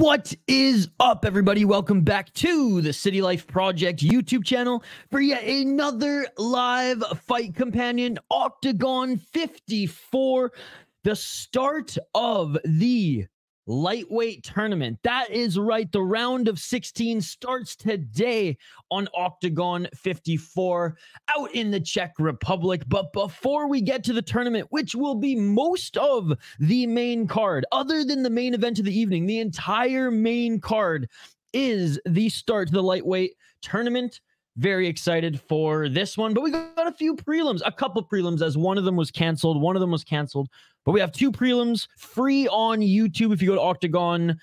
What is up, everybody? Welcome back to the City Life Project YouTube channel for yet another live fight companion, Octagon 54, the start of the lightweight tournament. That is right. The round of 16 starts today on Octagon 54 out in the Czech Republic. But before we get to the tournament, which will be most of the main card, other than the main event of the evening, the entire main card is the start to the lightweight tournament. Very excited for this one, but we got a few prelims, a couple prelims, as one of them was canceled. But we have two prelims free on YouTube. If you go to Octagon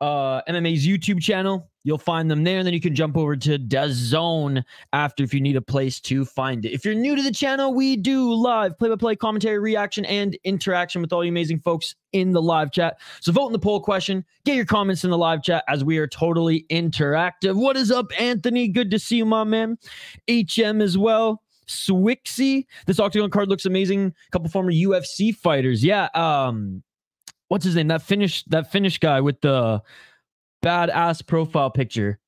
MMA's YouTube channel, you'll find them there, and then you can jump over to DAZN after if you need a place to find it. If you're new to the channel, we do live play-by-play commentary, reaction, and interaction with all you amazing folks in the live chat. So vote in the poll question, get your comments in the live chat as we are totally interactive. What is up, Anthony? Good to see you, my man. HM as well. Swixy, this Octagon card looks amazing. A couple former UFC fighters. Yeah, what's his name? That Finnish guy with the badass profile picture.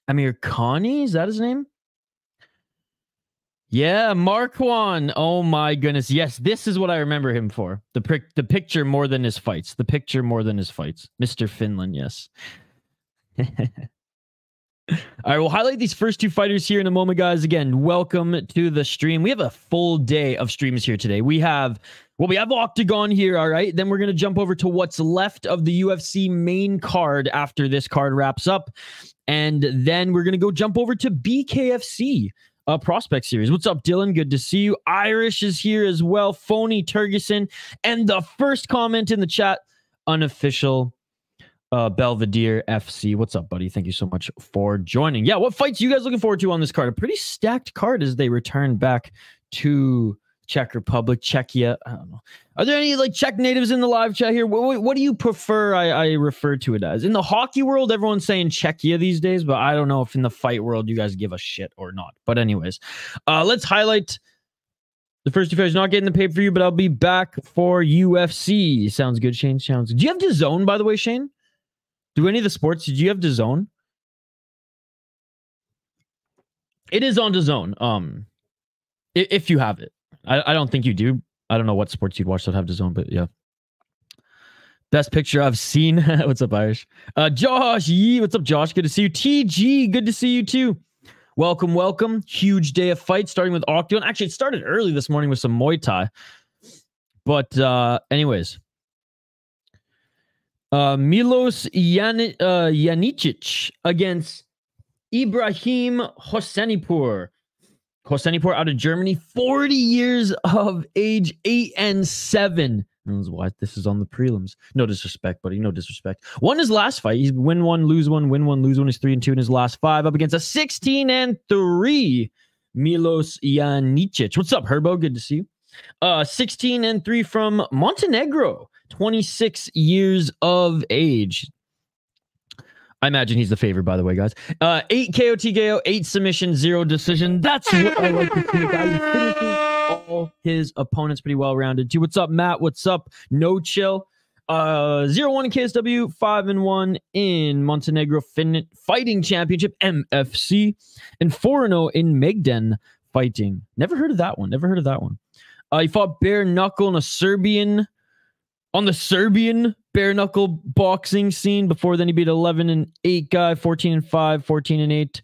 Amirkhani, is that his name? Yeah, Makwan. Oh my goodness. Yes, this is what I remember him for. The picture more than his fights. The picture more than his fights. Mr. Finland, yes. All right, we'll highlight these first two fighters here in a moment, guys. Again, welcome to the stream. We have a full day of streams here today. We have Octagon here, all right? Then we're going to jump over to what's left of the UFC main card after this card wraps up. And then we're going to go jump over to BKFC Prospect Series. What's up, Dylan? Good to see you. Irish is here as well. Phony Turgeson. And the first comment in the chat, unofficial Belvedere FC. What's up, buddy? Thank you so much for joining. Yeah, what fights you guys looking forward to on this card? A pretty stacked card as they return back to Czech Republic, Czechia. I don't know. Are there any like Czech natives in the live chat here? What do you prefer I refer to it as? In the hockey world, everyone's saying Czechia these days, but I don't know if in the fight world you guys give a shit or not. But anyways, let's highlight the first two fighters. Not getting the pay-per-view, but I'll be back for UFC. Sounds good, Shane. Sounds good. Do you have DAZN, by the way, Shane? Do any of the sports, did you have DAZN? It is on DAZN. If you have it. I don't think you do. I don't know what sports you'd watch that have DAZN, but yeah. Best picture I've seen. What's up, Irish? Josh, what's up, Josh? Good to see you. TG, good to see you too. Welcome, welcome. Huge day of fights, starting with Octagon. Actually, it started early this morning with some Muay Thai. But anyways. Milos Janicic against Ibrahim Hosenipur. Hosenipur out of Germany, 40 years of age, 8 and 7. Knows why this is on the prelims. No disrespect, buddy. No disrespect. Won his last fight. He's win one, lose one, win one, lose one. He's 3-2 in his last 5 up against a 16-3 Milos Janicic. What's up, Herbo? Good to see you. 16-3 from Montenegro. 26 years of age. I imagine he's the favorite, by the way, guys. 8 KO TKO, 8 submission, 0 decision. That's what I like to see. Guys, he finishes all his opponents pretty well rounded too. What's up, Matt? What's up? No chill. 0-1 in KSW, 5-1 in Montenegro Fighting Championship, MFC, and 4-0 in Megden Fighting. Never heard of that one. He fought bare knuckle in on the Serbian bare knuckle boxing scene. Before then, he beat 11-8 guy, 14-5, 14-8,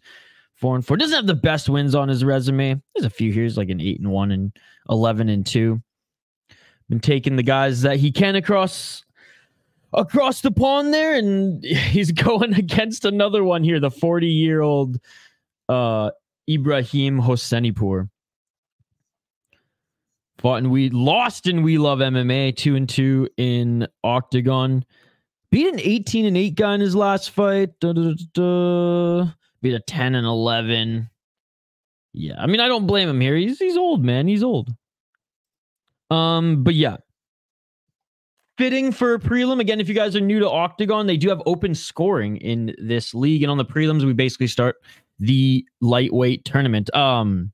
4-4. Doesn't have the best wins on his resume. There's a few here. He's like an 8-1 and 11-2. Been taking the guys that he can across the pond there, and he's going against another one here, the 40-year-old Ibrahim Hosenipur. Fought and lost in We Love MMA, 2-2 in Octagon. Beat an 18-8 guy in his last fight. Beat a 10-11. Yeah, I mean, I don't blame him here. He's old, man. He's old. But yeah. Fitting for a prelim. Again, if you guys are new to Octagon, they do have open scoring in this league. And on the prelims, we basically start the lightweight tournament. Janicic.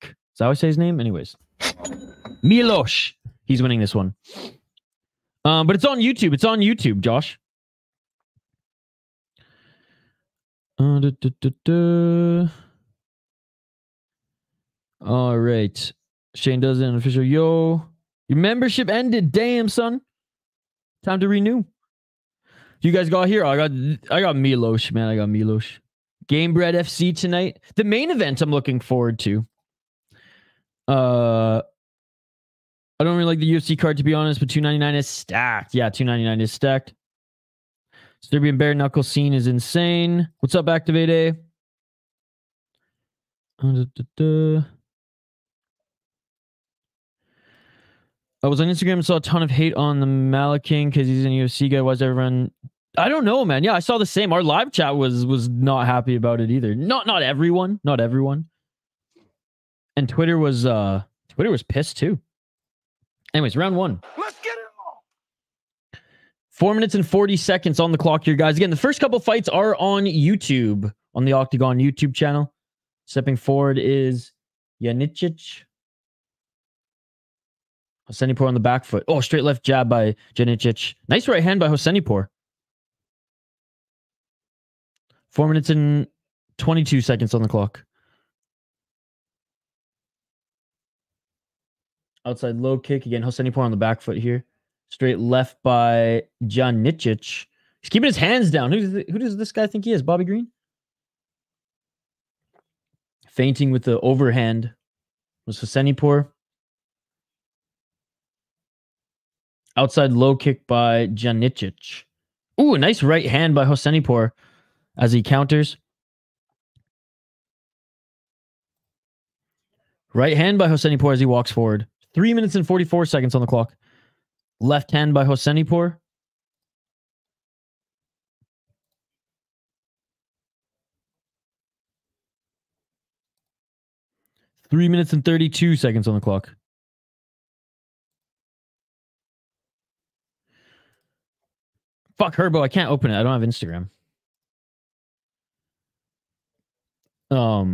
Is that how I say his name? Anyways. Milos. He's winning this one. But it's on YouTube. It's on YouTube, Josh. All right. Shane does an official. Yo, your membership ended. Damn, son. Time to renew. You guys got here? Oh, I got Milos, man. I got Milos. Gamebred FC tonight. The main event I'm looking forward to. I don't really like the UFC card, to be honest, but $2.99 is stacked. Yeah, $2.99 is stacked. Serbian bare knuckle scene is insane. What's up, Activate A? I was on Instagram and saw a ton of hate on the Maliking because he's an UFC guy. Why is everyone... I don't know, man. Yeah, I saw the same. Our live chat was not happy about it either. Not everyone. Not everyone. And Twitter was pissed too. Anyways, round one. Let's get it all. 4 minutes and 40 seconds on the clock here, guys. Again, the first couple fights are on YouTube, on the OKTAGON YouTube channel. Stepping forward is Janicic. Hosenipor on the back foot. Oh, straight left jab by Janicic. Nice right hand by Hosenipor. 4 minutes and 22 seconds on the clock. Outside low kick. Again, Hosenipor on the back foot here. Straight left by Janicic. He's keeping his hands down. Who does this guy think he is? Bobby Green? Feinting with the overhand was Hosenipor. Outside low kick by Janicic. Ooh, a nice right hand by Hosenipor as he counters. Right hand by Hosenipor as he walks forward. 3 minutes and 44 seconds on the clock. Left hand by Hosenipor. Three minutes and 32 seconds on the clock. Fuck Herbo, I can't open it. I don't have Instagram. What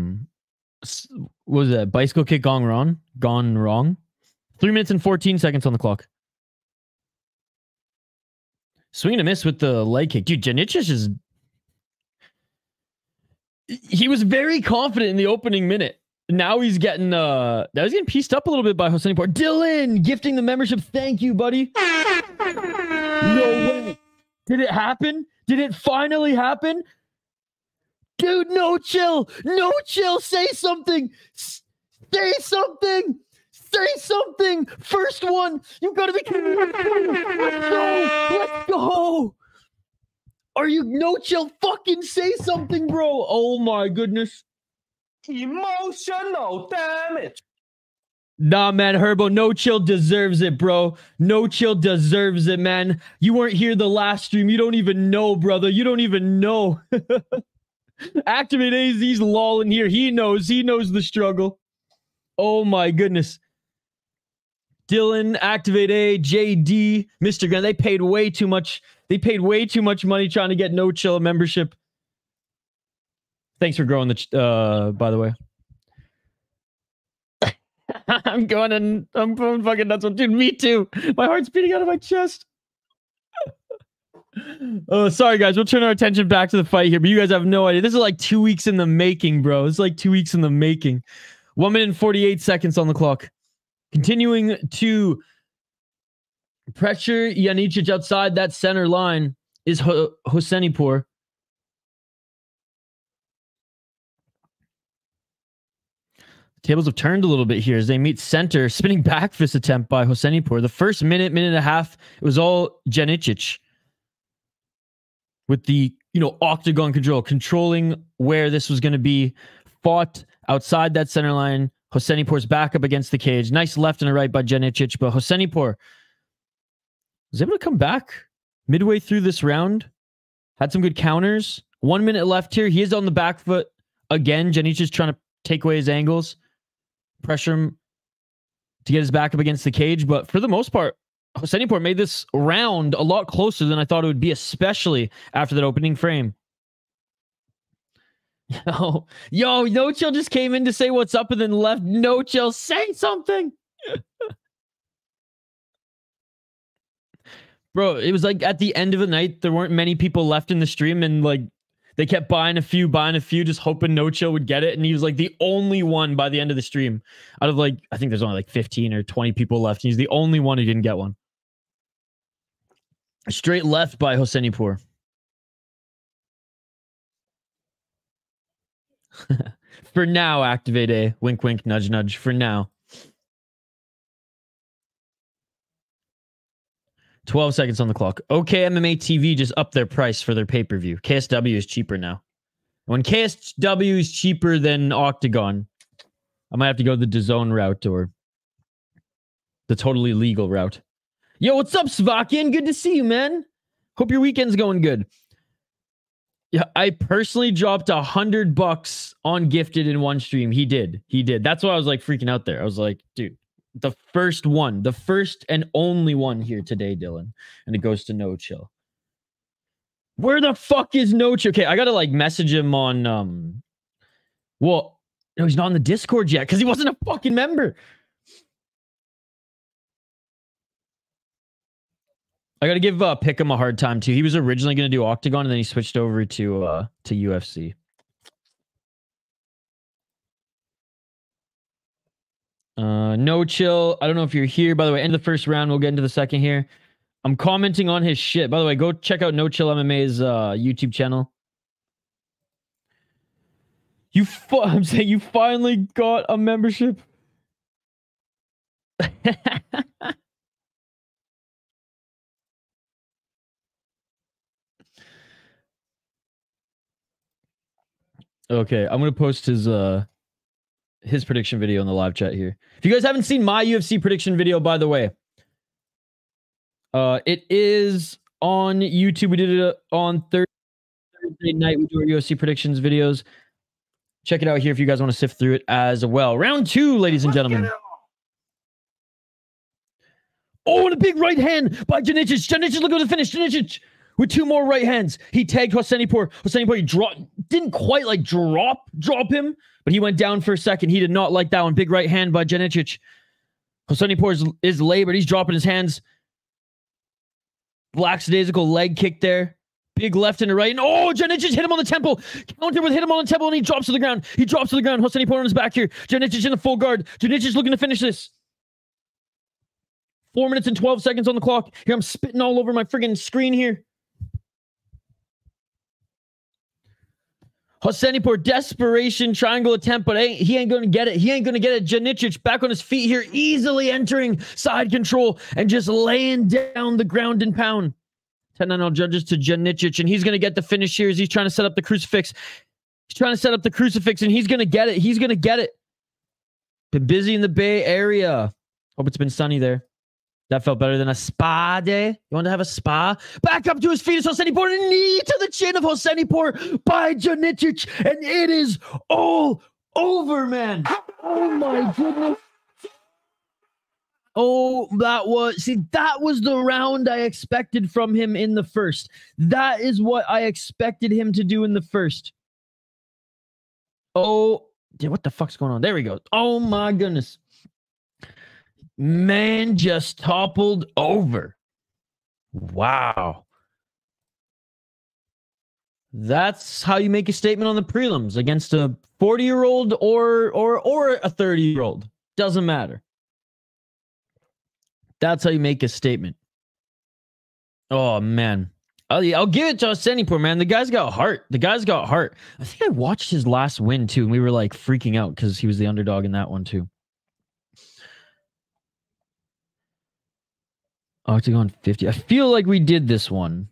was that? Bicycle kick gone wrong? 3 minutes and 14 seconds on the clock. Swing and a miss with the leg kick. Dude, Janicic is... He was very confident in the opening minute. Now he's getting pieced up a little bit by Hosenipor. Dylan gifting the membership. Thank you, buddy. No way. Did it happen? Did it finally happen? Dude, no chill. No chill. Say something. Say something. Say something. First one. You gotta be kidding me. Let's go. Let's go. Are you no chill? Fucking say something, bro. Oh my goodness. Emotional damage. Nah, man, Herbo, no chill deserves it, bro. No chill deserves it, man. You weren't here the last stream. You don't even know, brother. You don't even know. Activate AZ's lolling here. He knows the struggle. Oh my goodness. Dylan, Activate A, JD, Mr. Grant, they paid way too much. They paid way too much money trying to get no chill membership. Thanks for growing the by the way. I'm fucking nuts. Dude, me too. My heart's beating out of my chest. Oh, sorry guys. We'll turn our attention back to the fight here, but you guys have no idea. This is like 2 weeks in the making, bro. It's like 2 weeks in the making. 1 minute and 48 seconds on the clock. Continuing to pressure Janicic outside that center line is Hosenipor. Tables have turned a little bit here as they meet center. Spinning back fist attempt by Hosenipor. The first minute and a half, it was all Janicic with the, octagon controlling where this was going to be fought outside that center line. Hosenipor's back up against the cage. Nice left and a right by Janicic, but Hosenipor was able to come back midway through this round. Had some good counters. 1 minute left here. He is on the back foot again. Janicic trying to take away his angles. Pressure him to get his back up against the cage. But for the most part, Hosenipor made this round a lot closer than I thought it would be, especially after that opening frame. Yo, No Chill just came in to say what's up and then left. No Chill, say something. Bro, it was like at the end of the night, there weren't many people left in the stream, and like They kept buying a few, just hoping No Chill would get it. And he was like the only one by the end of the stream out of like, I think there's only like 15 or 20 people left. He's the only one who didn't get one. Straight left by Hosenipur. For now, activate A. Wink, wink, nudge, nudge. For now. 12 seconds on the clock. OKMMA TV just upped their price for their pay-per-view. KSW is cheaper now. When KSW is cheaper than OKTAGON, I might have to go the DAZN route or the totally legal route. Yo, what's up, Svakian? Good to see you, man. Hope your weekend's going good. Yeah, I personally dropped $100 on Gifted in one stream. He did. That's why I was like freaking out there. I was like, dude. The first one, the first and only one here today, Dylan. And it goes to No Chill. Where the fuck is No Chill? Okay, I gotta like message him on well, no, he's not on the Discord yet because he wasn't a fucking member. I gotta give Pick'em a hard time too. He was originally gonna do OKTAGON and then he switched over to UFC. No Chill. I don't know if you're here. By the way, end of the first round. We'll get into the second here. I'm commenting on his shit. By the way, go check out No Chill MMA's YouTube channel. I'm saying you finally got a membership. Okay, I'm gonna post his prediction video in the live chat here. If you guys haven't seen my UFC prediction video, by the way, it is on YouTube. We did it on Thursday night. We do our UFC predictions videos. Check it out here if you guys want to sift through it as well. Round 2, ladies and gentlemen. Oh, and a big right hand by Janicic. Janicic looking to the finish. Janicic with 2 more right hands. He tagged Hosenipur. Hosenipur didn't quite like drop him, but he went down for a second. He did not like that one. Big right hand by Janicic. Hosenipur is labored. He's dropping his hands. Lackadaisical leg kick there. Big left and a right. And oh, Janicic hit him on the temple. Counter with hit him on the temple and he drops to the ground. Hosenipur on his back here. Janicic in the full guard. Janicic looking to finish this. 4 minutes and 12 seconds on the clock. Here, I'm spitting all over my friggin' screen here. Hosenipur, desperation triangle attempt, but he ain't going to get it. Janicic back on his feet here, easily entering side control and just laying down the ground and pound. 10-9 all judges to Janicic, and he's going to get the finish here as he's trying to set up the crucifix. And he's going to get it. Been busy in the Bay Area. Hope it's been sunny there. That felt better than a spa day. You want to have a spa? Back up to his feet is Hosenipur. Knee to the chin of Hosenipur by Janicic. And it is all over, man. Oh, my goodness. Oh, that was the round I expected from him in the first. That is what I expected him to do in the first. Oh, what the fuck's going on? There we go. Oh, my goodness. Man just toppled over. Wow. That's how you make a statement on the prelims against a 40-year-old or a 30-year-old. Doesn't matter. That's how you make a statement. Oh, man. I'll give it to Hosenipur, man. The guy's got heart. I think I watched his last win, too, and we were, like, freaking out because he was the underdog in that one, too. OKTAGON 50. I feel like we did this one.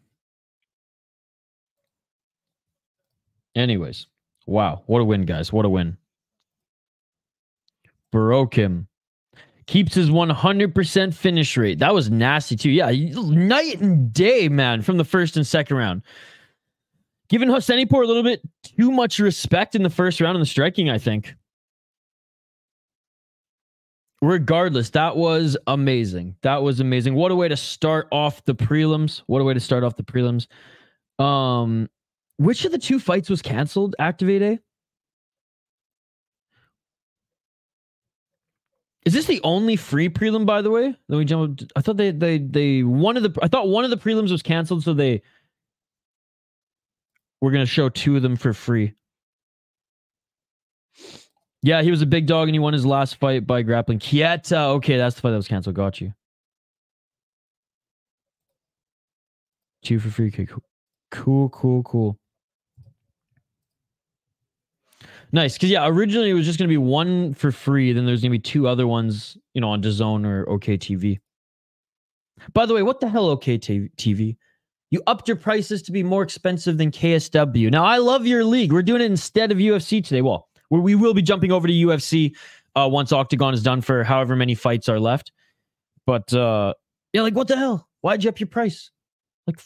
Anyways. Wow. What a win, guys. What a win. Broke him. Keeps his 100% finish rate. That was nasty, too. Yeah, night and day, man, from the first and second round. Giving Hosenipur a little bit too much respect in the first round in the striking, I think. Regardless, that was amazing. What a way to start off the prelims. Which of the 2 fights was canceled? Activate A? Is this the only free prelim, by the way? Then we jump. I thought I thought one of the prelims was canceled, so they we're going to show 2 of them for free. Yeah, he was a big dog and he won his last fight by grappling. Kieta. Okay, that's the fight that was canceled. Got you. 2 for free. Okay, cool. Nice. Because, yeah, originally it was just going to be 1 for free. Then there's going to be 2 other ones, you know, on DAZN or OKTV. By the way, what the hell, OKTV? You upped your prices to be more expensive than KSW. Now, I love your league. We're doing it instead of UFC today. Well, we will be jumping over to UFC once OKTAGON is done for however many fights are left. But, yeah, like, what the hell? Why'd you up your price? Like,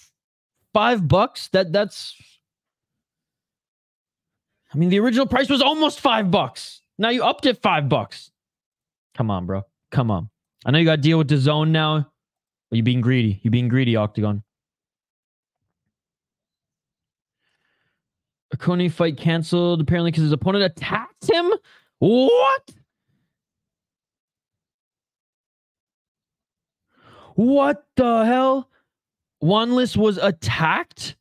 $5? That's... I mean, the original price was almost $5. Now you upped it $5. Come on, bro. Come on. I know you got to deal with the zone now. But you're being greedy. You're being greedy, OKTAGON. Akonne fight canceled, apparently because his opponent attacked him? What? What the hell? Wanless was attacked?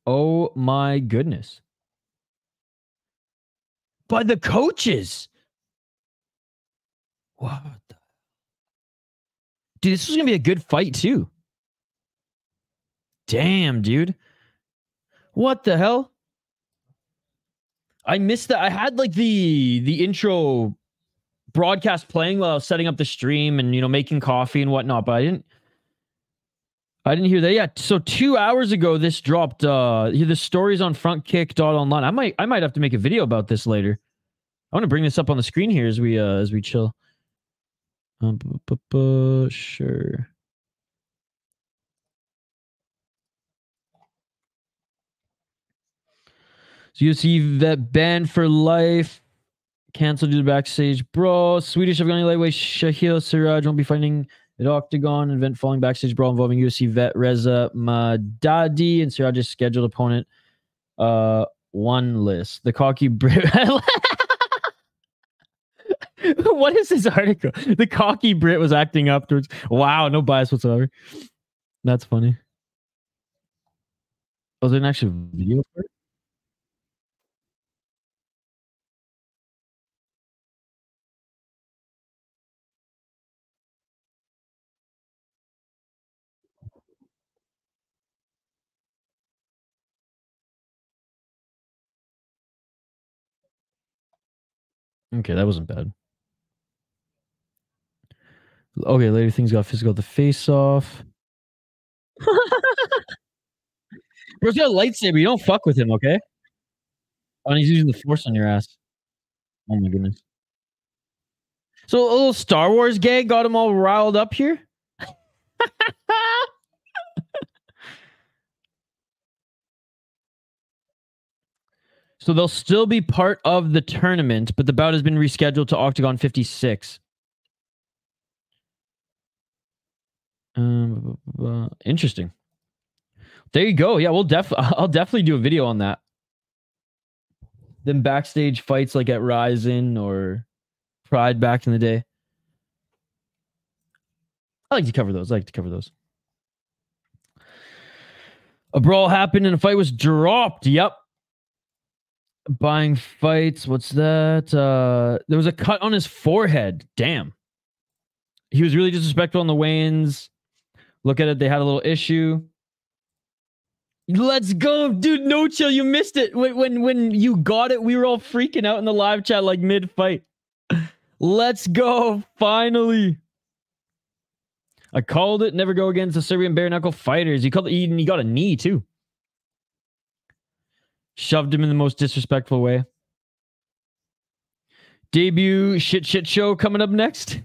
Oh my goodness. By the coaches. What the... Dude, this was going to be a good fight too. Damn, dude. What the hell? I missed that. I had like the intro broadcast playing while I was setting up the stream and, you know, making coffee and whatnot, but I didn't hear that. Yeah, so 2 hours ago this dropped. The stories on frontkick.online. I might have to make a video about this later. I want to bring this up on the screen here as we chill. Sure. So you see that banned for life. Canceled due to backstage brawl. Swedish Afghani lightweight Shahil Siraj won't be fighting at OKTAGON. Event following backstage brawl involving UFC vet Reza Madadi and Siraj's scheduled opponent. One list. The cocky Brit. What is this article? The cocky Brit was acting up towards. Wow, no bias whatsoever. That's funny. Was there an actual video for it? Okay, that wasn't bad. Okay, later things got physical. The face off. Bro's got a lightsaber. You don't fuck with him, okay? Oh, and he's using the force on your ass. Oh my goodness. So a little Star Wars gag got him all riled up here? So they'll still be part of the tournament, but the bout has been rescheduled to OKTAGON 56. Interesting. There you go. Yeah, I'll definitely do a video on that. Them backstage fights like at Ryzen or Pride back in the day. I like to cover those. A brawl happened and a fight was dropped. Yep. Buying fights. What's that? There was a cut on his forehead. Damn. He was really disrespectful on the weigh-ins. Look at it. They had a little issue. Let's go, dude. No chill. You missed it. When you got it, we were all freaking out in the live chat like mid-fight. Let's go. Finally. I called it. Never go against the Serbian bare knuckle fighters. He got a knee too. Shoved him in the most disrespectful way. Debut shit show coming up next.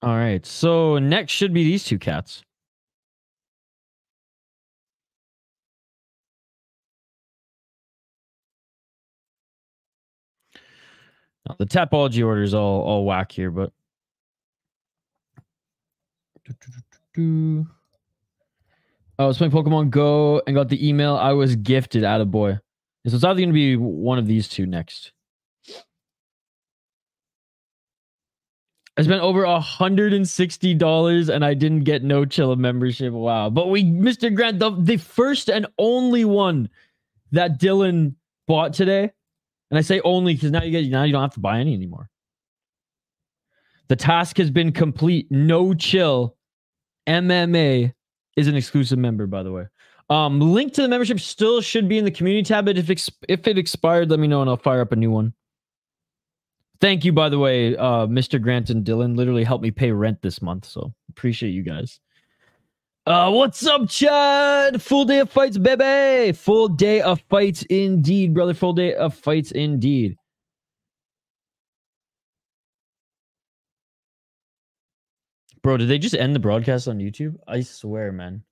All right. So next should be these two cats. Now, the Tapology order is all whack here, but I was playing Pokemon Go and got the email. I was gifted. Attaboy. So it's either going to be one of these two next. I spent over $160 and I didn't get no Chilla membership. Wow. But we, Mr. Grant, the first and only one that Dylan bought today. And I say only because now you don't have to buy any anymore. The task has been complete. No Chill MMA is an exclusive member, by the way. Link to the membership still should be in the community tab, but if it expired, let me know and I'll fire up a new one. Thank you, by the way, Mr. Grant and Dylan. Literally helped me pay rent this month, so appreciate you guys. What's up, Chad? Full day of fights, baby. Full day of fights indeed, brother. Full day of fights indeed. Bro, did they just end the broadcast on YouTube? I swear, man.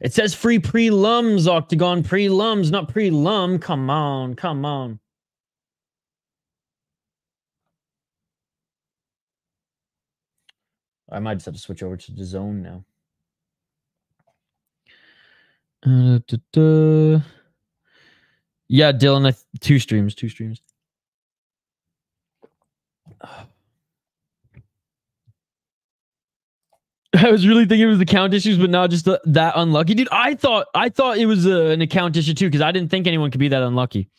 It says free pre-lums, Octagon. Pre-lums, not pre-lum. Come on, come on. I might just have to switch over to DAZN now. Yeah, Dylan, 2 streams. I was really thinking it was account issues, but not just that unlucky. Dude, I thought it was an account issue too, because I didn't think anyone could be that unlucky.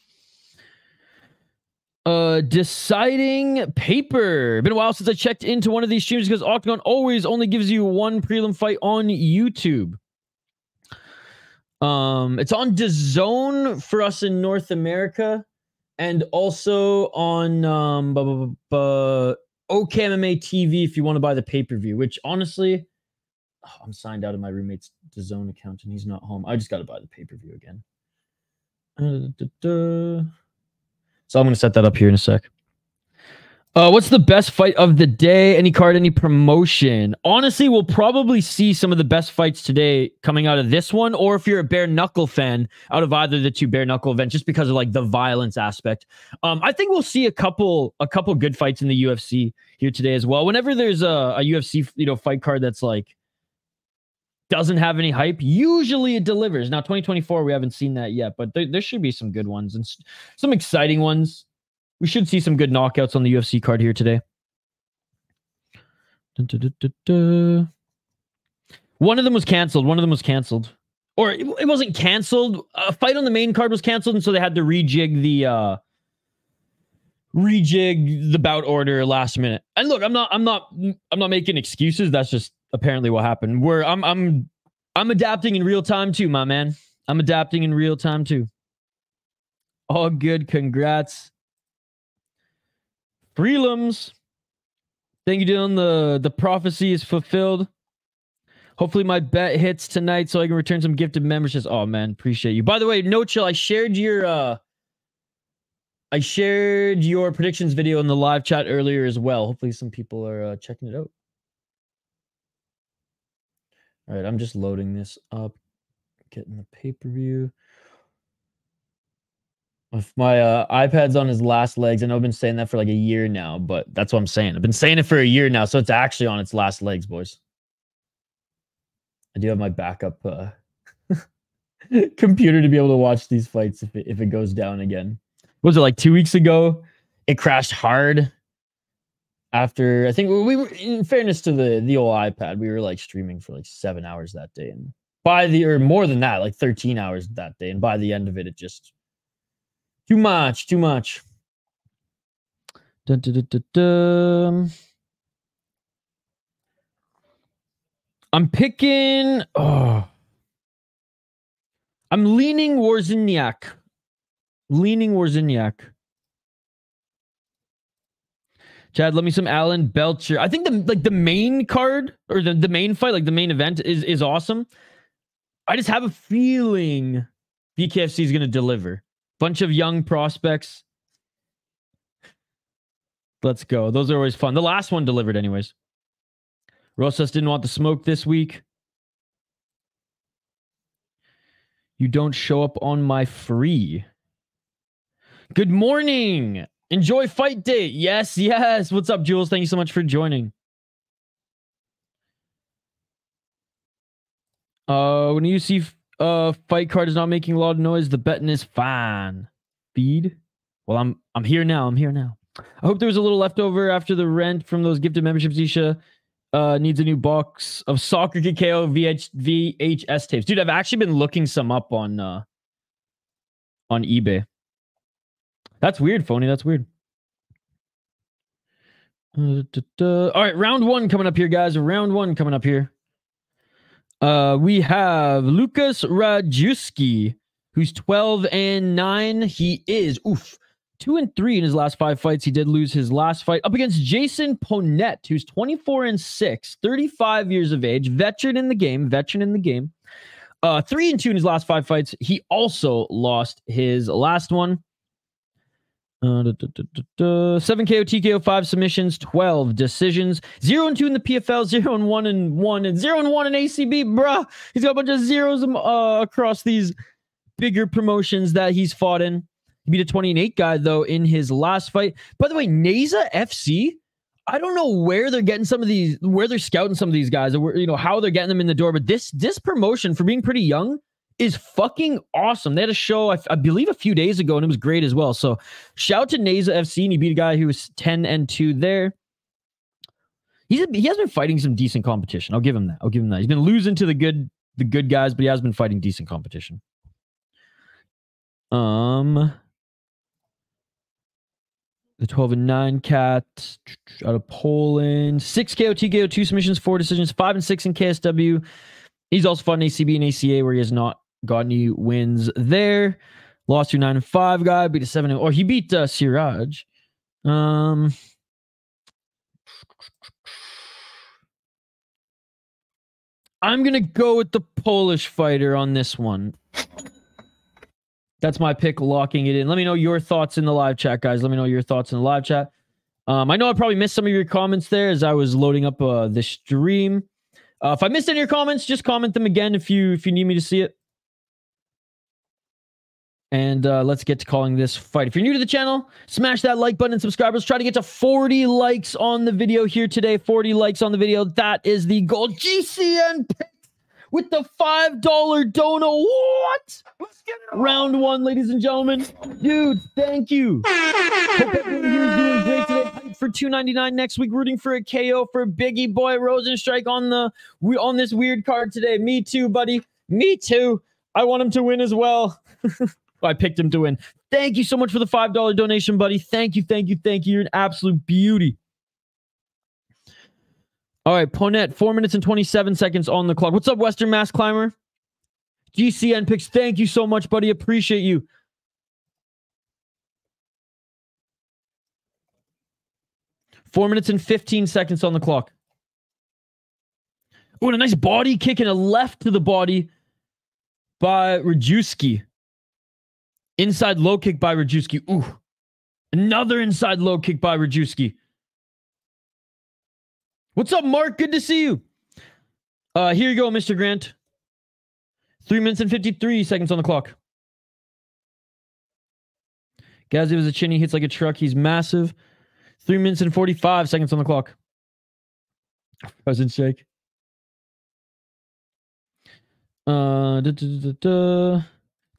Deciding paper. Been a while since I checked into one of these streams because Octagon always only gives you one prelim fight on YouTube. It's on DAZN for us in North America, and also on OKMMA TV if you want to buy the pay-per-view, which honestly, I'm signed out of my roommate's DAZN account and he's not home. I just got to buy the pay-per-view again. So I'm going to set that up here in a sec. What's the best fight of the day? Any card, any promotion? Honestly, we'll probably see some of the best fights today coming out of this one, or if you're a bare knuckle fan, out of either of the 2 bare knuckle events, just because of like the violence aspect. I think we'll see a couple good fights in the UFC here today as well. Whenever there's a UFC fight card that's like doesn't have any hype, usually it delivers. Now 2024, we haven't seen that yet, but there should be some good ones and some exciting ones. We should see some good knockouts on the UFC card here today. One of them was canceled. Or it wasn't canceled. A fight on the main card was canceled, and so they had to rejig the bout order last minute. And look, I'm not making excuses. That's just apparently what happened. Where I'm adapting in real time too, my man. I'm adapting in real time too. All good. Congrats. Prelims. Thank you, Dylan. The prophecy is fulfilled. Hopefully my bet hits tonight so I can return some gifted memberships. Oh man, appreciate you. By the way, no chill. I shared your predictions video in the live chat earlier as well. Hopefully some people are checking it out. All right, I'm just loading this up, getting the pay-per-view. If my iPad's on his last legs, I know I've been saying that for like a year now, but that's what I'm saying. I've been saying it for a year now, so it's actually on its last legs, boys. I do have my backup computer to be able to watch these fights if it goes down again. What was it, like 2 weeks ago? It crashed hard. After, I think we were, in fairness to the old iPad, we were like streaming for like 7 hours that day, and or more than that, like 13 hours that day, and by the end of it, it just too much. Dun, dun, dun, dun, dun. I'm picking. I'm leaning Wawrzyniak. Chad, let me some Alan Belcher. I think the main card or the main fight, like the main event, is awesome. I just have a feeling BKFC is going to deliver. Bunch of young prospects. Let's go. Those are always fun. The last one delivered anyways. Rosas didn't want the smoke this week. You don't show up on my free. Good morning. Enjoy fight day. Yes. What's up, Jules? Thank you so much for joining. When you see fight card is not making a lot of noise, the betting is fine. Feed. Well, I'm here now. I hope there was a little leftover after the rent from those gifted memberships. Isha needs a new box of soccer KO VHS tapes. Dude, I've actually been looking some up on eBay. That's weird, Phony. That's weird. All right, round one coming up here, guys. Round one coming up here. We have Lukas Rajewski, who's 12-9. He is 2-3 in his last 5 fights. He did lose his last fight up against Jason Ponette, who's 24-6, 35 years of age, veteran in the game. 3-2 in his last 5 fights. He also lost his last one. 7 KO, TKO, 5 submissions, 12 decisions, 0-2 in the PFL, 0-1 and 1, and 0-1 in ACB, bruh. He's got a bunch of zeros across these bigger promotions that he's fought in. He beat a 20-8 guy, though, in his last fight. By the way, Neza FC, I don't know where they're getting some of these, where they're scouting some of these guys, or how they're getting them in the door, but this promotion, for being pretty young, is fucking awesome. They had a show, I believe, a few days ago, and it was great as well. So shout out to Neza FC, and he beat a guy who was 10-2 there. He has been fighting some decent competition. I'll give him that. He's been losing to the good guys, but he has been fighting decent competition. The 12-9 cat out of Poland. 6 KO, TKO, 2 submissions, 4 decisions, 5-6 in KSW. He's also fought in ACB and ACA where he has not got any wins there. Lost to 9-5 guy, beat a 7, or he beat Siraj. I'm gonna go with the Polish fighter on this one. That's my pick, locking it in. Let me know your thoughts in the live chat, guys. Let me know your thoughts in the live chat. I know I probably missed some of your comments there as I was loading up the stream. If I missed any of your comments, just comment them again if you need me to see it. And let's get to calling this fight. If you're new to the channel, smash that like button and subscribe. Let's try to get to 40 likes on the video here today. 40 likes on the video. That is the goal. GCN picks with the $5 dono. What? Let's get it. Round one, ladies and gentlemen. Dude, thank you. Hope everyone here is doing great today. Hyped for $2.99 next week. Rooting for a KO for Biggie Boy Rosenstrike on this weird card today. Me too, buddy. Me too. I want him to win as well. I picked him to win. Thank you so much for the $5 donation, buddy. Thank you. You're an absolute beauty. All right, Ponette, 4 minutes and 27 seconds on the clock. What's up, Western Mass Climber? GCN picks. Thank you so much, buddy. Appreciate you. Four minutes and 15 seconds on the clock. Oh, and a nice body kick and a left to the body by Rajewski. Inside low kick by Rajewski. Ooh. Another inside low kick by Rajewski. What's up, Mark? Good to see you. Here you go, Mr. Grant. 3 minutes and 53 seconds on the clock. Gazzy was a chin. He hits like a truck. He's massive. 3 minutes and 45 seconds on the clock. Present shake. Dylan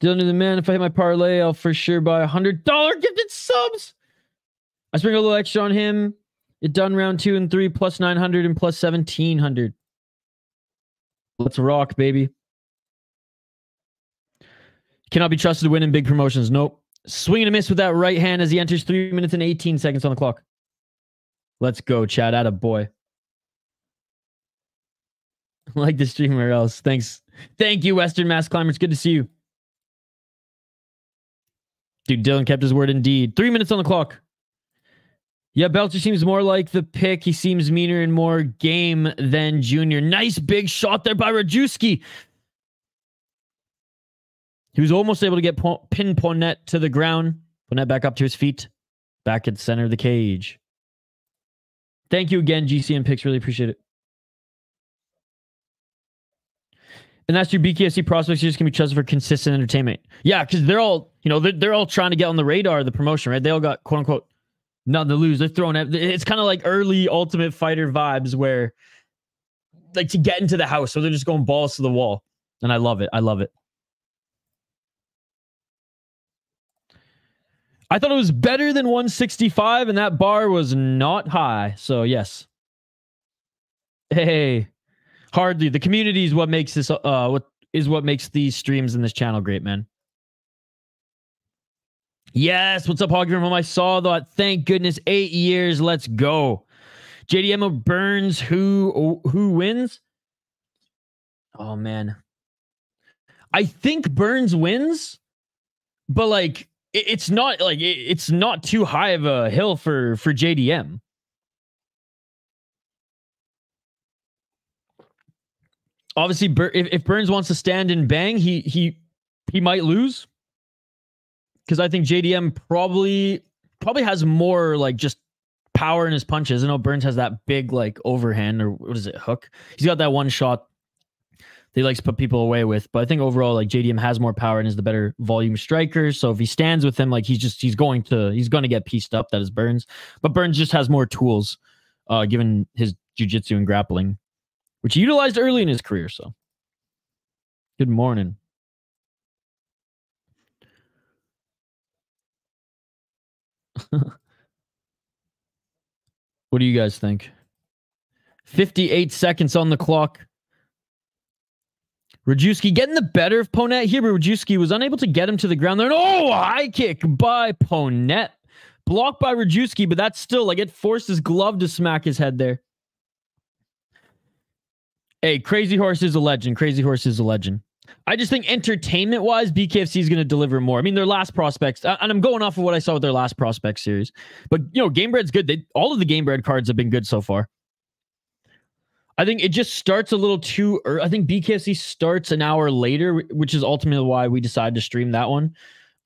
to the man. If I hit my parlay, I'll for sure buy $100 gifted subs. I spring a little extra on him. It done round 2 and 3 plus 900 and plus 1700. Let's rock, baby. Cannot be trusted to win in big promotions. Nope. Swing and a miss with that right hand as he enters 3 minutes and 18 seconds on the clock. Let's go, Chad. Atta boy. Like the streamer else. Thanks. Thank you, Western Mass Climbers. Good to see you. Dude, Dylan kept his word indeed. 3 minutes on the clock. Yeah, Belcher seems more like the pick. He seems meaner and more game than Junior. Nice big shot there by Rajewski. He was almost able to get pin Ponette to the ground. Ponette back up to his feet. Back at the center of the cage. Thank you again, GCN Picks. Really appreciate it. And that's your BKFC prospects. You're just going to be trusted for consistent entertainment. Yeah, because they're all, they're all trying to get on the radar of the promotion, right? They all got, quote unquote, nothing to lose. They're throwing it. It's kind of like early Ultimate Fighter vibes where, like, to get into the house. So they're just going balls to the wall. And I love it. I love it. I thought it was better than 165, and that bar was not high. So, yes. Hey, hardly. The community is what makes this, what makes these streams in this channel great, man. Yes, what's up, Hogger? I saw that. Thank goodness, 8 years. Let's go. JDM or Burns, who wins? Oh, man. I think Burns wins, but like it's not like it's not too high of a hill for JDM. Obviously, if Burns wants to stand and bang, he might lose, because I think JDM probably has more like just power in his punches. I know Burns has that big like overhand, or what is it, hook? He's got that one shot he likes to put people away with, but I think overall, like, JDM has more power and is the better volume striker. So if he stands with him, like, he's going to get pieced up. That is Burns, but Burns just has more tools, given his jiu-jitsu and grappling, which he utilized early in his career. So, good morning. What do you guys think? 58 seconds on the clock. Rajewski getting the better of Ponette here, but Rajewski was unable to get him to the ground there. And oh, high kick by Ponette. Blocked by Rajewski, but that's still, like, it forced his glove to smack his head there. Hey, Crazy Horse is a legend. Crazy Horse is a legend. I just think entertainment-wise, BKFC is going to deliver more. I mean, their last prospects, and I'm going off of what I saw with their last prospect series. But, you know, Gamebred's good. All of the Gamebred cards have been good so far. I think it just starts a little too early. I think BKFC starts an hour later, which is ultimately why we decided to stream that one.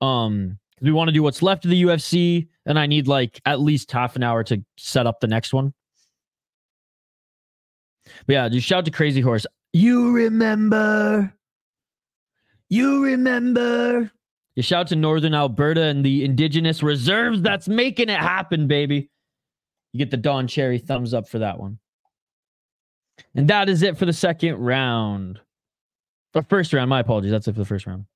We want to do what's left of the UFC, and I need like at least half an hour to set up the next one. But yeah, just shout out to Crazy Horse. You remember. You shout out to Northern Alberta and the Indigenous reserves that's making it happen, baby. You get the Don Cherry thumbs up for that one. And that is it for the second round. Or first round, my apologies. That's it for the first round.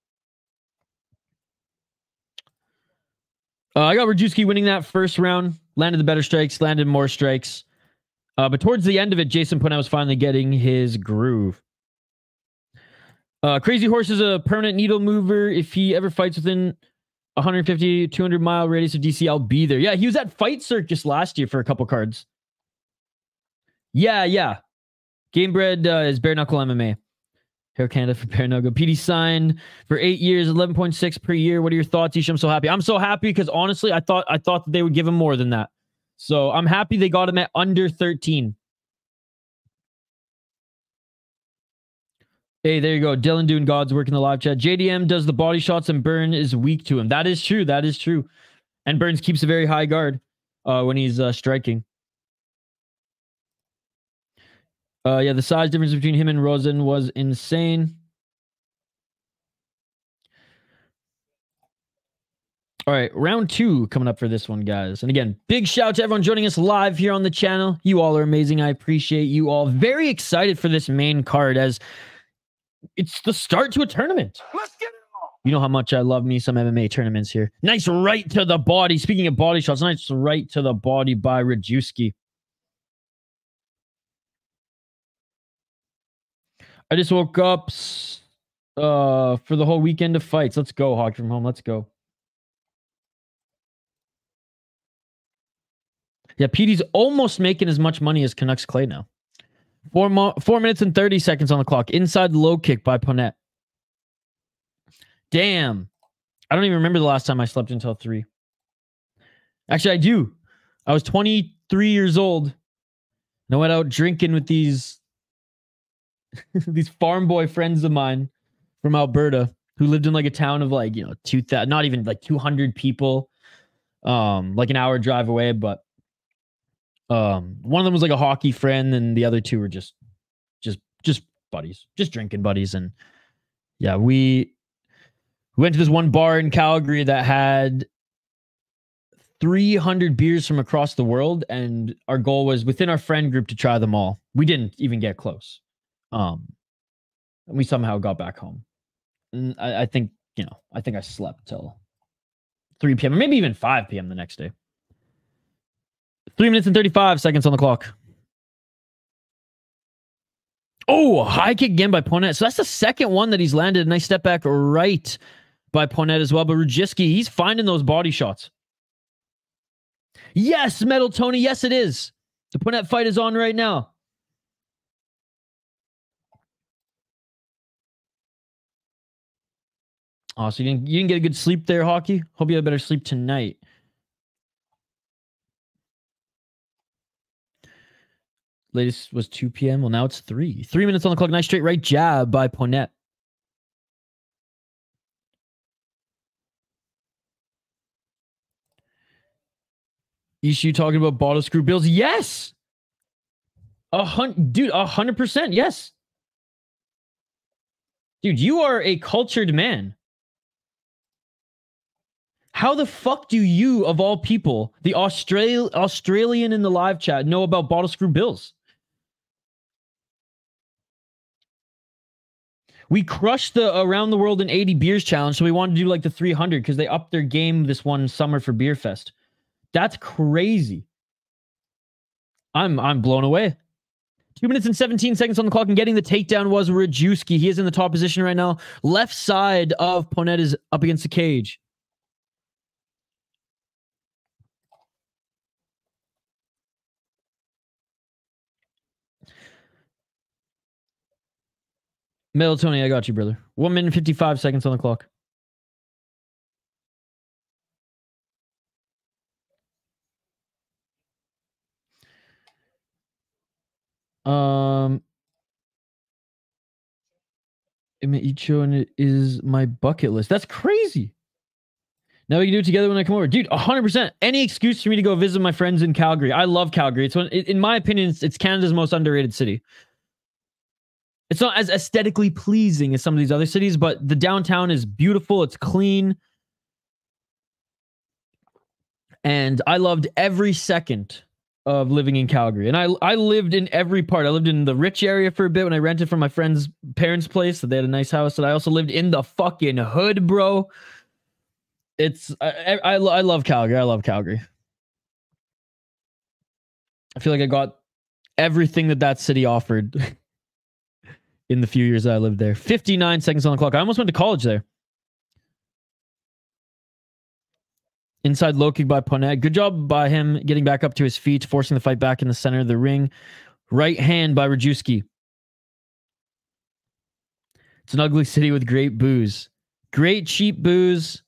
I got Rajewski winning that first round. Landed the better strikes, landed more strikes. But towards the end of it, Jason Ponette was finally getting his groove. Crazy Horse is a permanent needle mover. If he ever fights within 150, 200 mile radius of DC, I'll be there. Yeah, he was at Fight Circus last year for a couple cards. Yeah. Gamebred is bare knuckle MMA. Hair Canada for bare knuckle. PD signed for 8 years, 11.6 per year. What are your thoughts, Ish? I'm so happy. I'm so happy because honestly, I thought that they would give him more than that. So I'm happy they got him at under 13. Hey, there you go. Dylan doing God's work in the live chat. JDM does the body shots and Burn is weak to him. That is true. That is true. And Burns keeps a very high guard when he's striking. Yeah, the size difference between him and Rosen was insane. All right, round 2 coming up for this one, guys. And again, big shout out to everyone joining us live here on the channel. You all are amazing. I appreciate you all. Very excited for this main card as it's the start to a tournament. Let's get it on. You know how much I love me some MMA tournaments here. Nice right to the body. Speaking of body shots, nice right to the body by Rajewski. I just woke up for the whole weekend of fights. Let's go, Hawk from home. Let's go. Yeah, PD's almost making as much money as Canucks Clay now. 4 minutes and 30 seconds on the clock. Inside low kick by Ponette. Damn. I don't even remember the last time I slept until 3. Actually, I do. I was 23 years old. And I went out drinking with these farm boy friends of mine from Alberta who lived in like a town of like, 2,000, not even like 200 people, like an hour drive away. But one of them was like a hockey friend and the other two were just buddies, just drinking buddies. And yeah, we went to this one bar in Calgary that had 300 beers from across the world. And our goal was within our friend group to try them all. We didn't even get close. We somehow got back home. And I think I slept till 3 p.m. or maybe even 5 p.m. the next day. 3 minutes and 35 seconds on the clock. Oh, high kick again by Ponet. So that's the second one that he's landed. Nice step back right by Ponet as well. But Legierski, he's finding those body shots. Yes, Metal Tony. Yes, it is. The Ponet fight is on right now. Oh, so you didn't get a good sleep there, Hockey? Hope you have better sleep tonight. Latest was 2 p.m. Well, now it's 3. 3 minutes on the clock. Nice straight right jab by Ponet. Ishu talking about bottle screw bills. Yes! Dude, 100%. Yes. Dude, you are a cultured man. How the fuck do you, of all people, the Australian in the live chat, know about bottle screw bills? We crushed the Around the World in 80 Beers challenge, so we wanted to do like the 300 because they upped their game this one summer for Beer Fest. That's crazy. I'm blown away. 2 minutes and 17 seconds on the clock, and getting the takedown was Legierski. He is in the top position right now. Left side of Ponet is up against the cage. Metal Tony, I got you, brother. 1 minute and 55 seconds on the clock. Ichigo is my bucket list. That's crazy. Now we can do it together when I come over. Dude, 100%. Any excuse for me to go visit my friends in Calgary. I love Calgary. It's in my opinion, it's Canada's most underrated city. It's not as aesthetically pleasing as some of these other cities, but the downtown is beautiful. It's clean. And I loved every second of living in Calgary. And I lived in every part. I lived in the rich area for a bit when I rented from my friend's parents' place. So they had a nice house. And I also lived in the fucking hood, bro. I love Calgary. I love Calgary. I feel like I got everything that city offered in the few years that I lived there. 59 seconds on the clock. I almost went to college there. Inside low kick by Ponet. Good job by him getting back up to his feet, forcing the fight back in the center of the ring. Right hand by Legierski. It's an ugly city with great booze. Great cheap booze.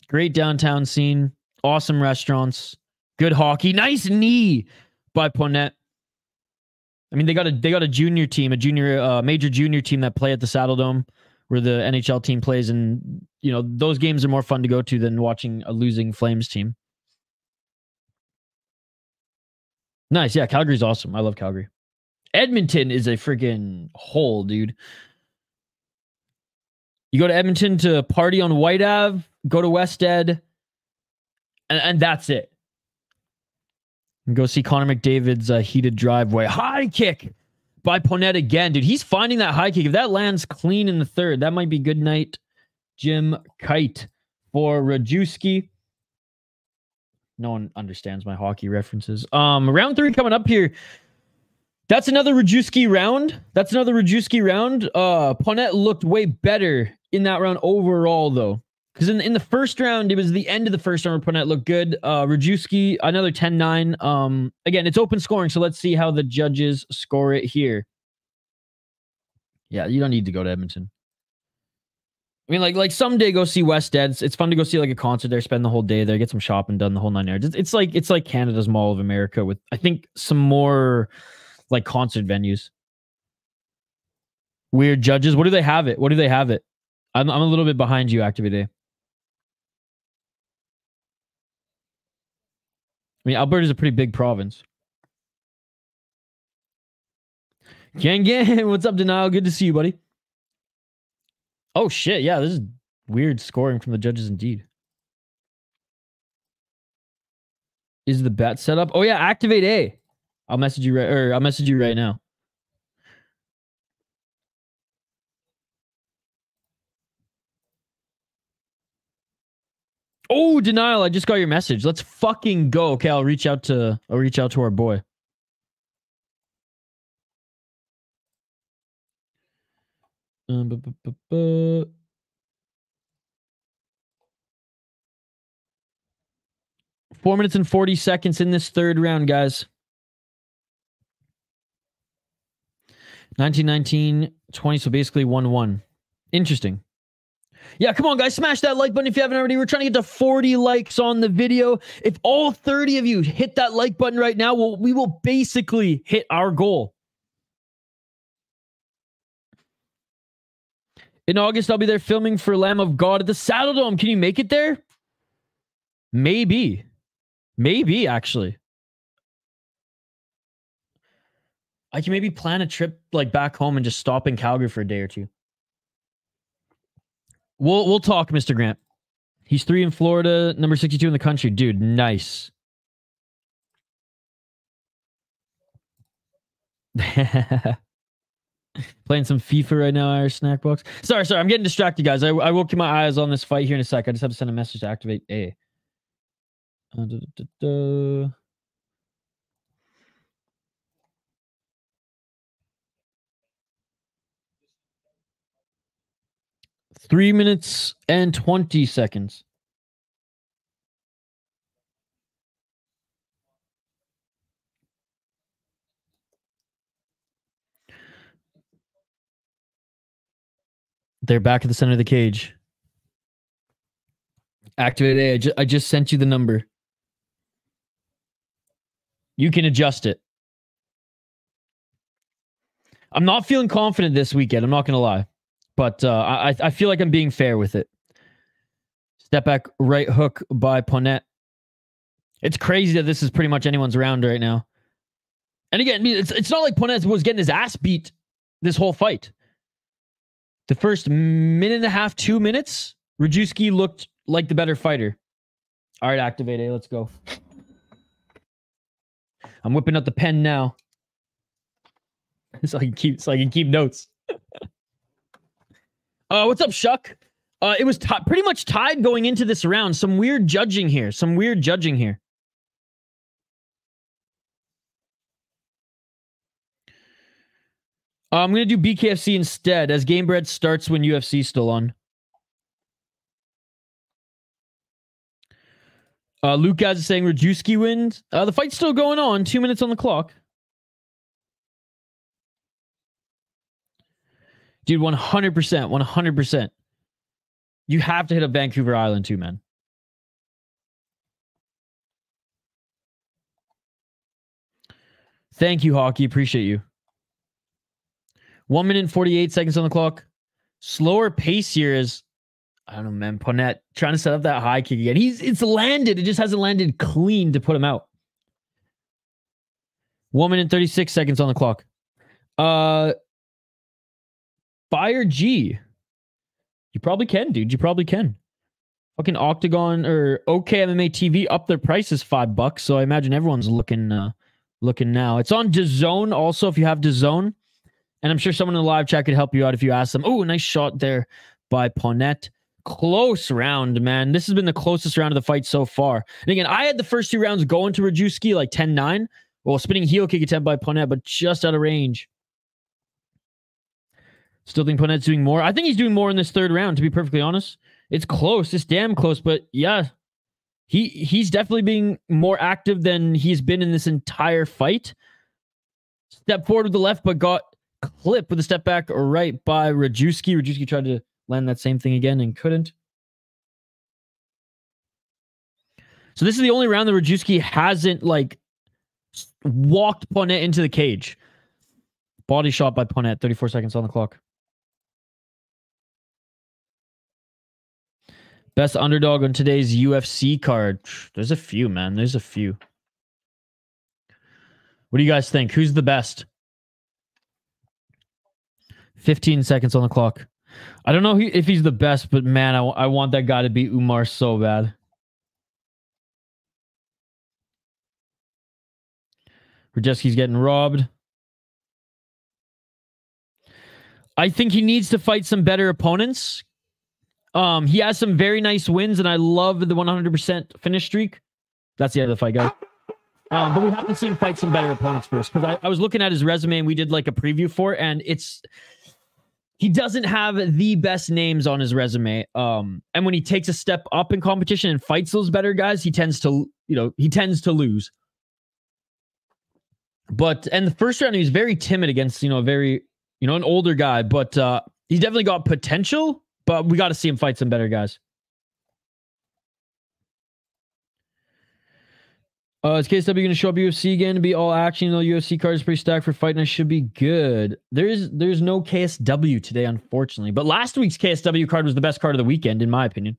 Great downtown scene. Awesome restaurants. Good hockey. Nice knee by Ponet. I mean, they got a junior team, major junior team that play at the Saddle Dome, where the NHL team plays, and you know those games are more fun to go to than watching a losing Flames team. Nice, yeah. Calgary's awesome. I love Calgary. Edmonton is a freaking hole, dude. You go to Edmonton to party on White Ave, go to West Ed, and that's it. And go see Connor McDavid's heated driveway. High kick by Ponet again. Dude, he's finding that high kick. If that lands clean in the third, that might be good night, Jim Kite, for Legierski. No one understands my hockey references. Round 3 coming up here. That's another Legierski round. Ponet looked way better in that round overall, though. Because in the first round, it was the end of the first round where Ponet looked good. Legierski, another 10-9. Again, it's open scoring, so let's see how the judges score it here. Yeah, you don't need to go to Edmonton. I mean, like someday go see West Ed. It's fun to go see like a concert there, spend the whole day there, get some shopping done, the whole 9 yards. It's like Canada's Mall of America with, I think, some more like concert venues. Weird judges. What do they have it? I'm a little bit behind you, Activate A. I mean, Alberta is a pretty big province. Gang, what's up, Denial? Good to see you, buddy. Oh, shit. Yeah, this is weird scoring from the judges indeed. Is the bet set up? Oh, yeah, Activate A. I'll message you right now. Oh, denial. I just got your message. Let's fucking go. Okay, I'll reach out to our boy. Bu- 4 minutes and 40 seconds in this third round, guys. 19, 20, so basically 1-1. Interesting. Yeah, come on, guys. Smash that like button if you haven't already. We're trying to get to 40 likes on the video. If all 30 of you hit that like button right now, we will basically hit our goal. In August, I'll be there filming for Lamb of God at the Saddle Dome. Can you make it there? Maybe. Maybe, actually. I can maybe plan a trip like back home and just stop in Calgary for a day or two. We'll talk, Mr. Grant. He's 3 in Florida, number 62 in the country. Dude, nice. Playing some FIFA right now, Irish snack box. Sorry, I'm getting distracted, guys. I will keep my eyes on this fight here in a sec. I just have to send a message to activate A. 3 minutes and 20 seconds. They're back at the center of the cage. Activate A. I just sent you the number. You can adjust it. I'm not feeling confident this weekend. I'm not going to lie. But I feel like I'm being fair with it. Step back right hook by Ponette. It's crazy that this is pretty much anyone's round right now. And again, it's not like Ponette was getting his ass beat this whole fight. The first minute and a half, 2 minutes, Rajewski looked like the better fighter. All right, activate A. Let's go. I'm whipping out the pen now. So I can keep notes. What's up, Shuck? It was pretty much tied going into this round. Some weird judging here. I'm going to do BKFC instead, as Game Bread starts when UFC's still on. Luke guys is saying Rajewski wins. The fight's still going on. 2 minutes on the clock. Dude, 100%. 100%. You have to hit up Vancouver Island too, man. Thank you, Hockey. Appreciate you. 1 minute and 48 seconds on the clock. Slower pace here is, I don't know, man. Ponette trying to set up that high kick again. It's landed. It just hasn't landed clean to put him out. 1 minute and 36 seconds on the clock. Fire G. You probably can, dude. You probably can. Fucking OKTAGON or OKMMA TV up their prices $5, so I imagine everyone's looking now. It's on DAZN also if you have DAZN. And I'm sure someone in the live chat could help you out if you ask them. Oh, nice shot there by Ponette. Close round, man. This has been the closest round of the fight so far. And again, I had the first 2 rounds going to Rajewski like 10-9. Well, spinning heel kick attempt by Ponette, but just out of range. Still think Ponette's doing more. I think he's doing more in this third round, to be perfectly honest. It's close. It's damn close, but yeah. He's definitely being more active than he's been in this entire fight. Step forward with the left, but got clipped with a step back right by Rajewski. Rajewski tried to land that same thing again and couldn't. So this is the only round that Rajewski hasn't like walked Ponette into the cage. Body shot by Ponette. 34 seconds on the clock. Best underdog on today's UFC card. There's a few, man. There's a few. What do you guys think? Who's the best? 15 seconds on the clock. I don't know if he's the best, but man, I want that guy to beat Umar so bad. Rajewski's getting robbed. I think he needs to fight some better opponents. He has some very nice wins, and I love the 100% finish streak. That's the end of the fight, guys. But we have to see him fight some better opponents first, because I was looking at his resume and we did like a preview for it, and he doesn't have the best names on his resume. And when he takes a step up in competition and fights those better guys, he tends to lose. But and the first round he was very timid against an older guy, but he's definitely got potential. But we got to see him fight some better guys. Is KSW going to show up UFC again to be all action? The UFC card is pretty stacked for fight night. Should be good. There's no KSW today, unfortunately. But last week's KSW card was the best card of the weekend, in my opinion.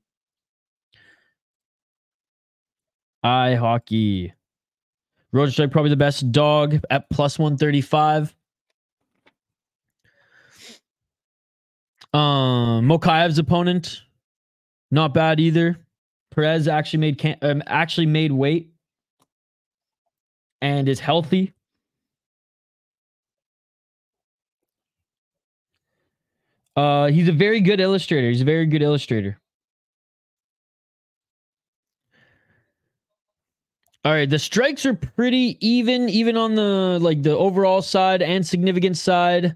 Hockey. Road Strike probably the best dog at plus 135. Mochaev's opponent, not bad either. Perez actually made weight and is healthy. He's a very good illustrator. All right, the strikes are pretty even on the overall side and significant side.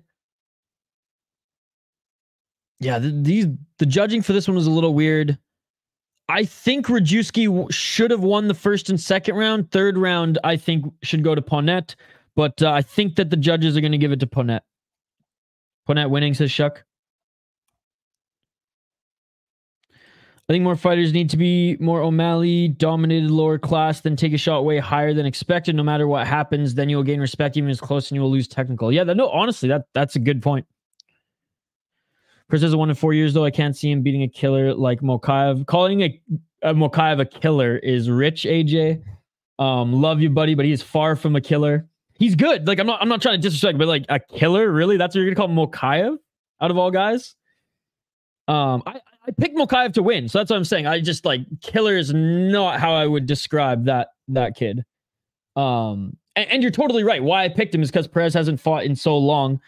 Yeah, the judging for this one was a little weird. I think Rajewski should have won the first and second round. Third round, I think, should go to Ponette. But I think that the judges are going to give it to Ponette. Ponette winning, says Shuck. I think more fighters need to be more O'Malley-dominated lower class than take a shot way higher than expected. No matter what happens, then you will gain respect even as close and you will lose technical. Yeah, honestly, that's a good point. Chris has a 1 in 4 years, though. I can't see him beating a killer like Mochaev. Calling a Mochaev a killer is rich, AJ. Love you, buddy, but he is far from a killer. He's good. Like, I'm not trying to disrespect, but like a killer, really? That's what you're gonna call Mochaev out of all guys? I picked Mochaev to win, so that's what I'm saying. I just killer is not how I would describe that kid. And you're totally right. Why I picked him is because Perez hasn't fought in so long.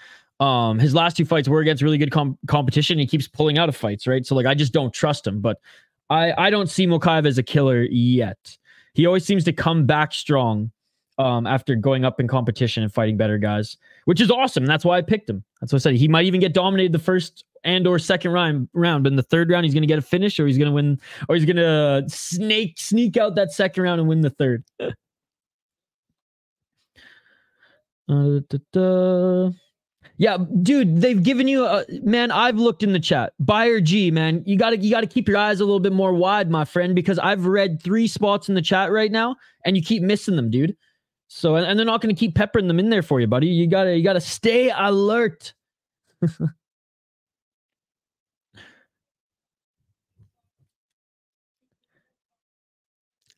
His last 2 fights were against really good competition. He keeps pulling out of fights, right? So I just don't trust him. But I don't see Mochaev as a killer yet. He always seems to come back strong after going up in competition and fighting better guys, which is awesome. That's why I picked him. That's what I said. He might even get dominated the first and or second round, but in the third round, he's going to get a finish, or he's going to win, or he's going to sneak out that second round and win the third. Yeah, dude, they've given you man, I've looked in the chat. Buyer G, man, you gotta keep your eyes a little bit more wide, my friend, because I've read 3 spots in the chat right now, and you keep missing them, dude. So, and they're not gonna keep peppering them in there for you, buddy. You gotta stay alert.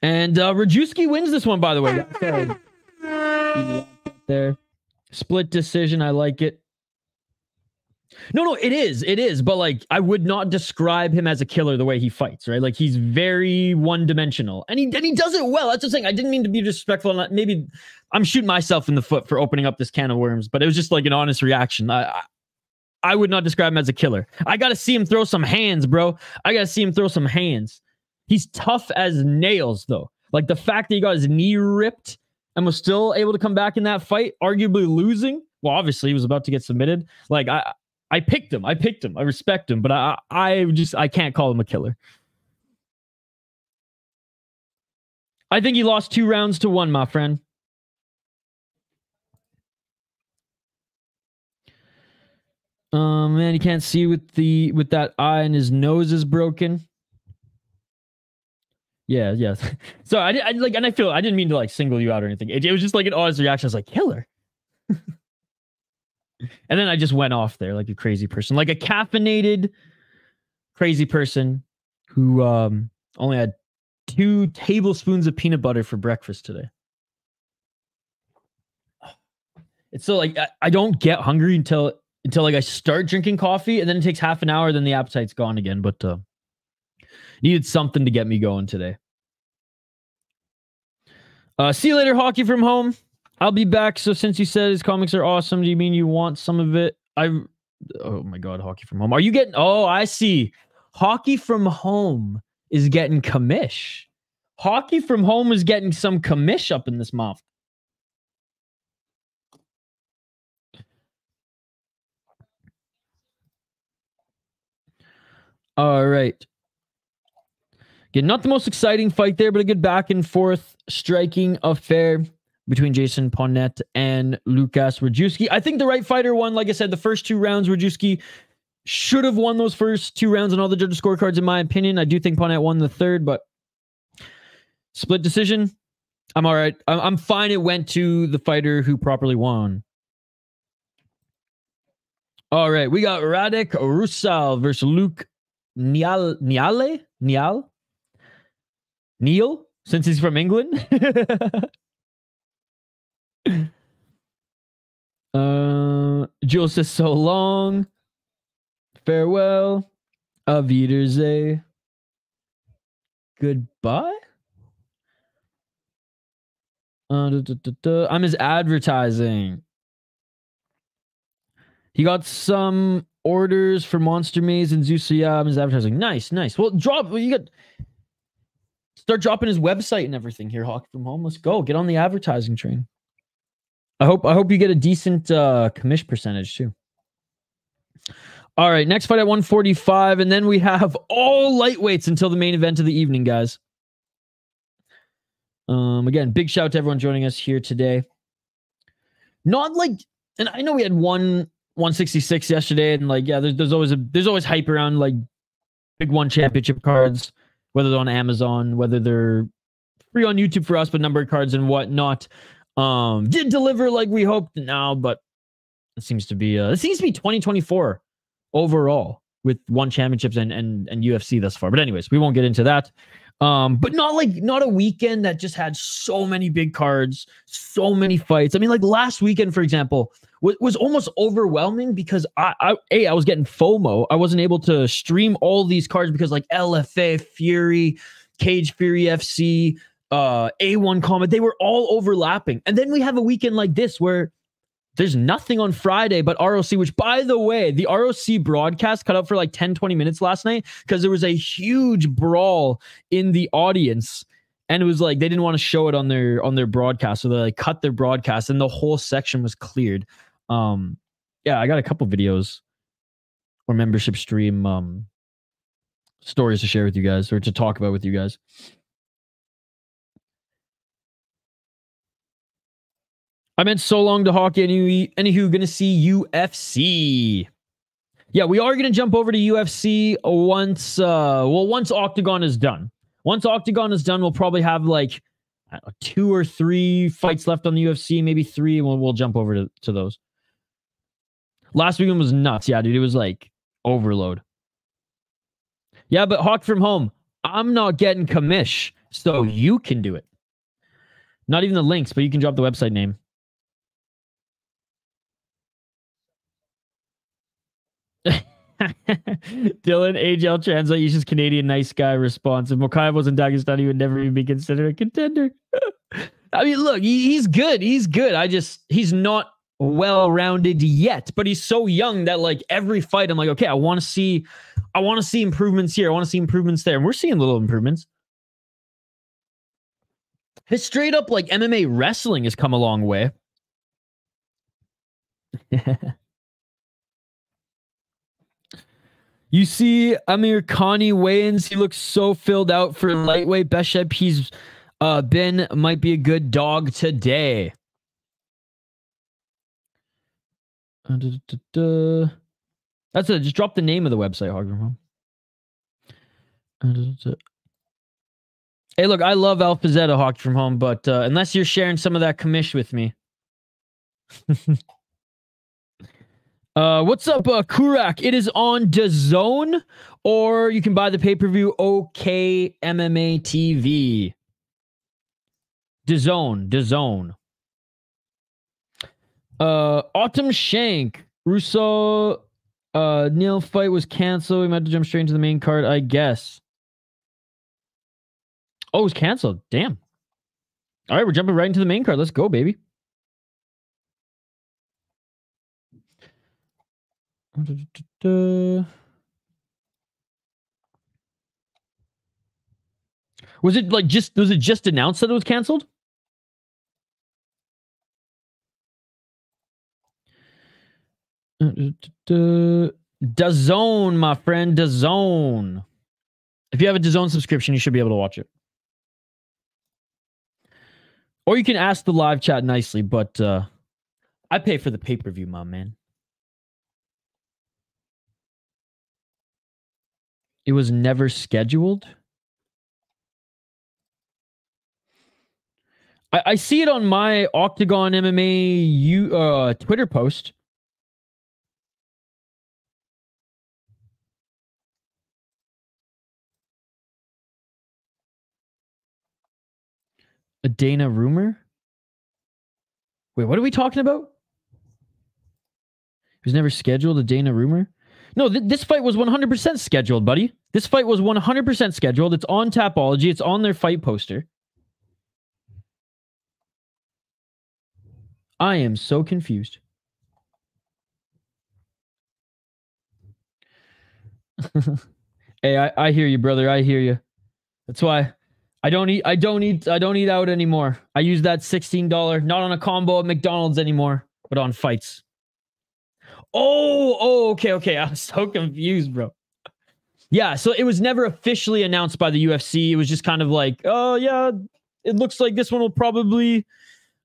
And Rajewski wins this one, by the way. There. Split decision, I like it. No, it is. But I would not describe him as a killer the way he fights, right? He's very one-dimensional, and he does it well. That's what I'm saying. I didn't mean to be disrespectful. Maybe I'm shooting myself in the foot for opening up this can of worms, but it was just an honest reaction. I would not describe him as a killer. I got to see him throw some hands, bro. I got to see him throw some hands. He's tough as nails, though. The fact that he got his knee ripped and was still able to come back in that fight, arguably losing. Well, obviously, he was about to get submitted. I picked him. I respect him, but I can't call him a killer. I think he lost 2 rounds to 1, my friend. Man, he can't see with that eye, and his nose is broken. Yeah. So I didn't mean to single you out or anything. It was just an honest reaction. I was like, killer. And then I just went off there like a crazy person, like a caffeinated crazy person who only had 2 tablespoons of peanut butter for breakfast today. It's so I don't get hungry until I start drinking coffee, and then it takes half an hour, then the appetite's gone again. But needed something to get me going today. See you later, Hockey from Home. I'll be back. So since you said his comics are awesome, do you mean you want some of it? Oh my God, Hockey from Home. Are you getting... Oh, I see. Hockey from home is getting commish. Hockey from home is getting some commish up in this mouth. All right. Again, not the most exciting fight there, but a good back and forth striking affair between Jason Ponnet and Lukas Rajewski. I think the right fighter won. Like I said, the first 2 rounds, Rajewski should have won those first 2 rounds on all the judges' scorecards, in my opinion. I do think Ponnet won the third, but split decision. I'm all right. I'm fine. It went to the fighter who properly won. All right. We got Radek Rusal versus Luke Nial, since he's from England. Jules says so long. Farewell. Auf Wiedersehen. Goodbye. I'm his advertising. He got some orders for Monster Maze and Zeus. So yeah, I'm his advertising. Nice, nice. Well, start dropping his website and everything here, Hawk from home. Let's go. Get on the advertising train. I hope you get a decent commish percentage too. All right, next fight at 145, and then we have all lightweights until the main event of the evening, guys. Again, big shout out to everyone joining us here today. Not like, and I know we had 166 yesterday, and like, yeah, there's always hype around like big one championship cards, whether they're on Amazon, whether they're free on YouTube for us, but numbered cards and whatnot. Did deliver like we hoped now, but it seems to be 2024 overall with one championships and UFC thus far. But anyways, we won't get into that. But not a weekend that just had so many big cards, so many fights. I mean, like last weekend, for example, was almost overwhelming because I was getting FOMO. I wasn't able to stream all these cards because like LFA, Fury, Cage Fury FC, A1 Comet, they were all overlapping. And then we have a weekend like this where there's nothing on Friday but ROC, which, by the way, the ROC broadcast cut out for like 10, 20 minutes last night because there was a huge brawl in the audience. And it was like they didn't want to show it on their broadcast. So they like cut their broadcast and the whole section was cleared. Yeah, I got a couple videos or membership stream stories to share with you guys or to talk about with you guys. I meant so long to hockey. Anywho, gonna see UFC. Yeah, we are gonna jump over to UFC once OKTAGON is done. Once OKTAGON is done, we'll probably have like 2 or 3 fights left on the UFC, maybe 3, and we'll jump over to those. Last weekend was nuts. Yeah, dude, it was like overload. Yeah, but Hawk from home, I'm not getting commish, so you can do it. Not even the links, but you can drop the website name. Dylan, AGL translate, uses Canadian nice guy response. If Machaev wasn't Dagestani, he would never even be considered a contender. I mean, look, he's good. He's good. He's not well-rounded yet, but he's so young that like every fight, I'm like, okay, I want to see improvements here. I want to see improvements there. And we're seeing little improvements. His straight up like MMA wrestling has come a long way. You see Amirkhani weigh-ins. He looks so filled out for lightweight. Best shape he's been. Might be a good dog today. That's it. Just drop the name of the website, Hogger. Hey, look, I love Alpha Zeta, Hawk from home, but unless you're sharing some of that commish with me. What's up, Kurak? It is on DAZN, or you can buy the pay-per-view OKMMA TV. DAZN. Autumn Shank. Russo, Neil fight was canceled. We might have to jump straight into the main card, I guess. Oh, it was canceled. Damn. All right, we're jumping right into the main card. Let's go, baby. Was it like was it just announced that it was canceled? DAZN, my friend, DAZN. If you have a DAZN subscription, you should be able to watch it. Or you can ask the live chat nicely, but I pay for the pay-per-view, my man. It was never scheduled. I see it on my OKTAGON MMA Twitter post. A Dana rumor? Wait, what are we talking about? It was never scheduled, a Dana rumor? No, this fight was 100% scheduled, buddy. This fight was 100% scheduled. It's on Tapology. It's on their fight poster. I am so confused. Hey, I hear you, brother. I hear you. That's why I don't eat out anymore. I use that $16, not on a combo at McDonald's anymore, but on fights. Oh, okay. I was so confused, bro. Yeah, so it was never officially announced by the UFC. It was just kind of like, oh yeah, it looks like this one will probably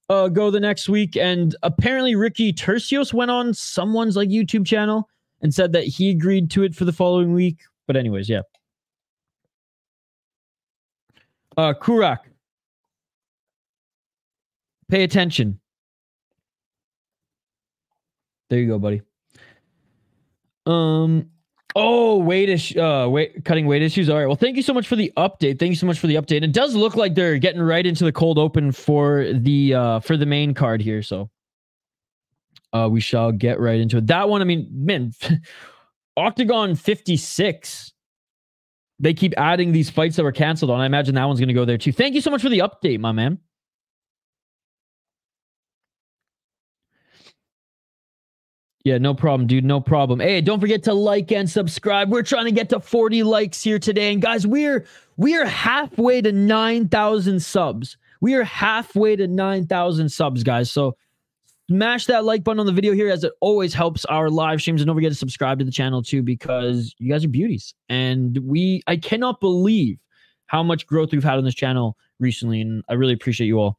go the next week. And apparently Ricky Tercios went on someone's like YouTube channel and said that he agreed to it for the following week. But anyways, yeah. Kurak. Pay attention. There you go, buddy. Cutting weight issues. All right. Well, thank you so much for the update. Thank you so much for the update. It does look like they're getting right into the cold open for the main card here. So we shall get right into it. That one, I mean, man, OKTAGON 56. They keep adding these fights that were canceled on. I imagine that one's going to go there too. Thank you so much for the update, my man. Yeah, no problem, dude. No problem. Hey, don't forget to like and subscribe. We're trying to get to 40 likes here today. And guys, we are halfway to 9,000 subs. We are halfway to 9,000 subs, guys. So smash that like button on the video here, as it always helps our live streams. And don't forget to subscribe to the channel too, because you guys are beauties. And I cannot believe how much growth we've had on this channel recently. And I really appreciate you all.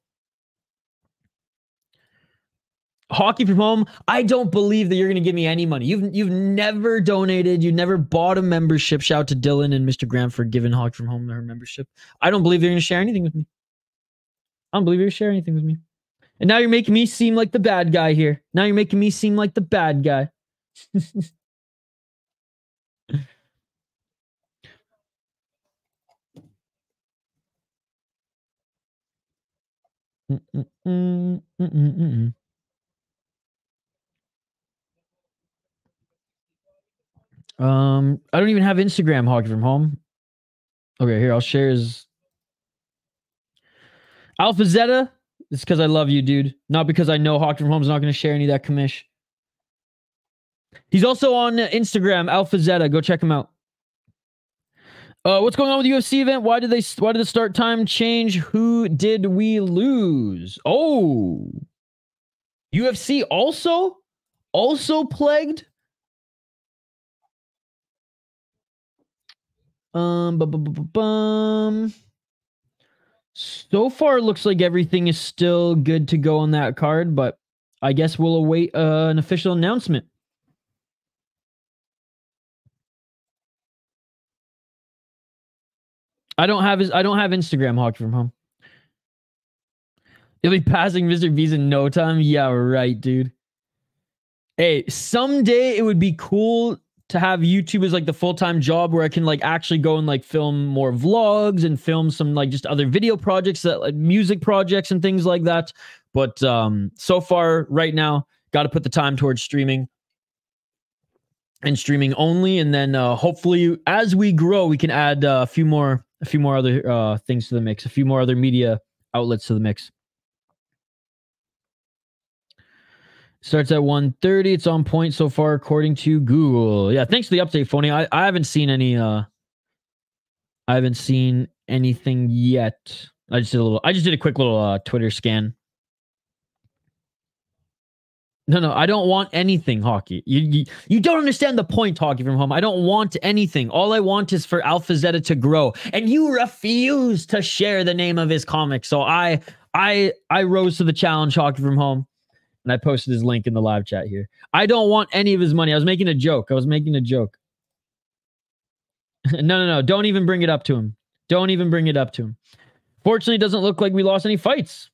Hockey from home. I don't believe that you're going to give me any money. You've never donated. You never bought a membership. Shout out to Dylan and Mr. Graham for giving Hockey from home their membership. I don't believe they're going to share anything with me. I don't believe you're going to share anything with me. And now you're making me seem like the bad guy here. Now you're making me seem like the bad guy. I don't even have Instagram, Hockey from home. Okay, here, I'll share his Alpha Zeta. It's because I love you, dude. Not because I know Hockey from Home's not going to share any of that commish. He's also on Instagram, Alpha Zeta. Go check him out. What's going on with the UFC event? Why did the start time change? Who did we lose? Oh, UFC also plagued. So far, it looks like everything is still good to go on that card, but I guess we'll await an official announcement. I don't have Instagram, Hockey from home. You'll be passing Mr. B's in no time. Yeah, right, dude. Hey, someday it would be cool to have YouTube as like the full-time job where I can like actually go and like film more vlogs and film some like just other video projects, that like music projects and things like that. But so far right now, got to put the time towards streaming and streaming only. And then hopefully as we grow, we can add a few more other things to the mix, a few more other media outlets to the mix. Starts at 1:30. It's on point so far, according to Google. Yeah, thanks for the update, Phony. I haven't seen any anything yet. I just did a quick little Twitter scan. No, I don't want anything, Hockey. You don't understand the point, Hockey from Home. I don't want anything. All I want is for Alpha Zeta to grow. And you refuse to share the name of his comic. So I rose to the challenge, Hockey from Home. And I posted his link in the live chat here. I don't want any of his money. I was making a joke. No. Don't even bring it up to him. Don't even bring it up to him. Fortunately, it doesn't look like we lost any fights.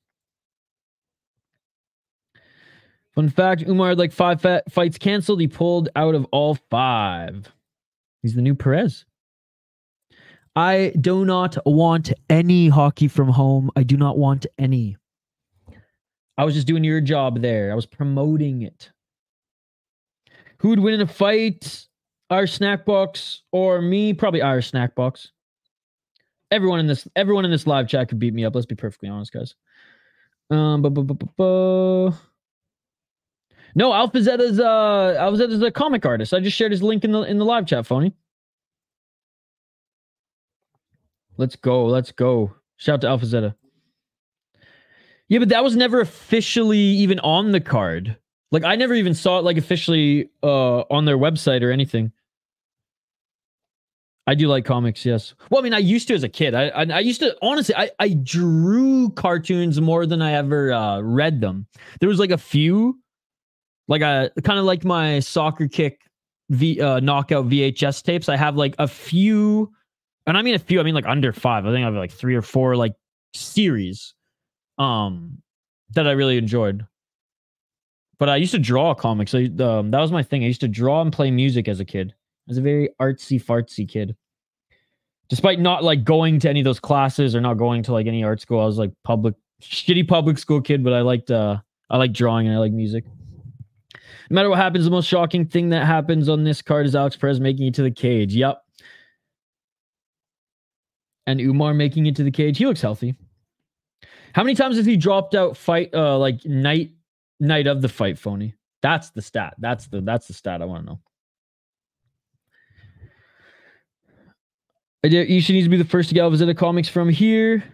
Fun fact, Umar had like 5 fights canceled. He pulled out of all 5. He's the new Perez. I do not want any, Hockey from Home. I do not want any. I was just doing your job there. I was promoting it. Who would win in a fight? Irish Snack Box or me? Probably Irish Snack Box. Everyone in this live chat could beat me up. Let's be perfectly honest, guys. No, Alpha Zeta's a comic artist. I just shared his link in the live chat, Phony. Let's go. Shout out to Alpha Zeta. Yeah, but that was never officially even on the card. Like, I never even saw it like officially on their website or anything. I do like comics, yes. Well, I mean, I used to as a kid. I used to, honestly, I drew cartoons more than I ever read them. There was like a few, like kind of like my Soccer Kick knockout VHS tapes. I have like a few, and I mean a few, I mean like under 5. I think I have like 3 or 4 like series that I really enjoyed. But I used to draw comics. That was my thing. I used to draw and play music as a kid. I was a very artsy-fartsy kid. Despite not like going to any of those classes or not going to like any art school, I was like shitty public school kid, but I liked drawing and I like music. No matter what happens, the most shocking thing that happens on this card is Alex Perez making it to the cage. Yep. And Umar making it to the cage. He looks healthy. How many times has he dropped out fight like night of the fight, Phony? That's the stat. That's the stat I want to know. You should need to be the first to get Alpha Zeta comics from here.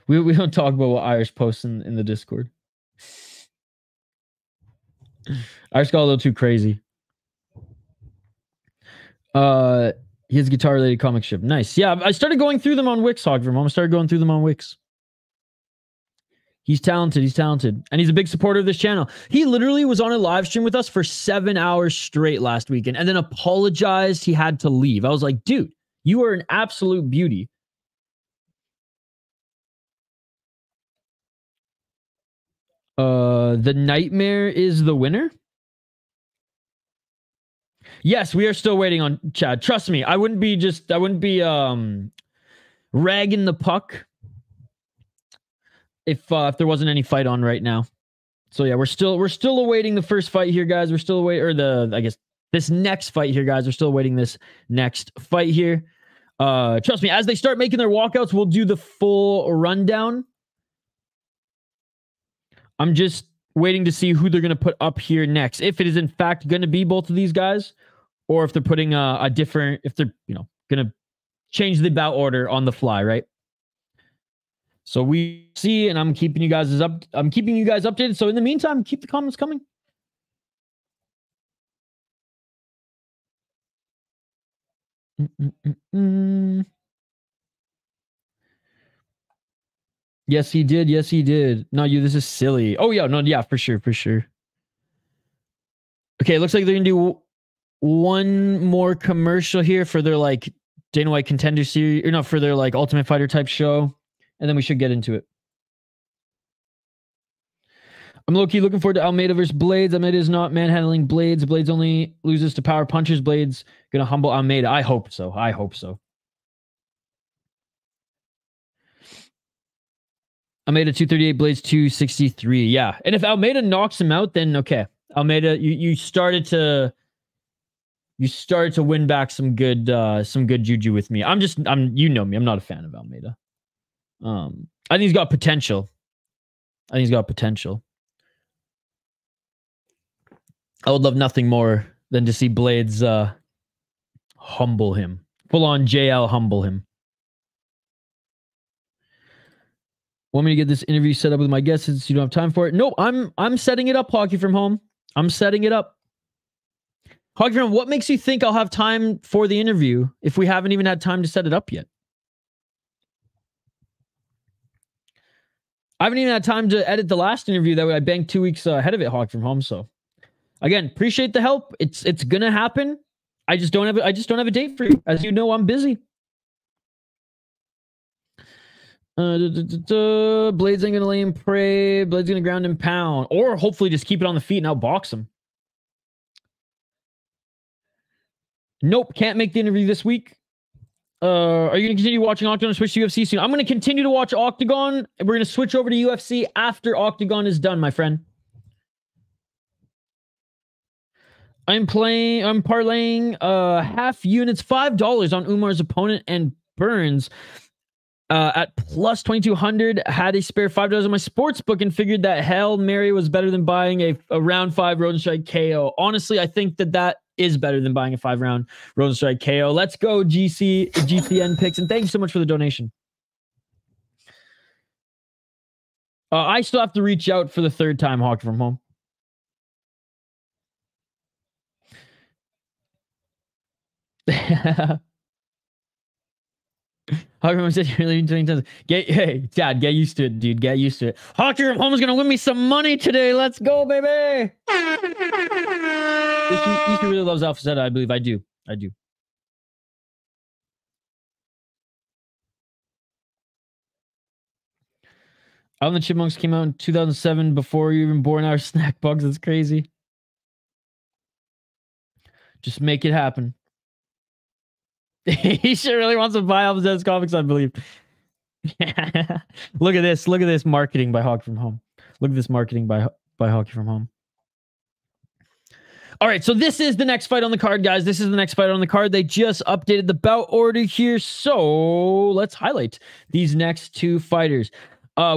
We don't talk about what Irish posts in the Discord. Irish got a little too crazy. His guitar related comic ship. Nice. Yeah, I started going through them on Wix, Hog from Home. I started going through them on Wix. He's talented. And he's a big supporter of this channel. He literally was on a live stream with us for 7 hours straight last weekend and then apologized he had to leave. I was like, dude, you are an absolute beauty. The Nightmare is the winner? Yes, we are still waiting on Chad. Trust me, I wouldn't be ragging the puck if there wasn't any fight on right now. So yeah, we're still awaiting the first fight here, guys. We're still awaiting, or I guess this next fight here, guys. We're still awaiting this next fight here. Trust me, as they start making their walkouts, we'll do the full rundown. I'm just waiting to see who they're going to put up here next. If it is in fact going to be both of these guys, or if they're putting if they're, going to change the bout order on the fly, right? So we see, and I'm keeping you guys updated. So in the meantime, keep the comments coming. Yes, he did. Yes, he did. No, this is silly. Oh, yeah. No, yeah, for sure. Okay, looks like they're going to do one more commercial here for their, like, Dana White Contender Series, or no, for their, like, Ultimate Fighter type show, and then we should get into it. I'm low-key looking forward to Almeida versus Blades. Almeida is not manhandling Blades. Blades only loses to power punchers. Blades going to humble Almeida. I hope so. Almeida 238, Blades 263. Yeah. And if Almeida knocks him out, then okay. Almeida, you started to win back some good juju with me. You know me. I'm not a fan of Almeida. I think he's got potential. I would love nothing more than to see Blades humble him. Full on JL humble him. Want me to get this interview set up with my guests since you don't have time for it? Nope, I'm setting it up, Hockey from Home. I'm setting it up. Hockey from Home, what makes you think I'll have time for the interview if we haven't even had time to set it up yet? I haven't even had time to edit the last interview that I banked 2 weeks ahead of it, Hockey from Home. So again, appreciate the help. It's gonna happen. I just don't have a date for you. As you know, I'm busy. Blades ain't gonna lay him prey. Blades gonna ground and pound, or hopefully just keep it on the feet and outbox him. Nope, can't make the interview this week. Are you gonna continue watching Octagon and switch to UFC soon? I'm gonna continue to watch Octagon, and we're gonna switch over to UFC after Octagon is done, my friend. I'm parlaying half units, $5 on Umar's opponent and Burns. At plus 2,200, had a spare $5 on my sports book and figured that Hail Mary was better than buying a round 5 Rodenstrike KO. Honestly, I think that is better than buying a 5-round Rodenstrike KO. Let's go, GCN picks, and thank you so much for the donation. I still have to reach out for the 3rd time, Hockey from Home. Hockey said you're leaving 20 times. Hey, Dad, get used to it, dude. Get used to it. Hockey from Home is gonna win me some money today. Let's go, baby. He really loves Alpha Zeta, I believe. I do. Alvin the Chipmunks came out in 2007 before you were even born. Our snack bugs. That's crazy. Just make it happen. He sure really wants to buy Alpha Zeta's comics, I believe. Look at this. Look at this marketing by Hockey from Home. Look at this marketing by Hockey from Home. All right, so this is the next fight on the card, guys. This is the next fight on the card. They just updated the bout order here, so let's highlight these next 2 fighters.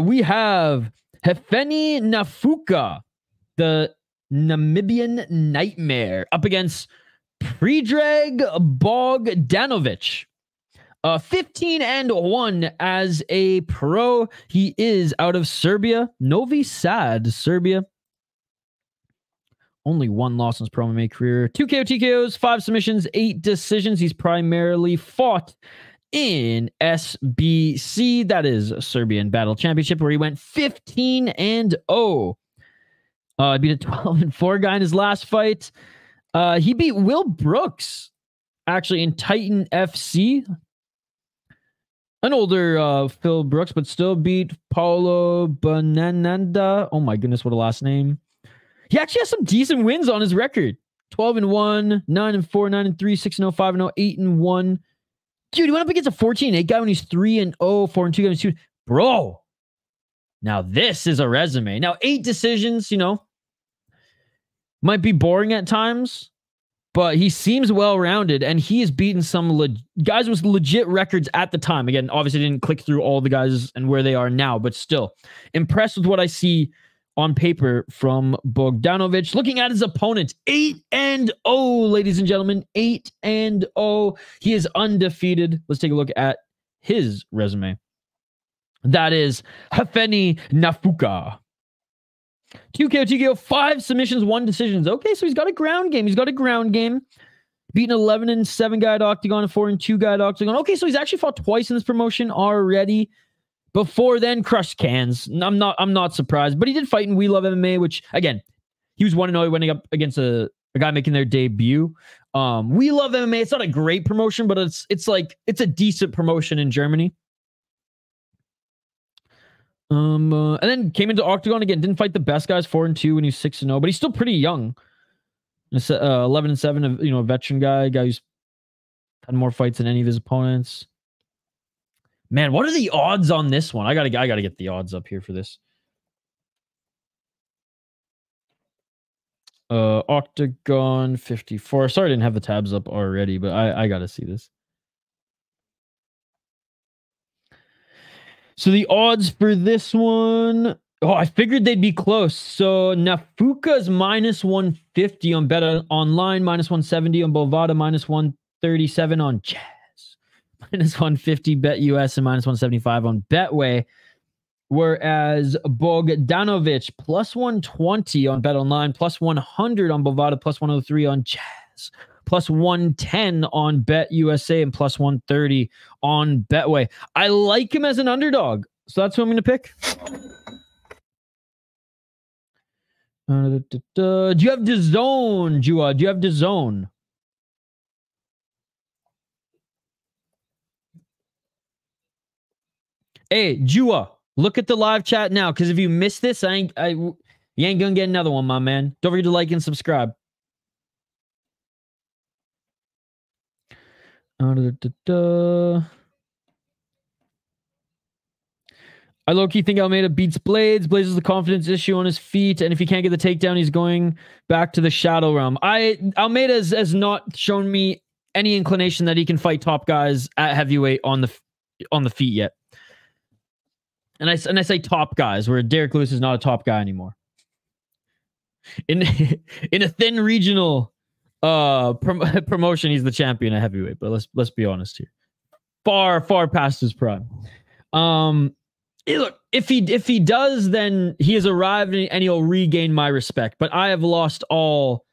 We have Hefeni Nafuka, the Namibian Nightmare, up against Predrag Bogdanovic. 15-1 as a pro. He is out of Serbia, Novi Sad, Serbia. Only 1 loss in his pro MMA career. 2 KO TKOs, 5 submissions, 8 decisions. He's primarily fought in SBC, that is Serbian Battle Championship, where he went 15-0. Beat a 12-4 guy in his last fight. He beat Will Brooks, actually, in Titan FC. An older Phil Brooks, but still beat Paulo Banananda. Oh my goodness, what a last name. He actually has some decent wins on his record. 12-1, 9-4, 9-3, 6-0, 5-0, 8-1. Dude, he went up against a 14-8 guy when he's 3-0, 4-2 guys. Bro, now this is a resume. Now 8 decisions, you know, might be boring at times, but he seems well-rounded, and he has beaten some guys with legit records at the time. Again, obviously didn't click through all the guys and where they are now, but still impressed with what I see on paper from Bogdanovic. Looking at his opponent, 8-0, ladies and gentlemen, 8-0. He is undefeated. Let's take a look at his resume. That is Hefeni Nafuka. 2 KO, TKO, 5 submissions, 1 decisions. Okay, so he's got a ground game. Beating 11-7 guy at Octagon, 4-2 guy at Octagon. Okay, so he's actually fought twice in this promotion already. Before then, crushed cans. I'm not surprised, but he did fight in We Love MMA, which again, he was 1-0. He went up against a guy making their debut. We Love MMA. It's not a great promotion, but it's a decent promotion in Germany. And then came into Octagon again. Didn't fight the best guys. 4-2 when he was 6-0, but he's still pretty young. 11-7, a veteran guy who's had more fights than any of his opponents. Man, what are the odds on this one? I gotta get the odds up here for this. Octagon 54. Sorry I didn't have the tabs up already, but I gotta see this. So the odds for this one, Oh, I figured they'd be close. So Nafuka's minus 150 on Bet Online, minus 170 on Bovada, minus 137 on Jazz, minus 150 Bet US, and minus 175 on Betway. Whereas Bogdanovic plus 120 on Bet Online, plus 100 on Bovada, plus 103 on Jazz, plus 110 on Bet USA, and plus 130 on Betway. I like him as an underdog, so that's who I'm going to pick. Do you have DAZN, Jua? Do you have DAZN? Hey, Jua, look at the live chat now, because if you miss this, you ain't gonna get another one, my man. Don't forget to like and subscribe. I low-key think Almeida beats Blades. Blades is the confidence issue on his feet, and if he can't get the takedown, he's going back to the Shadow Realm. Almeida has not shown me any inclination that he can fight top guys at heavyweight on the feet yet. And I say top guys, where Derek Lewis is not a top guy anymore. In a thin regional promotion, he's the champion at heavyweight. But let's be honest here, far past his prime. Look, if he does, then he has arrived and he'll regain my respect. But I have lost all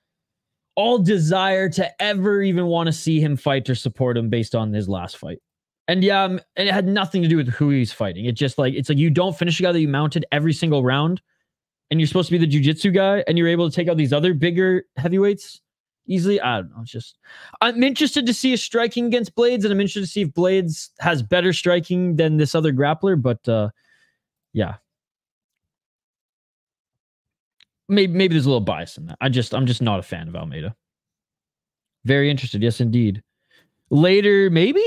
desire to ever even want to see him fight or support him based on his last fight. And yeah, and it had nothing to do with who he's fighting. It's like you don't finish a guy that you mounted every single round, and you're supposed to be the jiu-jitsu guy, and you're able to take out these other bigger heavyweights easily. I don't know. It's just, I'm interested to see his striking against Blades, and I'm interested to see if Blades has better striking than this other grappler. But yeah, maybe there's a little bias in that. I'm just not a fan of Almeida. Very interested, yes indeed. Later, maybe.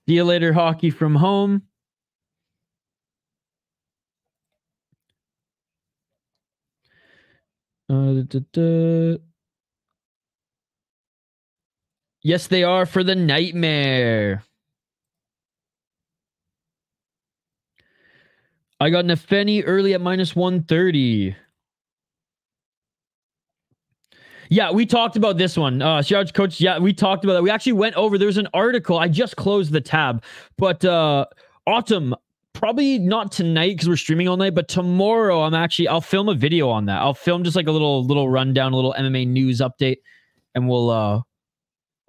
See you later, hockey from home. Yes, they are for the nightmare. I got Nefeni early at minus 130. Yeah, we talked about this one. Shout out to Coach. Yeah, we talked about that. We actually went over. There's an article. I just closed the tab. But Autumn, probably not tonight because we're streaming all night, but tomorrow I'll film a video on that. I'll film just like a little rundown, a little MMA news update, and we'll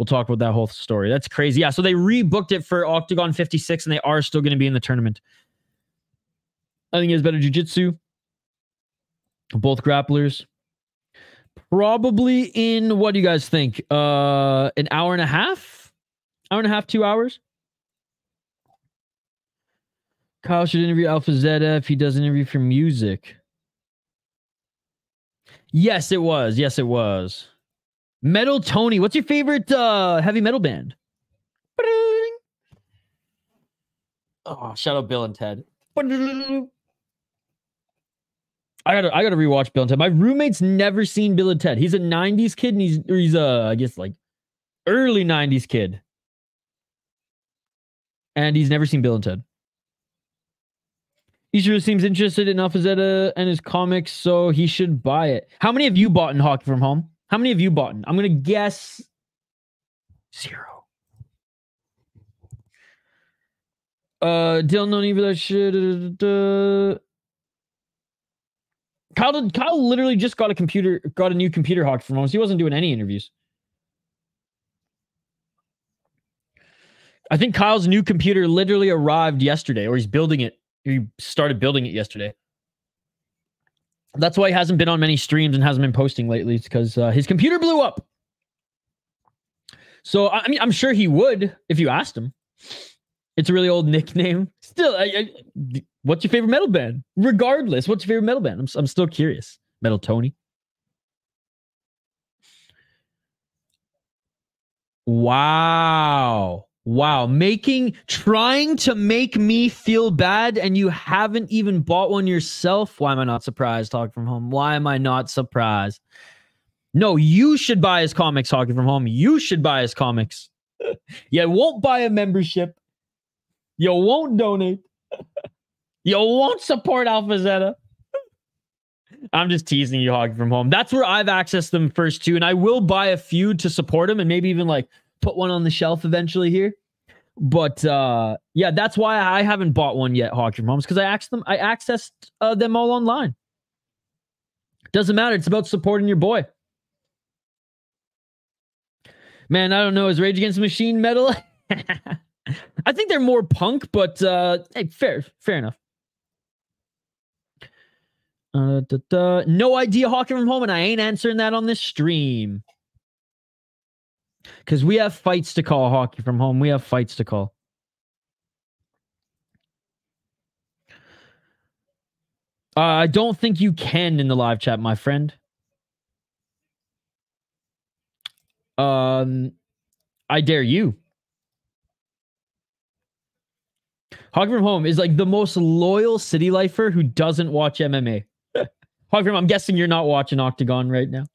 talk about that whole story. That's crazy. Yeah, so they rebooked it for OKTAGON 56, and they are still going to be in the tournament. I think he has better jiu-jitsu. Both grapplers. Probably in, what do you guys think? An hour and a half? 2 hours? Kyle should interview Alpha Zeta if he does an interview for music. Yes, it was. Yes, it was. Metal Tony. What's your favorite heavy metal band? Oh, shout out Bill and Ted. I gotta rewatch Bill and Ted. My roommate's never seen Bill and Ted. He's a 90s kid, and he's I guess like early 90s kid. And he's never seen Bill and Ted. He sure seems interested in Alpha Zeta and his comics, so he should buy it. How many have you bought in Hockey from Home? How many have you bought in? I'm gonna guess 0. Dylan, no need for that shit. Kyle literally just got a new computer Hockey from Home. So he wasn't doing any interviews. I think Kyle's new computer literally arrived yesterday, or he's building it. He started building it yesterday. That's why he hasn't been on many streams and hasn't been posting lately. It's because his computer blew up. So, I mean, I'm sure he would if you asked him. It's a really old nickname. Still, what's your favorite metal band? Regardless, what's your favorite metal band? I'm still curious. Metal Tony. Wow. Trying to make me feel bad, and you haven't even bought one yourself. Why am I not surprised, Hockey from Home? Why am I not surprised? No, you should buy his comics, Hockey from Home. You should buy his comics. You won't buy a membership. You won't donate. You won't support Alpha Zeta. I'm just teasing you, Hockey from Home. That's where I've accessed them first too, and I will buy a few to support them and maybe even like put one on the shelf eventually here. But yeah, that's why I haven't bought one yet, Hockey from Home, because I accessed them all online. Doesn't matter. It's about supporting your boy. Man, I don't know. Is Rage Against the Machine metal? I think they're more punk, but hey, fair enough. No idea, Hockey from Home, and I ain't answering that on this stream. Because we have fights to call, Hockey from Home. We have fights to call. I don't think you can in the live chat, my friend. I dare you. Hockey from Home is like the most loyal city lifer who doesn't watch MMA. Hockey from, I'm guessing you're not watching Octagon right now.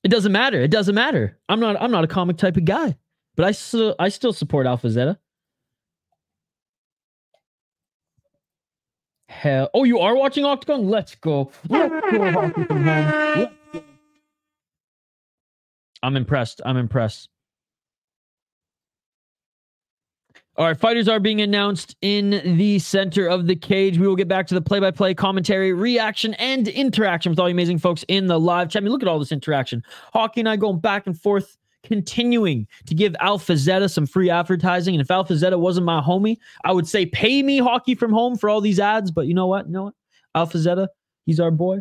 It doesn't matter. It doesn't matter. I'm not a comic type of guy, but I still support Alpha Zeta. Hell, oh, you are watching Octagon? Let's go. Let's go, Hockey from Home. Let's go. I'm impressed. I'm impressed. All right, fighters are being announced in the center of the cage. We will get back to the play-by-play commentary, reaction, and interaction with all you amazing folks in the live chat. I mean, look at all this interaction. Hockey and I going back and forth, continuing to give Alpha Zeta some free advertising. And if Alpha Zeta wasn't my homie, I would say pay me, Hockey from Home, for all these ads. But you know what? You know what? Alpha Zeta, he's our boy.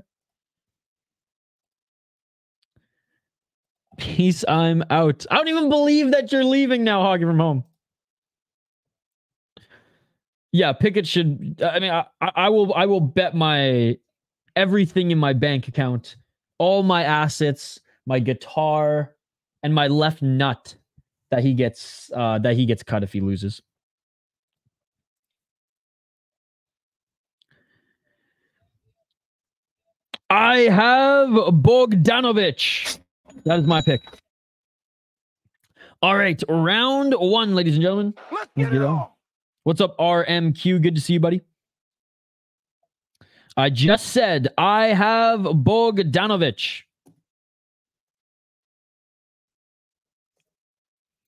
Peace, I'm out. I don't even believe that you're leaving now, Hockey from Home. Yeah, Pickett should. I mean, I will bet my everything in my bank account, all my assets, my guitar, and my left nut that he gets cut if he loses. I have Bogdanović. That is my pick. All right, round one, ladies and gentlemen. Let's get it on. What's up, RMQ? Good to see you, buddy. I just said I have Bogdanović.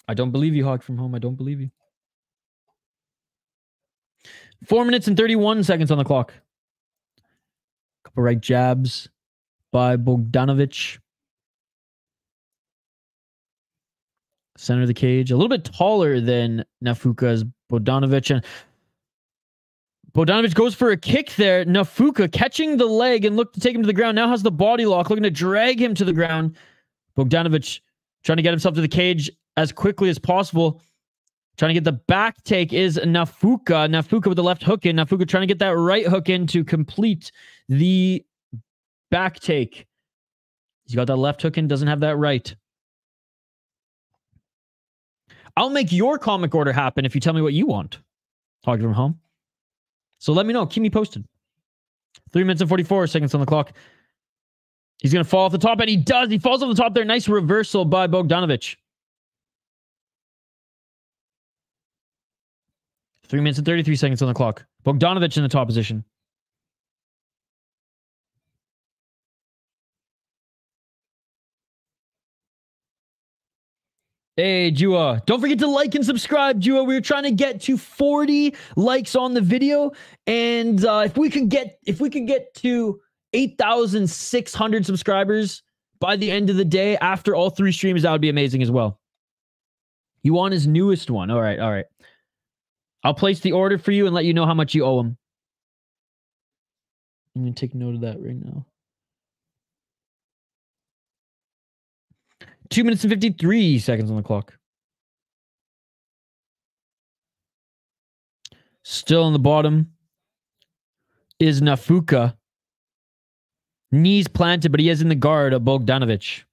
I don't believe you, Hog from Home. I don't believe you. 4 minutes and 31 seconds on the clock. Couple right jabs by Bogdanović. Center of the cage. A little bit taller than Nafuka's Bogdanović. And Bogdanović goes for a kick there. Nafuka catching the leg and look to take him to the ground. Now has the body lock, looking to drag him to the ground. Bogdanović trying to get himself to the cage as quickly as possible. Trying to get the back take is Nafuka. Nafuka with the left hook in. Nafuka trying to get that right hook in to complete the back take. He's got that left hook in, doesn't have that right. I'll make your comic order happen if you tell me what you want. Talking from Home. So let me know. Keep me posted. 3 minutes and 44 seconds on the clock. He's going to fall off the top, and he does. He falls off the top there. Nice reversal by Bogdanović. 3 minutes and 33 seconds on the clock. Bogdanović in the top position. Hey, Jua. Don't forget to like and subscribe, Jua. We're trying to get to 40 likes on the video. And if we could get to 8,600 subscribers by the end of the day after all 3 streams, that would be amazing as well. You want his newest one. All right, all right. I'll place the order for you and let you know how much you owe him. I'm going to take note of that right now. 2 minutes and 53 seconds on the clock. Still on the bottom is Nafuka. Knees planted, but he is in the guard of Bogdanović.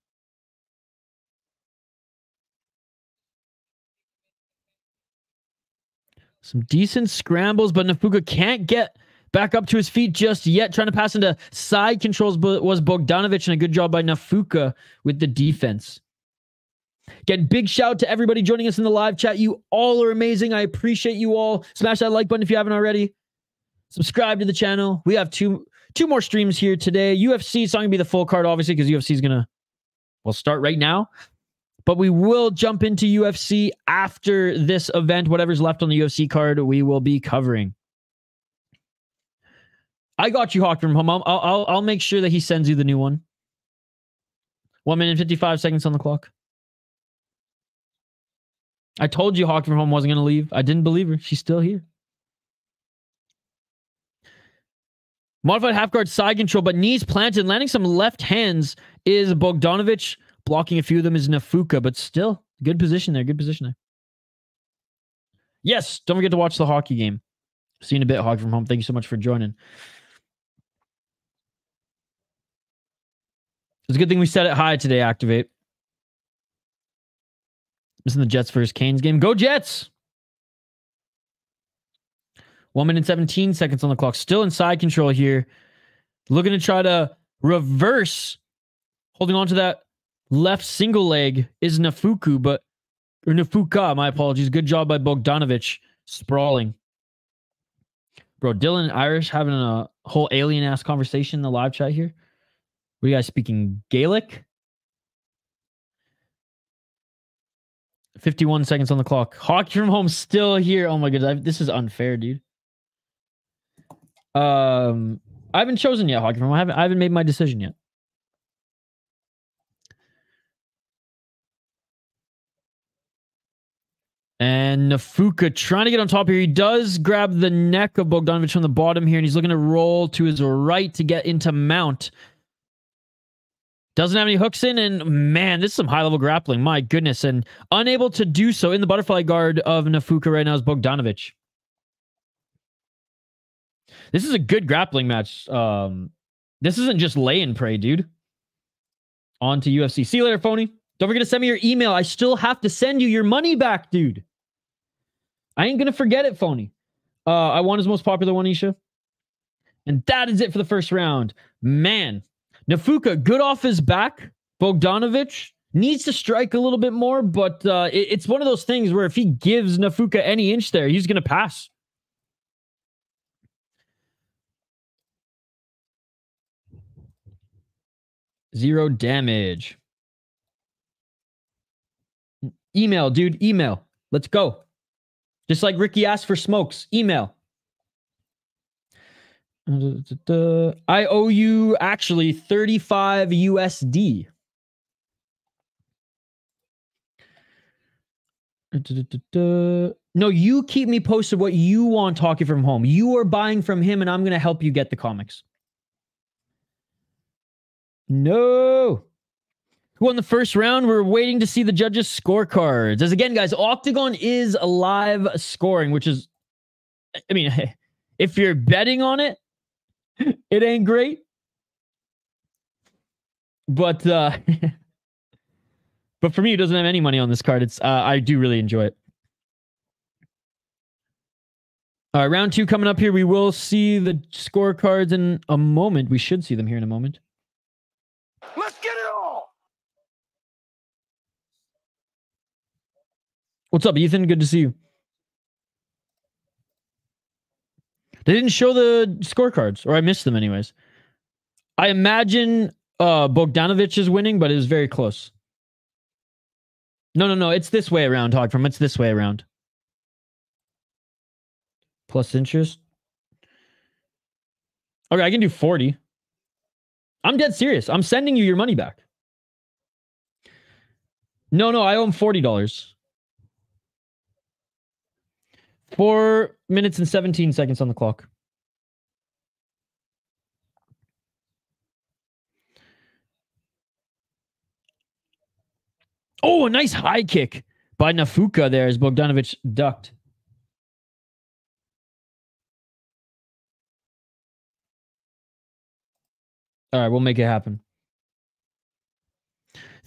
Some decent scrambles, but Nafuka can't get back up to his feet just yet. Trying to pass into side controls, but was Bogdanović, and a good job by Nafuka with the defense. Again, big shout to everybody joining us in the live chat. You all are amazing. I appreciate you all. Smash that like button if you haven't already. Subscribe to the channel. We have two more streams here today. UFC, it's not going to be the full card, obviously, because UFC is going to, well, start right now. But we will jump into UFC after this event. Whatever's left on the UFC card, we will be covering. I got you, Hawk from home. I'll make sure that he sends you the new one. 1 minute and 55 seconds on the clock. I told you Hawk from home wasn't going to leave. I didn't believe her. She's still here. Modified half guard side control, but knees planted, landing some left hands is Bogdanovic. Blocking a few of them is Nafuka, but still good position there. Good position there. Yes, don't forget to watch the hockey game. See you in a bit, Hawk from home. Thank you so much for joining. It's a good thing we set it high today, Activate. This is the Jets versus Canes game. Go Jets! 1 minute 17 seconds on the clock. Still in side control here. Looking to try to reverse. Holding on to that left single leg is Nafuka, my apologies. Good job by Bogdanovic. Sprawling. Bro, Dylan and Irish having a whole alien-ass conversation in the live chat here. What are you guys speaking? Gaelic? 51 seconds on the clock. Hockey from home still here. Oh my goodness. This is unfair, dude. I haven't chosen yet, Hockey from home. I haven't made my decision yet. And Nafuka trying to get on top here. He does grab the neck of Bogdanovic from the bottom here, and he's looking to roll to his right to get into mount. Doesn't have any hooks in, and man, this is some high-level grappling. My goodness, and unable to do so in the butterfly guard of Nafuka right now is Bogdanovic. This is a good grappling match. This isn't just lay and pray, dude. On to UFC. See you later, phony. Don't forget to send me your email. I still have to send you your money back, dude. I ain't gonna forget it, phony. I won his most popular one, Isha. And that is it for the first round. Man, Nafuka, good off his back. Bogdanovic needs to strike a little bit more, but it's one of those things where if he gives Nafuka any inch there, he's gonna pass. Zero damage. Email, dude. Email. Let's go. Just like Ricky asked for smokes. Email. I owe you actually 35 USD. No, you keep me posted what you want talking from home. You are buying from him and I'm going to help you get the comics. No. Who won the first round? We're waiting to see the judges' scorecards. As again, guys, Octagon is live scoring, which is, I mean, if you're betting on it, it ain't great. But but for me, who doesn't have any money on this card, it's I do really enjoy it. All right, round two coming up here. We will see the scorecards in a moment. We should see them here in a moment. Let's get it all. What's up, Ethan? Good to see you. They didn't show the scorecards, or I missed them anyways. I imagine Bogdanovic is winning, but it was very close. No. It's this way around, Hog from. It's this way around. Plus interest. Okay, I can do 40. I'm dead serious. I'm sending you your money back. No, I owe him $40. 4 minutes and 17 seconds on the clock. Oh, a nice high kick by Nafuka there as Bogdanovic ducked. All right, we'll make it happen.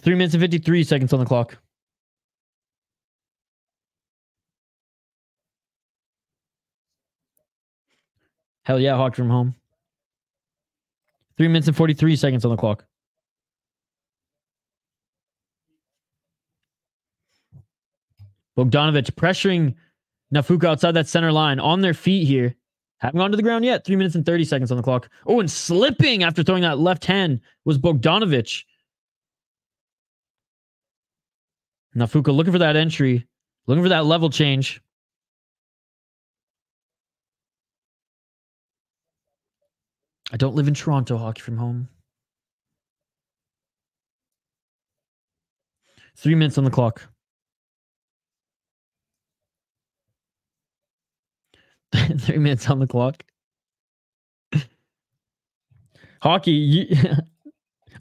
3 minutes and 53 seconds on the clock. Hell yeah, Hawk from home. 3 minutes and 43 seconds on the clock. Bogdanović pressuring Nafuka outside that center line on their feet here. Haven't gone to the ground yet. 3 minutes and 30 seconds on the clock. Oh, and slipping after throwing that left hand was Bogdanović. Nafuka looking for that entry. Looking for that level change. I don't live in Toronto. Hockey from home. 3 minutes on the clock. 3 minutes on the clock. Hockey.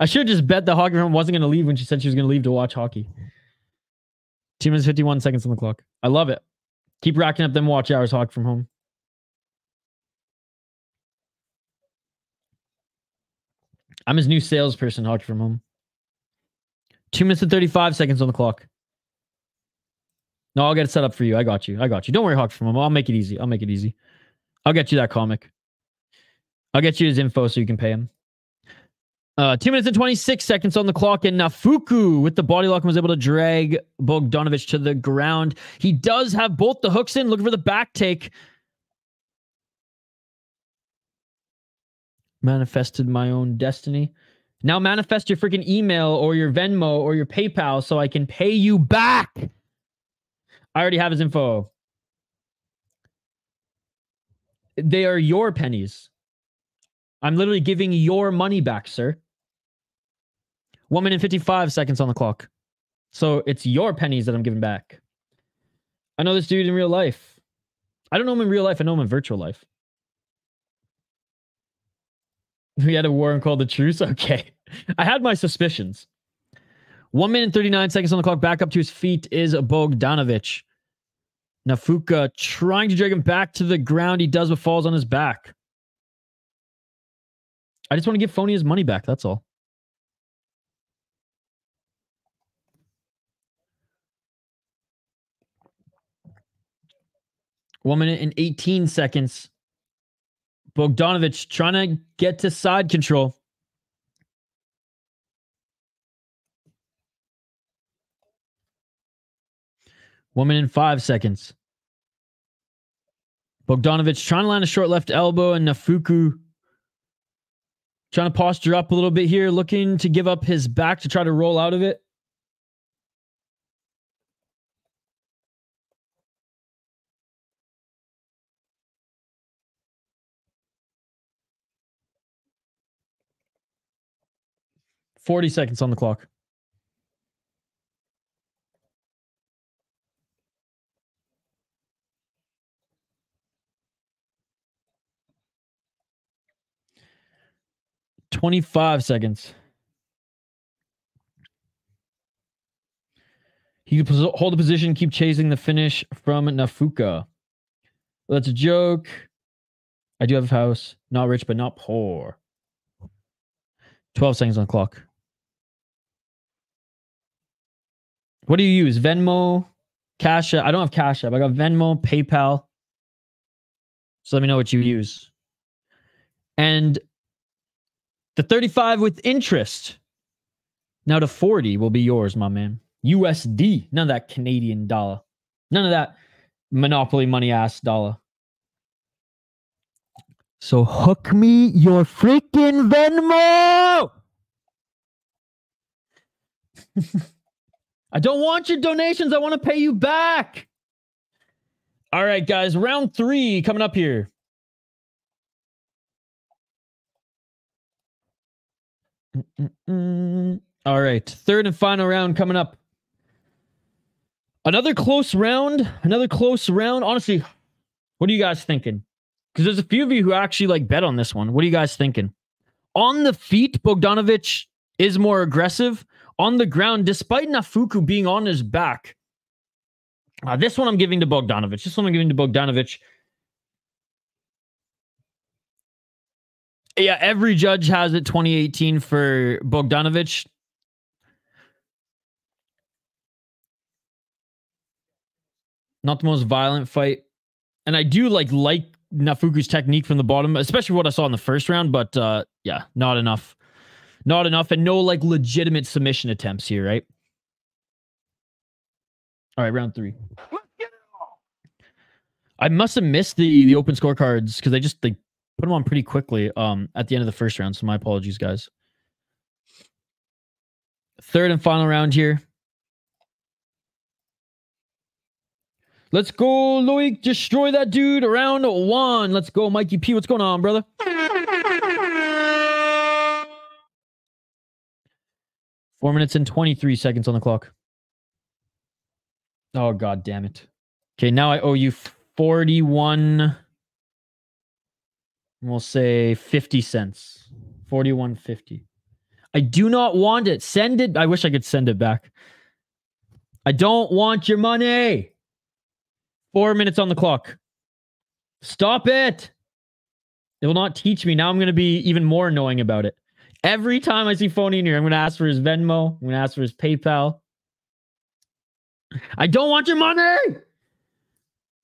I should have just bet the hockey from home wasn't going to leave when she said she was going to leave to watch hockey. 2 minutes, 51 seconds on the clock. I love it. Keep racking up them watch hours, hockey from home. I'm his new salesperson, hockey from home. 2 minutes and 35 seconds on the clock. No, I'll get it set up for you. I got you. Don't worry, hockey from home. I'll make it easy. I'll get you that comic. I'll get you his info so you can pay him. 2 minutes and 26 seconds on the clock, and Nafuku with the body lock was able to drag Bogdanović to the ground. He does have both the hooks in, looking for the back take. Manifested my own destiny. Now manifest your freaking email or your Venmo or your PayPal so I can pay you back. I already have his info. They are your pennies. I'm literally giving your money back, sir. 1 minute and 55 seconds on the clock. So it's your pennies that I'm giving back. I know this dude in real life. I don't know him in real life. I know him in virtual life. We had a war and called the truce? Okay. I had my suspicions. 1 minute and 39 seconds on the clock. Back up to his feet is Bogdanović. Nafuka trying to drag him back to the ground. He does, but falls on his back. I just want to give Phony his money back. That's all. One minute and 18 seconds. Bogdanović trying to get to side control. One minute and 5 seconds. Bogdanović trying to land a short left elbow, and Nafuku trying to posture up a little bit here, looking to give up his back to try to roll out of it. $40 seconds on the clock. $25 seconds. He can hold the position, keep chasing the finish from Nafuka. That's a joke. I do have a house. Not rich, but not poor. 12 seconds on the clock. What do you use? Venmo? Cash App? I don't have Cash App. I got Venmo, PayPal. So let me know what you use. And the 35 with interest. Now to 40 will be yours, my man. USD. None of that Canadian dollar. None of that monopoly money ass dollar. So hook me your freaking Venmo. I don't want your donations. I want to pay you back. All right, guys. Round 3 coming up here. All right. Third and final round coming up. Another close round. Honestly, what are you guys thinking? Because there's a few of you who actually like bet on this one. What are you guys thinking? On the feet, Bogdanović is more aggressive. On the ground, despite Nafuku being on his back. This one I'm giving to Bogdanović. Yeah, every judge has it 2018 for Bogdanović. Not the most violent fight. And I do like Nafuku's technique from the bottom, especially what I saw in the first round, but yeah, not enough. Not enough, and no like legitimate submission attempts here, right? All right, round 3. Let's get it on. I must have missed the open scorecards because they put them on pretty quickly at the end of the first round. So my apologies, guys. Third and final round here. Let's go, Loic. Destroy that dude. Round 1. Let's go, Mikey P. What's going on, brother? Four minutes and 23 seconds on the clock. Oh, God damn it. Okay, now I owe you 41. We'll say 50 cents. 41.50. I do not want it. Send it. I wish I could send it back. I don't want your money. 4 minutes on the clock. Stop it. It will not teach me. Now I'm going to be even more annoying about it. Every time I see Phony in here, I'm going to ask for his Venmo. I'm going to ask for his PayPal. I don't want your money.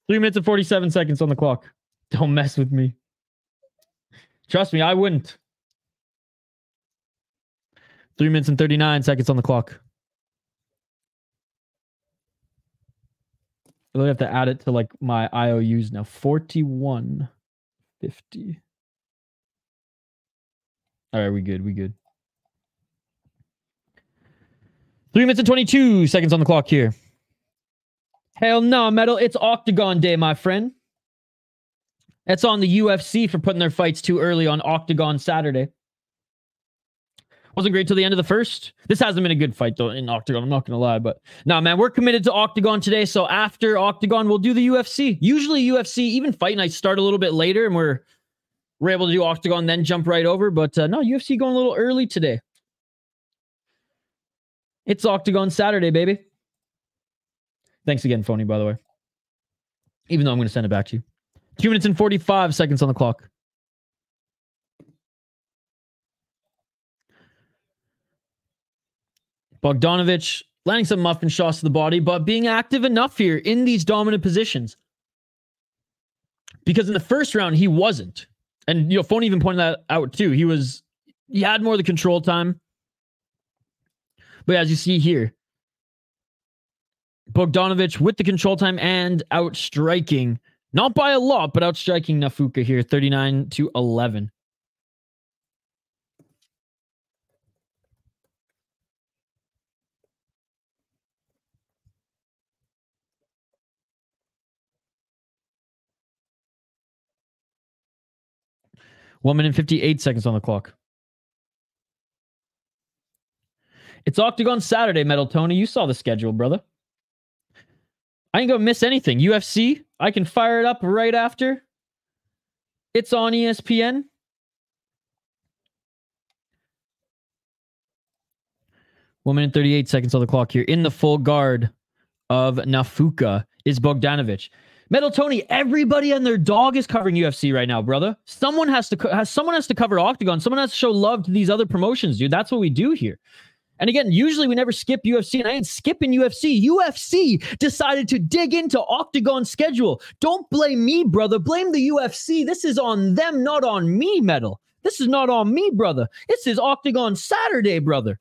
3 minutes and 47 seconds on the clock. Don't mess with me. Trust me, I wouldn't. 3 minutes and 39 seconds on the clock. I really have to add it to like my IOUs now. 41.50. All right, we good. 3 minutes and 22 seconds on the clock here. Hell no, Metal. It's Octagon Day, my friend. That's on the UFC for putting their fights too early on Octagon Saturday. Wasn't great till the end of the first. This hasn't been a good fight, though, in Octagon. I'm not going to lie. But, nah, man, we're committed to Octagon today. So after Octagon, we'll do the UFC. Usually UFC, even fight nights start a little bit later, and we're able to do Octagon, then jump right over. But, no, UFC going a little early today. It's Octagon Saturday, baby. Thanks again, Phony, by the way. Even though I'm going to send it back to you. 2 minutes and 45 seconds on the clock. Bogdanovic landing some muffin shots to the body, but being active enough here in these dominant positions. Because in the first round, he wasn't. And, Phony even pointed that out too. He had more of the control time. But as you see here, Bogdanovic with the control time and outstriking. Not by a lot, but outstriking Nafuka here, 39-11. One minute and 58 seconds on the clock. It's Octagon Saturday, Metal Tony. You saw the schedule, brother. I ain't gonna miss anything. UFC, I can fire it up right after. It's on ESPN. One minute and 38 seconds on the clock here. In the full guard of Nafuka is Bogdanovic. Metal Tony, everybody and their dog is covering UFC right now, brother. Someone has to cover Octagon. Someone has to show love to these other promotions, dude. That's what we do here. And again, usually we never skip UFC, and I ain't skipping UFC. UFC decided to dig into Octagon's schedule. Don't blame me, brother. Blame the UFC. This is on them, not on me, Metal. This is not on me, brother. This is Octagon Saturday, brother.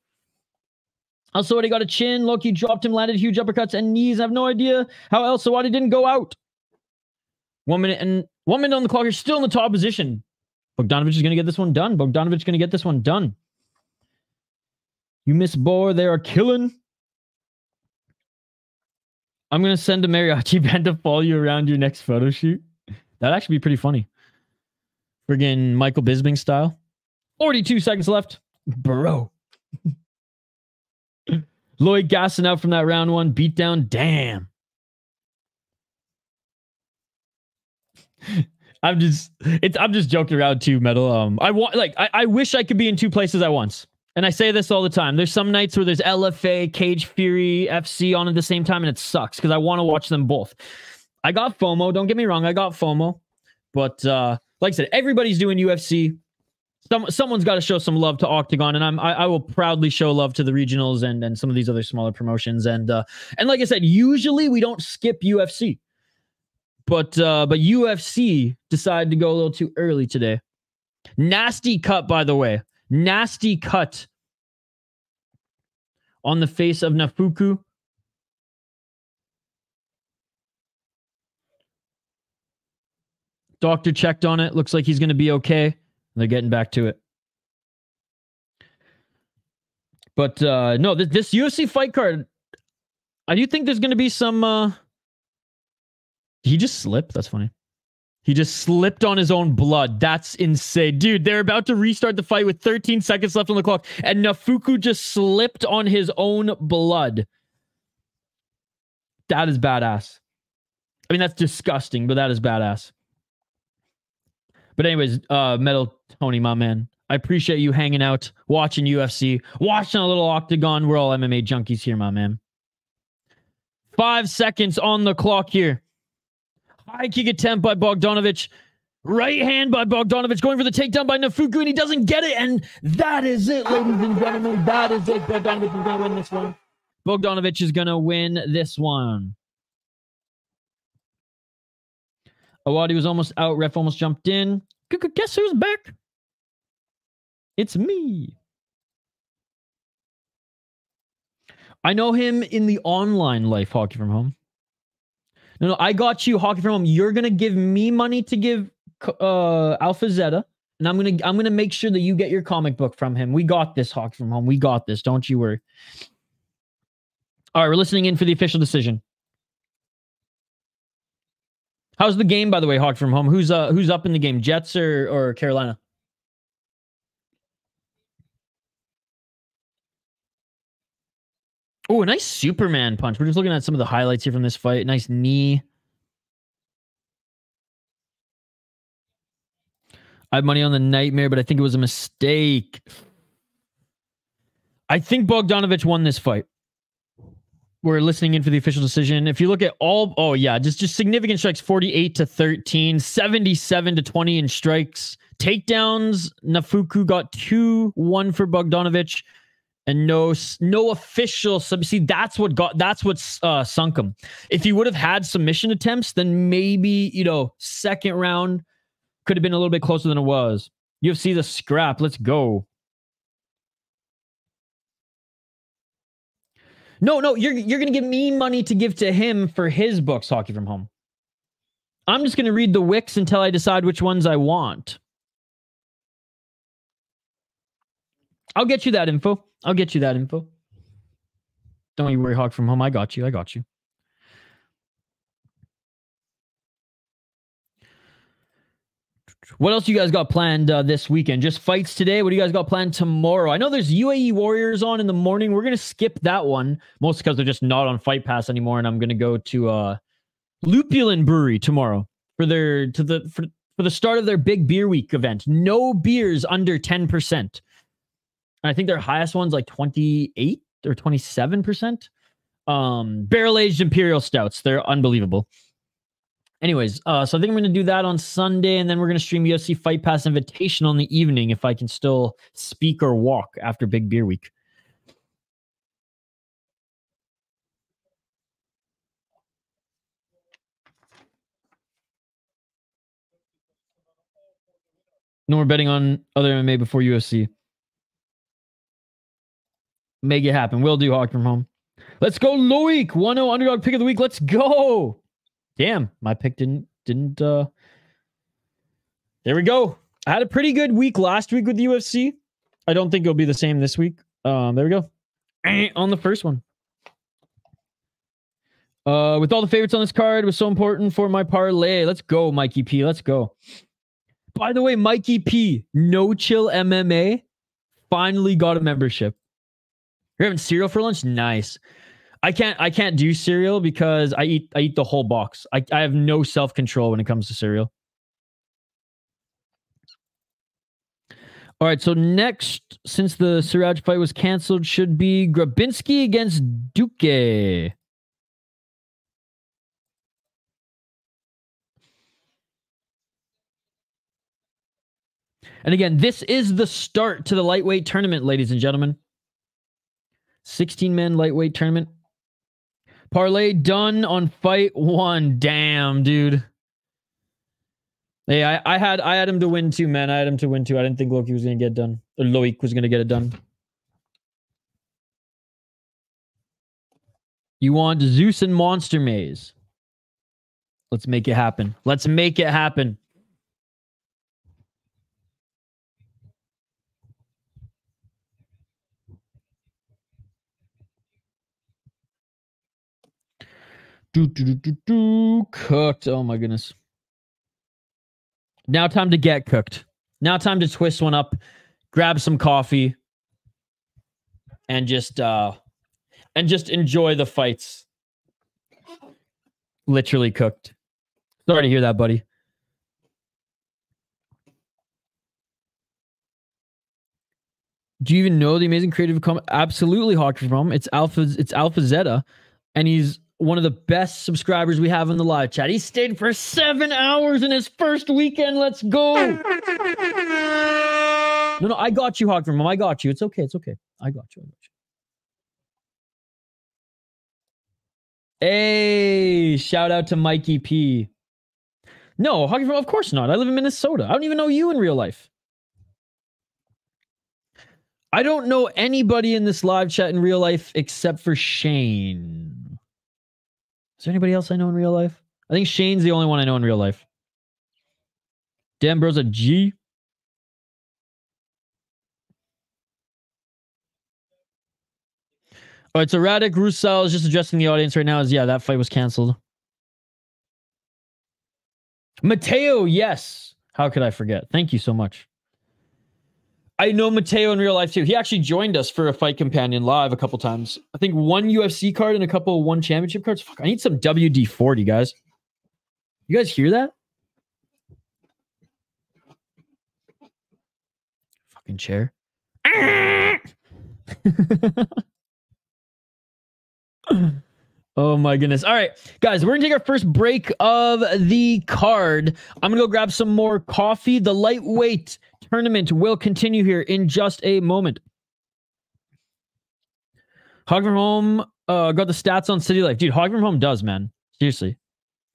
Also, Waddy got a chin. Loki dropped him, landed huge uppercuts and knees. I have no idea how else Waddy didn't go out. 1 minute on the clock. You're still in the top position. Bogdanovic is going to get this one done. Bogdanovic is going to get this one done. You miss Boar. They are killing. I'm going to send a mariachi band to follow you around your next photo shoot. That'd actually be pretty funny. Friggin' Michael Bisping style. 42 seconds left. Bro. Lloyd gassing out from that round 1 beatdown. Damn. I'm just joking around too, Metal. I wish I could be in 2 places at once. And I say this all the time. There's some nights where there's LFA, Cage Fury, FC on at the same time, and it sucks because I want to watch them both. I got FOMO. Don't get me wrong. I got FOMO. But like I said, everybody's doing UFC. Someone's got to show some love to Octagon, and I will proudly show love to the regionals and some of these other smaller promotions. And like I said, usually we don't skip UFC. But UFC decided to go a little too early today. Nasty cut, by the way. Nasty cut on the face of Nafuku. Doctor checked on it. Looks like he's going to be okay. They're getting back to it. But no, this UFC fight card, I do think there's going to be some... He just slipped? That's funny. He just slipped on his own blood. That's insane. Dude, they're about to restart the fight with 13 seconds left on the clock, and Nafuku just slipped on his own blood. That is badass. I mean, that's disgusting, but that is badass. But anyways, Metal Tony, my man, I appreciate you hanging out, watching UFC, watching a little Octagon. We're all MMA junkies here, my man. 5 seconds on the clock here. High kick attempt by Bogdanovic. Right hand by Bogdanovic, going for the takedown by Nafuku, and he doesn't get it. And that is it, ladies and gentlemen. That is it. Bogdanovic is going to win this one. Bogdanovic is going to win this one. Awadi was almost out. Ref almost jumped in. Guess who's back? It's me. I know him in the online life, Hockey from Home. No, I got you, Hockey from Home. You're gonna give me money to give Alpha Zeta, and I'm gonna make sure that you get your comic book from him. We got this, Hockey from Home. We got this. Don't you worry. All right, we're listening in for the official decision. How's the game, by the way, Hockey from Home? Who's up in the game, Jets or Carolina? Oh, a nice Superman punch. We're just looking at some of the highlights here from this fight. Nice knee. I have money on the Nightmare, but I think it was a mistake. I think Bogdanovic won this fight. We're listening in for the official decision. If you look at all... Oh, yeah. Just significant strikes. 48-13. 77-20 in strikes. Takedowns. Nafuku got 2-1 for Bogdanovic. And no official sub. See, that's what sunk him. If he would have had submission attempts, then maybe, second round could have been a little bit closer than it was. UFC the scrap. Let's go. No, you're gonna give me money to give to him for his books, Hockey from Home. I'm just gonna read the wicks until I decide which ones I want. I'll get you that info. Don't you worry, Hawk from Home. I got you. What else you guys got planned this weekend? Just fights today? What do you guys got planned tomorrow? I know there's UAE Warriors on in the morning. We're going to skip that one, mostly because they're just not on Fight Pass anymore, and I'm going to go to Lupulin Brewery tomorrow for the start of their big beer week event. No beers under 10%. I think their highest one's like 28 or 27%. Barrel-aged Imperial Stouts. They're unbelievable. Anyways, so I think I'm going to do that on Sunday, and then we're going to stream UFC Fight Pass Invitational in the evening if I can still speak or walk after Big Beer Week. No more betting on other MMA before UFC. Make it happen. We'll do Hawk from Home. Let's go, Loic. 1-0 underdog pick of the week. Let's go. Damn, my pick didn't there we go. I had a pretty good week last week with the UFC. I don't think it'll be the same this week. There we go. On the first one. With all the favorites on this card, it was so important for my parlay. Let's go, Mikey P. Let's go. By the way, Mikey P, No Chill MMA, finally got a membership. You're having cereal for lunch? Nice. I can't do cereal because I eat the whole box. I have no self-control when it comes to cereal. All right, so next, since the Siraj fight was canceled, should be Grabinski against Duque. And again, this is the start to the lightweight tournament, ladies and gentlemen. 16-man lightweight tournament. Parlay done on fight one. Damn, dude. Hey, I had him to win too, man. I had him to win too. I didn't think Loki was going to get done. Or Loic was going to get it done. You want Zeus and Monster Maze. Let's make it happen. Let's make it happen. Cooked. Oh my goodness. Now time to get cooked. Now time to twist one up, grab some coffee, and just enjoy the fights. Literally cooked. Sorry to hear that, buddy. Do you even know the amazing creative comment? Absolutely, Hockey from Home. It's Alpha Zeta, and he's one of the best subscribers we have in the live chat. He stayed for 7 hours in his first weekend. Let's go. No, I got you, Hockey from Home. I got you. It's okay. It's okay. I got you. Hey, shout out to Mikey P. No, Hockey from Home, of course not. I live in Minnesota. I don't even know you in real life. I don't know anybody in this live chat in real life except for Shane. Is there anybody else I know in real life? I think Shane's the only one I know in real life. Damn, bro's a G. All right, so Radic Roussel is just addressing the audience right now. Yeah, that fight was canceled. Mateo, yes. How could I forget? Thank you so much. I know Mateo in real life too. He actually joined us for a Fight Companion live a couple times. I think one UFC card and a couple one championship cards. Fuck, I need some WD-40, guys. You guys hear that? Fucking chair. Oh my goodness. All right, guys, we're gonna take our first break of the card. I'm gonna go grab some more coffee. The lightweight tournament will continue here in just a moment. Hog from Home got the stats on City Life. Dude, Hog from Home does, man. Seriously.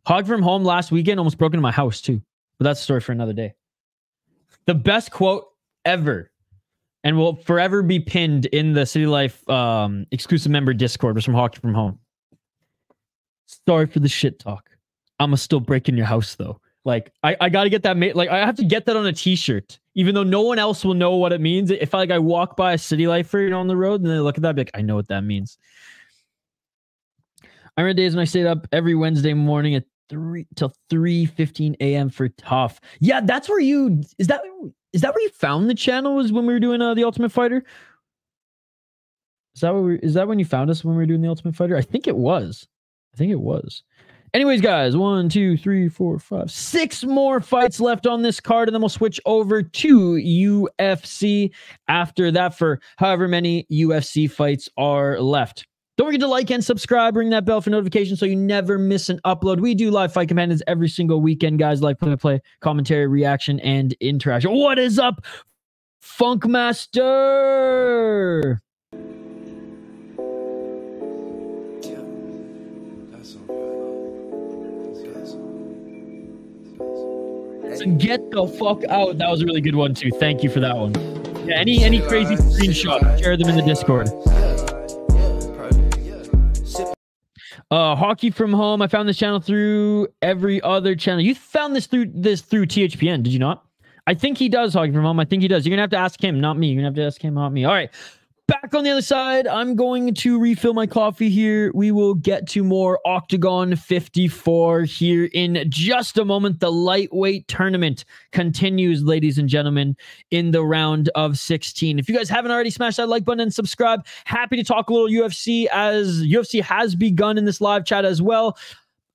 Hog from Home last weekend almost broke into my house too. But that's a story for another day. The best quote ever, and will forever be pinned in the City Life exclusive member Discord, was from Hog from Home. Sorry for the shit talk. I'ma still break in your house though. Like, I gotta get that like I have to get that on a t-shirt, even though no one else will know what it means. If I walk by a City Lifer, you know, on the road, and they look at that, I'd be like, I know what that means. I remember days when I stayed up every Wednesday morning at 3:15 a.m. for Tough. Yeah, that's where you is that where you found the channel? Was when we were doing the Ultimate Fighter? Is that when you found us when we were doing the Ultimate Fighter? I think it was. Anyways, guys, 1, 2, 3, 4, 5, 6 more fights left on this card, and then we'll switch over to UFC after that for however many UFC fights are left. Don't forget to like and subscribe, ring that bell for notifications so you never miss an upload. We do live fight companions every single weekend, guys. Live play, commentary, reaction, and interaction. What is up, Funkmaster? Get the fuck out. That was a really good one too. Thank you for that one. Yeah, any crazy screenshot, share them in the Discord. Hockey from Home. I found this channel through every other channel. You found this through THPN, did you not? I think he does, Hockey from Home. I think he does. You're gonna have to ask him, not me. You're gonna have to ask him, not me. All right. Back on the other side, I'm going to refill my coffee here. We will get to more Octagon 54 here in just a moment. The lightweight tournament continues, ladies and gentlemen, in the round of 16. If you guys haven't already, smash that like button and subscribe. Happy to talk a little UFC, as UFC has begun in this live chat as well.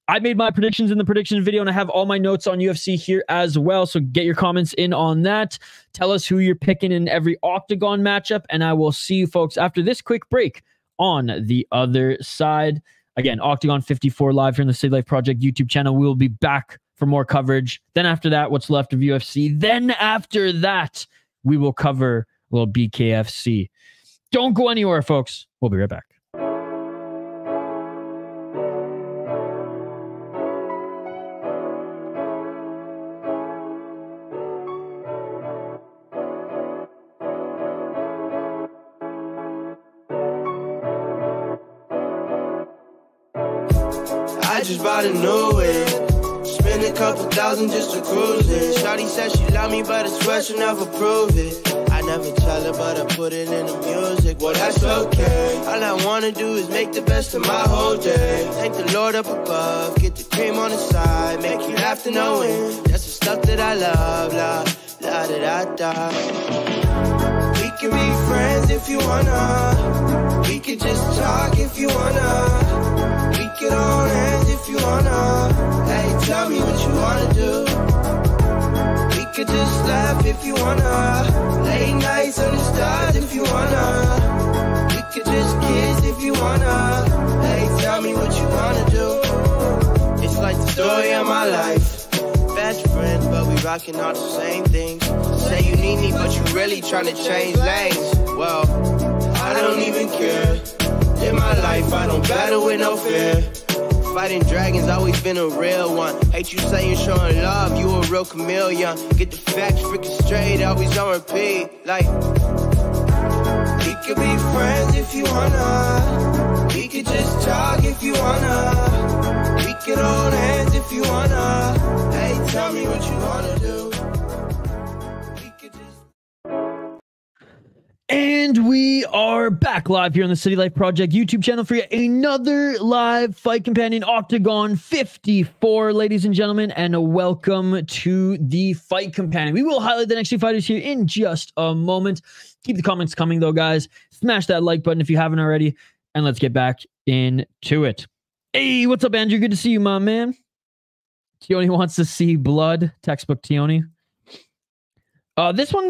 I made my predictions in the prediction video, and I have all my notes on UFC here as well. So get your comments in on that. Tell us who you're picking in every Octagon matchup, and I will see you folks after this quick break on the other side. Again, Octagon 54 live here in the City Life Project YouTube channel. We will be back for more coverage. Then after that, what's left of UFC. Then after that, we will cover a little BKFC. Don't go anywhere, folks. We'll be right back. I just bought a new whip. Spend a couple thousand just to cruise it. Shawty said she love me, but I swear she'll never prove it. I never tell her, but I put it in the music. Well, that's okay. All I want wanna do is make the best of my whole day. Thank the Lord up above, get the cream on the side, make you laugh to no end. That's the stuff that I love, la, la, da, da, da. We can be friends if you wanna. We could just talk if you wanna. We could hold hands if you wanna. Hey, tell me what you wanna do. We could just laugh if you wanna. Late nights under the stars if you wanna. We could just kiss if you wanna. Hey, tell me what you wanna do. It's like the story of my life. Best friends, but we rocking all the same things. Say you need me, but you really tryna change lanes. Well, I don't even care. In my life, I don't battle with no fear. Fighting dragons, always been a real one. Hate you saying showing love, you a real chameleon. Get the facts freaking straight, always on repeat. Like, we could be friends if you wanna. We could just talk if you wanna. We could hold hands if you wanna. Hey, tell me what you wanna do. We could just... And we are back live here on the City Life Project YouTube channel for yet another live fight companion, Octagon 54, ladies and gentlemen, and welcome to the fight companion. We will highlight the next two fighters here in just a moment. Keep the comments coming though, guys. Smash that like button if you haven't already, and let's get back into it. Hey, what's up, Andrew? Good to see you, my man. Tioni wants to see blood. Textbook Tioni. This one's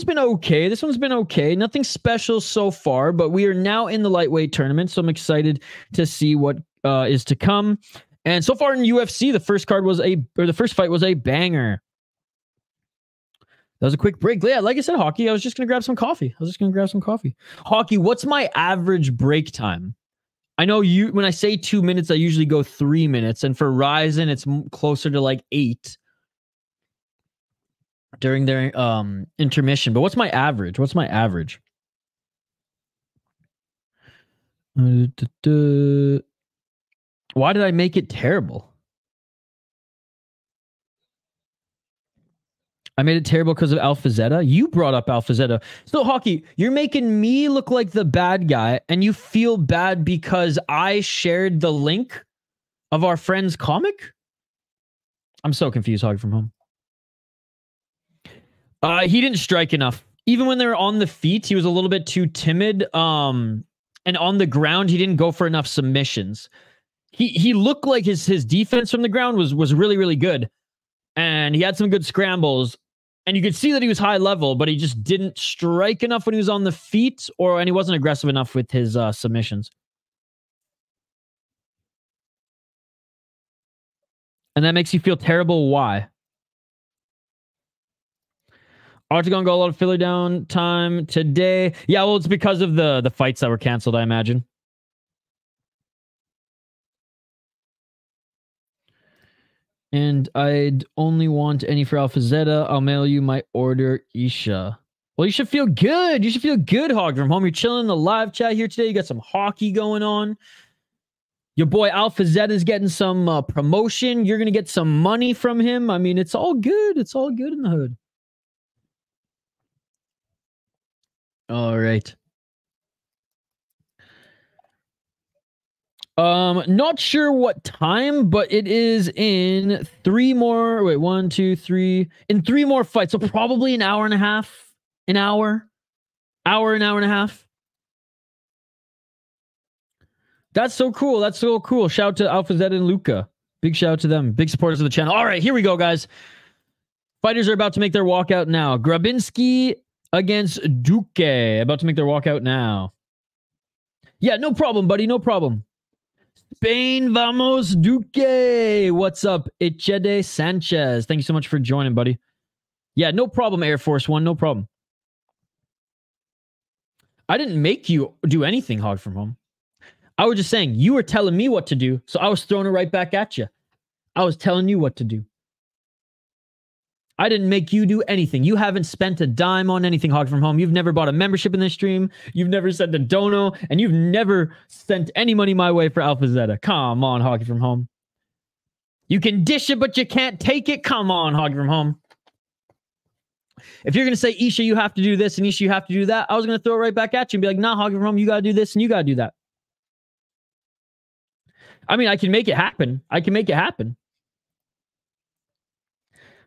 been okay. This one's been okay. Nothing special so far, but we are now in the lightweight tournament, so I'm excited to see what is to come. And so far in UFC, the first fight was a banger. That was a quick break. Yeah, like I said, Hockey, I was just gonna grab some coffee. Hockey, what's my average break time? I know you. When I say 2 minutes, I usually go 3 minutes, and for Ryzen, it's closer to like 8. During their intermission. But what's my average? Why did I make it terrible? I made it terrible because of Alpha Zeta. You brought up Alpha Zeta. So, Hockey, you're making me look like the bad guy, and you feel bad because I shared the link of our friend's comic? I'm so confused, Hockey from home. He didn't strike enough. Even when they were on the feet, he was a little bit too timid. And on the ground, he didn't go for enough submissions. He looked like his defense from the ground was really, really good. And he had some good scrambles. And you could see that he was high level, but he just didn't strike enough when he was on the feet, and he wasn't aggressive enough with his submissions. And that makes you feel terrible. Why? Octagon got a lot of filler down time today. Yeah, well, it's because of the fights that were canceled, I imagine. And I'd only want any for Alpha Zeta. I'll mail you my order, Isha. Well, you should feel good. You should feel good, Hog from home. You're chilling in the live chat here today. You got some hockey going on. Your boy Alpha Zeta is getting some promotion. You're going to get some money from him. I mean, it's all good. It's all good in the hood. All right. Not sure what time, but it is in 3 more. Wait, 1, 2, 3. In 3 more fights, so probably an hour and a half. An hour, an hour and a half. That's so cool. That's so cool. Shout out to Alpha Zeta and Luca. Big shout out to them. Big supporters of the channel. All right, here we go, guys. Fighters are about to make their walkout now. Grabinski against Duque. About to make their walkout now. Yeah, no problem, buddy. No problem. Spain, vamos, Duque. What's up, Echede Sanchez? Thank you so much for joining, buddy. Yeah, no problem, Air Force One. No problem. I didn't make you do anything, Hog from home. I was just saying, you were telling me what to do, so I was throwing it right back at you. I was telling you what to do. I didn't make you do anything. You haven't spent a dime on anything, Hog from home. You've never bought a membership in this stream. You've never sent a dono, and you've never sent any money my way for Alpha Zeta. Come on, Hog from home. You can dish it, but you can't take it. Come on, Hog from home. If you're going to say, Isha, you have to do this, and Isha, you have to do that, I was going to throw it right back at you and be like, nah, Hog from home, you got to do this, and you got to do that. I mean, I can make it happen. I can make it happen.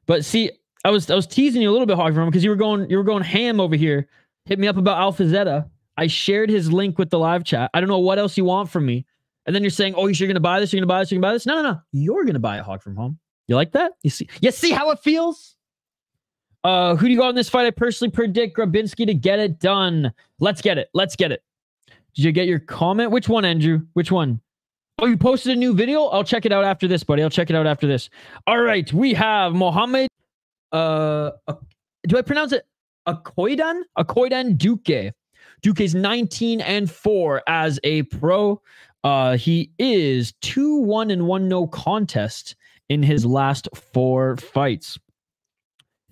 But see, I was teasing you a little bit, Hog, because you were going ham over here. Hit me up about Alpha Zeta. I shared his link with the live chat. I don't know what else you want from me. And then you're saying, oh, you're going to buy this, you're going to buy this, you're going to buy this. No. You're going to buy it, Hog from Home. You like that? You see how it feels? Who do you got in this fight? I personally predict Grabinski to get it done. Let's get it. Let's get it. Did you get your comment? Which one, Andrew? Which one? Oh, you posted a new video? I'll check it out after this, buddy. I'll check it out after this. All right. We have Mohamed. Do I pronounce it Acoidan? Acoidan Duque. Duque's 19-4 as a pro. He is 2-1-1 no contest in his last 4 fights.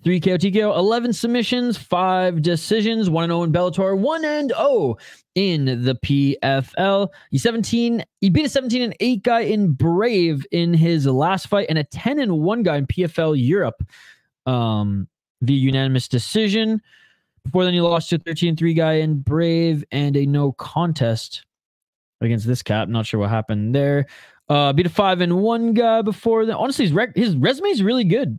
3 KO TKO, 11 submissions, 5 decisions, 1-0 in Bellator, 1-0 in the PFL. He beat a 17-8 guy in Brave in his last fight and a 10-1 guy in PFL Europe via unanimous decision. Before then, he lost to a 13-3 guy in Brave and a no contest against this cat. Not sure what happened there. Beat a 5-1 guy before then. Honestly, his resume is really good.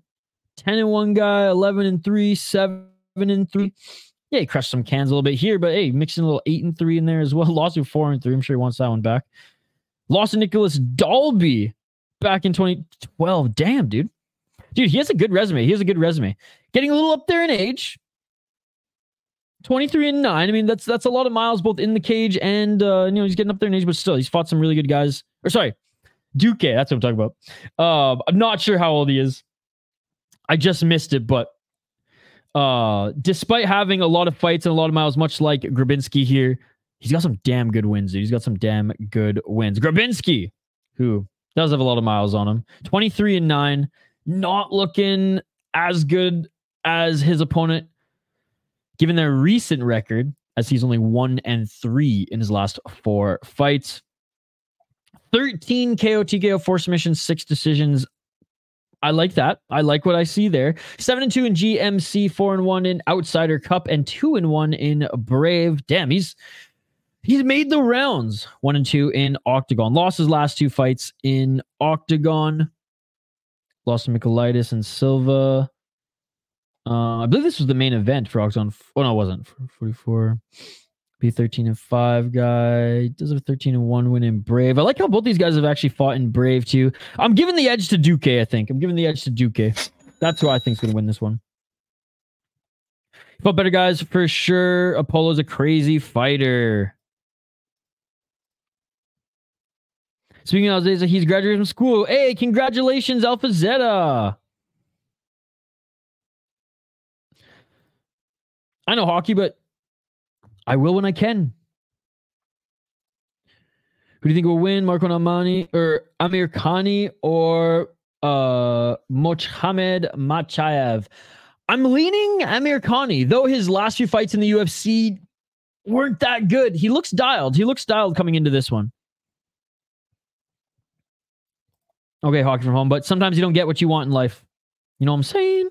10-1 guy, 11-3, 7-3. Yeah, he crushed some cans a little bit here, but hey, mixing a little 8-3 in there as well. Lost to 4-3. I'm sure he wants that one back. Lost to Nicholas Dalby back in 2012. Damn, dude. Dude, he has a good resume. He has a good resume. Getting a little up there in age. 23-9. I mean, that's a lot of miles both in the cage and he's getting up there in age, but still, he's fought some really good guys. Or sorry, Duque. That's what I'm talking about. I'm not sure how old he is. I just missed it, but despite having a lot of fights and a lot of miles, much like Grabinski here, he's got some damn good wins, dude. He's got some damn good wins. Grabinski, who does have a lot of miles on him. 23-9. Not looking as good as his opponent, given their recent record, as he's only 1-3 in his last 4 fights. 13 KO TKO, 4 submissions, 6 decisions. I like that. I like what I see there. 7-2 in GMC, 4-1 in Outsider Cup, and 2-1 in Brave. Damn, he's made the rounds. 1-2 in Octagon. Lost his last 2 fights in Octagon. Lost to Michaelitis and Silva. I believe this was the main event for Octagon. Oh, no, it wasn't. 44. Be 13-5 guy. Does have a 13-1 win in Brave. I like how both these guys have actually fought in Brave too. I'm giving the edge to Duque, I think. I'm giving the edge to Duque. That's who I think is going to win this one. Fought better guys for sure. Apollo's a crazy fighter. Speaking of Alzeza, he's graduated from school. Hey, congratulations, Alpha Zeta. I know hockey, but I will when I can. Who do you think will win? Makwan or Amirkhani or Mochamed Machaev? I'm leaning Amirkhani, though his last few fights in the UFC weren't that good. He looks dialed. He looks dialed coming into this one. Okay, hockey from home, but sometimes you don't get what you want in life. You know what I'm saying?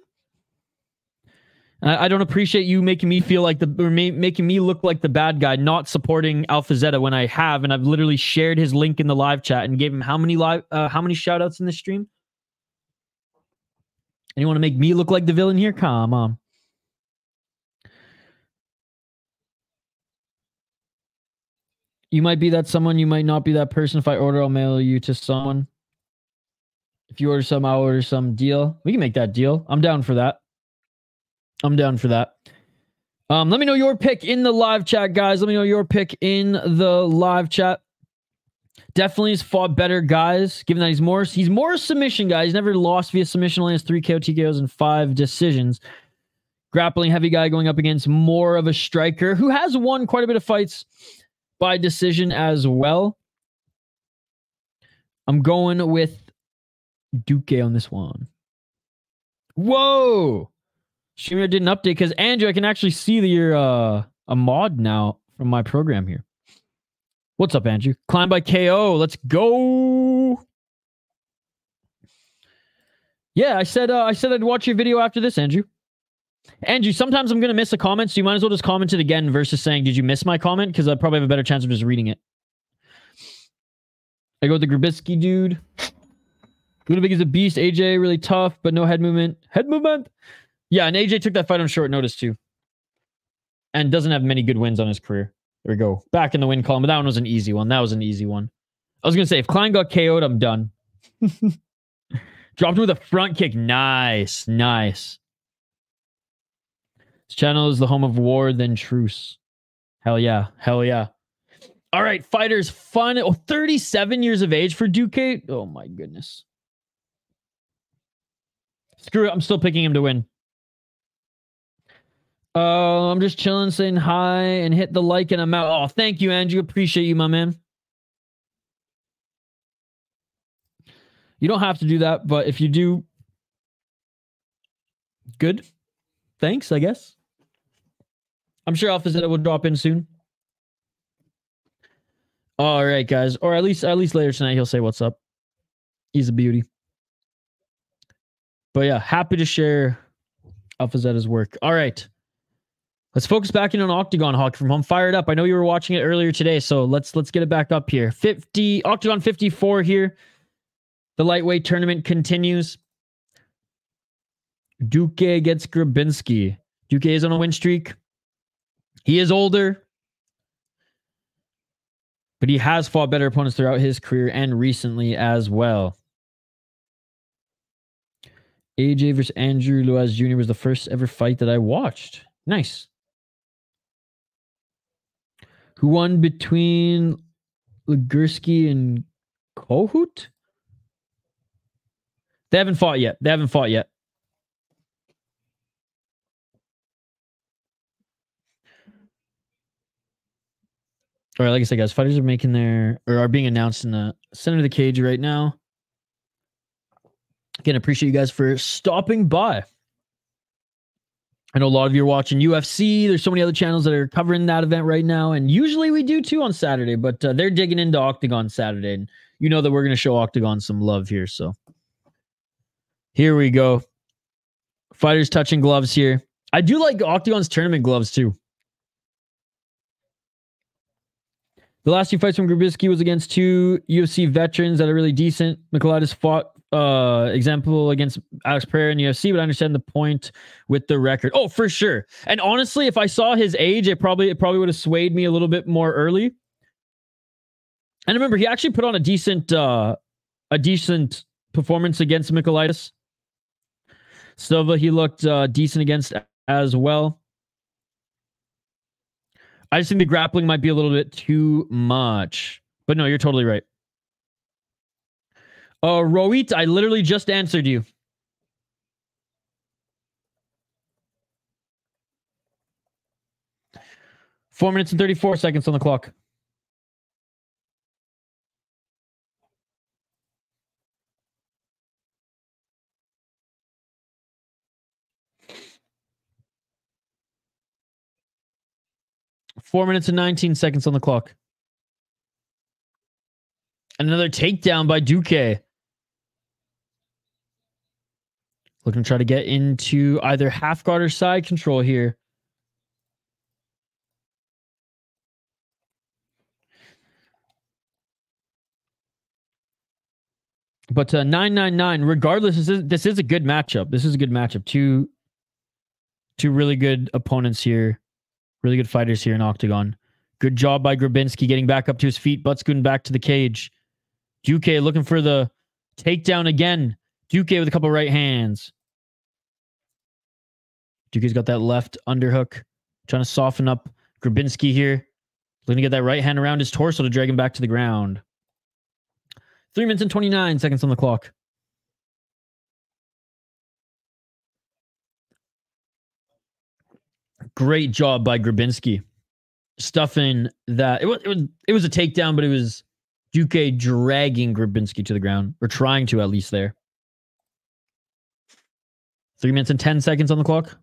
I don't appreciate you making me feel like making me look like the bad guy, not supporting Alpha Zeta when I have, and I've literally shared his link in the live chat and gave him how many shout outs in this stream? And you want to make me look like the villain here? Come on. You might be that someone, you might not be that person. If I order, I'll mail you to someone. If you order some, I'll order some. Deal. We can make that deal. I'm down for that. I'm down for that. Let me know your pick in the live chat, guys. Let me know your pick in the live chat. Definitely has fought better guys, given that he's more a submission guy. He's never lost via submission, only has 3 KO TKOs and 5 decisions. Grappling heavy guy going up against more of a striker who has won quite a bit of fights by decision as well. I'm going with Duque on this one. Whoa! Streamer did an update because Andrew, I can actually see that you're a mod now from my program here. What's up, Andrew? Climb by KO. Let's go. Yeah, I said I'd watch your video after this, Andrew. Andrew, sometimes I'm gonna miss a comment, so you might as well just comment it again versus saying, "Did you miss my comment?" Because I probably have a better chance of just reading it. I go with the Grabinski dude. Ludwig is a beast. AJ really tough, but no head movement. Head movement. Yeah, and AJ took that fight on short notice too, and doesn't have many good wins on his career. There we go. Back in the win column, but that one was an easy one. That was an easy one. I was gonna say if Klein got KO'd, I'm done. Dropped him with a front kick. Nice, nice. This channel is the home of war, then truce. Hell yeah, hell yeah. All right, fighters, fun. Oh, 37 years of age for Duque. Oh my goodness. Screw it, I'm still picking him to win. I'm just chilling, saying hi, and hit the like, and I'm out. Oh, thank you, Andrew. Appreciate you, my man. You don't have to do that, but if you do, good. Thanks, I guess. I'm sure Alphazetta will drop in soon. All right, guys. Or at least later tonight, he'll say what's up. He's a beauty. But yeah, happy to share Alphazetta's work. All right. Let's focus back in on Octagon, Hawk from home. Fired up. I know you were watching it earlier today, so let's get it back up here. Octagon 54 here. The lightweight tournament continues. Duque gets Grabinski. Duque is on a win streak. He is older, but he has fought better opponents throughout his career and recently as well. AJ versus Andrew Luaz Jr. was the first ever fight that I watched. Nice. Who won between Legierski and Kohout? They haven't fought yet. They haven't fought yet. All right, like I said, guys, fighters are making are being announced in the center of the cage right now. Again, appreciate you guys for stopping by. I know a lot of you are watching UFC. There's so many other channels that are covering that event right now, and usually we do too on Saturday, but they're digging into Octagon Saturday, and you know that we're going to show Octagon some love here, so here we go. Fighters touching gloves here. I do like Octagon's tournament gloves too. The last two fights from Grabinski was against two UFC veterans that are really decent. Michaelis fought example against Alex Pereira in UFC, but I understand the point with the record. Oh, for sure. And honestly, if I saw his age, it probably would have swayed me a little bit more early. And remember, he actually put on a decent performance against Michaelis. Silva, he looked decent against as well. I just think the grappling might be a little bit too much. But no, you're totally right. Rohit, I literally just answered you. Four minutes and 34 seconds on the clock. Four minutes and 19 seconds on the clock. Another takedown by Duque. Looking to try to get into either half guard or side control here. But 999, regardless, this is a good matchup. This is a good matchup. Two really good opponents here. Really good fighters here in Octagon. Good job by Grabinski getting back up to his feet. Butt scooting back to the cage. Duque looking for the takedown again. Duque with a couple right hands. Duque's got that left underhook. Trying to soften up Grabinski here. Looking to get that right hand around his torso to drag him back to the ground. 3 minutes and 29 seconds on the clock. Great job by Grabinski. Stuffing that. It was a takedown, but it was Duque dragging Grabinski to the ground. Or trying to, at least there. 3 minutes and 10 seconds on the clock.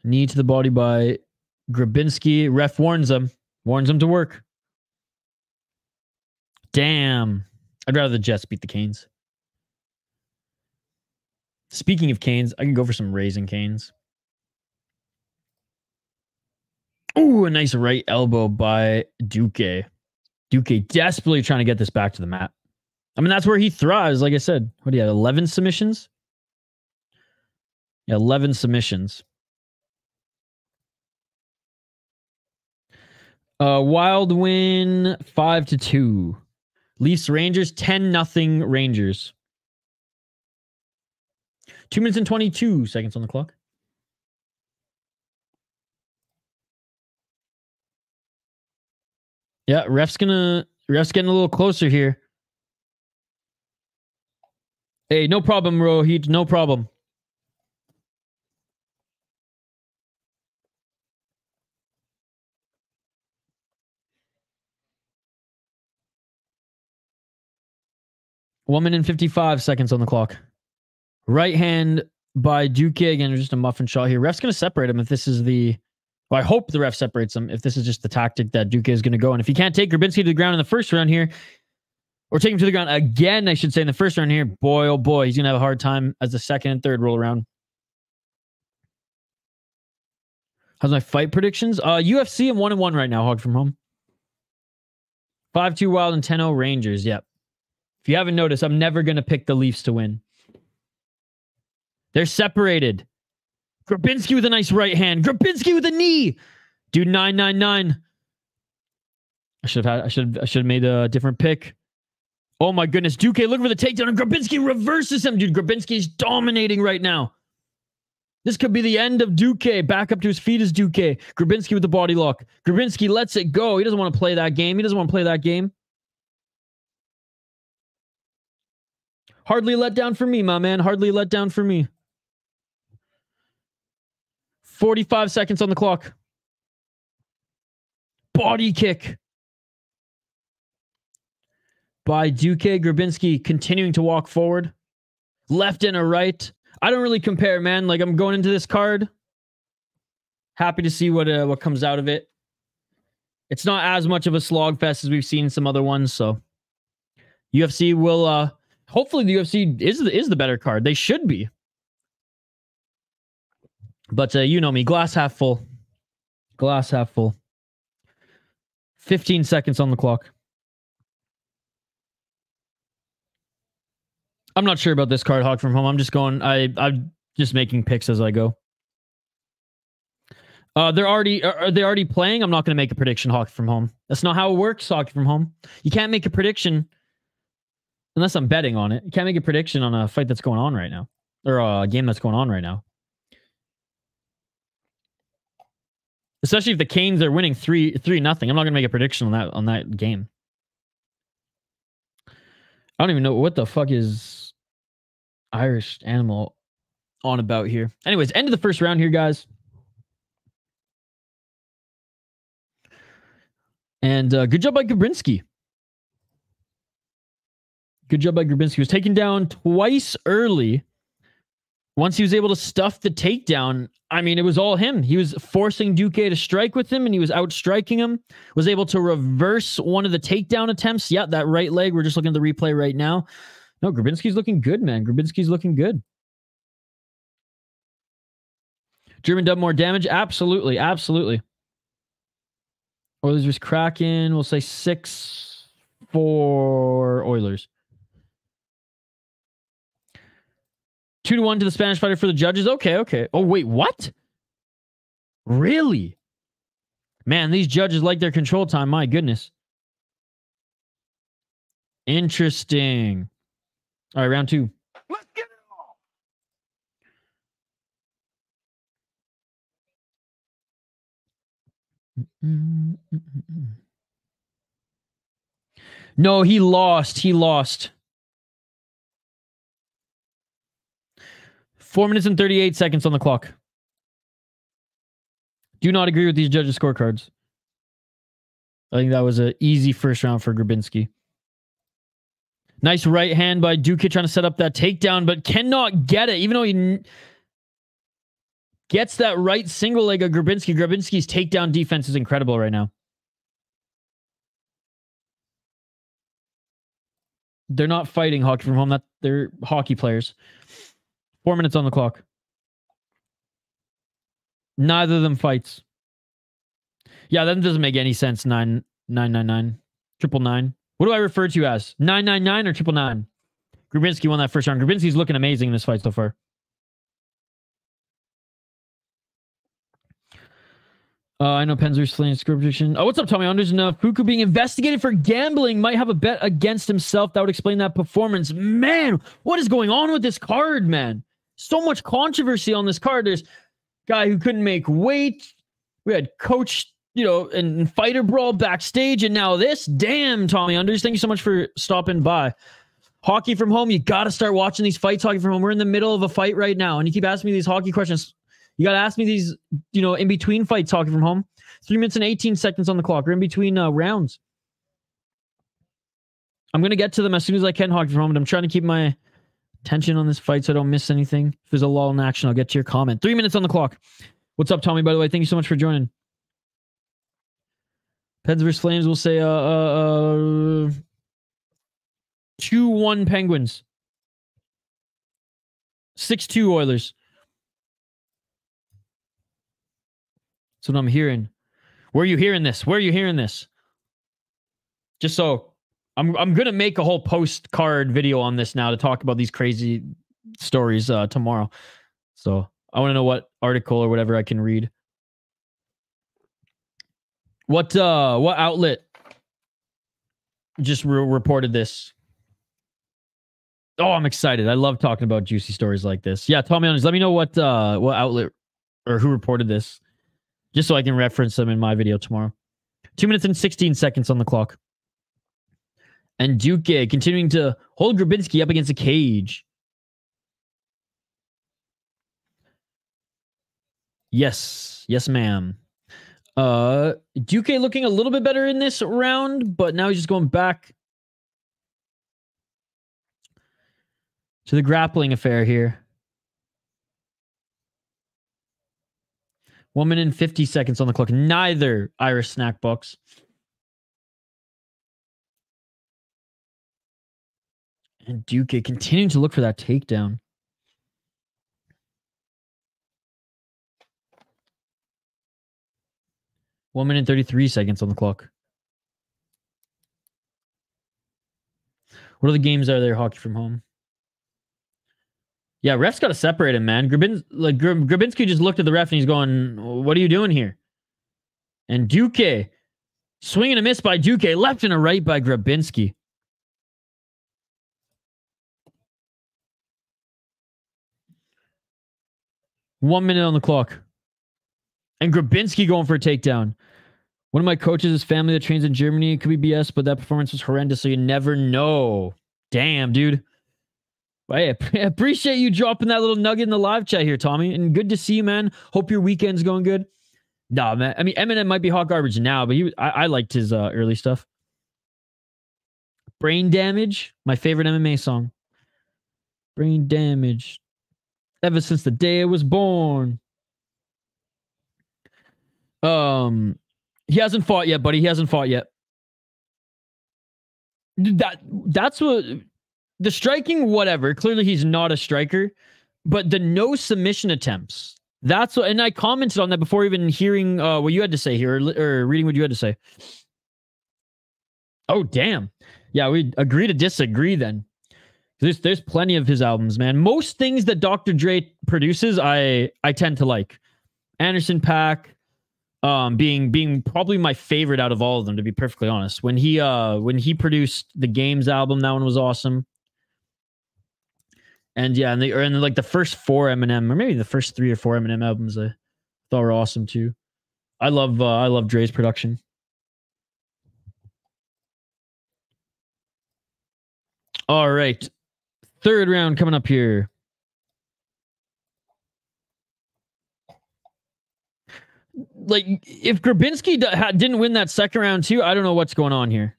Knee to the body by Grabinski. Ref warns him. Warns him to work. Damn. I'd rather the Jets beat the Canes. Speaking of Canes, I can go for some Raising Canes. Ooh, a nice right elbow by Duque. Duque desperately trying to get this back to the mat. I mean, that's where he thrives. Like I said, what do you have? 11 submissions? Yeah, 11 submissions. Wild win 5-2. Leafs Rangers 10-0 Rangers. 2 minutes and 22 seconds on the clock. Yeah, ref's getting a little closer here. Hey, no problem, Rohit. No problem. One minute and 55 seconds on the clock. Right hand by Duque. Again, just a muffin shot here. Ref's going to separate him if this is the... Well, I hope the ref separates him if this is just the tactic that Duque is going to go. And if he can't take Grabinski to the ground in the first round here, or take him to the ground again, I should say, in the first round here, boy, oh boy, he's going to have a hard time as the second and third roll around. How's my fight predictions? UFC, I'm 1-1 right now, Hog from home. 5-2 Wild and 10-0 Rangers, yep. If you haven't noticed, I'm never going to pick the Leafs to win. They're separated. Grabinski with a nice right hand. Grabinski with a knee. Dude, 9-9-9. I should have made a different pick. Oh my goodness. Duque looking for the takedown and Grabinski reverses him. Dude, Grabinski is dominating right now. This could be the end of Duque. Back up to his feet is Duque. Grabinski with the body lock. Grabinski lets it go. He doesn't want to play that game. Hardly let down for me, my man. Hardly let down for me. 45 seconds on the clock. Body kick by Duque. Grabinski continuing to walk forward. Left and a right. I don't really compare, man. Like, I'm going into this card. Happy to see what comes out of it. It's not as much of a slogfest as we've seen some other ones, so UFC will... hopefully the UFC is the better card. They should be. But you know me, glass half full. Glass half full. 15 seconds on the clock. I'm not sure about this card, Hawk from home. I'm just going, I'm just making picks as I go. Are they already playing? I'm not going to make a prediction, Hawk from home. That's not how it works, Hawk from home. You can't make a prediction unless I'm betting on it. You can't make a prediction on a fight that's going on right now. Or a game that's going on right now. Especially if the Canes are winning 3-0. I'm not going to make a prediction on that game. I don't even know what the fuck is Irish Animal on about here. Anyways, end of the first round here, guys. And good job by Grabinski. Good job by Grabinski. He was taken down twice early. Once he was able to stuff the takedown, I mean, it was all him. He was forcing Duque to strike with him, and he was outstriking him. Was able to reverse one of the takedown attempts. Yeah, that right leg. We're just looking at the replay right now. No, Grabinski's looking good, man. Grabinski's looking good. German done more damage? Absolutely, absolutely. Oilers was cracking. We'll say 6 for Oilers. 2-1 to the Spanish fighter for the judges. Okay, okay. Oh, wait, what? Really? Man, these judges like their control time. My goodness. Interesting. All right, round 2. Let's get it all. No, he lost. He lost. 4 minutes and 38 seconds on the clock. Do not agree with these judges' scorecards. I think that was an easy first round for Grabinski. Nice right hand by Duque trying to set up that takedown, but cannot get it. Even though he gets that right single leg of Grabinski. Grabinski's takedown defense is incredible right now. They're not fighting hockey from home. They're hockey players. 4 minutes on the clock. Neither of them fights. Yeah, that doesn't make any sense. 999. 999. What do I refer to as? 999 or 999? Grabinski won that first round. Grabinski's looking amazing in this fight so far. I know Penzer's slaying score prediction. Oh, what's up, Tommy Anders? Fuku being investigated for gambling. Might have a bet against himself. That would explain that performance. Man, what is going on with this card, man? So much controversy on this card. There's guy who couldn't make weight. We had coach, you know, and fighter brawl backstage. And now this. Damn, Tommy Anders. Thank you so much for stopping by. Hockey from home. You got to start watching these fights. Hockey from home. We're in the middle of a fight right now. And you keep asking me these hockey questions. You got to ask me these, you know, in between fights, talking from home. 3 minutes and 18 seconds on the clock. We're in between rounds. I'm going to get to them as soon as I can, hockey from home, but I'm trying to keep my attention on this fight so I don't miss anything. If there's a lull in action, I'll get to your comment. 3 minutes on the clock. What's up, Tommy, by the way? Thank you so much for joining. Pens vs. Flames will say 2-1 Penguins. 6-2 Oilers. That's what I'm hearing. Where are you hearing this? Where are you hearing this? Just so I'm gonna make a whole postcard video on this now to talk about these crazy stories tomorrow. So I want to know what article or whatever I can read. What outlet just reported this? Oh, I'm excited. I love talking about juicy stories like this. Yeah, Tommy, let me know what outlet or who reported this. Just so I can reference them in my video tomorrow. 2 minutes and 16 seconds on the clock. And Duque continuing to hold Grabinski up against a cage. Yes. Yes, ma'am. Duque looking a little bit better in this round, but now he's just going back to the grappling affair here. 1 minute and 50 seconds on the clock. Neither Irish snack box. And Duque continuing to look for that takedown. One minute and 33 seconds on the clock. What other games are there, hockey from home? Yeah, ref's got to separate him, man. Grabinski just looked at the ref and he's going, what are you doing here? And Duque, swing and a miss by Duque, left and a right by Grabinski. One minute on the clock. And Grabinski going for a takedown. One of my coaches is family that trains in Germany. It could be BS, but that performance was horrendous, so you never know. Damn, dude. I appreciate you dropping that little nugget in the live chat here, Tommy. And good to see you, man. Hope your weekend's going good. Nah, man. I mean, Eminem might be hot garbage now, but I liked his early stuff. Brain Damage, my favorite MMA song. Brain Damage. Ever since the day I was born. He hasn't fought yet, buddy. He hasn't fought yet. That's what... The striking, whatever. Clearly, he's not a striker. But the no submission attempts. That's what... And I commented on that before even hearing what you had to say here. Or reading what you had to say. Oh, damn. Yeah, we agree to disagree then. There's plenty of his albums, man. Most things that Dr. Dre produces, I tend to like. Anderson .Paak... being probably my favorite out of all of them, to be perfectly honest. When he produced the Games album, that one was awesome. And yeah, and like the first 4 Eminem, or maybe the first 3 or 4 Eminem albums, I thought were awesome too. I love Dre's production. All right, third round coming up here. Like, if Grabinski didn't win that second round too, I don't know what's going on here.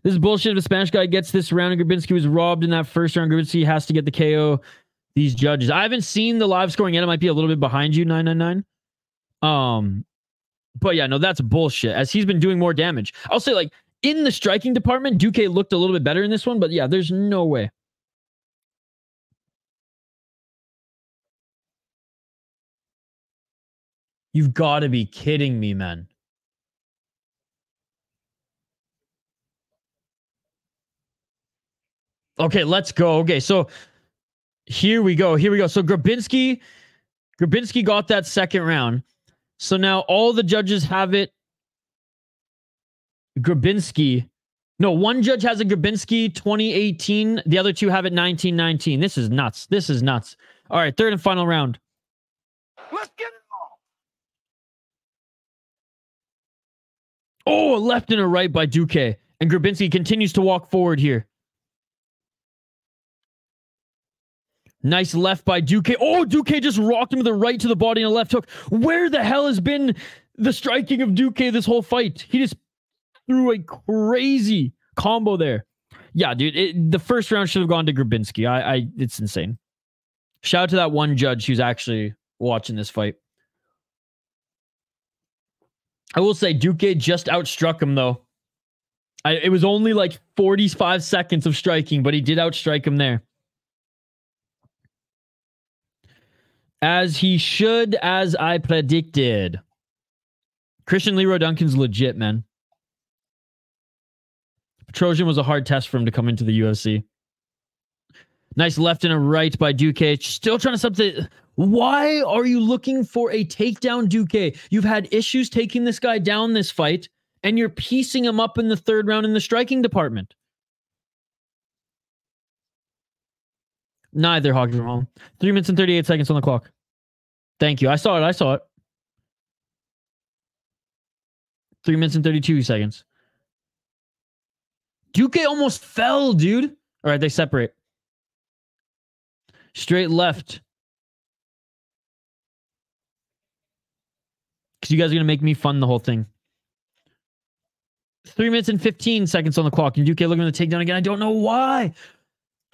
This is bullshit. If a Spanish guy gets this round and Grabinski was robbed in that first round, Grabinski has to get the KO. These judges. I haven't seen the live scoring yet. It might be a little bit behind you, 999. But yeah, no, that's bullshit. As he's been doing more damage. I'll say, like, in the striking department, Duque looked a little bit better in this one, but yeah, there's no way. You've got to be kidding me, man. Okay, let's go. Okay, so here we go. Here we go. So Grabinski got that second round. So now all the judges have it. Grabinski. No, one judge has a Grabinski 2018. The other two have it 1919. This is nuts. This is nuts. All right, third and final round. Let's get it all. Oh, a left and a right by Duque. And Grabinski continues to walk forward here. Nice left by Duque. Oh, Duque just rocked him with a right to the body and a left hook. Where the hell has been the striking of Duque this whole fight? He just threw a crazy combo there. Yeah, dude, the first round should have gone to Grabinski. It's insane. Shout out to that one judge who's actually watching this fight. I will say Duque just outstruck him, though. It was only like 45 seconds of striking, but he did outstrike him there. As he should, as I predicted. Christian Leroy Duncan's legit, man. Petrosian was a hard test for him to come into the UFC. Nice left and a right by Duque. Still trying to substitute. Why are you looking for a takedown, Duque? You've had issues taking this guy down this fight, and you're piecing him up in the third round in the striking department. Neither, Hockey from Home. 3 minutes and 38 seconds on the clock. Thank you. I saw it. I saw it. 3 minutes and 32 seconds. Duque almost fell, dude. All right, they separate. Straight left. Because you guys are going to make me fun the whole thing. 3 minutes and 15 seconds on the clock. And Duque looking at the takedown again. I don't know why.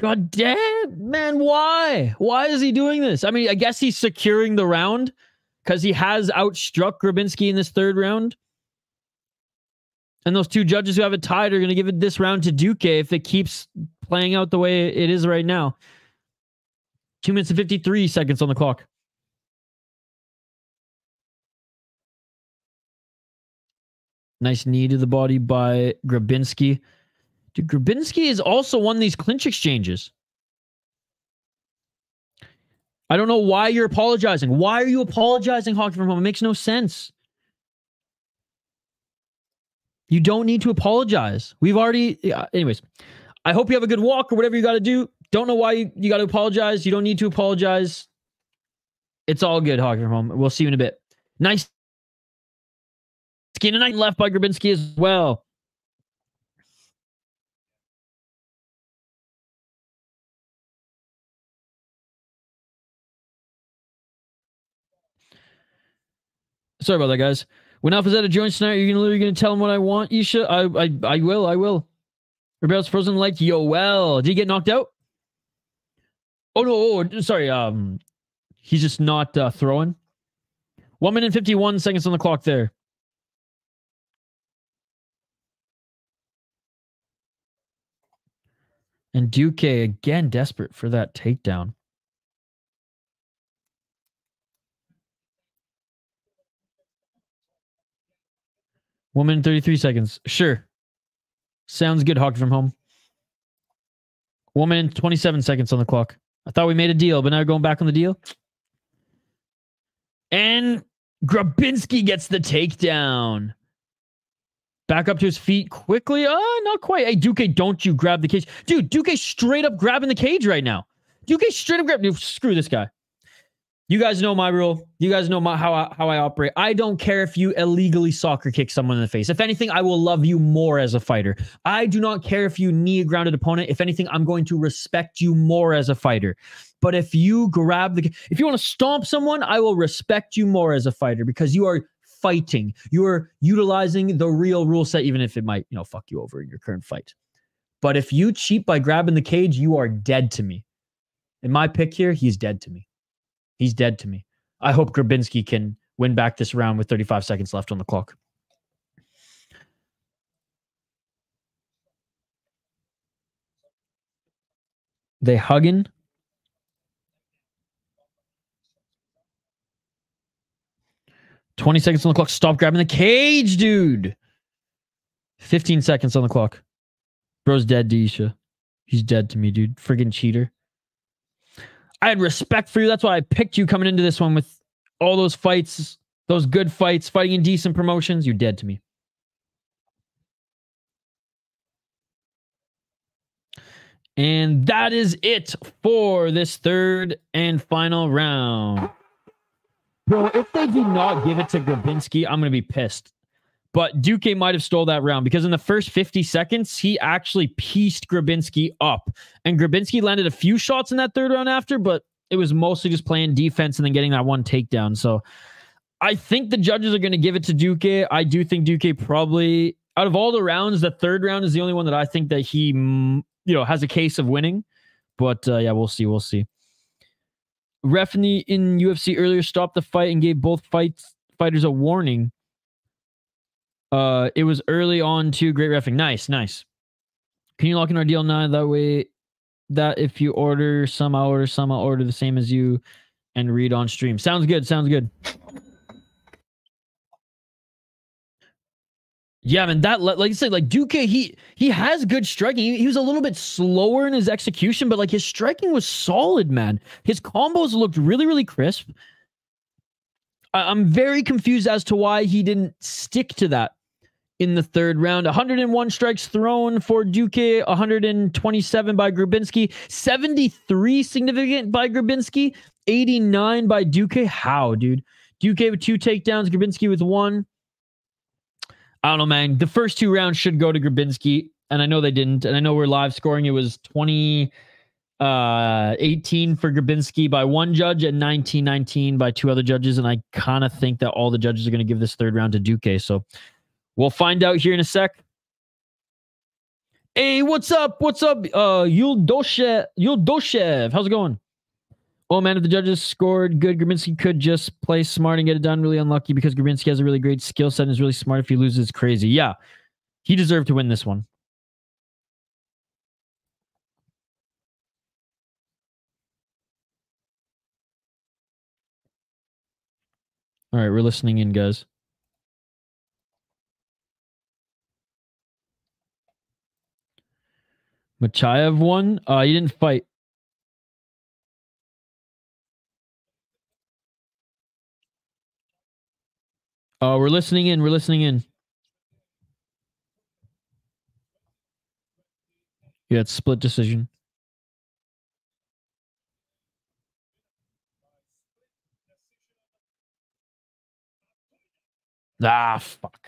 God damn, man, why? Why is he doing this? I mean, I guess he's securing the round because he has outstruck Grabinski in this third round. And those two judges who have it tied are going to give it this round to Duque if it keeps playing out the way it is right now. 2 minutes and 53 seconds on the clock. Nice knee to the body by Grabinski. Dude, Grabinski has also won these clinch exchanges. I don't know why you're apologizing. Why are you apologizing, Hockey from Home? It makes no sense. You don't need to apologize. We've already... anyways, I hope you have a good walk or whatever you got to do. Don't know why you got to apologize. You don't need to apologize. It's all good, Hockey from Home. We'll see you in a bit. Nice skin and left by Grabinski as well. Sorry about that, guys. When Alphazetta joins tonight, you're literally going to tell him what I want, Isha? I will. Rebel's frozen like Yoel. Did he get knocked out? Oh, no. Sorry. He's just not throwing. 1 minute and 51 seconds on the clock there. And Duque, again, desperate for that takedown. One minute and 33 seconds. Sure. Sounds good, Hockey from Home. 1 minute and 27 seconds on the clock. I thought we made a deal, but now we're going back on the deal. And Grabinski gets the takedown. Back up to his feet quickly. Not quite. Hey, Duque, don't you grab the cage. Dude, Duque straight up grabbing the cage right now. Duque straight up grabbing. Screw this guy. You guys know my rule. You guys know how I operate. I don't care if you illegally soccer kick someone in the face. If anything, I will love you more as a fighter. I do not care if you knee a grounded opponent. If anything, I'm going to respect you more as a fighter. But if you if you want to stomp someone, I will respect you more as a fighter because you are fighting. You are utilizing the real rule set, even if it might, fuck you over in your current fight. But if you cheat by grabbing the cage, you are dead to me. In my pick here, he's dead to me. He's dead to me. I hope Grabinski can win back this round with 35 seconds left on the clock. They hugging. $20 seconds on the clock. Stop grabbing the cage, dude. 15 seconds on the clock. Bro's dead, Deisha. He's dead to me, dude. Friggin' cheater. I had respect for you. That's why I picked you coming into this one with all those fights, those good fights, fighting in decent promotions. You're dead to me. And that is it for this third and final round. Bro, if they do not give it to Grabinski, I'm going to be pissed. But Duque might have stole that round because in the first 50 seconds, he actually pieced Grabinski up. And Grabinski landed a few shots in that third round after, but it was mostly just playing defense and then getting that one takedown. So I think the judges are going to give it to Duque. I do think Duque probably, out of all the rounds, the third round is the only one that I think that he, has a case of winning. But yeah, we'll see. We'll see. Ref in UFC earlier stopped the fight and gave both fighters a warning. It was early on too. Great reffing. Nice, nice. Can you lock in our deal now? That way, that if you order some, I'll order the same as you and read on stream. Sounds good. Sounds good. Yeah, man, that, like you said, like Duque, he has good striking. He was a little bit slower in his execution, but like his striking was solid, man. His combos looked really, really crisp. I'm very confused as to why he didn't stick to that in the third round. 101 strikes thrown for Duque, 127 by Grabinski, 73 significant by Grabinski, 89 by Duque. How, dude? Duque with 2 takedowns, Grabinski with 1. I don't know, man. The first 2 rounds should go to Grabinski, and I know they didn't. And I know we're live scoring. It was 20-18 for Grabinski by 1 judge and 19-19 by 2 other judges. And I kind of think that all the judges are going to give this third round to Duque. So we'll find out here in a sec. Hey, what's up? What's up? Yuldoshev. How's it going? Oh, man, if the judges scored good, Grabinski could just play smart and get it done. Really unlucky because Grabinski has a really great skill set and is really smart. If he loses, it's crazy. Yeah, he deserved to win this one. All right, we're listening in, guys. Machaev won? He didn't fight. We're listening in. We're listening in. Yeah, it's split decision. Ah, fuck.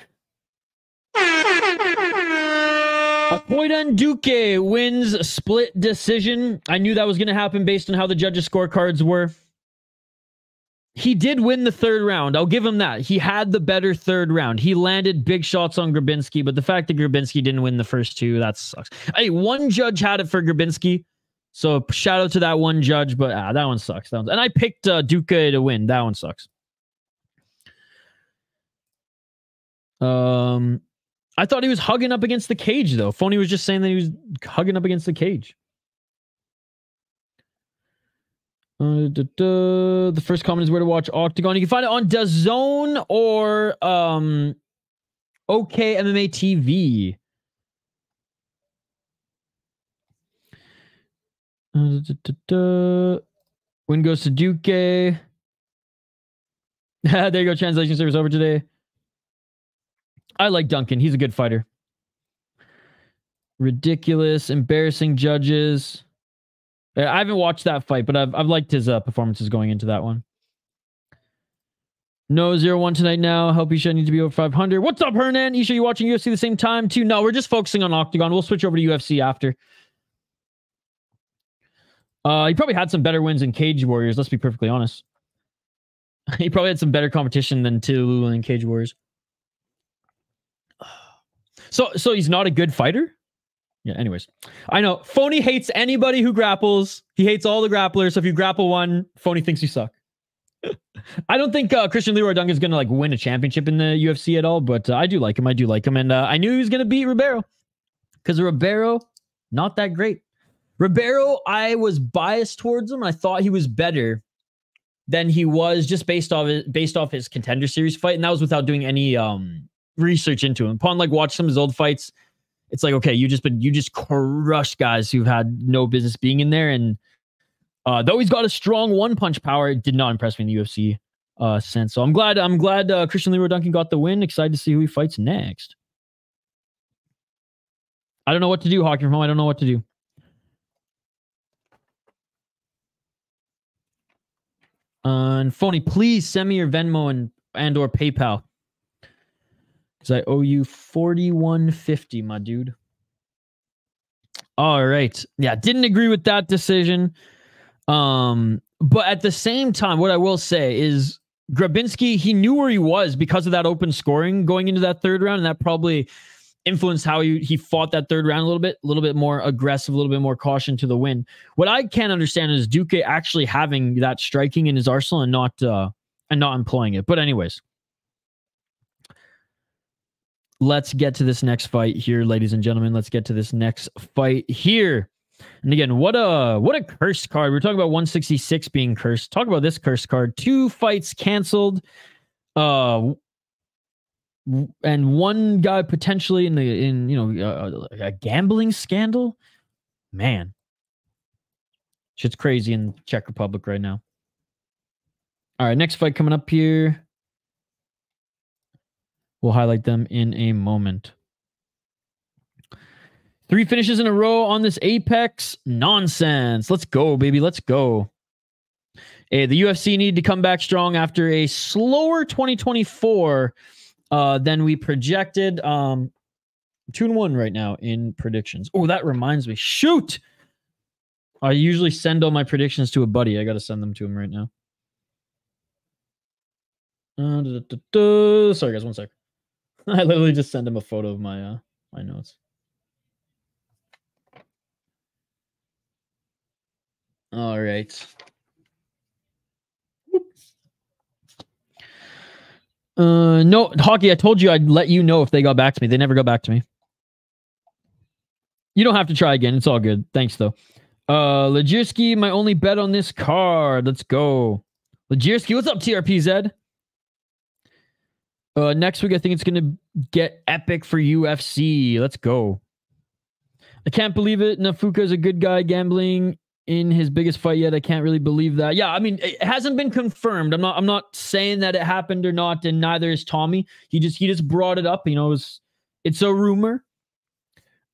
Acoidan Duque wins split decision. I knew that was going to happen based on how the judges' scorecards were. He did win the third round. I'll give him that. He had the better third round. He landed big shots on Grabinski, but the fact that Grabinski didn't win the first 2, that sucks. Hey, 1 judge had it for Grabinski, so shout out to that 1 judge, but that one sucks. And I picked Duque to win. That one sucks. I thought he was hugging up against the cage, though. Phony was just saying that he was hugging up against the cage. The first comment is where to watch Octagon. You can find it on DAZN or OKMMA TV. Win goes to Duque. There you go. Translation service over today. I like Duncan. He's a good fighter. Ridiculous, embarrassing judges. I haven't watched that fight, but I've liked his performances going into that one. No 0-1 tonight now. Hope Isha needs to be over 500. What's up, Hernan? Isha, you watching UFC the same time too? No, we're just focusing on Octagon. We'll switch over to UFC after. He probably had some better wins in Cage Warriors. Let's be perfectly honest. He probably had some better competition than Tallulah in Cage Warriors. So he's not a good fighter? Yeah, anyways. I know. Phony hates anybody who grapples. He hates all the grapplers. So if you grapple one, Phony thinks you suck. I don't think Christian Leroy Dung is going to like win a championship in the UFC at all, but I do like him. I do like him. And I knew he was going to beat Ribeiro because Ribeiro, not that great. Ribeiro, I was biased towards him. I thought he was better than he was just based off his Contender Series fight. And that was without doing any research into him. Upon like watch some of his old fights, It's like, okay, you just crushed guys who've had no business being in there. And though he's got a strong one punch power, it did not impress me in the UFC sense. So I'm glad Christian Leroy Duncan got the win. Excited to see who he fights next. I don't know what to do, Hockey from Home. I don't know what to do. And Phony, please send me your Venmo and or PayPal, because I owe you $41.50, my dude. All right. Yeah, didn't agree with that decision. But at the same time, what I will say is Grabinski, he knew where he was because of that open scoring going into that third round, and that probably influenced how he fought that third round a little bit more aggressive, a little bit more caution to the win. What I can't understand is Duque actually having that striking in his arsenal and not employing it. But anyways, let's get to this next fight here, ladies and gentlemen. Let's get to this next fight here. And again, what a cursed card. We're talking about 166 being cursed. Talk about this cursed card. 2 fights canceled. And one guy potentially in a gambling scandal. Man, shit's crazy in Czech Republic right now. All right, next fight coming up here. We'll highlight them in a moment. 3 finishes in a row on this Apex. Nonsense. Let's go, baby. Let's go. Hey, the UFC needed to come back strong after a slower 2024 than we projected. 2-1 right now in predictions. Oh, that reminds me. Shoot! I usually send all my predictions to a buddy. I got to send them to him right now. Sorry, guys. 1 sec. I literally just sent him a photo of my my notes. All right. No, Hockey, I told you I'd let you know if they got back to me. They never got back to me. You don't have to try again. It's all good. Thanks, though. Legierski, my only bet on this card. Let's go. Legierski, what's up, TRPZ? Next week, I think it's going to get epic for UFC. Let's go. I can't believe it. Nafuka is a good guy gambling in his biggest fight yet. I can't really believe that. Yeah, I mean, it hasn't been confirmed. I'm not saying that it happened or not, and neither is Tommy. He just brought it up. You know, it's a rumor.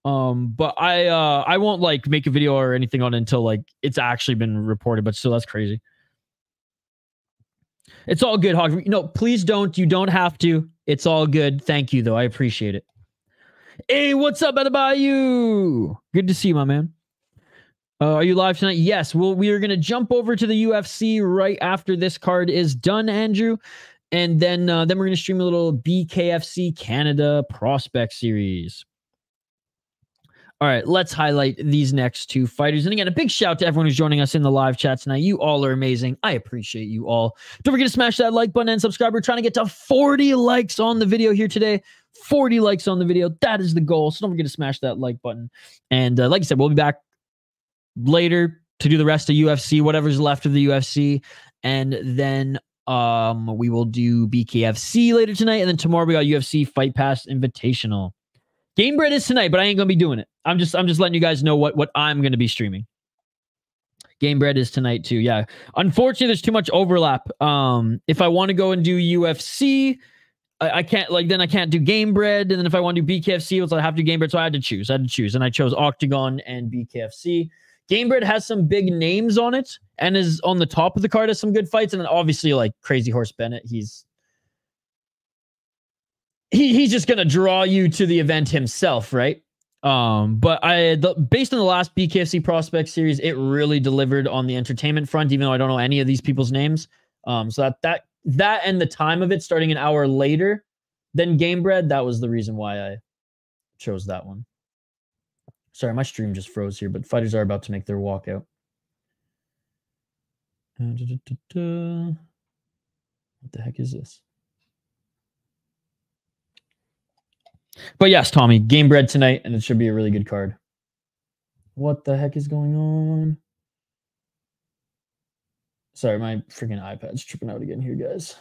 But I won't like make a video or anything on it until like it's actually been reported. But still, that's crazy. It's all good, Hog. No, please don't. You don't have to. It's all good. Thank you, though. I appreciate it. Hey, what's up, Bayou? Good to see you, my man. Are you live tonight? Yes. We are going to jump over to the UFC right after this card is done, Andrew. And then we're going to stream a little BKFC Canada Prospect Series. All right, let's highlight these next 2 fighters. And again, a big shout to everyone who's joining us in the live chat tonight. You all are amazing. I appreciate you all. Don't forget to smash that like button and subscribe. We're trying to get to 40 likes on the video here today. 40 likes on the video. That is the goal. So don't forget to smash that like button. And like I said, we'll be back later to do the rest of UFC, whatever's left of the UFC. And then we will do BKFC later tonight. And then tomorrow we got UFC Fight Pass Invitational. Game Bread is tonight, but I ain't gonna be doing it. I'm just letting you guys know what I'm gonna be streaming. Game Bread is tonight too. Yeah. Unfortunately, there's too much overlap. If I want to go and do UFC, I can't then I can't do Game Bread. And then if I want to do BKFC, I have to do Game Bread. So I had to choose. And I chose OKTAGON and BKFC. Game Bread has some big names on it and is on the top of the card, has some good fights. And then obviously like Crazy Horse Bennett, he's just going to draw you to the event himself, right? But based on the last BKFC Prospect Series, it really delivered on the entertainment front, even though I don't know any of these people's names. So that and the time of it starting an hour later than Game Bread, that was the reason why I chose that one. Sorry, my stream just froze here, but fighters are about to make their walkout. What the heck is this? But yes, Tommy, Game Bread tonight, and it should be a really good card. What the heck is going on? Sorry, my freaking iPad's tripping out again here, guys.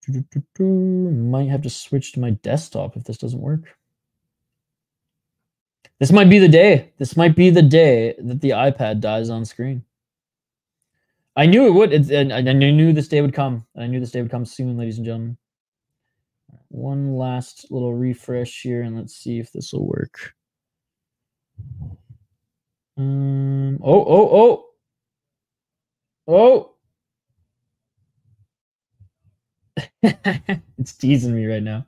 Might have to switch to my desktop if this doesn't work. This might be the day. This might be the day that the iPad dies on screen. I knew it would. I knew this day would come. I knew this day would come soon, ladies and gentlemen. One last little refresh here, and let's see if this will work. Oh. It's teasing me right now.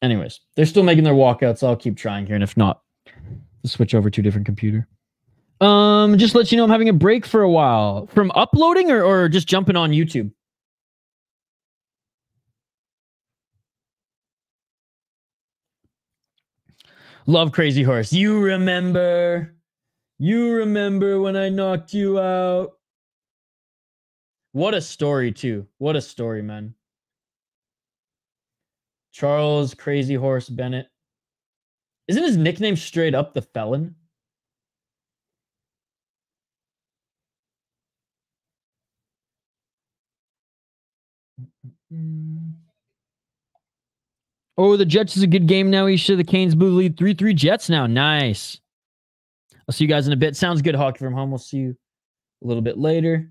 Anyways, they're still making their walkouts. So I'll keep trying here, and if not, we'll switch over to a different computer. Just let you know I'm having a break for a while from uploading or just jumping on YouTube. Love Crazy Horse. You remember when I knocked you out? What a story, too. What a story, man. Charles Crazy Horse Bennett. Isn't his nickname straight up the Felon? Oh, the Jets is a good game now. Isha, the Canes blue lead 3-3 Jets now. Nice. I'll see you guys in a bit. Sounds good, Hockey from Home. We'll see you a little bit later.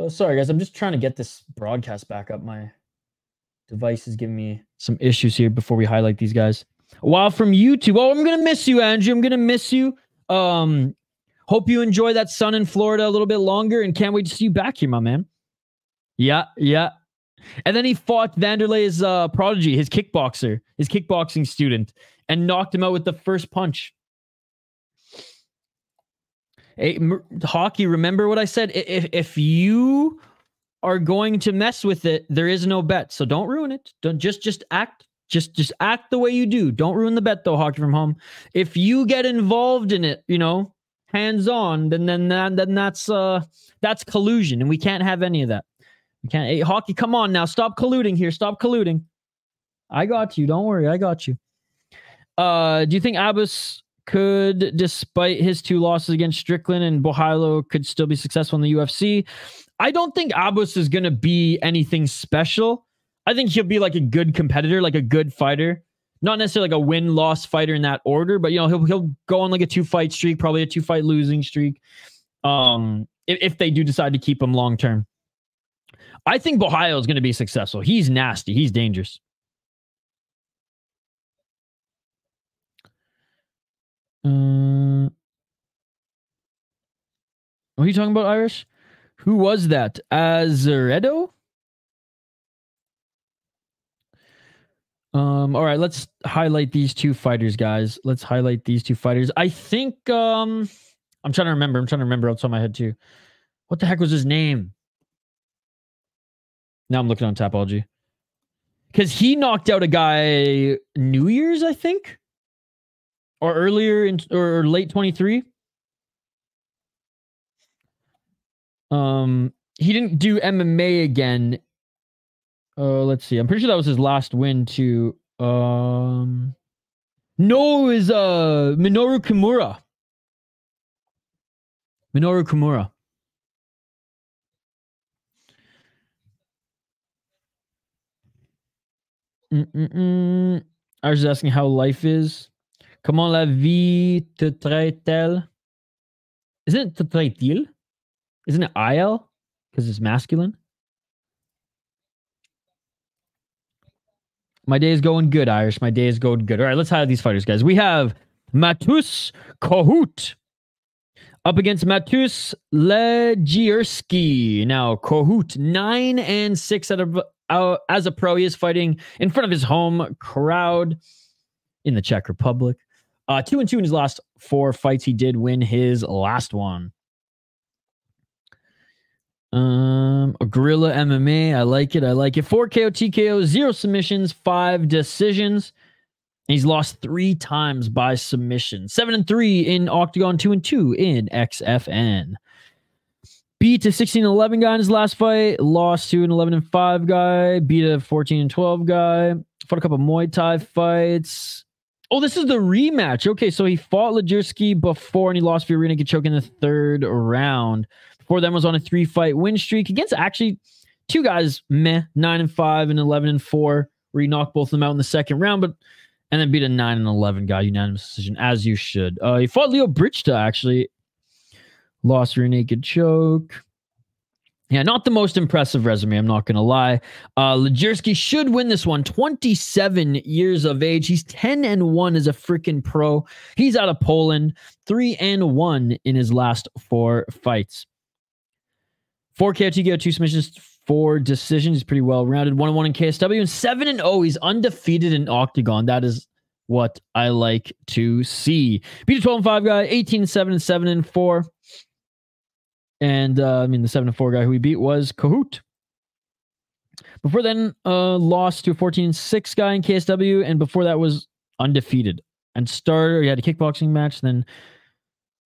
Sorry, guys. I'm just trying to get this broadcast back up. My device is giving me some issues here before we highlight these guys. Wow, from YouTube. Oh, I'm going to miss you, Andrew. I'm going to miss you. Hope you enjoy that sun in Florida a little bit longer and can't wait to see you back here, my man. Yeah. And then he fought Vanderlei's prodigy, his kickboxing student, and knocked him out with the first punch. Hey, Hockey, remember what I said? If you are going to mess with it, there is no bet. So don't ruin it. Don't just act. Just act the way you do. Don't ruin the bet, though, Hockey from Home. If you get involved in it, hands on, then that's collusion, and we can't have any of that. We can't. Hey, Hockey, come on now. Stop colluding here. Stop colluding. I got you. Don't worry. I got you. Do you think Abbas could, despite his 2 losses against Strickland and Bohilo, could still be successful in the UFC? I don't think Abbas is going to be anything special. I think he'll be like a good competitor, like a good fighter. Not necessarily like a win-loss fighter in that order, but he'll go on like a 2-fight streak, probably a 2-fight losing streak. If they do decide to keep him long term. I think Bohilo is going to be successful. He's nasty. He's dangerous. What are you talking about, Irish? Who was that? Azeredo? All right, let's highlight these 2 fighters, guys. Let's highlight these 2 fighters. I think I'm trying to remember. Outside of my head too. What the heck was his name? Now I'm looking on Tapology. Because he knocked out a guy New Year's, I think. Or earlier or late 23. He didn't do MMA again. Let's see. I'm pretty sure that was his last win too. No, it was Minoru Kimura. I was just asking how life is. Comment la vie te traite-t-elle? Isn't it te traite-t-il? Isn't it il? Because it's masculine. My day is going good, Irish. My day is going good. All right, let's highlight these fighters, guys. We have Mateusz Kohout up against Mateusz Legierski. Now, Kohout, 9-6 as a pro. He is fighting in front of his home crowd in the Czech Republic. 2-2 in his last 4 fights. He did win his last one. A Guerrilla MMA. I like it. 4 KO, TKO, 0 submissions, 5 decisions. And he's lost 3 times by submission. 7-3 in Octagon, 2-2 in XFN. Beat a 16-11 guy in his last fight. Lost to an 11-5 guy. Beat a 14-12 guy. Fought a couple Muay Thai fights. Oh, this is the rematch. Okay, so he fought Legierski before and he lost via rear naked choke in the 3rd round. Before then was on a 3-fight win streak against actually 2 guys, 9-5 and 11-4, where he knocked both of them out in the 2nd round, and then beat a 9-11 guy, unanimous decision, as you should. He fought Leo Brichta, actually. Lost rear naked choke. Yeah, not the most impressive resume, I'm not going to lie. Legierski should win this one. 27 years of age. He's 10-1 as a freaking pro. He's out of Poland. 3-1 in his last 4 fights. 4 KO, 2 KO, 2 submissions, 4 decisions. He's pretty well-rounded. 1-1 in KSW. And 7-0. He's undefeated in Octagon. That is what I like to see. Beat a 12-5 guy. 18-7 and 7-4. And, I mean, the 7-4 guy who he beat was Kohout. Before then, lost to a 14-6 guy in KSW, and before that was undefeated. And he had a kickboxing match, then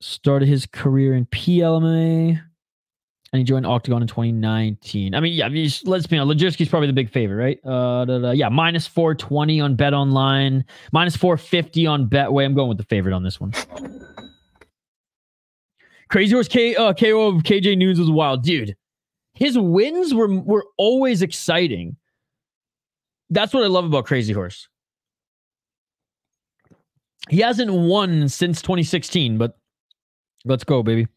started his career in PLMA, and he joined Octagon in 2019. I mean, yeah, let's be honest, Legierski's probably the big favorite, right? Yeah, minus 420 on Bet Online, minus 450 on Betway. I'm going with the favorite on this one. Crazy Horse KO of KJ Nunes was wild. Dude, his wins were always exciting. That's what I love about Crazy Horse. He hasn't won since 2016, but let's go, baby.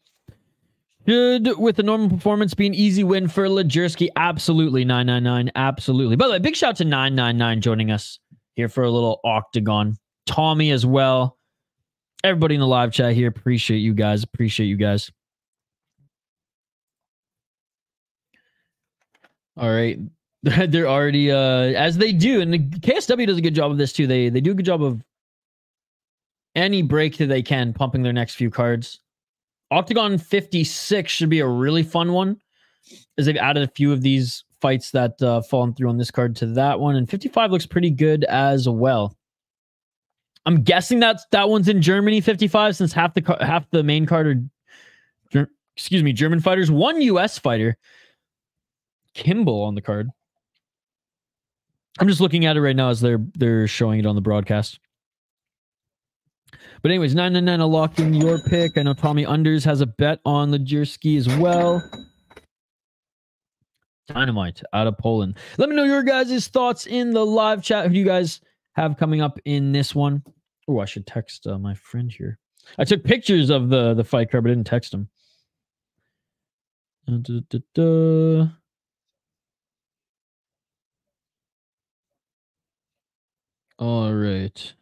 Should, with a normal performance, be an easy win for Legierski? Absolutely. 999. Absolutely. By the way, big shout out to 999 joining us here for a little Octagon. Tommy as well. Everybody in the live chat here, appreciate you guys. Appreciate you guys. All right. They're already, as they do, and the KSW does a good job of this too. They do a good job of any break that they can, pumping their next few cards. Octagon 56 should be a really fun one, as they've added a few of these fights that fallen through on this card to that one. And 55 looks pretty good as well. I'm guessing that one's in Germany, 55, since half the main card are, German fighters. 1 U.S. fighter, Kincl, on the card. I'm just looking at it right now as they're showing it on the broadcast. But anyways, 999, I'll lock in your pick. I know Tommy Unders has a bet on Legierski as well. Dynamite out of Poland. Let me know your guys' thoughts in the live chat. Who do you guys have coming up in this one? Oh, I should text my friend here. I took pictures of the fight card, but I didn't text him. All right.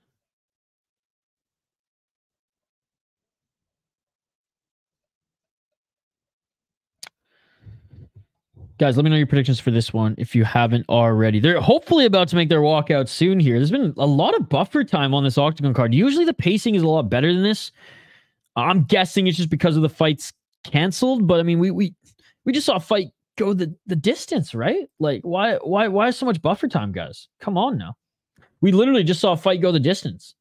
Guys, let me know your predictions for this one if you haven't already. They're hopefully about to make their walkout soon here. There's been a lot of buffer time on this Octagon card. Usually the pacing is a lot better than this. I'm guessing it's just because of the fights canceled, but I mean, we just saw a fight go the distance, right? Like, why so much buffer time, guys? Come on now. We literally just saw a fight go the distance.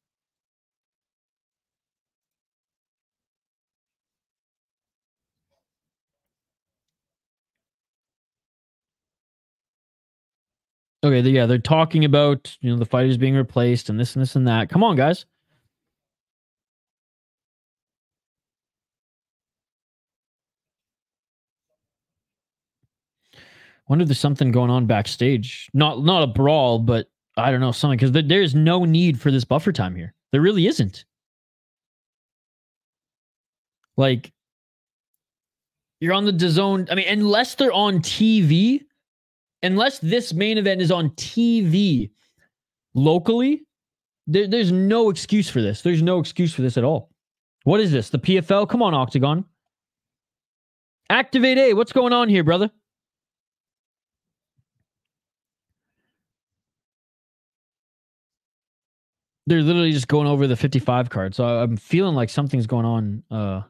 Okay, yeah, they're talking about, the fighters being replaced and this and this and that. Come on, guys. Wonder if there's something going on backstage. Not a brawl, but I don't know, something, because there's no need for this buffer time here. There really isn't. Like, you're on the DAZN. I mean, unless they're on TV, unless this main event is on TV locally, there's no excuse for this. There's no excuse for this at all. What is this? The PFL? Come on, Octagon. Activate A. What's going on here, brother? They're literally just going over the 55 card. So I'm feeling like something's going on.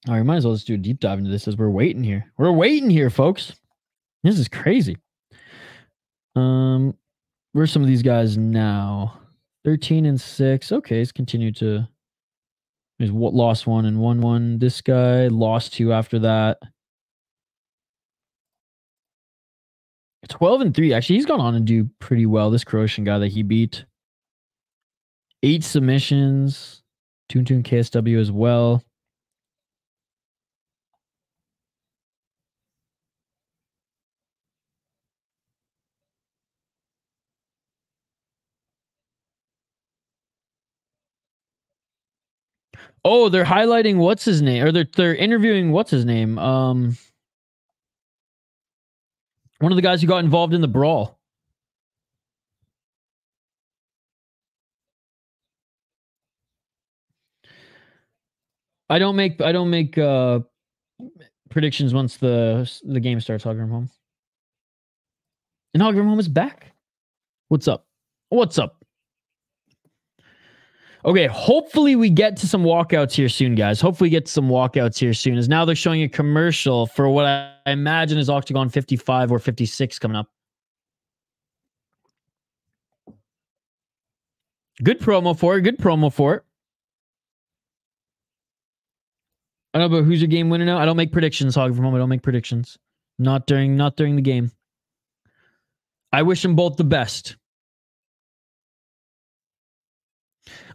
All right, might as well just do a deep dive into this as we're waiting here. We're waiting here, folks. This is crazy. Where's some of these guys now? 13-6. Okay, he's continued to. He's lost 1 and 1-1. This guy lost 2 after that. 12-3. Actually, he's gone on to do pretty well. This Croatian guy that he beat. 8 submissions. Toon KSW as well. Oh, they're highlighting what's his name, or they're interviewing what's his name. One of the guys who got involved in the brawl. I don't make predictions once the game starts. Hogger home, and Hogger home is back. What's up? What's up? Okay, hopefully we get to some walkouts here soon, guys. Hopefully we get to some walkouts here soon, as now they're showing a commercial for what I imagine is Octagon 55 or 56 coming up. Good promo for it. Good promo for it. I don't know, but who's your game winner now? I don't make predictions, Hog from home. I don't make predictions. Not during the game. I wish them both the best.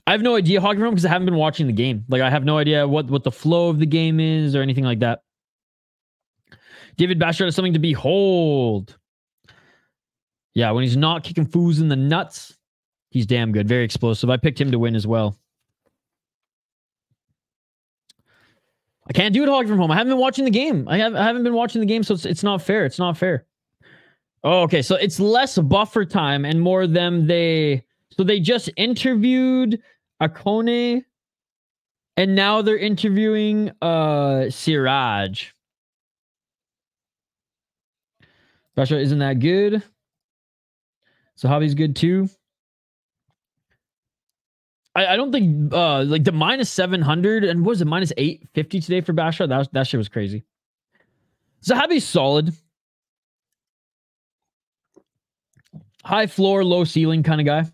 I have no idea, Hog from home, because I haven't been watching the game. Like, I have no idea what the flow of the game is or anything like that. David Bashard has something to behold. Yeah, when he's not kicking foos in the nuts, he's damn good. Very explosive. I picked him to win as well. I can't do it, Hog from home. I haven't been watching the game. I haven't been watching the game, so it's not fair. It's not fair. Oh, okay, so it's less buffer time and more them. So they just interviewed Akonne, and now they're interviewing Siraj. Basha, isn't that good? So Hobby's good too. I don't think like the minus 700 and what was it, minus 850 today for Basha? That shit was crazy. Zahabi's solid. High floor, low ceiling kind of guy.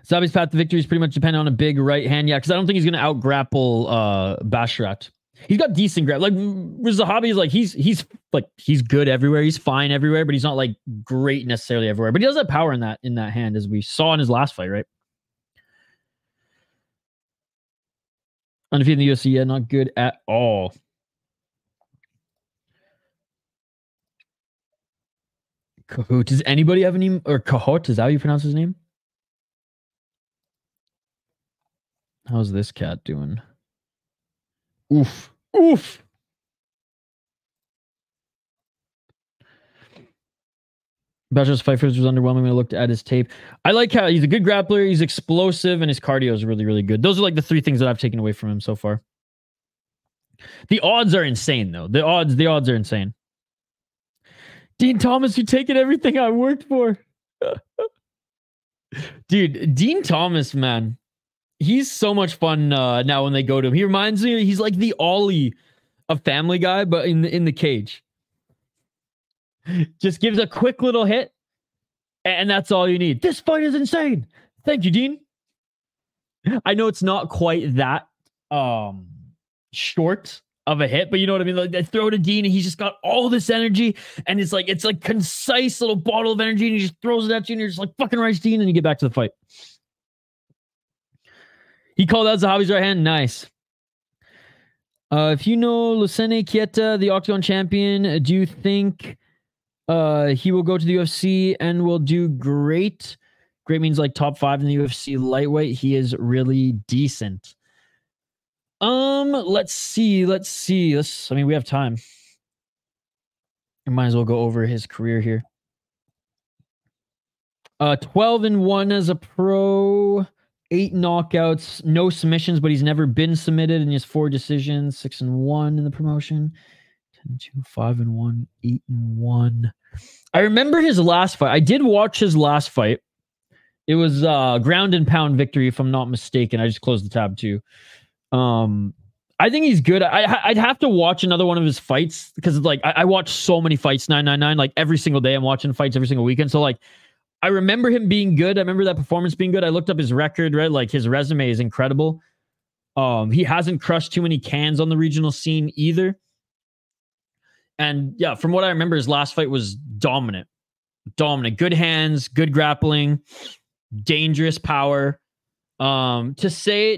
Zahabi's path to victory is pretty much dependent on a big right hand. Yeah, because I don't think he's going to out-grapple Bashrat. He's got decent grab. Like, Zahabi is like, he's good everywhere. He's fine everywhere, but he's not like great necessarily everywhere. But he does have power in that hand, as we saw in his last fight, right? Undefeated in the UFC, yeah, not good at all. Kohout. Does anybody have any, or Kohout, is that how you pronounce his name? How's this cat doing? Oof. Oof. Bashar's fight first was underwhelming when I looked at his tape. I like how he's a good grappler, he's explosive, and his cardio is really, really good. Those are like the 3 things that I've taken away from him so far. The odds are insane, though. The odds are insane. Dean Thomas, you're taking everything I worked for. Dude, Dean Thomas, man. He's so much fun now when they go to him. He reminds me, he's like the Ollie of Family Guy, but in the cage. Just gives a quick little hit, and that's all you need. This fight is insane. Thank you, Dean. I know it's not quite that short of a hit, but you know what I mean? Like, they throw to Dean, and he's just got all this energy, and it's like concise little bottle of energy, and he just throws it at you, and you're just like, fucking right, Dean, and you get back to the fight. He called out Zahabi's right hand. Nice. If you know Lucene Kieta, the Octagon champion, do you think he will go to the UFC and will do great? Great means like top 5 in the UFC lightweight. He is really decent. Let's see. I mean, we have time. We might as well go over his career here. 12-1 as a pro. 8 knockouts, no submissions, but he's never been submitted, and he has 4 decisions, 6-1 in the promotion. 10-2, 5-1, 8-1. I remember his last fight. I did watch his last fight. It was ground and pound victory, if I'm not mistaken. I just closed the tab too. I think he's good. I'd have to watch another one of his fights because like I watch so many fights 999 like every single day. I'm watching fights every single weekend. So like I remember him being good. I remember that performance being good. I looked up his record, right? Like his resume is incredible. He hasn't crushed too many cans on the regional scene either. And yeah, from what I remember, his last fight was dominant. Good hands, good grappling, dangerous power. To say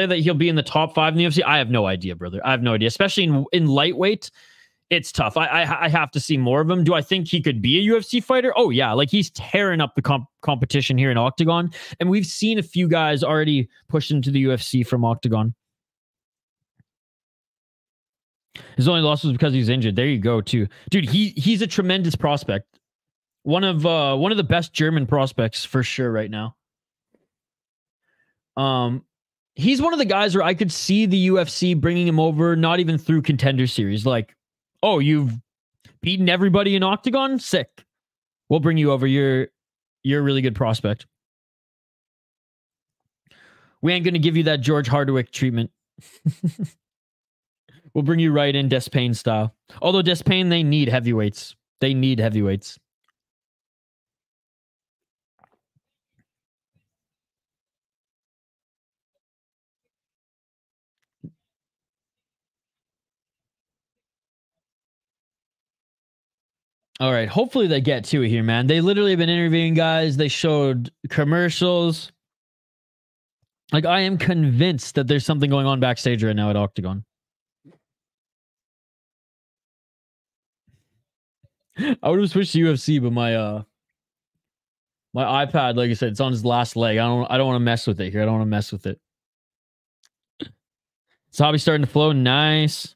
that he'll be in the top 5 in the UFC, I have no idea, brother. I have no idea. Especially in lightweight, it's tough. I have to see more of him. Do I think he could be a UFC fighter? Oh yeah, like he's tearing up the competition here in Octagon, and we've seen a few guys already push into the UFC from Octagon. His only loss was because he's injured. There you go, too, dude. He's a tremendous prospect. One of the best German prospects for sure right now. He's one of the guys where I could see the UFC bringing him over, not even through Contender Series. Like, oh, you've beaten everybody in Octagon? Sick. We'll bring you over. You're a really good prospect. We ain't going to give you that George Hardwick treatment. We'll bring you right in Despain style. Although Despain, they need heavyweights. They need heavyweights. All right. Hopefully they get to it here, man. They literally have been interviewing guys. They showed commercials. Like, I am convinced that there's something going on backstage right now at Octagon. I would have switched to UFC, but my iPad, like I said, it's on its last leg. I don't want to mess with it here. I don't want to mess with it. Zahabi's starting to flow. Nice.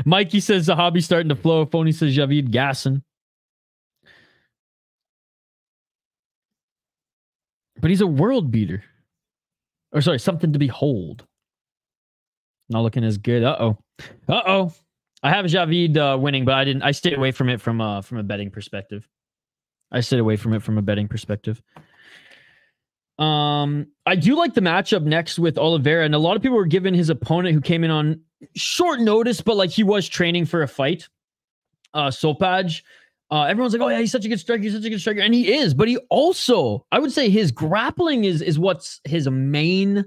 Mikey says Zahabi's starting to flow. Phony says Javid gassing. But he's a world beater. Or sorry, something to behold. Not looking as good. Uh-oh. Uh-oh. I have Javid winning, but I stayed away from it from a betting perspective. I do like the matchup next with Oliveira, and a lot of people were giving his opponent who came in on short notice, but like he was training for a fight. Sopaj. Everyone's like, oh yeah, he's such a good striker, and he is, but he also, I would say his grappling is what's his main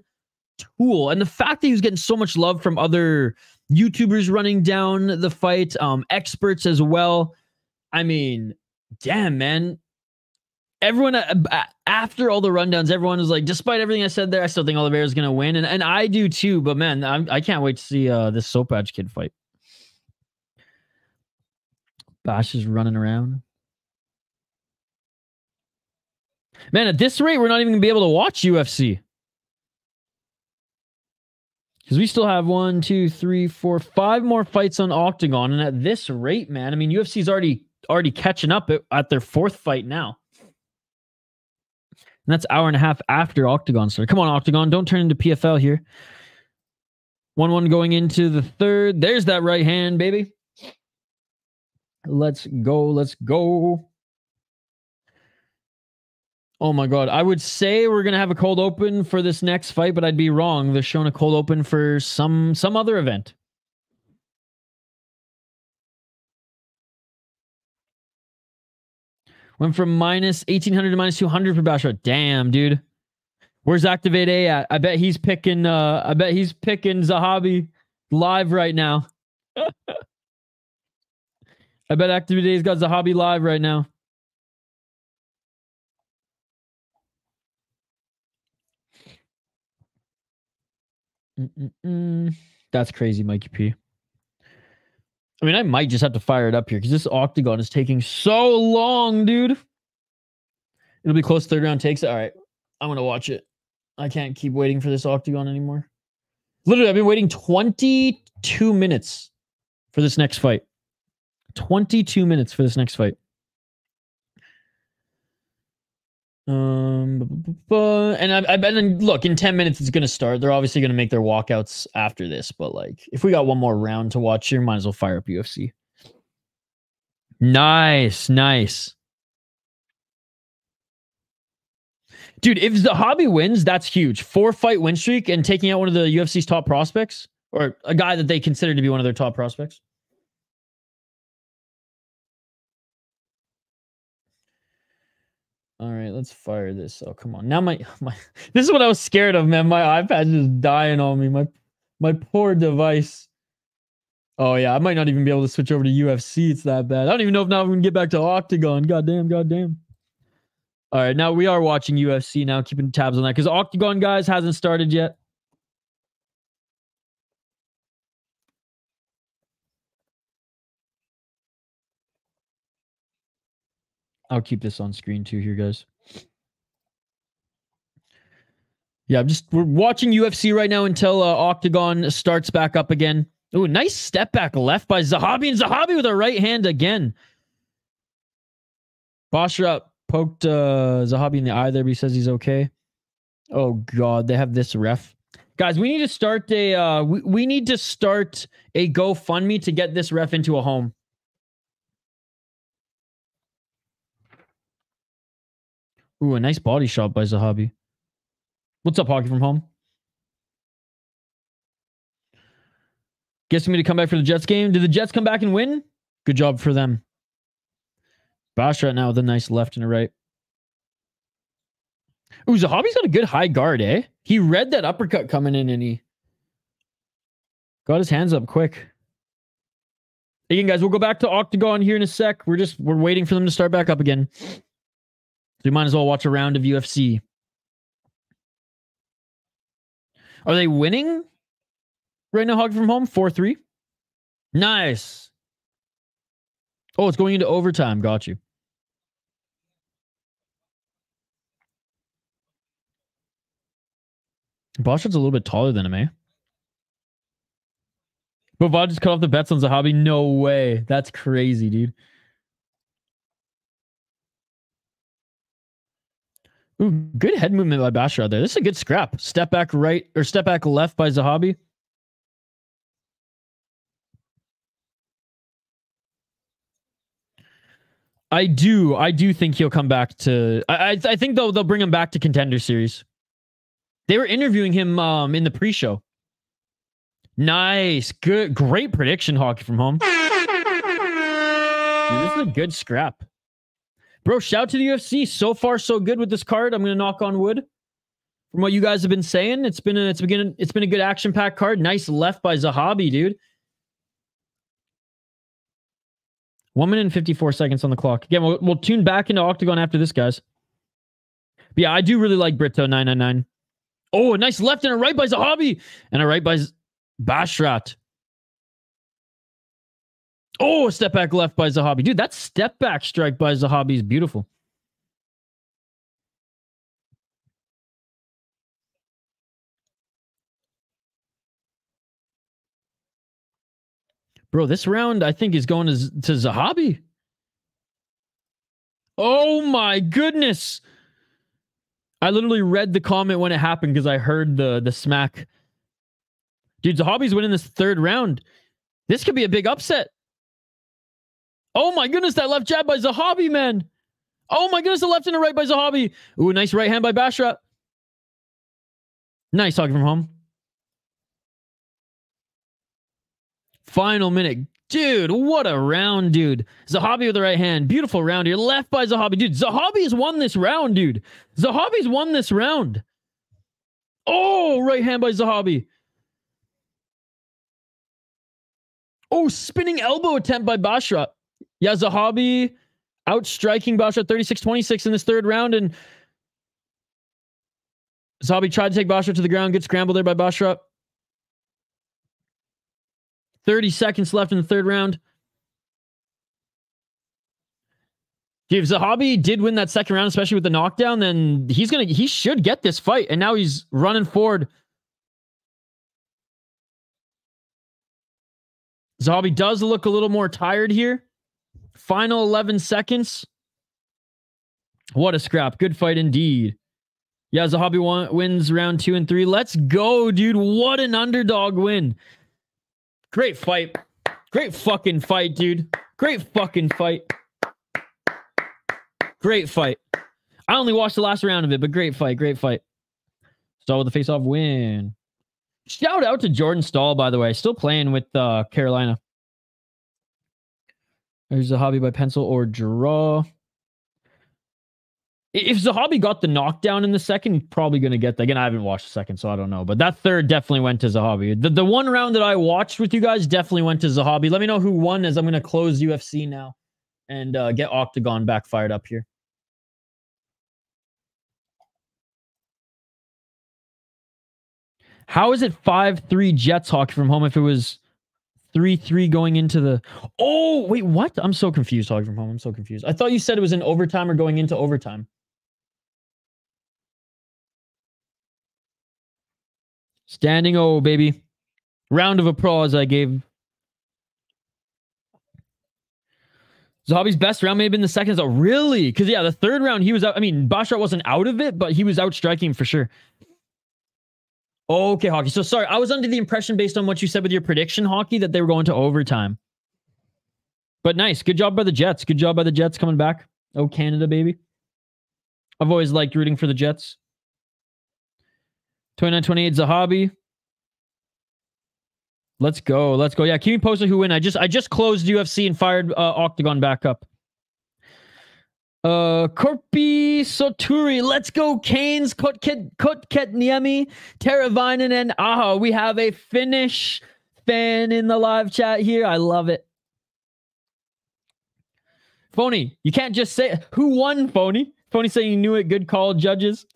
tool. And the fact that he was getting so much love from other YouTubers running down the fight, experts as well. I mean, damn, man. Everyone, after all the rundowns, everyone was like, despite everything I said there, I still think Oliveira is going to win. And I do too, but man, I can't wait to see this Sopaj kid fight. Bash is running around. Man, at this rate, we're not even going to be able to watch UFC. Because we still have 1, 2, 3, 4, 5 more fights on Octagon. And at this rate, man, I mean, UFC's already catching up at their 4th fight now. And that's an hour and a half after Octagon started. Come on, Octagon. Don't turn into PFL here. 1-1 going into the 3rd. There's that right hand, baby. Let's go. Let's go. Oh my God. I would say we're going to have a cold open for this next fight, but I'd be wrong. They're showing a cold open for some other event. Went from minus 1,800 to minus 200 for Bashar. Damn, dude. Where's Activate A at? I bet he's picking Zahabi live right now. I bet Activate A's got Zahabi live right now. That's crazy, Mikey P. I mean, I might just have to fire it up here because this Octagon is taking so long, dude. It'll be close to 3rd round takes. All right. I'm going to watch it. I can't keep waiting for this Octagon anymore. Literally, I've been waiting 22 minutes for this next fight. 22 minutes for this next fight. And I bet, look, in 10 minutes it's going to start. They're obviously going to make their walkouts after this, but like, if we got one more round to watch here, might as well fire up UFC. Nice, nice. Dude, if Zahabi wins, that's huge. 4-fight win streak and taking out one of the UFC's top prospects, or a guy that they consider to be one of their top prospects. All right, let's fire this. Oh, come on. Now my this is what I was scared of, man. My iPad's just dying on me. My poor device. Oh yeah, I might not even be able to switch over to UFC. It's that bad. I don't even know if now we can get back to Octagon. Goddamn. All right, now we are watching UFC now, keeping tabs on that because Octagon, guys, hasn't started yet. I'll keep this on screen too here, guys. Yeah, we're watching UFC right now until Octagon starts back up again. Ooh, nice step back left by Zahabi, and Zahabi with a right hand again. Basra poked Zahabi in the eye there, but he says he's okay. Oh God, they have this ref. Guys, we need to start a we need to start a GoFundMe to get this ref into a home. Ooh, a nice body shot by Zahabi. What's up, Hockey from Home? Guessing me to come back for the Jets game. Did the Jets come back and win? Good job for them. Basra now with a nice left and a right. Ooh, Zahabi's got a good high guard, eh? He read that uppercut coming in and he got his hands up quick. Again, guys, we'll go back to Octagon here in a sec. We're waiting for them to start back up again. So we might as well watch a round of UFC. Are they winning right now, Hockey from Home? 4-3. Nice. Oh, it's going into overtime. Got you. Boschard's a little bit taller than him, eh? But Vod just cut off the bets on Zahabi. No way. That's crazy, dude. Ooh, good head movement by Basra there. This is a good scrap. Step back right or step back left by Zahabi. I do think he'll come back to. I think they'll bring him back to Contender Series. They were interviewing him in the pre-show. Nice, great prediction, Hockey from Home. Dude, this is a good scrap. Bro, shout to the UFC. So far, so good with this card. I'm gonna knock on wood. From what you guys have been saying, it's been a good action-packed card. Nice left by Zahabi, dude. 1 minute and 54 seconds on the clock. Again, we'll tune back into Octagon after this, guys. But yeah, I do really like Brito 999. Oh, a nice left and a right by Zahabi, and a right by Bashrat. Oh, a step back left by Zahabi. Dude, that step back strike by Zahabi is beautiful. Bro, this round, I think, is going to Zahabi. Oh, my goodness. I literally read the comment when it happened because I heard the smack. Dude, Zahabi's winning this third round. This could be a big upset. Oh my goodness, that left jab by Zahabi, man. Oh my goodness, the left and the right by Zahabi. Ooh, nice right hand by Bashra. Nice talking from home. Final minute. Dude, what a round, dude. Zahabi with the right hand. Beautiful round here. Left by Zahabi. Dude, Zahabi's won this round, dude. Zahabi's won this round. Oh, right hand by Zahabi. Oh, spinning elbow attempt by Bashra. Yeah, Zahabi outstriking Bashra 36-26 in this third round. And Zahabi tried to take Bashra to the ground. Good scramble there by Bashra. 30 seconds left in the third round. If Zahabi did win that second round, especially with the knockdown, then he should get this fight. And now he's running forward. Zahabi does look a little more tired here. Final 11 seconds. What a scrap. Good fight indeed. Yeah, Zahabi wins round 2 and 3. Let's go, dude. What an underdog win. Great fight. Great fucking fight, dude. Great fucking fight. Great fight. I only watched the last round of it, but great fight, great fight. Stahl with the face-off win. Shout out to Jordan Stahl, by the way. Still playing with Carolina. There's Zahabi by pencil or draw. If Zahabi got the knockdown in the second, he's probably going to get that. Again, I haven't watched the second, so I don't know. But that third definitely went to Zahabi. The one round that I watched with you guys definitely went to Zahabi. Let me know who won, as I'm going to close UFC now and get Octagon back fired up here. How is it 5-3 Jets hockey from home if it was 3-3 going into the... Oh, wait, what? I'm so confused hockey from home. I'm so confused. I thought you said it was in overtime or going into overtime. Standing O, baby. Round of applause I gave. Zahabi's best round may have been the second. Oh, really? Because, yeah, the third round, he was out. I mean, Bashar wasn't out of it, but he was out striking for sure. Okay, Hockey. So, sorry, I was under the impression based on what you said with your prediction, Hockey, that they were going to overtime. But nice. Good job by the Jets. Good job by the Jets coming back. Oh, Canada, baby. I've always liked rooting for the Jets. 29-28 Zahabi. Let's go. Let's go. Yeah, keep me posted who win. I just closed UFC and fired Octagon back up. Korpi Soturi. Let's go, Canes. Kotketniemi. Teravainen and Aha. We have a Finnish fan in the live chat here. I love it. Phony. You can't just say who won, Phony. Phony saying you knew it. Good call, judges.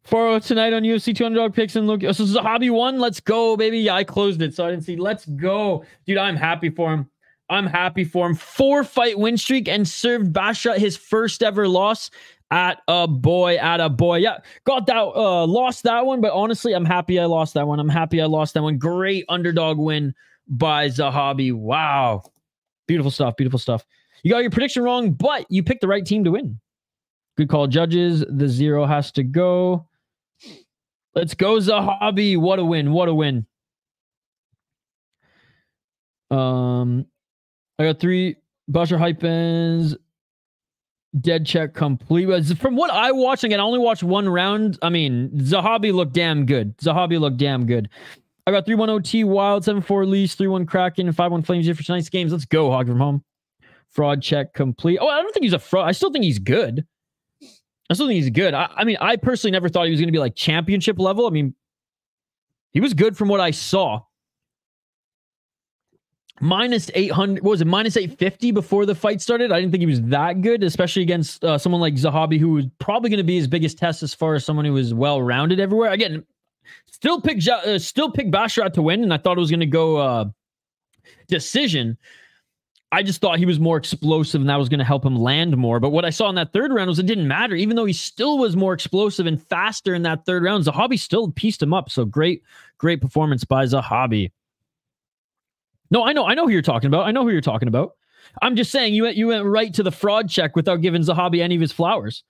4-0 tonight on UFC 200 picks and look. So Zahabi won. Let's go, baby. Yeah, I closed it, so I didn't see. Let's go. Dude, I'm happy for him. I'm happy for him. 4-fight win streak and served Basha his first ever loss. At a boy. Yeah, got that, lost that one, but honestly, I'm happy I lost that one. Great underdog win by Zahabi. Wow. Beautiful stuff. You got your prediction wrong, but you picked the right team to win. Good call, judges. The 0 has to go. Let's go, Zahabi. What a win. I got 3 Basher Hypens. Dead check complete. From what I watched, again, I only watched one round. I mean, Zahabi looked damn good. I got 3-1 OT Wild, 7-4 Lease, 3-1 Kraken, and 5-1 Flames here for tonight's games. Let's go, Hockey from home. Fraud check complete. Oh, I don't think he's a fraud. I still think he's good. I mean, I personally never thought he was going to be like championship level. I mean, he was good from what I saw. Minus 800, what was it? Minus 850 before the fight started. I didn't think he was that good, especially against someone like Zahabi, who was probably going to be his biggest test as far as someone who was well-rounded everywhere. Again, still pick Basharat to win, and I thought it was going to go decision. I just thought he was more explosive, and that was going to help him land more. But what I saw in that third round was it didn't matter. Even though he still was more explosive and faster in that third round, Zahabi still pieced him up. So great performance by Zahabi. No, I know who you're talking about. I'm just saying you went right to the fraud check without giving Zahabi any of his flowers.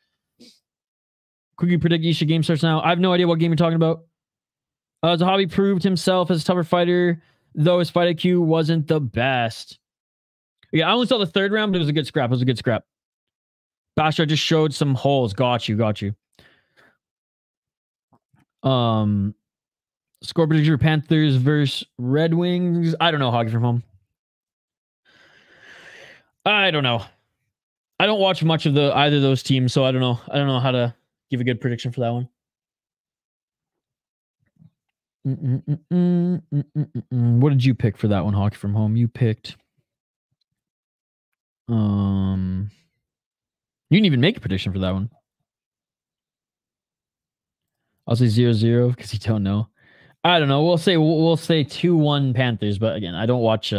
Quickly predict Isha game starts now. I have no idea what game you're talking about. Zahabi proved himself as a tougher fighter, though his fight IQ wasn't the best. Yeah, I only saw the third round, but it was a good scrap. Basha just showed some holes. Got you. Score prediction for Panthers versus Red Wings. I don't know, Hockey from home. I don't know. I don't watch much of either of those teams, so I don't know. I don't know how to give a good prediction for that one. What did you pick for that one, Hockey from home? You picked... You didn't even make a prediction for that one. I'll say 0-0 because you don't know. I don't know. We'll say 2-1 Panthers, but again, I don't watch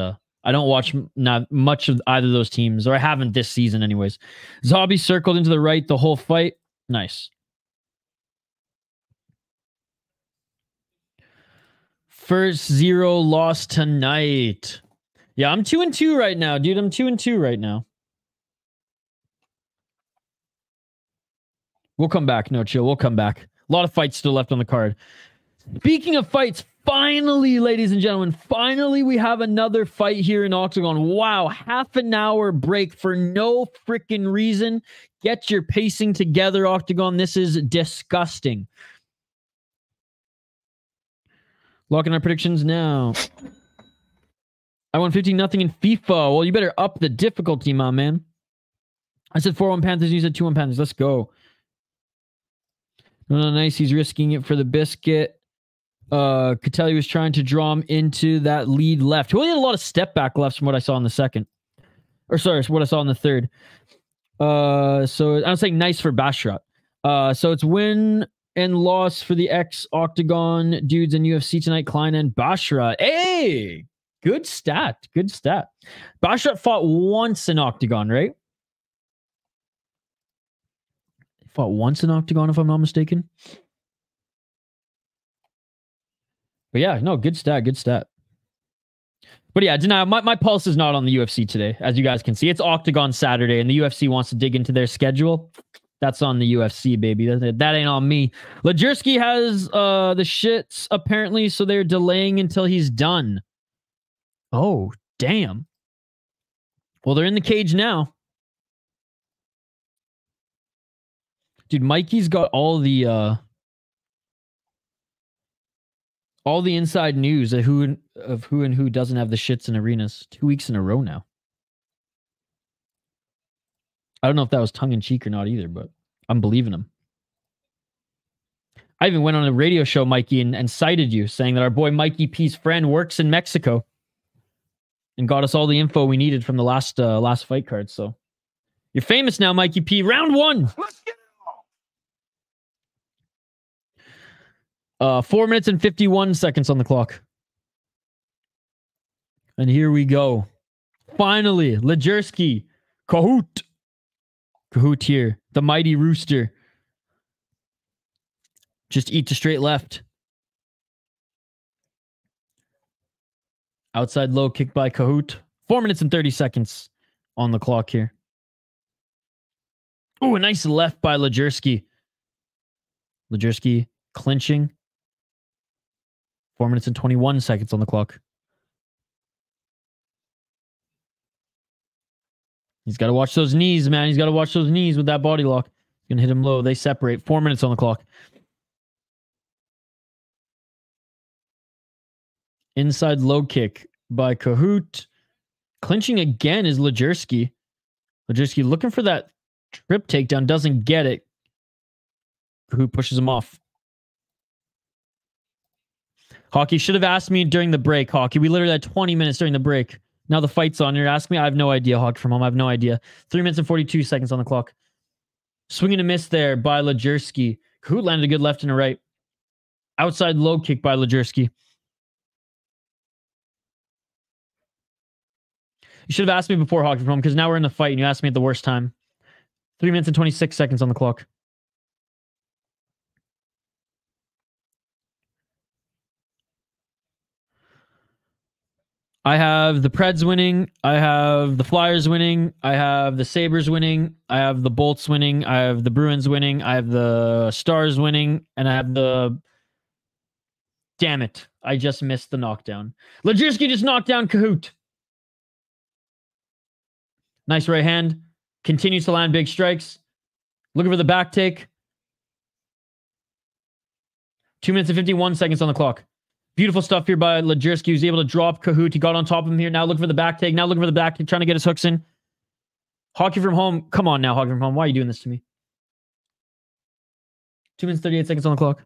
not much of either of those teams, or I haven't this season anyways. Zahabi circled into the right the whole fight. Nice. First 0 loss tonight. Yeah, I'm 2-2 right now, dude. I'm 2-2 right now. We'll come back. No, chill. We'll come back. A lot of fights still left on the card. Speaking of fights, Finally, ladies and gentlemen, finally we have another fight here in Octagon. Wow, half an hour break for no freaking reason. Get your pacing together, Octagon. This is disgusting. Locking our predictions now. I won 15-0 in FIFA. Well, you better up the difficulty, my man. I said 4-1 Panthers, and you said 2-1 Panthers. Let's go. No, nice. He's risking it for the biscuit. Catelli was trying to draw him into that lead left. He only had a lot of step back lefts from what I saw in the second. Or sorry, what I saw in the third. So I'm saying nice for Bashrat. So it's win and loss for the ex-Octagon dudes in UFC tonight, Klein and Bashrat. Hey! Good stat. Good stat. Bashrat fought once in Octagon, right? He fought once in Octagon, if I'm not mistaken. But yeah, no, good stat, good stat. But yeah, deny my pulse is not on the UFC today, as you guys can see. It's Octagon Saturday, and the UFC wants to dig into their schedule. That's on the UFC, baby. That ain't on me. Legierski has the shits, apparently, so they're delaying until he's done. Oh, damn. Well, they're in the cage now. Dude, Mikey's got all the inside news of who and who doesn't have the shits in arenas 2 weeks in a row now. I don't know if that was tongue-in-cheek or not either, but I'm believing him. I even went on a radio show, Mikey, and cited you, saying that our boy Mikey P's friend works in Mexico and got us all the info we needed from the last fight card. So you're famous now, Mikey P. Round one. Let's get it on. 4 minutes and 51 seconds on the clock. And here we go. Finally, Legierski. Kohout. Kohout here. The mighty rooster. Just eat to straight left. Outside low kick by Kohout. 4 minutes and 30 seconds on the clock here. Ooh, a nice left by Legierski. Legierski clinching. 4 minutes and 21 seconds on the clock. He's got to watch those knees, man. He's got to watch those knees with that body lock. He's going to hit him low. They separate. 4 minutes on the clock. Inside low kick by Kohout. Clinching again is Legierski. Legierski looking for that trip takedown. Doesn't get it. Kohout pushes him off. Hockey should have asked me during the break, Hockey. We literally had 20 minutes during the break. Now the fight's on. You're asking me? I have no idea, Hockey from home. I have no idea. 3 minutes and 42 seconds on the clock. Swing and a miss there by Legierski. Kohout landed a good left and a right. Outside low kick by Legierski. You should have asked me before, Hockey from home, because now we're in the fight and you asked me at the worst time. 3 minutes and 26 seconds on the clock. I have the Preds winning. I have the Flyers winning. I have the Sabres winning. I have the Bolts winning. I have the Bruins winning. I have the Stars winning. And I have the... Damn it. I just missed the knockdown. Legierski just knocked down Kohout. Nice right hand. Continues to land big strikes. Looking for the back take. 2 minutes and 51 seconds on the clock. Beautiful stuff here by Legierski. He was able to drop Kohout. He got on top of him here. Now looking for the back take. Now looking for the back take. Trying to get his hooks in. Hockey from home. Come on now, Hockey from home. Why are you doing this to me? 2 minutes, 38 seconds on the clock.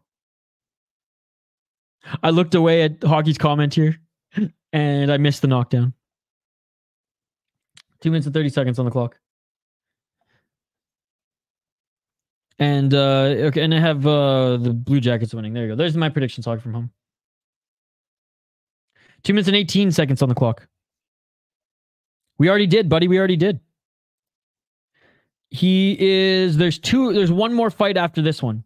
I looked away at Hockey's comment here. And I missed the knockdown. 2 minutes and 30 seconds on the clock. And okay, and I have the Blue Jackets winning. There you go. There's my predictions, Hockey from home. 2 minutes and 18 seconds on the clock. We already did, buddy. We already did. There's one more fight after this one.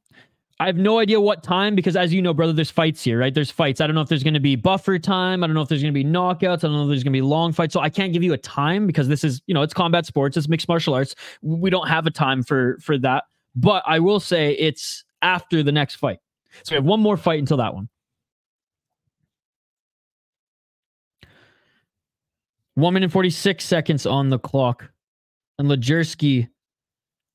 I have no idea what time because as you know, brother, there's fights here, right? There's fights. I don't know if there's going to be buffer time. I don't know if there's going to be knockouts. I don't know if there's going to be long fights. So I can't give you a time because this is, it's combat sports. It's mixed martial arts. We don't have a time for that. But I will say it's after the next fight. So we have one more fight until that one. 1 minute 46 seconds on the clock. And Legierski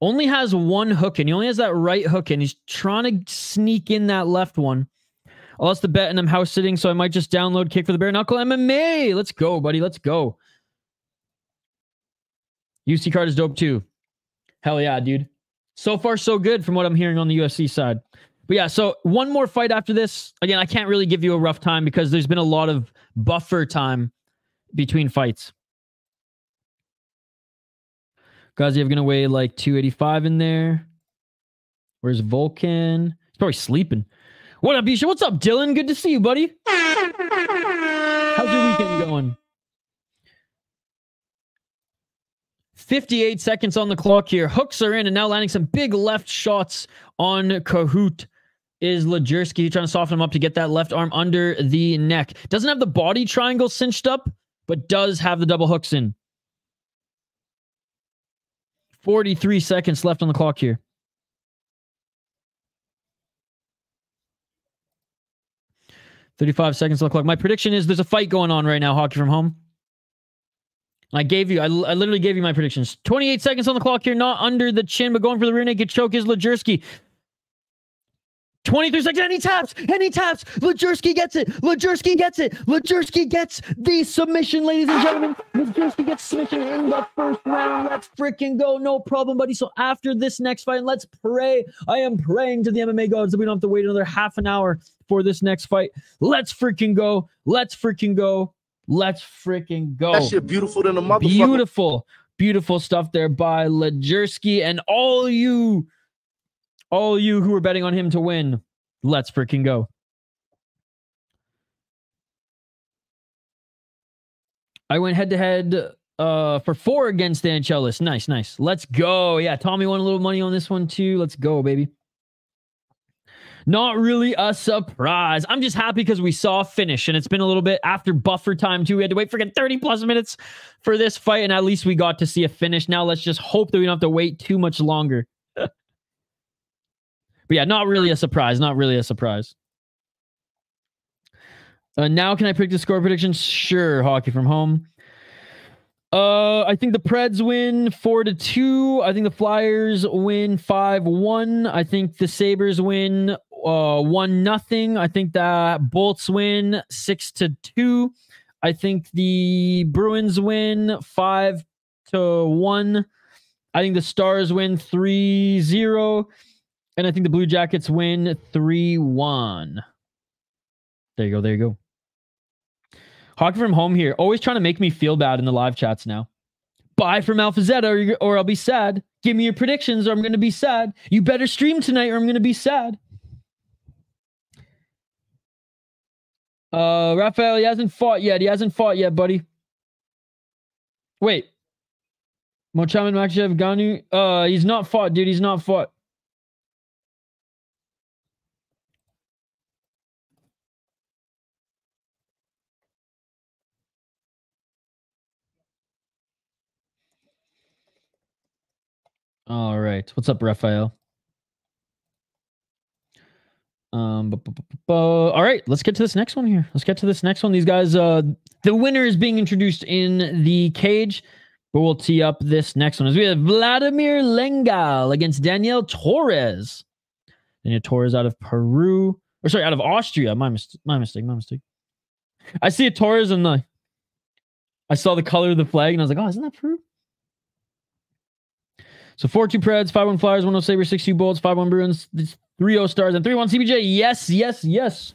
only has one hook in. He only has that right hook in. He's trying to sneak in that left one. I lost the bet and I'm house sitting, so I might just download Kick for the Bare Knuckle MMA. Let's go, buddy. Let's go. UFC card is dope too. Hell yeah, dude. So far, so good from what I'm hearing on the UFC side. But yeah, so one more fight after this. Again, I can't really give you a rough time because there's been a lot of buffer time between fights. Gaziev going to weigh like 285 in there. Where's Volkan? He's probably sleeping. What up, Isha? What's up, Dylan? Good to see you, buddy. How's your weekend going? 58 seconds on the clock here. Hooks are in and now landing some big left shots on Kohout is Legierski trying to soften him up to get that left arm under the neck. Doesn't have the body triangle cinched up, but does have the double hooks in. 43 seconds left on the clock here. $35 seconds on the clock. My prediction is there's a fight going on right now, Hockey from Home. I literally gave you my predictions. 28 seconds on the clock here, not under the chin, but going for the rear naked choke is Legierski. 23 seconds, and he taps, Legierski gets it, Legierski gets the submission, ladies and gentlemen. Legierski gets submission in the first round. Let's freaking go, no problem, buddy. So after this next fight, let's pray. I am praying to the MMA gods that we don't have to wait another half an hour for this next fight. Let's freaking go. Let's freaking go. That shit beautiful than a motherfucker. Beautiful stuff there by Legierski and all you who are betting on him to win. Let's freaking go. I went head to head for 4 against the Ancelis. Nice. Let's go. Yeah, Tommy won a little money on this one too. Let's go, baby. Not really a surprise. I'm just happy because we saw a finish, and it's been a little bit after buffer time too. We had to wait for 30 plus minutes for this fight, and at least we got to see a finish. Now let's just hope that we don't have to wait too much longer. But yeah, not really a surprise. Now can I pick the score predictions? Sure, Hockey from Home. I think the Preds win 4-2. I think the Flyers win 5-1. I think the Sabres win 1-0. I think the Bolts win 6-2. I think the Bruins win 5-1. I think the Stars win 3-0. And I think the Blue Jackets win 3-1. There you go. Hockey from Home here. Always trying to make me feel bad in the live chats now. Bye from Alpha Zeta or I'll be sad. Give me your predictions or I'm going to be sad. You better stream tonight or I'm going to be sad. Raphael, he hasn't fought yet, buddy. Wait. Mochamed Machaev Ganu. He's not fought, dude. He's not fought. All right. What's up, Raphael? All right. Let's get to this next one here. These guys, the winner is being introduced in the cage, but we'll tee up this next one. As we have Vladimír Lengál against Daniel Torres. Daniel Torres out of Peru. Or sorry, out of Austria. My mistake. I see a Torres in the... I saw the color of the flag and I was like, oh, isn't that Peru? So 4-2 Preds, 5-1 Flyers, 1-0 Sabres, 6-2 Bolts, 5-1 Bruins, 3-0 Stars, and 3-1 CBJ. Yes.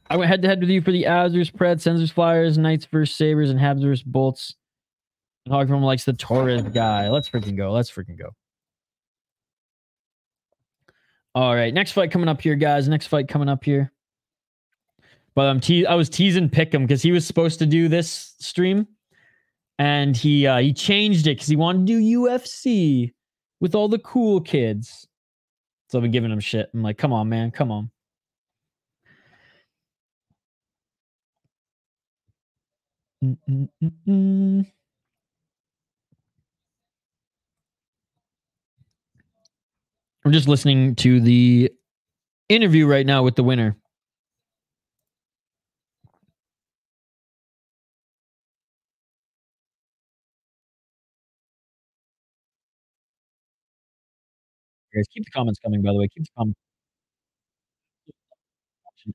I went head-to-head with you for the Azers, Preds, Sensors, Flyers, Knights versus Sabres, and Habs versus Bolts. And Hog from likes the Torres guy. Let's freaking go. All right, next fight coming up here, guys. But I was teasing Pick'em because he was supposed to do this stream. And he changed it because he wanted to do UFC with all the cool kids. So I've been giving him shit. I'm like, come on, man. Come on. I'm just listening to the interview right now with the winner. guys. Keep the comments coming, by the way. Keep the comments.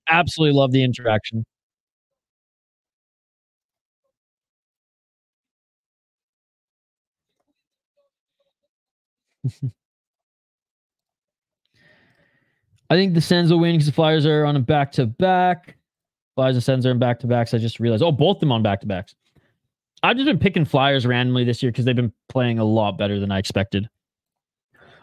Absolutely love the interaction. I think the Sens will win because the Flyers are on a back-to-back. Flyers and Sens are on back-to-backs. I just realized. Oh, both of them on back-to-backs. I've just been picking Flyers randomly this year because they've been playing a lot better than I expected.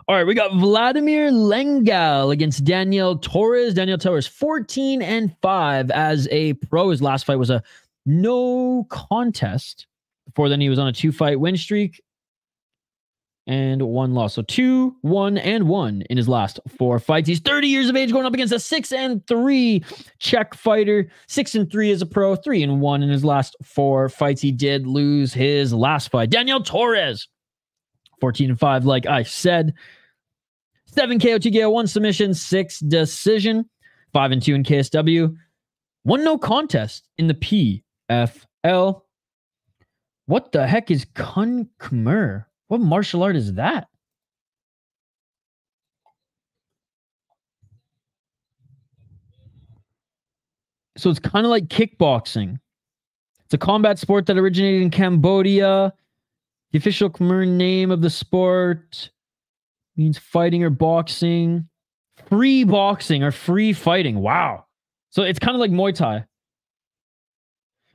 All right, we got Vladimír Lengál against Daniel Torres. Daniel Torres, 14-5 as a pro. His last fight was a no contest. Before then, he was on a 2-fight win streak and 1 loss. So 2, 1, and 1 in his last 4 fights. He's 30 years of age, going up against a 6-3 Czech fighter. 6-3 as a pro, 3-1 in his last 4 fights. He did lose his last fight. Daniel Torres, 14-5, like I said. 7 KO, 2 KO, 1 submission, 6 decision, 5-2 in KSW. 1 no contest in the PFL. What the heck is Korkmaz? What martial art is that? So it's kind of like kickboxing. It's a combat sport that originated in Cambodia. The official Khmer name of the sport means fighting or boxing. Free boxing or free fighting. Wow. So it's kind of like Muay Thai.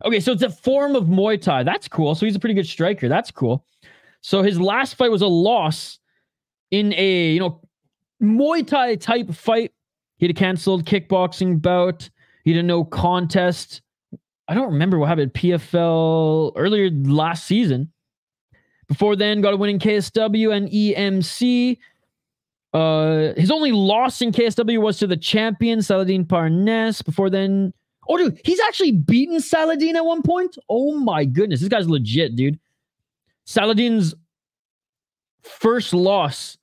Okay, so it's a form of Muay Thai. That's cool. So he's a pretty good striker. That's cool. So his last fight was a loss in a, Muay Thai type fight. He had a canceled kickboxing bout. He had a no contest. I don't remember what happened at PFL earlier last season. Before then, got a win in KSW and EMC. His only loss in KSW was to the champion, Saladin Parnes. Before then... Oh, dude, he's actually beaten Saladin at one point? Oh, my goodness. This guy's legit, dude. Saladin's first loss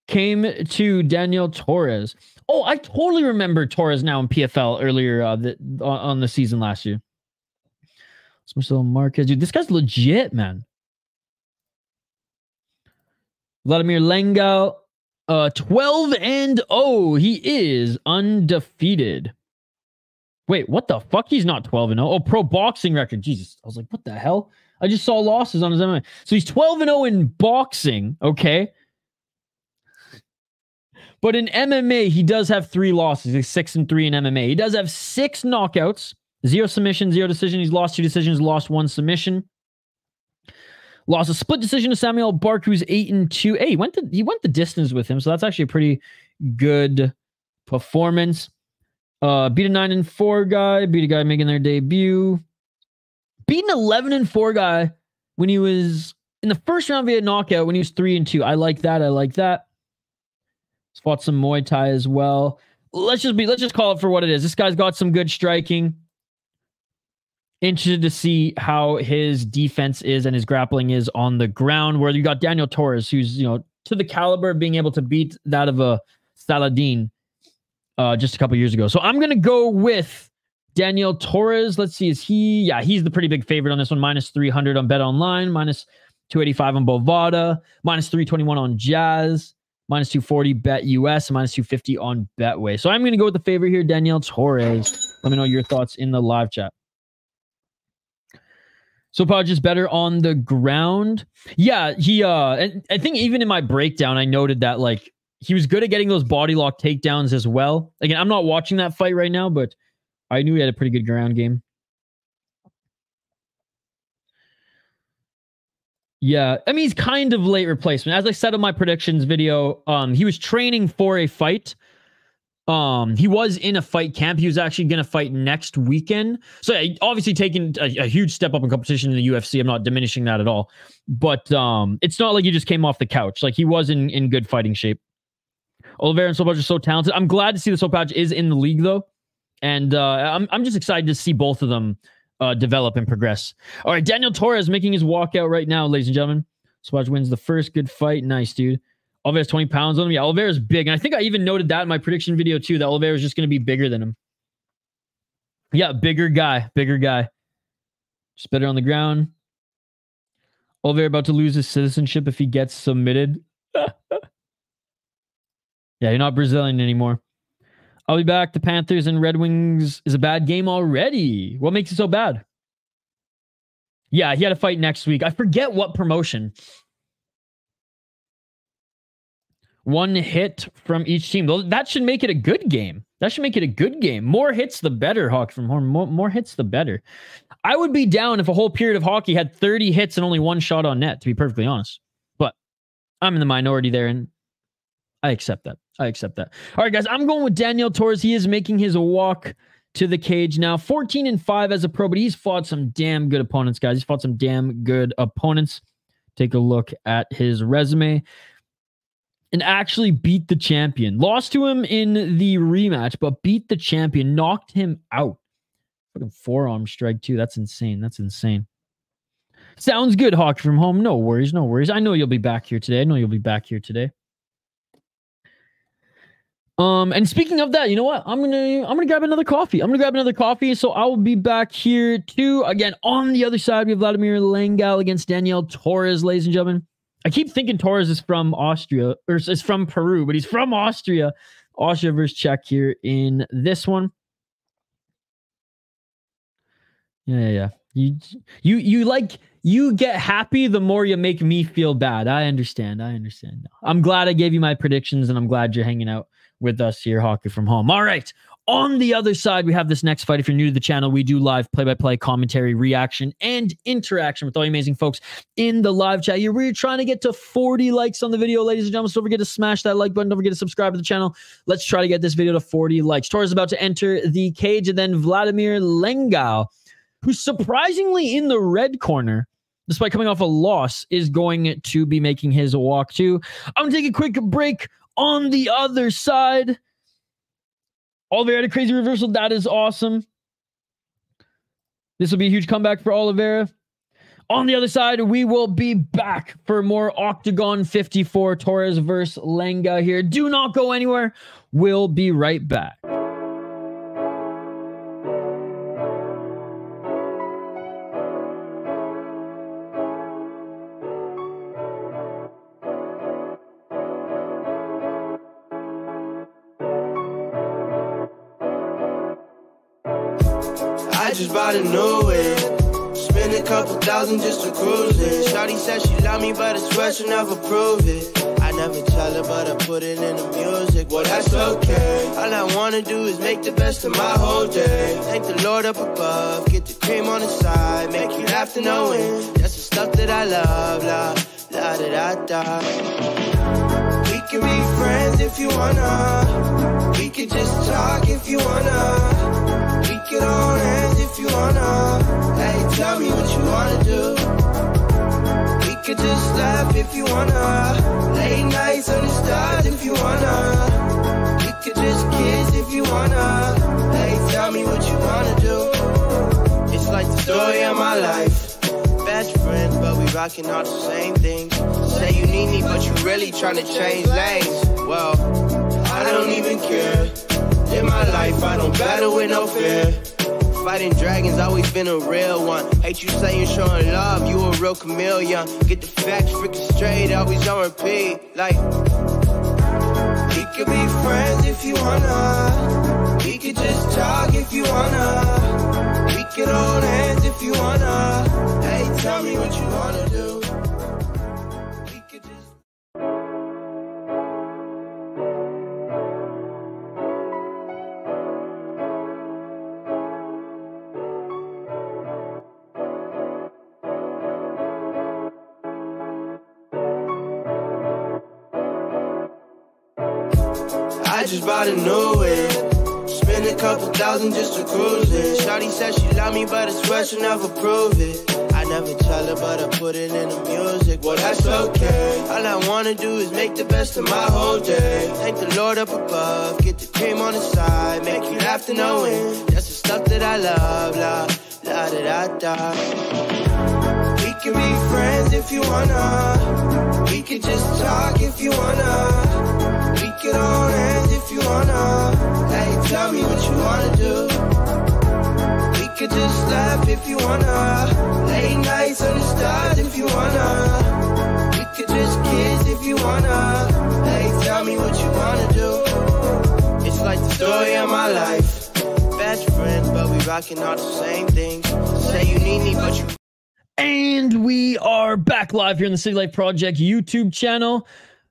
came to Daniel Torres. Oh, I totally remember Torres now in PFL earlier on the season last year. Marcelo Marquez. Dude, this guy's legit, man. Vladimír Lengál, 12-0. He is undefeated. Wait, what the fuck? He's not 12-0. Oh, pro boxing record. Jesus. I was like, what the hell? I just saw losses on his MMA. So he's 12-0 in boxing. Okay. But in MMA, he does have 3 losses. He's 6-3 in MMA. He does have 6 knockouts, 0 submission, 0 decision. He's lost 2 decisions, lost 1 submission. Lost a split decision to Samuel Bark, who's 8-2. Hey, he went the distance with him, so that's actually a pretty good performance. Beat a 9-4 guy. Beat a guy making their debut. Beat an 11-4 guy when he was in the first round via knockout when he was 3-2. I like that. I like that. He's fought some Muay Thai as well. Let's just call it for what it is. This guy's got some good striking. Interested to see how his defense is and his grappling is on the ground, where you got Daniel Torres, who's, to the caliber of being able to beat that of a Saladin just a couple years ago. So I'm going to go with Daniel Torres. Let's see. He's the pretty big favorite on this one. -300 on Bet Online, -285 on Bovada, -321 on Jazz, -240 Bet US, -250 on Betway. So I'm going to go with the favorite here, Daniel Torres. Let me know your thoughts in the live chat. So probably just better on the ground. Yeah, and I think even in my breakdown, I noted that he was good at getting those body lock takedowns as well. Again, I'm not watching that fight right now, but I knew he had a pretty good ground game. Yeah, I mean, he's kind of late replacement. As I said in my predictions video, he was training for a fight. He was in a fight camp. He was actually going to fight next weekend. So yeah, obviously taking a huge step up in competition in the UFC. I'm not diminishing that at all. But it's not like he just came off the couch. He was in good fighting shape. Oliveira and Sobaj are so talented. I'm glad to see the Sobaj is in the league, though. And I'm just excited to see both of them develop and progress. All right, Daniel Torres making his walkout right now, ladies and gentlemen. Sobaj wins the first good fight. Nice, dude. Oliveira's 20 pounds on him. Yeah, Oliveira's big. And I think I even noted that in my prediction video too, that Oliveira's just going to be bigger than him. Yeah, bigger guy. Just better on the ground. Oliveira about to lose his citizenship if he gets submitted. Yeah, you're not Brazilian anymore. I'll be back. The Panthers and Red Wings is a bad game already. What makes it so bad? Yeah, he had a fight next week. I forget what promotion. 1 hit from each team. That should make it a good game. That should make it a good game. More hits, the better, Hawk from Horn. More hits, the better. I would be down if a whole period of hockey had 30 hits and only 1 shot on net, to be perfectly honest. But I'm in the minority there, and I accept that. I accept that. All right, guys, I'm going with Daniel Torres. He is making his walk to the cage now. 14-5 as a pro, but he's fought some damn good opponents, guys. He's fought some damn good opponents. Take a look at his resume. And actually beat the champion. Lost to him in the rematch, but beat the champion. Knocked him out. Fucking forearm strike, too. That's insane. That's insane. Sounds good, Hawk from home. No worries, no worries. I know you'll be back here today. And speaking of that, you know what? I'm gonna grab another coffee. So I will be back here too. Again, on the other side, we have Vladimír Lengál against Daniel Torres, ladies and gentlemen. I keep thinking Torres is from Austria, or is from Peru, but he's from Austria. Austria versus Czech here in this one. Yeah. You get happy the more you make me feel bad. I understand. I'm glad I gave you my predictions, and I'm glad you're hanging out with us here, Hockey from Home. All right. On the other side, we have this next fight. If you're new to the channel, we do live play-by-play commentary, reaction, and interaction with all you amazing folks in the live chat here. We're trying to get to 40 likes on the video, ladies and gentlemen. So don't forget to smash that like button. Don't forget to subscribe to the channel. Let's try to get this video to 40 likes. Torres is about to enter the cage, and then Vladimír Lengál, who's surprisingly in the red corner, despite coming off a loss, is going to be making his walk too. I'm going to take a quick break. On the other side, Oliveira had a crazy reversal. That is awesome. This will be a huge comeback for Oliveira. On the other side, we will be back for more Octagon 54 Torres versus Lengál here. Do not go anywhere. We'll be right back. Just bought a new whip. Spend a couple thousand just to cruise it. Shawty said she love me, but I swear she'll never prove it. I never tell her, but I put it in the music. Well, that's okay. All I wanna do is make the best of my whole day. Thank the Lord up above. Get the cream on the side. Make you laugh to know it. That's the stuff that I love. La da da da. We can be friends if you wanna. We could just talk if you wanna. We could hold hands if you wanna. Hey, tell me what you wanna do. We could just laugh if you wanna. Late nights on the stars if you wanna. We could just kiss if you wanna. Hey, tell me what you wanna do. It's like the story of my life. Best friends, but we rocking all the same things. Say you need me, but you really trying to change lanes. Well, I don't even care. In my life, I don't battle with no fear. Fighting dragons, always been a real one. Hate you saying showing love, you a real chameleon. Get the facts freaking straight, always on repeat. Like, we could be friends if you wanna. We could just talk if you wanna. We could hold hands if you wanna. Hey, tell me what you wanna do. We could just... I just bought a new whip. Spend a couple thousand just to cruise it. Shawty said she love me, but I swear she'll never prove it. I never tell her, but I put it in the music. Well, that's okay. All I wanna do is make the best of my whole day. Thank the Lord up above. Get the cream on the side. Make you laugh to know it. That's the stuff that I love. La da da da. We can be friends if you wanna. We could just talk if you wanna. We could hold hands if you wanna. Hey, tell me what you wanna do. We could just laugh if you wanna. Late nights on the stars if you wanna. We could just kiss if you wanna. Hey, tell me what you wanna do. rocking all the same things. Say you need me, but you... And we are back live here in the City Life Project YouTube channel.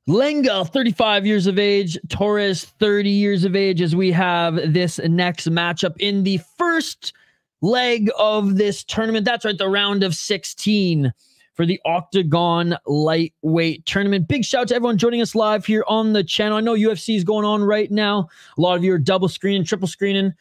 Lengál, 35 years of age. Torres, 30 years of age, as we have this next matchup in the first leg of this tournament. That's right, the round of 16 for the OKTAGON lightweight tournament. Big shout out to everyone joining us live here on the channel. I know UFC is going on right now. A lot of you are double screening, triple screening,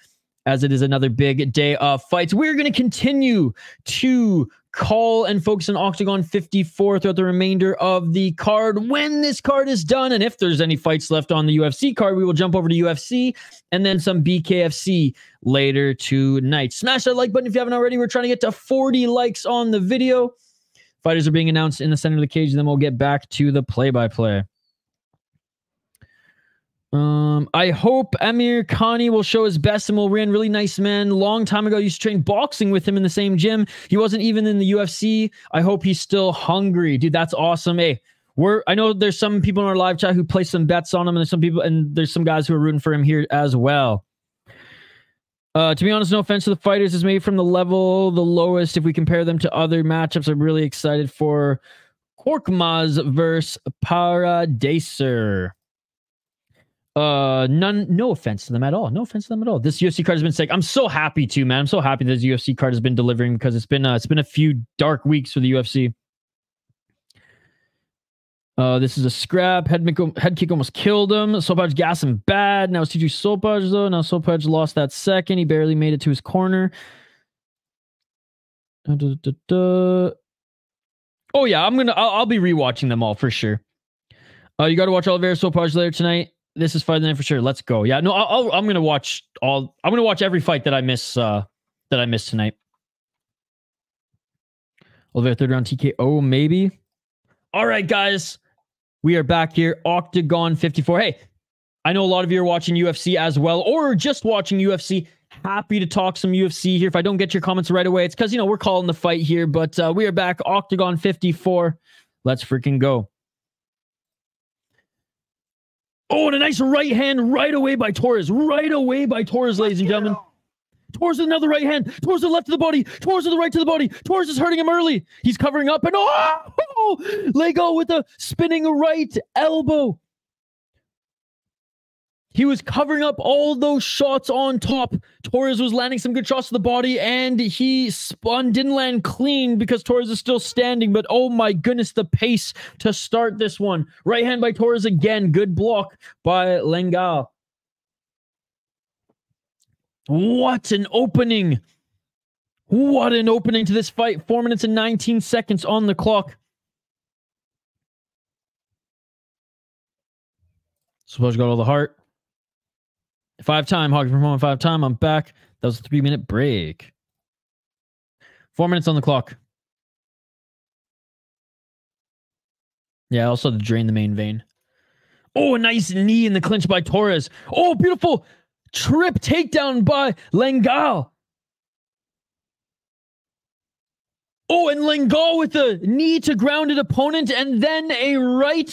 as it is another big day of fights. We're going to continue to call and focus on OKTAGON 54 throughout the remainder of the card. When this card is done, and if there's any fights left on the UFC card, we will jump over to UFC and then some BKFC later tonight. Smash that like button if you haven't already. We're trying to get to 40 likes on the video. Fighters are being announced in the center of the cage, and then we'll get back to the play-by-play. I hope Amirkhani will show his best and will win. Really nice man. Long time ago, I used to train boxing with him in the same gym. He wasn't even in the UFC. I hope he's still hungry. Dude, that's awesome. Hey, I know there's some people in our live chat who placed some bets on him, and there's some guys who are rooting for him here as well. To be honest, no offense to the fighters, is maybe from the lowest if we compare them to other matchups. I'm really excited for Korkmaz versus Paradeiser. No offense to them at all. No offense to them at all. This UFC card has been sick. I'm so happy too, man. I'm so happy that this UFC card has been delivering, because it's been a few dark weeks for the UFC. This is a scrap. Head kick almost killed him. Sopaj gassed him bad. Now it's T2 Sopaj though. Now Sopaj lost that second. He barely made it to his corner. Oh yeah, I'll be rewatching them all for sure. You got to watch Oliveira Sopaj later tonight. This is fight of the night for sure. Let's go. Yeah, no, I'm gonna watch all. I'm gonna watch every fight that I miss tonight. Oliveira third round TKO maybe. All right, guys, we are back here. OKTAGON 54. Hey, I know a lot of you are watching UFC as well, or just watching UFC. Happy to talk some UFC here. If I don't get your comments right away, it's because we're calling the fight here. But we are back. OKTAGON 54. Let's freaking go. Oh, and a nice right hand right away by Torres. Right away by Torres, ladies and gentlemen. Torres with another right hand. Torres to the left of the body. Torres to the right to the body. Torres is hurting him early. He's covering up. And Lengál with a spinning right elbow. He was covering up all those shots on top. Torres was landing some good shots to the body, and he spun, didn't land clean because Torres is still standing. But oh my goodness, the pace to start this one. Right hand by Torres again. Good block by Lengál. What an opening. What an opening to this fight. 4 minutes and 19 seconds on the clock. Suppose got all the heart. 5-time, Hockey from home, 5-time. I'm back. That was a 3-minute break. 4 minutes on the clock. Yeah, also to drain the main vein. Oh, a nice knee in the clinch by Torres. Oh, beautiful trip takedown by Lengál. Oh, and Lengál with a knee to grounded opponent, and then a right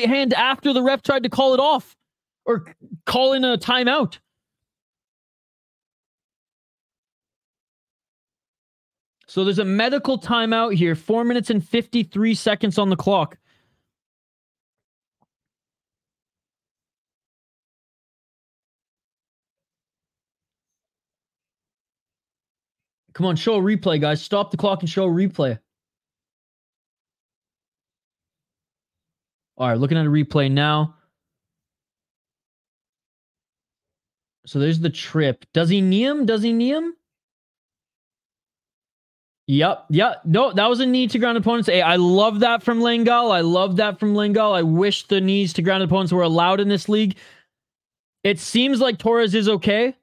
hand after the ref tried to call it off. Or call in a timeout. So there's a medical timeout here. 4 minutes and 53 seconds on the clock. Come on, show a replay, guys. Stop the clock and show a replay. All right, looking at a replay now. So there's the trip. Does he knee him? Does he knee him? Yep. No, that was a knee to ground opponents. Hey, I love that from Lengál. I wish the knees to ground opponents were allowed in this league. It seems like Torres is okay.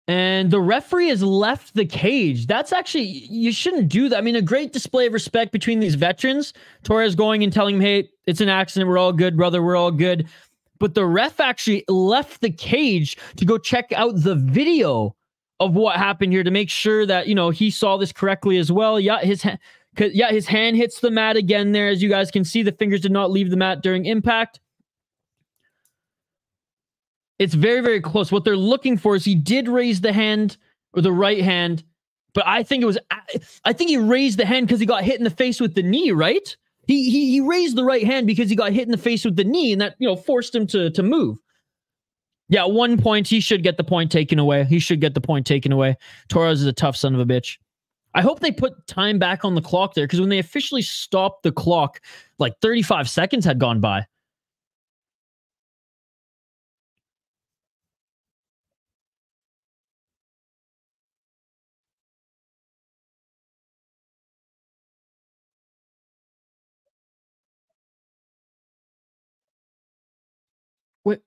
And the referee has left the cage. That's actually, you shouldn't do that. I mean, a great display of respect between these veterans. Torres going and telling him, hey, it's an accident. We're all good, brother. We're all good. But the ref actually left the cage to go check out the video of what happened here to make sure that, he saw this correctly as well. Yeah, Yeah, his hand hits the mat again there. As you guys can see, the fingers did not leave the mat during impact. It's very, very close. What they're looking for is he did raise the hand, or the right hand, but I think he raised the hand because he got hit in the face with the knee, right? He raised the right hand because he got hit in the face with the knee, and that, you know, forced him to move. Yeah, 1 point. He should get the point taken away. He should get the point taken away. Torres is a tough son of a bitch. I hope they put time back on the clock there, because when they officially stopped the clock, like 35 seconds had gone by. Wait.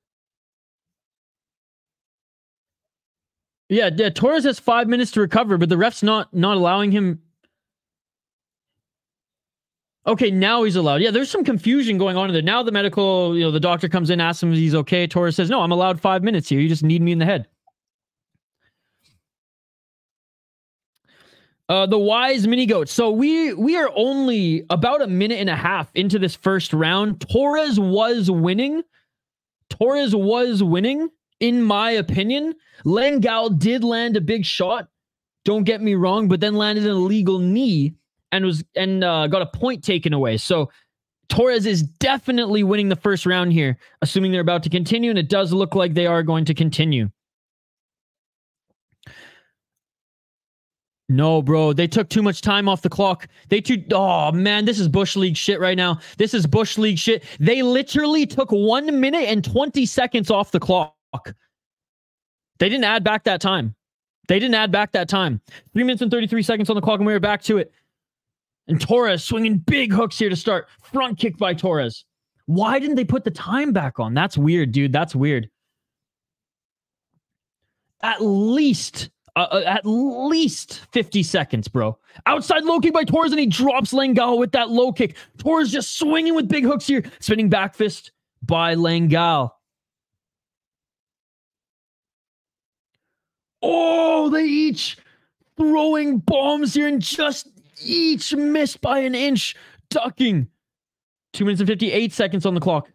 Yeah, Torres has 5 minutes to recover, but the ref's not allowing him. Okay, now he's allowed. Yeah, there's some confusion going on in there. Now the medical, the doctor comes in, asks him if he's okay. Torres says, no, I'm allowed 5 minutes here. You just need me in the head. The wise mini goat. So we are only about a minute and a half into this first round. Torres was winning. In my opinion. Lengál did land a big shot, don't get me wrong, but then landed an illegal knee and got a point taken away. So Torres is definitely winning the first round here, assuming they're about to continue, and it does look like they are going to continue. No, bro, they took too much time off the clock. Oh man, this is Bush League shit right now. This is Bush League shit. They literally took 1 minute and 20 seconds off the clock. They didn't add back that time. 3 minutes and 33 seconds on the clock, and we're back to it. And Torres swinging big hooks here to start. Front kick by Torres. Why didn't they put the time back on? That's weird, dude. That's weird. At least 50 seconds, bro. Outside low kick by Torres, and he drops Lengál with that low kick. Torres just swinging with big hooks here. Spinning back fist by Lengál. Oh, they each throwing bombs here and just each missed by an inch. Ducking. 2 minutes and 58 seconds on the clock.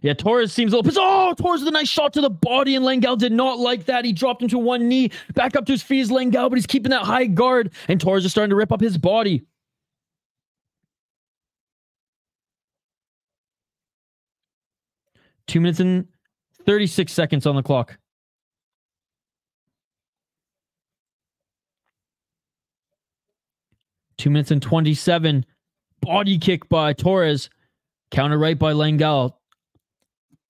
Yeah, Torres seems a little pissed. Oh, Torres with a nice shot to the body, and Lengál did not like that. He dropped him to one knee. Back up to his feet is Lengál, but he's keeping that high guard, and Torres is starting to rip up his body. Two minutes and 36 seconds on the clock. Two minutes and 27. Body kick by Torres. Counter right by Lengál.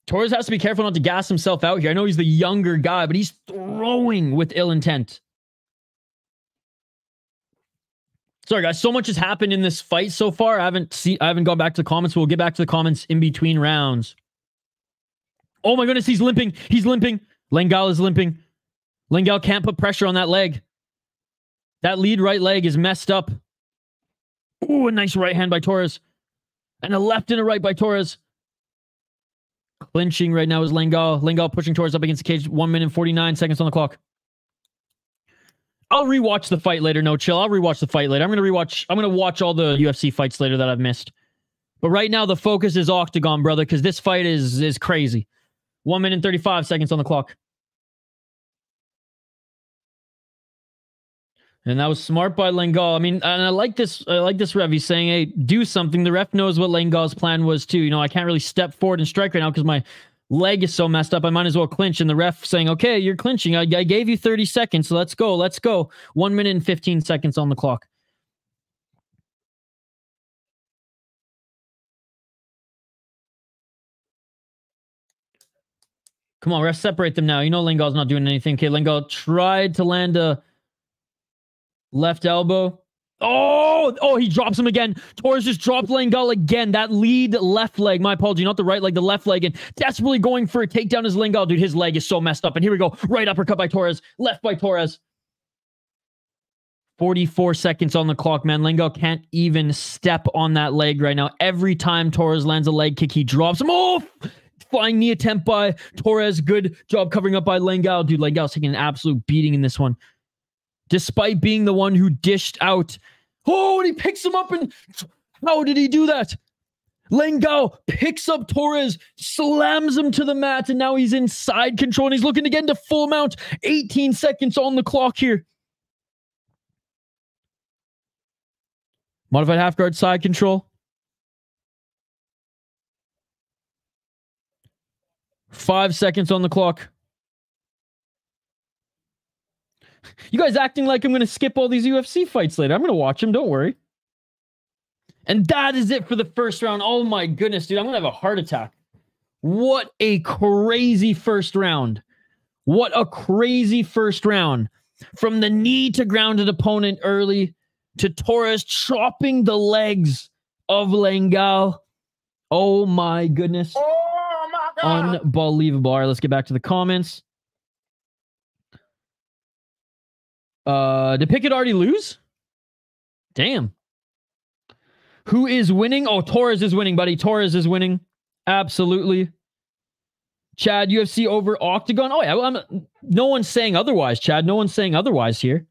Torres has to be careful not to gas himself out here. I know he's the younger guy, but he's throwing with ill intent. Sorry, guys. So much has happened in this fight so far. I haven't gone back to the comments. We'll get back to the comments in between rounds. Oh my goodness, he's limping. Lengál is limping. Lengál can't put pressure on that leg. That lead right leg is messed up. Ooh, a nice right hand by Torres. And a left and a right by Torres. Clinching right now is Lengál. Lengál pushing Torres up against the cage. 1 minute and 49 seconds on the clock. I'll rewatch the fight later. No, chill. I'll rewatch the fight later. I'm going to watch all the UFC fights later that I've missed. But right now, the focus is OKTAGON, brother, because this fight is crazy. 1 minute and 35 seconds on the clock. And that was smart by Lengál. I mean, and I like this ref. He's saying, hey, do something. The ref knows what Lengál's plan was too. You know, I can't really step forward and strike right now because my leg is so messed up. I might as well clinch. And the ref saying, okay, you're clinching. I gave you 30 seconds, so let's go. 1 minute and 15 seconds on the clock. Come on, ref, separate them now. You know Lengál's not doing anything. Okay, Lengál tried to land a left elbow. Oh, he drops him again. Torres just dropped Lengál again. That lead left leg. My apology, not the right leg, the left leg. And desperately going for a takedown is Lengál. Dude, his leg is so messed up. And here we go. Right uppercut by Torres. Left by Torres. 44 seconds on the clock, man. Lengál can't even step on that leg right now. Every time Torres lands a leg kick, he drops him. Oh! Flying knee attempt by Torres. Good job covering up by Lengál. Dude, Lengál's taking an absolute beating in this one. despite being the one who dished out. Oh, and he picks him up, and how did he do that? Lengál picks up Torres, slams him to the mat, and now he's in side control, and he's looking to get into full mount. 18 seconds on the clock here. Modified half guard side control. 5 seconds on the clock. You guys acting like I'm going to skip all these UFC fights later. I'm going to watch them, don't worry. And that is it for the first round. Oh my goodness, dude. I'm going to have a heart attack. What a crazy first round. What a crazy first round. From the knee to grounded opponent early to Torres chopping the legs of Lengál. Oh my goodness. Oh my God. Unbelievable. All right, let's get back to the comments. Did Pickett already lose? Damn. Who is winning? Oh, Torres is winning, buddy. Torres is winning. Absolutely. Chad, UFC over OKTAGON. Oh, yeah. No one's saying otherwise, Chad. No one's saying otherwise here.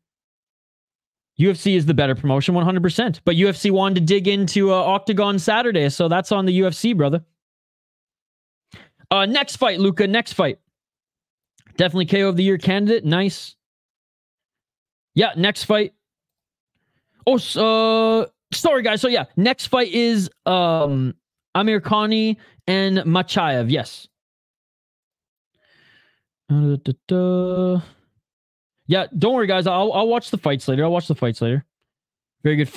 UFC is the better promotion, 100%. But UFC wanted to dig into OKTAGON Saturday, so that's on the UFC, brother. Next fight, Luca. Next fight. Definitely KO of the Year candidate. Nice. Yeah, next fight. Oh, sorry, guys. So, yeah, next fight is Amirkhani and Machaev. Yes. Yeah, don't worry, guys. I'll watch the fights later. Very good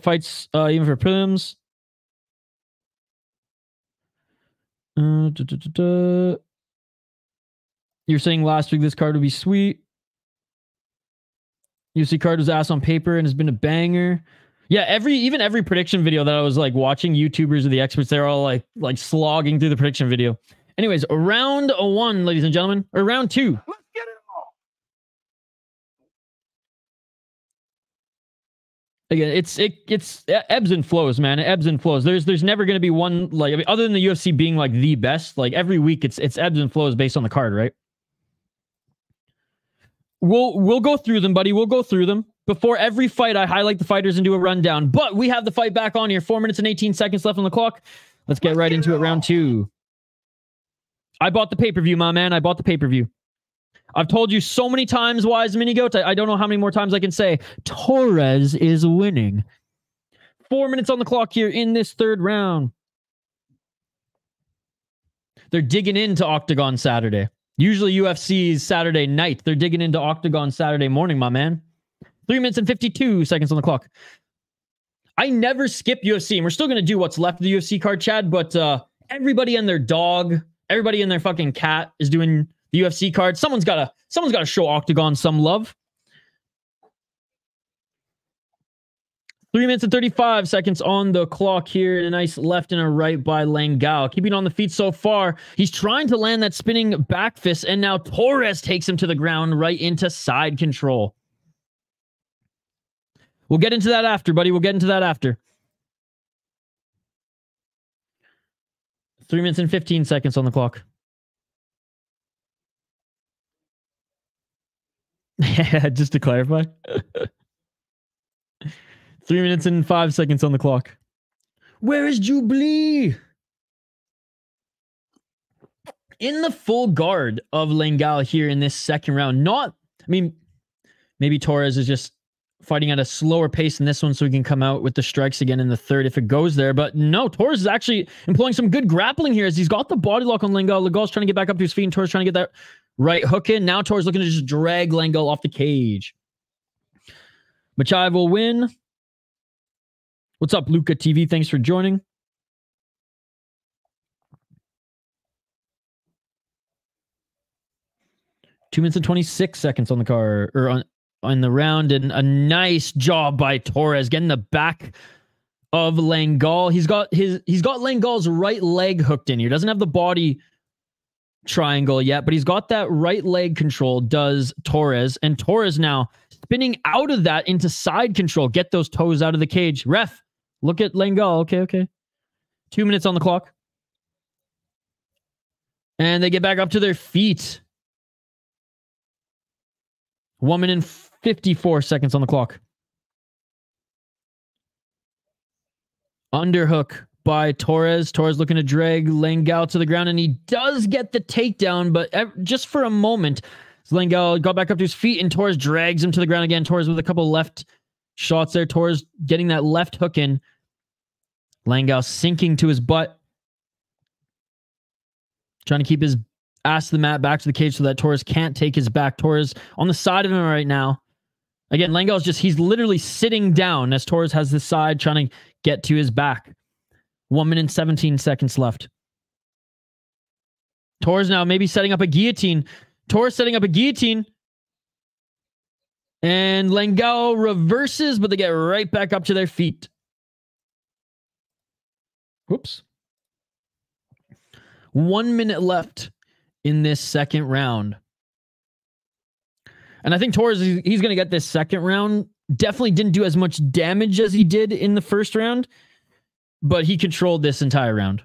fights, even for prelims. You're saying last week this card would be sweet. UFC card was ass on paper and has been a banger. Yeah, even every prediction video that I was like watching, YouTubers or the experts, they're all like slogging through the prediction video. Anyways, round 1, ladies and gentlemen, or round 2. Let's get it on. Again, it's ebbs and flows, man. It ebbs and flows. There's never going to be one, like, I mean, other than the UFC being like the best, like every week it's ebbs and flows based on the card, right? We'll go through them, buddy. We'll go through them. Before every fight, I highlight the fighters and do a rundown. But we have the fight back on here. 4 minutes and 18 seconds left on the clock. Let's get right into it. Round 2. I bought the pay-per-view, my man. I bought the pay-per-view. I've told you so many times, Wise Minigoat. I don't know how many more times I can say. Torres is winning. 4 minutes on the clock here in this third round. They're digging into OKTAGON Saturday. Usually UFC's Saturday night. They're digging into OKTAGON Saturday morning, my man. 3 minutes and 52 seconds on the clock. I never skip UFC, and we're still going to do what's left of the UFC card, Chad, but everybody and their dog, everybody and their fucking cat is doing the UFC card. Someone's got to show OKTAGON some love. 3 minutes and 35 seconds on the clock here. And a nice left and a right by Lengál. Keeping on the feet so far. He's trying to land that spinning back fist. And now Torres takes him to the ground right into side control. We'll get into that after, buddy. We'll get into that after. 3 minutes and 15 seconds on the clock. Just to clarify. 3 minutes and 5 seconds on the clock. Where is Jubilee? In the full guard of Lengál here in this second round. Maybe Torres is just fighting at a slower pace in this one so he can come out with the strikes again in the third if it goes there. But no, Torres is actually employing some good grappling here as he's got the body lock on Lengál. Lengál's trying to get back up to his feet and Torres trying to get that right hook in. Now Torres looking to just drag Lengál off the cage. Machaev will win. What's up, Luca TV? Thanks for joining. Two minutes and 26 seconds on the car, or on the round, and a nice job by Torres getting the back of Lengál. He's got Lengál's right leg hooked in here. Doesn't have the body triangle yet, but he's got that right leg control, does Torres. And Torres now spinning out of that into side control. Get those toes out of the cage. Ref, look at Lengál. Okay. 2 minutes on the clock. And they get back up to their feet. 1 minute and 54 seconds on the clock. Underhook by Torres. Torres looking to drag Lengál to the ground, and he does get the takedown, but just for a moment, Lengál got back up to his feet, and Torres drags him to the ground again. Torres with a couple left shots there. Torres getting that left hook in. Lengál sinking to his butt. Trying to keep his ass to the mat, back to the cage so that Torres can't take his back. Torres on the side of him right now. Again, Lengál's he's literally sitting down as Torres has his side trying to get to his back. 1 minute and 17 seconds left. Torres now maybe setting up a guillotine. Torres setting up a guillotine. And Lengál reverses, but they get right back up to their feet. Whoops. 1 minute left in this second round. And I think Torres, he's going to get this second round. Definitely didn't do as much damage as he did in the first round, but he controlled this entire round.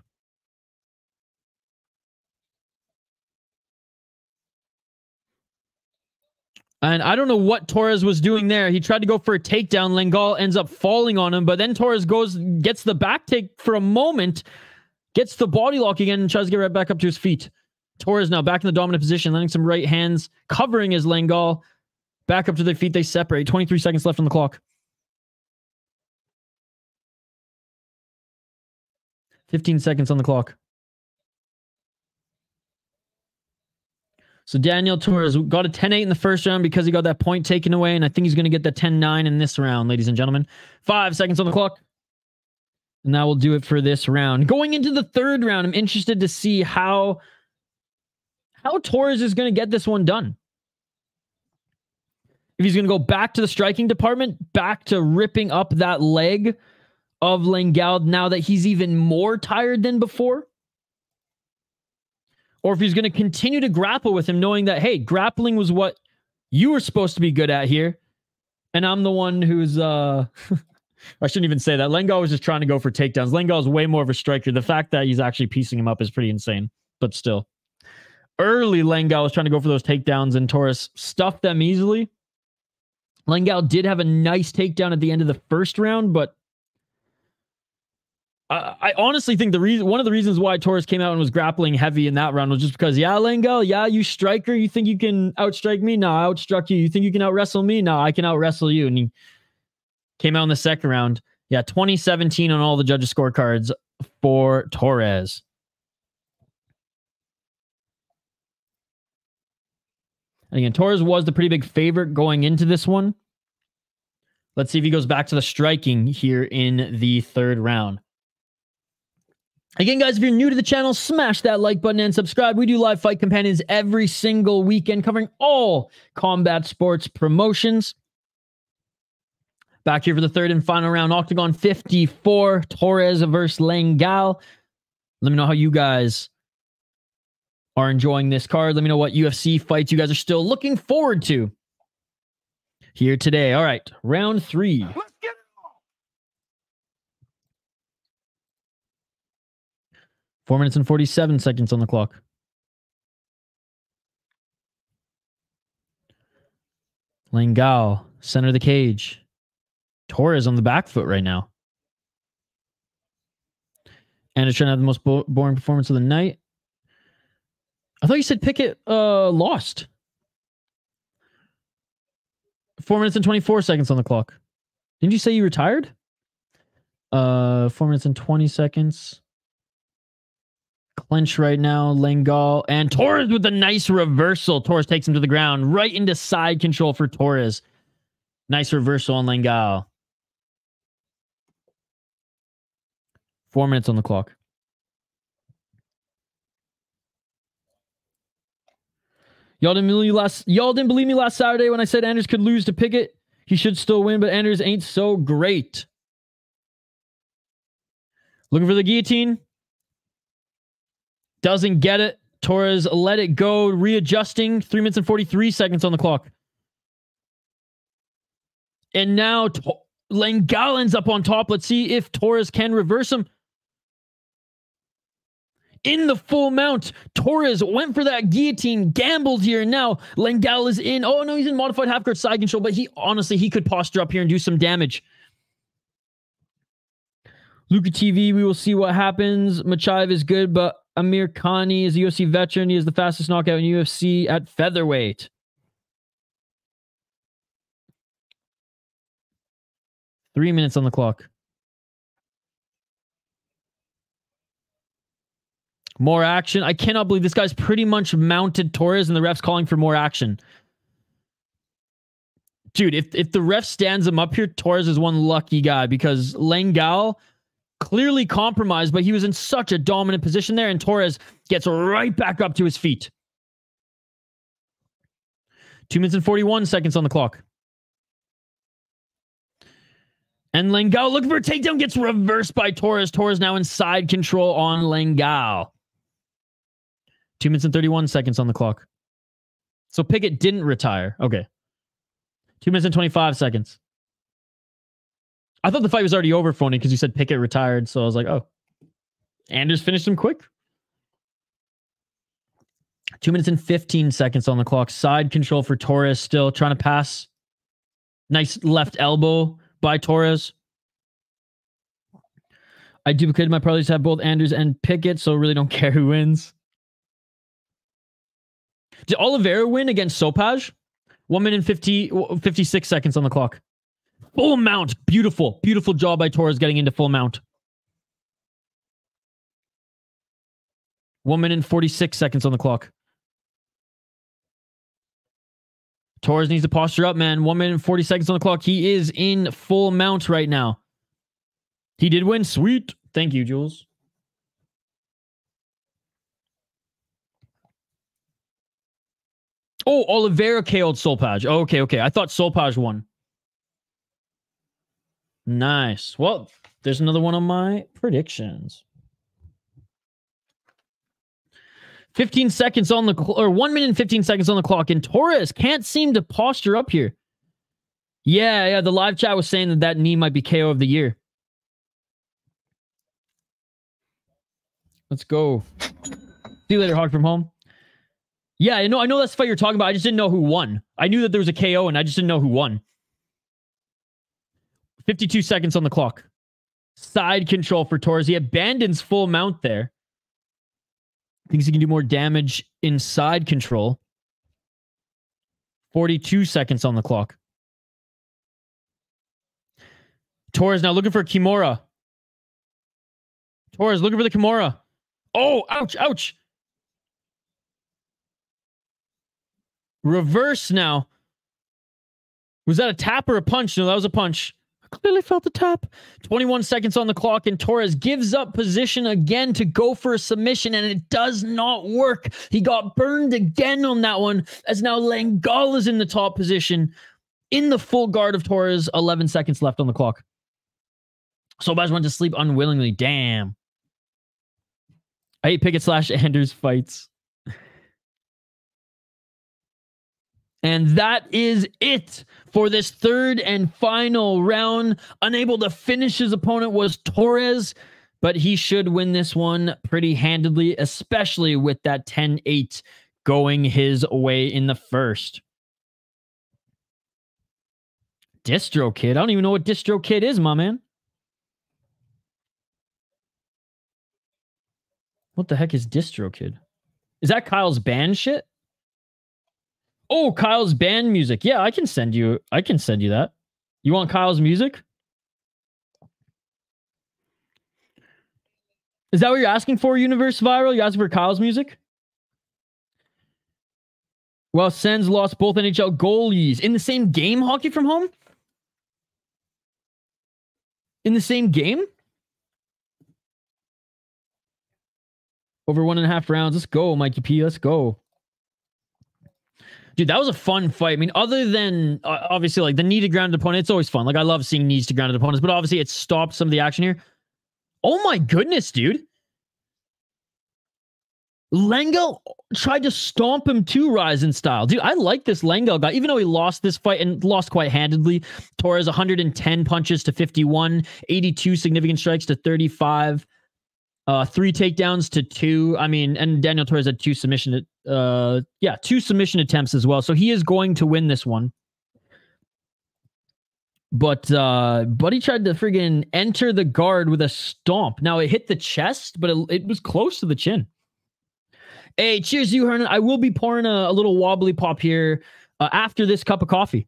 And I don't know what Torres was doing there. He tried to go for a takedown. Lengál ends up falling on him, but then Torres gets the back take for a moment, gets the body lock again, and tries to get right back up to his feet. Torres now back in the dominant position, landing some right hands, covering his Lengál. Back up to their feet, they separate. 23 seconds left on the clock. 15 seconds on the clock. So Daniel Torres got a 10-8 in the first round because he got that point taken away, and I think he's going to get the 10-9 in this round, ladies and gentlemen. 5 seconds on the clock. And that will do it for this round. Going into the third round, I'm interested to see how Torres is going to get this one done. If he's going to go back to the striking department, back to ripping up that leg of Lengál now that he's even more tired than before. Or if he's going to continue to grapple with him, knowing that, hey, grappling was what you were supposed to be good at here. And I'm the one who's... I shouldn't even say that. Lengál was just trying to go for takedowns. Lengál is way more of a striker. The fact that he's actually piecing him up is pretty insane. But still. Early Lengál was trying to go for those takedowns, and Torres stuffed them easily. Lengál did have a nice takedown at the end of the first round, but I honestly think one of the reasons why Torres came out and was grappling heavy in that round was just because, yeah, Lengál, yeah, you striker, you think you can outstrike me? No, I outstruck you. You think you can out-wrestle me? No, I can out-wrestle you. And he came out in the second round. Yeah, 2017 on all the judges' scorecards for Torres. And again, Torres was the pretty big favorite going into this one. Let's see if he goes back to the striking here in the third round. Again, guys, if you're new to the channel, smash that like button and subscribe. We do live fight companions every single weekend covering all combat sports promotions. Back here for the third and final round, Octagon 54, Torres versus Lengál. Let me know how you guys are enjoying this card. Let me know what UFC fights you guys are still looking forward to here today. All right, round 3. Let's get it on. 4 minutes and 47 seconds on the clock. Lengál, center of the cage. Torres on the back foot right now. And it's trying to have the most boring performance of the night. I thought you said Pickett lost. 4 minutes and 24 seconds on the clock. Didn't you say you retired? 4 minutes and 20 seconds. Clinch right now, Lengál. And Torres with a nice reversal. Torres takes him to the ground. Right into side control for Torres. Nice reversal on Lengál. 4 minutes on the clock. Y'all didn't believe me last Saturday when I said Anders could lose to Pickett. He should still win, but Anders ain't so great. Looking for the guillotine. Doesn't get it. Torres let it go. Readjusting. 3 minutes and 43 seconds on the clock. And now Lengál ends up on top. Let's see if Torres can reverse him. in the full mount. Torres went for that guillotine, gambled here, and now Lengál is in. Oh, no, he's in modified half-guard side control, but he could posture up here and do some damage. Luka TV, we will see what happens. Machaev is good, but Amirkhani is a UFC veteran. He is the fastest knockout in UFC at featherweight. Three minutes on the clock. More action. I cannot believe this guy's pretty much mounted Torres and the ref's calling for more action. Dude, if the ref stands him up here, Torres is one lucky guy because Lengál clearly compromised, but he was in such a dominant position there, and Torres gets right back up to his feet. 2 minutes and 41 seconds on the clock. And Lengál looking for a takedown, gets reversed by Torres. Torres now in side control on Lengál. 2 minutes and 31 seconds on the clock. So Pickett didn't retire. Okay. 2 minutes and 25 seconds. I thought the fight was already over, Phony, because you said Pickett retired. So I was like, oh. Anders finished him quick. 2 minutes and 15 seconds on the clock. Side control for Torres still trying to pass. Nice left elbow by Torres. I duplicated my parlays to have both Anders and Pickett, so really don't care who wins. Did Oliveira win against Sopaj? 1 minute and 56 seconds on the clock. Full mount. Beautiful. Beautiful job by Torres getting into full mount. 1 minute and 46 seconds on the clock. Torres needs to posture up, man. 1 minute and 40 seconds on the clock. He is in full mount right now. He did win. Sweet. Thank you, Jules. Oh, Oliveira KO'd Solpaj. Oh, okay. I thought Solpaj won. Nice. Well, there's another one on my predictions. 15 seconds on the or 1 minute and 15 seconds on the clock, and Torres can't seem to posture up here. Yeah. The live chat was saying that knee might be KO of the year. Let's go. See you later, Hog from home. Yeah, I know that's the fight you're talking about. I just didn't know who won. I knew that there was a KO, and I just didn't know who won. 52 seconds on the clock. Side control for Torres. He abandons full mount there. Thinks he can do more damage in side control. 42 seconds on the clock. Torres now looking for a Kimura. Torres looking for the Kimura. Oh, ouch. Reverse now. Was that a tap or a punch? No, that was a punch. I clearly felt the tap. 21 seconds on the clock, and Torres gives up position again to go for a submission, and it does not work. He got burned again on that one, as now Lengál is in the top position in the full guard of Torres. 11 seconds left on the clock. Solbaj went to sleep unwillingly. Damn. I hate Pickett / Anders fights. And that is it for this third and final round. Unable to finish his opponent was Torres, but he should win this one pretty handedly, especially with that 10-8 going his way in the first. Distro Kid? I don't even know what Distro Kid is, my man. What the heck is Distro Kid? Is that Kyle's band shit? Oh, Kyle's band music. Yeah, I can send you that. You want Kyle's music? Is that what you're asking for, Universe Viral? You're asking for Kyle's music? Well, Sens lost both NHL goalies in the same game, Hockey from Home? In the same game? Over 1.5 rounds. Let's go, Mikey P. Let's go. Dude, that was a fun fight. I mean, other than, obviously, like, the knee to grounded opponent, it's always fun. Like, I love seeing knees to grounded opponents, but obviously it stopped some of the action here. Oh my goodness, dude. Lengál tried to stomp him too, Ryzen style. Dude, I like this Lengál guy, even though he lost this fight and lost quite handedly. Torres, 110 punches to 51, 82 significant strikes to 35. 3 takedowns to 2. I mean, and Daniel Torres had 2 submission 2 submission attempts as well. So he is going to win this one. But Buddy tried to friggin' enter the guard with a stomp. Now it hit the chest, but it was close to the chin. Hey, cheers to you, Hernan. I will be pouring a little wobbly pop here after this cup of coffee.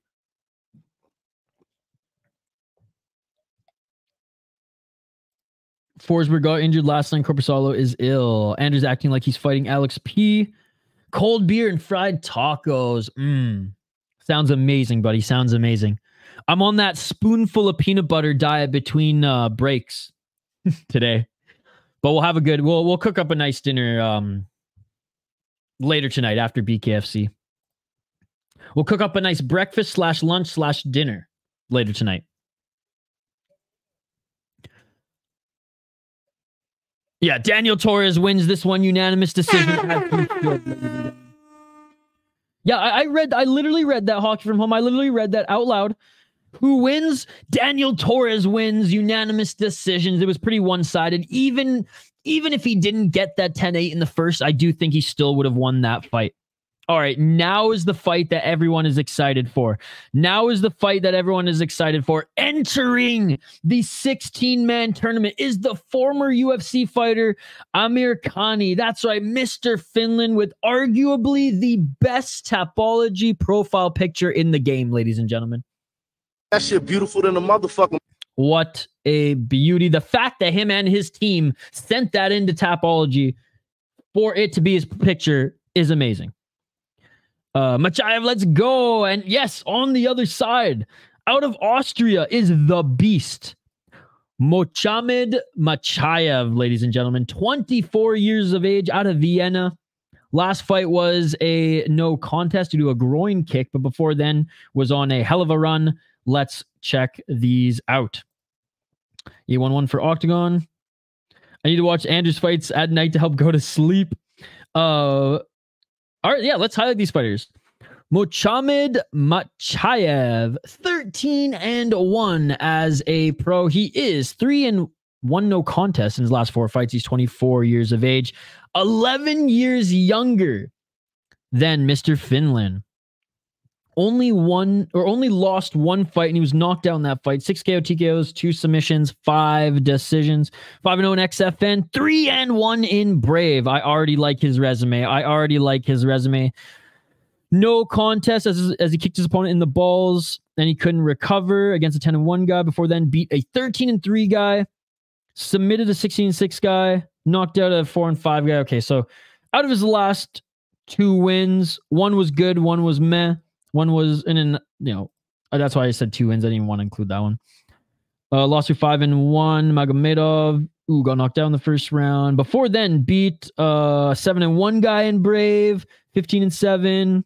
Forsberg got injured last night. Corpusalo is ill. Andrew's acting like he's fighting Alex P. Cold beer and fried tacos. Sounds amazing, buddy. Sounds amazing. I'm on that spoonful of peanut butter diet between breaks today. But we'll have a good... We'll cook up a nice dinner later tonight after BKFC. We'll cook up a nice breakfast / lunch / dinner later tonight. Yeah, Daniel Torres wins this one, unanimous decision. Yeah, I literally read that, Hockey from Home. I literally read that out loud. Who wins? Daniel Torres wins, unanimous decisions. It was pretty one-sided. Even if he didn't get that 10-8 in the first, I do think he still would have won that fight. All right, now is the fight that everyone is excited for. Now is the fight that everyone is excited for. Entering the 16-man tournament is the former UFC fighter, Amirkhani. That's right, Mr. Finland, with arguably the best Tapology profile picture in the game, ladies and gentlemen. That shit beautiful than a motherfucker. What a beauty. The fact that him and his team sent that into Tapology for it to be his picture is amazing. Machaev, let's go. And yes, on the other side, out of Austria is the beast. Mochamed Machaev, ladies and gentlemen. 24 years of age, out of Vienna. Last fight was a no contest due to a groin kick, but before then was on a hell of a run. Let's check these out. E11 for Octagon. I need to watch Andrew's fights at night to help go to sleep. All right, yeah, let's highlight these fighters. Mochamed Machaev, 13-1 as a pro. He is 3-1 no contest in his last 4 fights. He's 24 years of age, 11 years younger than Mr. Finland. Only lost 1 fight, and he was knocked out in that fight. 6 KO, TKOs, 2 submissions, 5 decisions. 5-0 in XFN, 3-1 in Brave. I already like his resume. No contest as he kicked his opponent in the balls. Then he couldn't recover against a 10-1 guy. Before then, beat a 13-3 guy. Submitted a 16-6 guy. Knocked out a 4-5 guy. Okay, so out of his last 2 wins, 1 was good, 1 was meh. 1 was that's why I said 2 wins. I didn't even want to include that one. Lost to 5-1. Magomedov. Got knocked out in the first round. Before then, beat 7-1 guy in Brave. 15-7.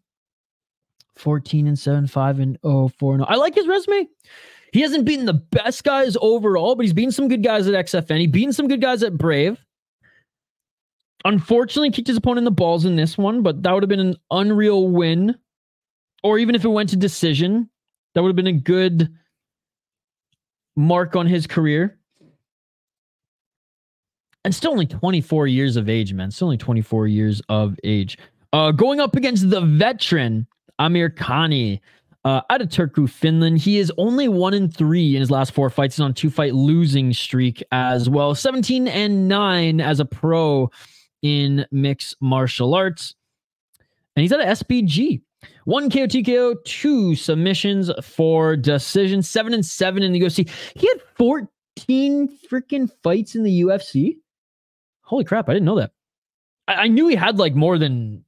14-7. 5-0. 4-0. I like his resume. He hasn't beaten the best guys overall, but he's beaten some good guys at XFN. He's beaten some good guys at Brave. Unfortunately, kicked his opponent in the balls in this one, but that would have been an unreal win. Or even if it went to decision, that would have been a good mark on his career. And still only 24 years of age, man. Still only 24 years of age. Going up against the veteran, Amirkhani, out of Turku, Finland. He is only 1-3 in his last 4 fights. He's on a 2-fight losing streak as well. 17-9 as a pro in mixed martial arts. And he's at a SPG. 1 KO, TKO, 2 submissions, 4 decisions, 7-7 in the UFC. He had 14 freaking fights in the UFC. Holy crap, I didn't know that. I knew he had like more than...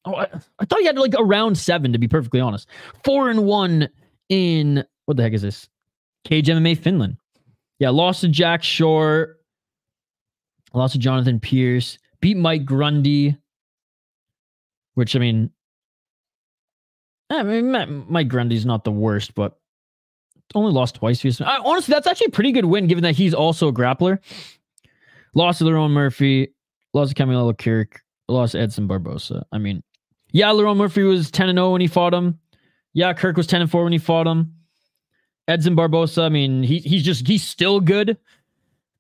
I thought he had like around 7, to be perfectly honest. 4-1 in... What the heck is this? Cage MMA Finland. Yeah, lost to Jack Shore. Lost to Jonathan Pierce. Beat Mike Grundy. Which, I mean, Mike Grundy's not the worst, but only lost twice. Honestly, that's actually a pretty good win, given that he's also a grappler. Lost to Lerone Murphy. Lost to Camilo Kirk. Lost to Edson Barbosa. I mean, yeah, Lerone Murphy was 10-0 when he fought him. Yeah, Kirk was 10-4 when he fought him. Edson Barbosa, I mean, he's still good.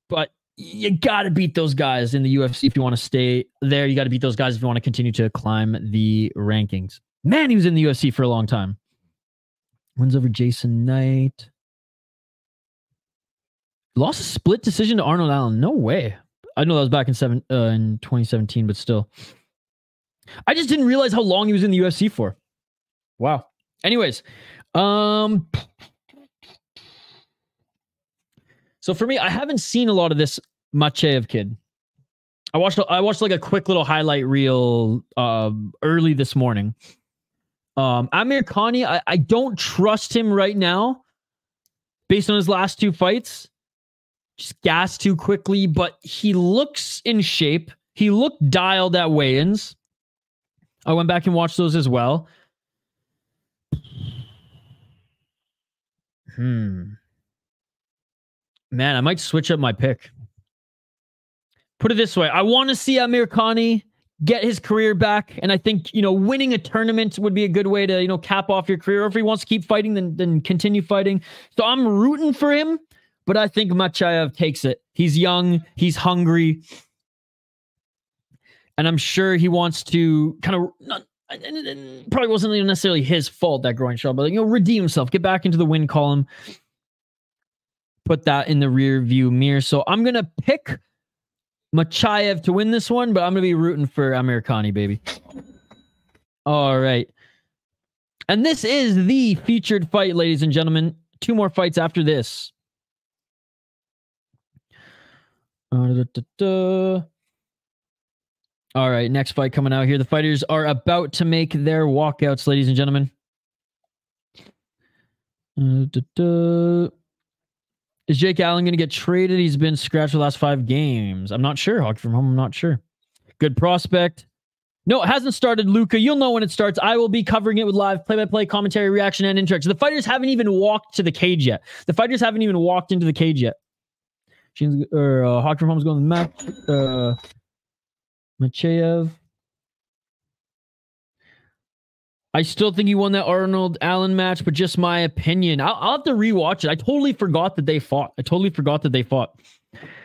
But you got to beat those guys in the UFC if you want to stay there. You got to beat those guys if you want to continue to climb the rankings. Man, he was in the UFC for a long time. Wins over Jason Knight. Lost a split decision to Arnold Allen. No way. I know that was back in 2017, but still. I just didn't realize how long he was in the UFC for. Wow. Anyways, so for me, I haven't seen a lot of this Machaev kid. I watched like a quick little highlight reel early this morning. Amirkhani, I don't trust him right now based on his last two fights. Just gassed too quickly, but he looks in shape. He looked dialed at weigh-ins. I went back and watched those as well. Man, I might switch up my pick. Put it this way. I want to see Amirkhani get his career back. And I think, winning a tournament would be a good way to, cap off your career. Or if he wants to keep fighting, then continue fighting. So I'm rooting for him, but I think Machaev takes it. He's young. He's hungry. And I'm sure he wants to kind of, probably wasn't even necessarily his fault, that groin shot, but, redeem himself, get back into the win column, put that in the rear view mirror. So I'm going to pick Machaev to win this one, but I'm going to be rooting for Amirkhani, baby. All right. And this is the featured fight, ladies and gentlemen. 2 more fights after this. All right, next fight coming out here. The fighters are about to make their walkouts, ladies and gentlemen. Is Jake Allen going to get traded? He's been scratched the last 5 games. I'm not sure. Hockey from home, I'm not sure. Good prospect. No, it hasn't started, Luca. You'll know when it starts. I will be covering it with live play-by-play commentary, reaction, and interaction. The fighters haven't even walked to the cage yet. The fighters haven't even walked into the cage yet. Hockey from home's going to the match. Machaev. I still think he won that Arnold Allen match, but just my opinion. I'll have to rewatch it. I totally forgot that they fought.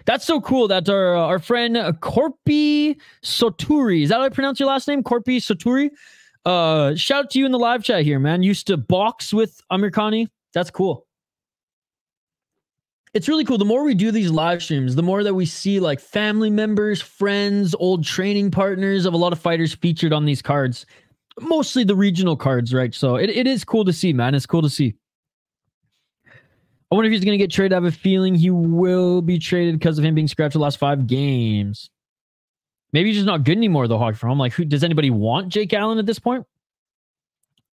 That's so cool that our friend Korpi Soturi, is that how I pronounce your last name? Korpi Soturi? Shout out to you in the live chat here, man. Used to box with Amirkhani. That's cool. It's really cool. The more we do these live streams, the more that we see like family members, friends, old training partners of a lot of fighters featured on these cards. Mostly the regional cards, right? So it is cool to see, man. It's cool to see. I wonder if he's going to get traded. I have a feeling he will be traded because of him being scratched the last 5 games. Maybe he's just not good anymore, though, Hockey from Home. Like, does anybody want Jake Allen at this point?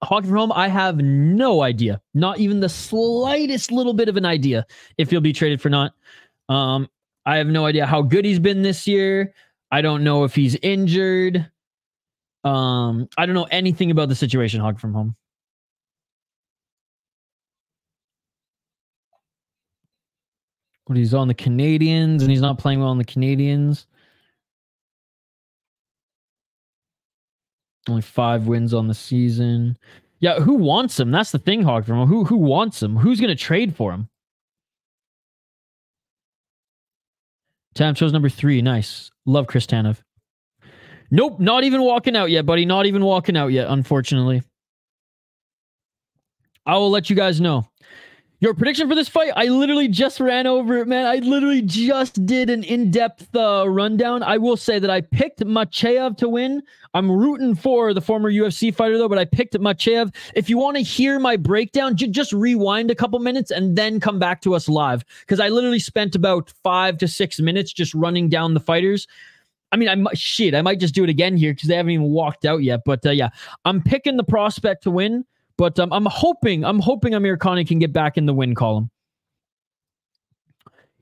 Hockey from Home, I have no idea. Not even the slightest little bit of an idea if he'll be traded for not. I have no idea how good he's been this year. I don't know if he's injured. I don't know anything about the situation, Hockey from Home. But he's on the Canadians, and he's not playing well on the Canadians. Only 5 wins on the season. Yeah, who wants him? That's the thing, Hog from him. Who wants him? Who's going to trade for him? Tam chose number 3. Nice. Love Chris Tanev. Nope, not even walking out yet, buddy. Not even walking out yet, unfortunately. I will let you guys know. Your prediction for this fight? I literally just ran over it, man. I literally just did an in-depth rundown. I will say that I picked Machaev to win. I'm rooting for the former UFC fighter, though, but I picked Machaev. If you want to hear my breakdown, just rewind a couple minutes and then come back to us live, because I literally spent about 5 to 6 minutes just running down the fighters. I mean, I might just do it again here because they haven't even walked out yet. But yeah, I'm picking the prospect to win. But I'm hoping Amirkhani can get back in the win column.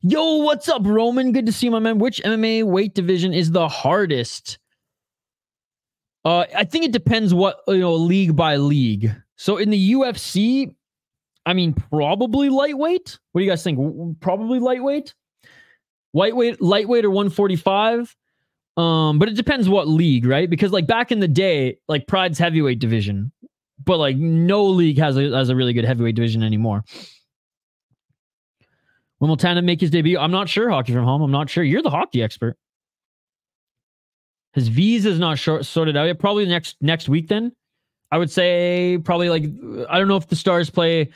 Yo, what's up, Roman? Good to see you, my man. Which MMA weight division is the hardest? I think it depends what, league by league. So in the UFC, I mean, probably lightweight. What do you guys think? Probably lightweight? Lightweight or 145? But it depends what league, right? Because like back in the day, like Pride's heavyweight division. But like no league has a really good heavyweight division anymore. When will Tanev make his debut? I'm not sure, Hockey from Home. I'm not sure. You're the hockey expert. His visa's not sorted out yet. Probably next week then. I would say probably like, I don't know if the Stars play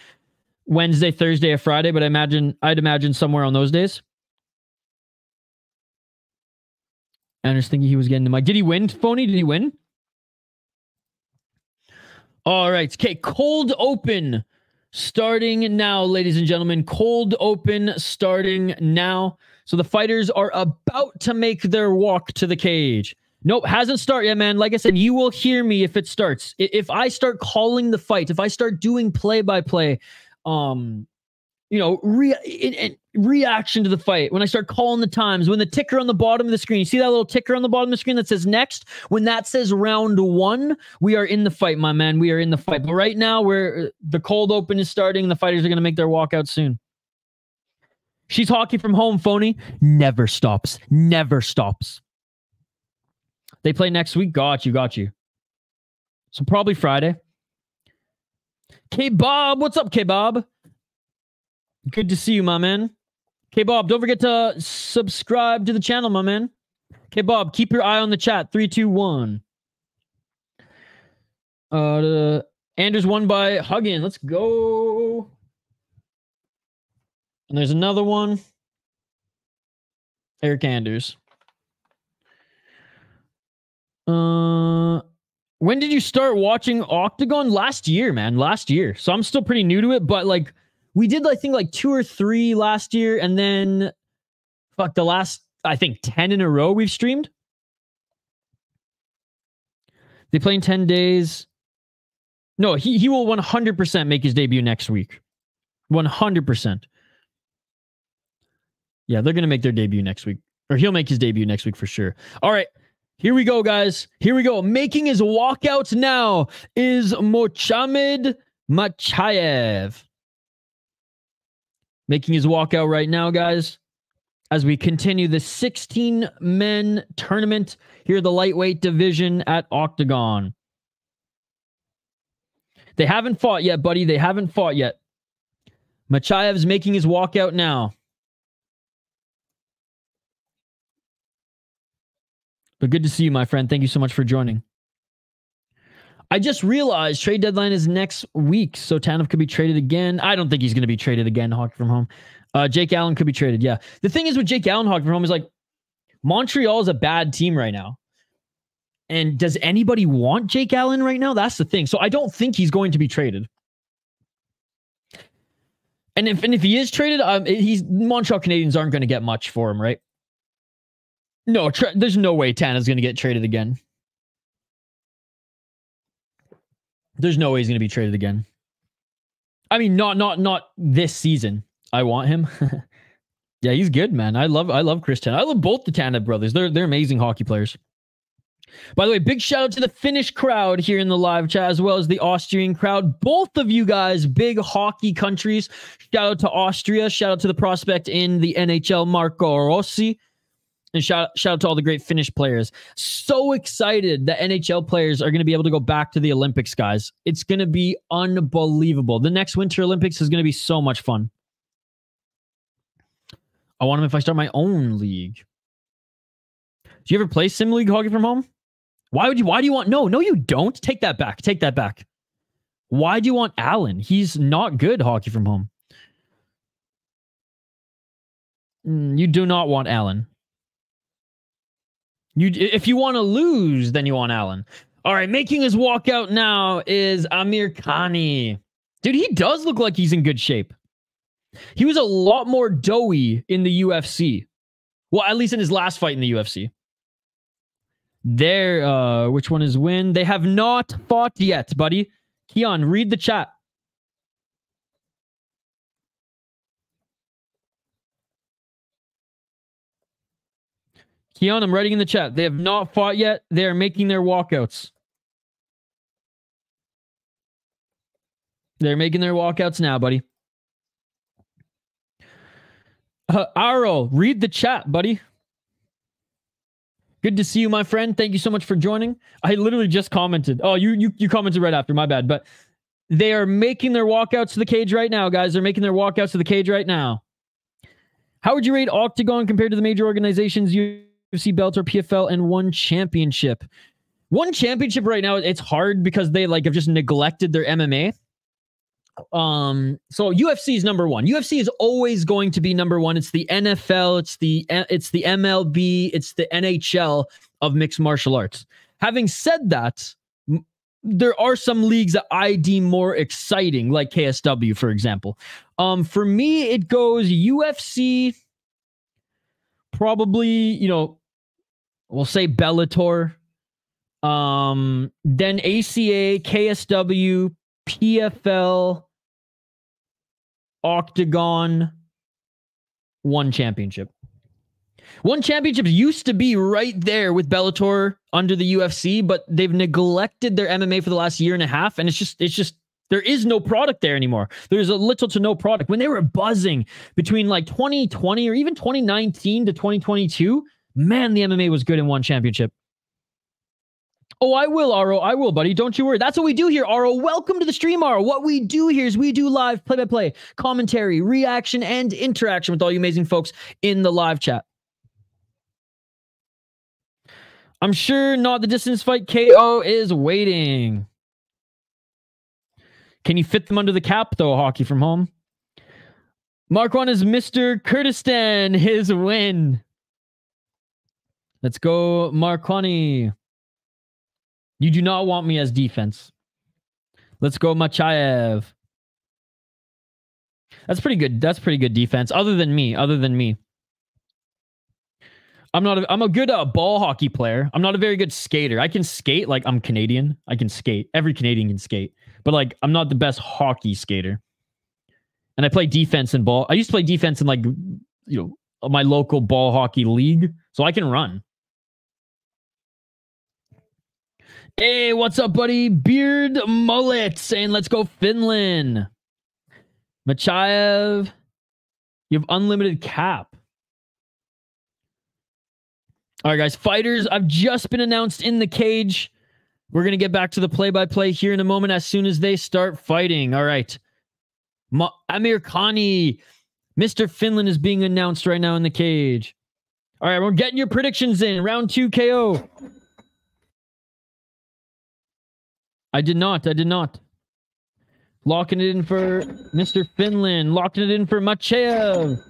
Wednesday, Thursday, or Friday, but I'd imagine somewhere on those days. I was thinking he was getting the mic. Did he win, Phony? Did he win? All right. Okay, cold open starting now, ladies and gentlemen. Cold open starting now. So the fighters are about to make their walk to the cage. Nope, hasn't started yet, man. Like I said, you will hear me if it starts. If I start calling the fight, if I start doing play-by-play, you know, reaction to the fight, when I start calling the times, when the ticker on the bottom of the screen, you see that little ticker on the bottom of the screen that says next? When that says round 1, we are in the fight, my man. We are in the fight. But right now, the cold open is starting. The fighters are going to make their walkout soon. She's Hockey from Home, Phony. Never stops. Never stops. They play next week. Got you. So probably Friday. K-Bob. What's up, K-Bob? Good to see you, my man. K-Bob, don't forget to subscribe to the channel, my man. K-Bob, keep your eye on the chat. 3, 2, 1. Anders won by Huggin. Let's go. And there's another one. Eric Anders. When did you start watching Octagon? Last year, man. Last year. So I'm still pretty new to it, but like we did, I think, like 2 or 3 last year, and then the last, I think, 10 in a row we've streamed. They play in 10 days. No, he will 100% make his debut next week. 100%. Yeah, they're gonna make their debut next week. Or he'll make his debut next week for sure. All right. Here we go, guys. Here we go. Making his walkout now is Mochamed Machaev. Making his walkout right now, guys, as we continue the 16-men tournament here, the lightweight division at Octagon. They haven't fought yet, buddy. They haven't fought yet. Machaev's making his walkout now. But good to see you, my friend. Thank you so much for joining. I just realized trade deadline is next week, so Tanev could be traded again. I don't think he's going to be traded again, Hockey from Home. Jake Allen could be traded, yeah. The thing is with Jake Allen, Hockey from Home, is like, Montreal is a bad team right now. And does anybody want Jake Allen right now? That's the thing. So I don't think he's going to be traded. And if he is traded, Montreal Canadiens aren't going to get much for him, right? No, there's no way Tanev's going to get traded again. There's no way he's going to be traded again. I mean, not this season. I want him. Yeah, he's good, man. I love Chris Tanev. I love both the Tanev brothers. They're amazing hockey players. By the way, big shout out to the Finnish crowd here in the live chat, as well as the Austrian crowd. Both of you guys, big hockey countries. Shout out to Austria. Shout out to the prospect in the NHL, Marco Rossi. And shout out to all the great Finnish players. So excited that NHL players are going to be able to go back to the Olympics, guys. It's going to be unbelievable. The next Winter Olympics is going to be so much fun. I want them if I start my own league. Do you ever play Sim League, Hockey from Home? Why do you want... No, you don't. Take that back. Take that back. Why do you want Allen? He's not good, Hockey from Home. You do not want Allen. If you want to lose, then you want Allen. All right, making his walkout now is Amirkhani. Dude, he does look like he's in good shape. He was a lot more doughy in the UFC. Well, at least in his last fight in the UFC. There, which one is win? They have not fought yet, buddy. Keon, read the chat. Keon, I'm writing in the chat. They have not fought yet. They are making their walkouts. They're making their walkouts now, buddy. Aro, read the chat, buddy. Good to see you, my friend. Thank you so much for joining. I literally just commented. Oh, you commented right after. My bad. But they are making their walkouts to the cage right now, guys. They're making their walkouts to the cage right now. How would you rate OKTAGON compared to the major organizations, UFC, Bellator, PFL, and one championship? One championship right now, it's hard because they like have just neglected their MMA. So UFC is number one. UFC is always going to be number one. It's the NFL, it's the MLB, it's the NHL of mixed martial arts. Having said that, there are some leagues that I deem more exciting, like KSW, for example. For me, it goes UFC, probably, you know, we'll say Bellator, then ACA, KSW, PFL, OKTAGON, one championship. One championship used to be right there with Bellator under the UFC, but they've neglected their MMA for the last year and a half, and it's just there is no product there anymore. There's a little to no product. When they were buzzing between like 2020 or even 2019 to 2022, man, the MMA was good in one championship. Oh, I will, Aro. I will, buddy. Don't you worry. That's what we do here, Aro. Welcome to the stream, Aro. What we do here is we do live play-by-play, commentary, reaction, and interaction with all you amazing folks in the live chat. I'm sure not the distance fight. KO is waiting. Can you fit them under the cap, though, Hockey from Home? Makwan is Mr. Kurdistan. His win. Let's go, Markwani. You do not want me as defense. Let's go, Machaev. That's pretty good. That's pretty good defense. Other than me. I'm a good ball hockey player. I'm not a very good skater. I can skate. Like, I'm Canadian. I can skate. Every Canadian can skate. But, like, I'm not the best hockey skater. And I play defense in ball. I used to play defense in, like, you know, my local ball hockey league. So I can run. Hey, what's up, buddy? Beard Mullet saying, let's go Finland. Machaev, you have unlimited cap. All right, guys. Fighters, I've just been announced in the cage. We're going to get back to the play-by-play here in a moment as soon as they start fighting. All right. Amirkhani, Mr. Finland is being announced right now in the cage. All right, we're getting your predictions in. Round 2 KO. I did not. Locking it in for Mr. Finland. Locking it in for Machaev.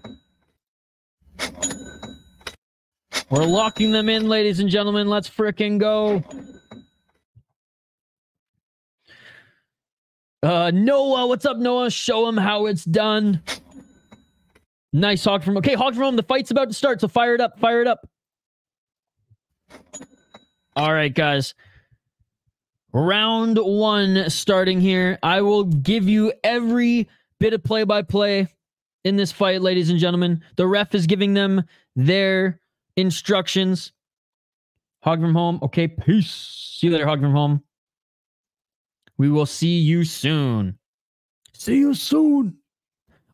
We're locking them in, ladies and gentlemen. Let's frickin' go. Noah, what's up, Noah? Show him how it's done. Nice Hog from... Okay, Hog from Home, the fight's about to start, so fire it up. All right, guys. Round 1 starting here. I will give you every bit of play-by-play in this fight, ladies and gentlemen. The ref is giving them their instructions. Hog from Home. Okay, peace. See you later, Hog from Home. We will see you soon. See you soon.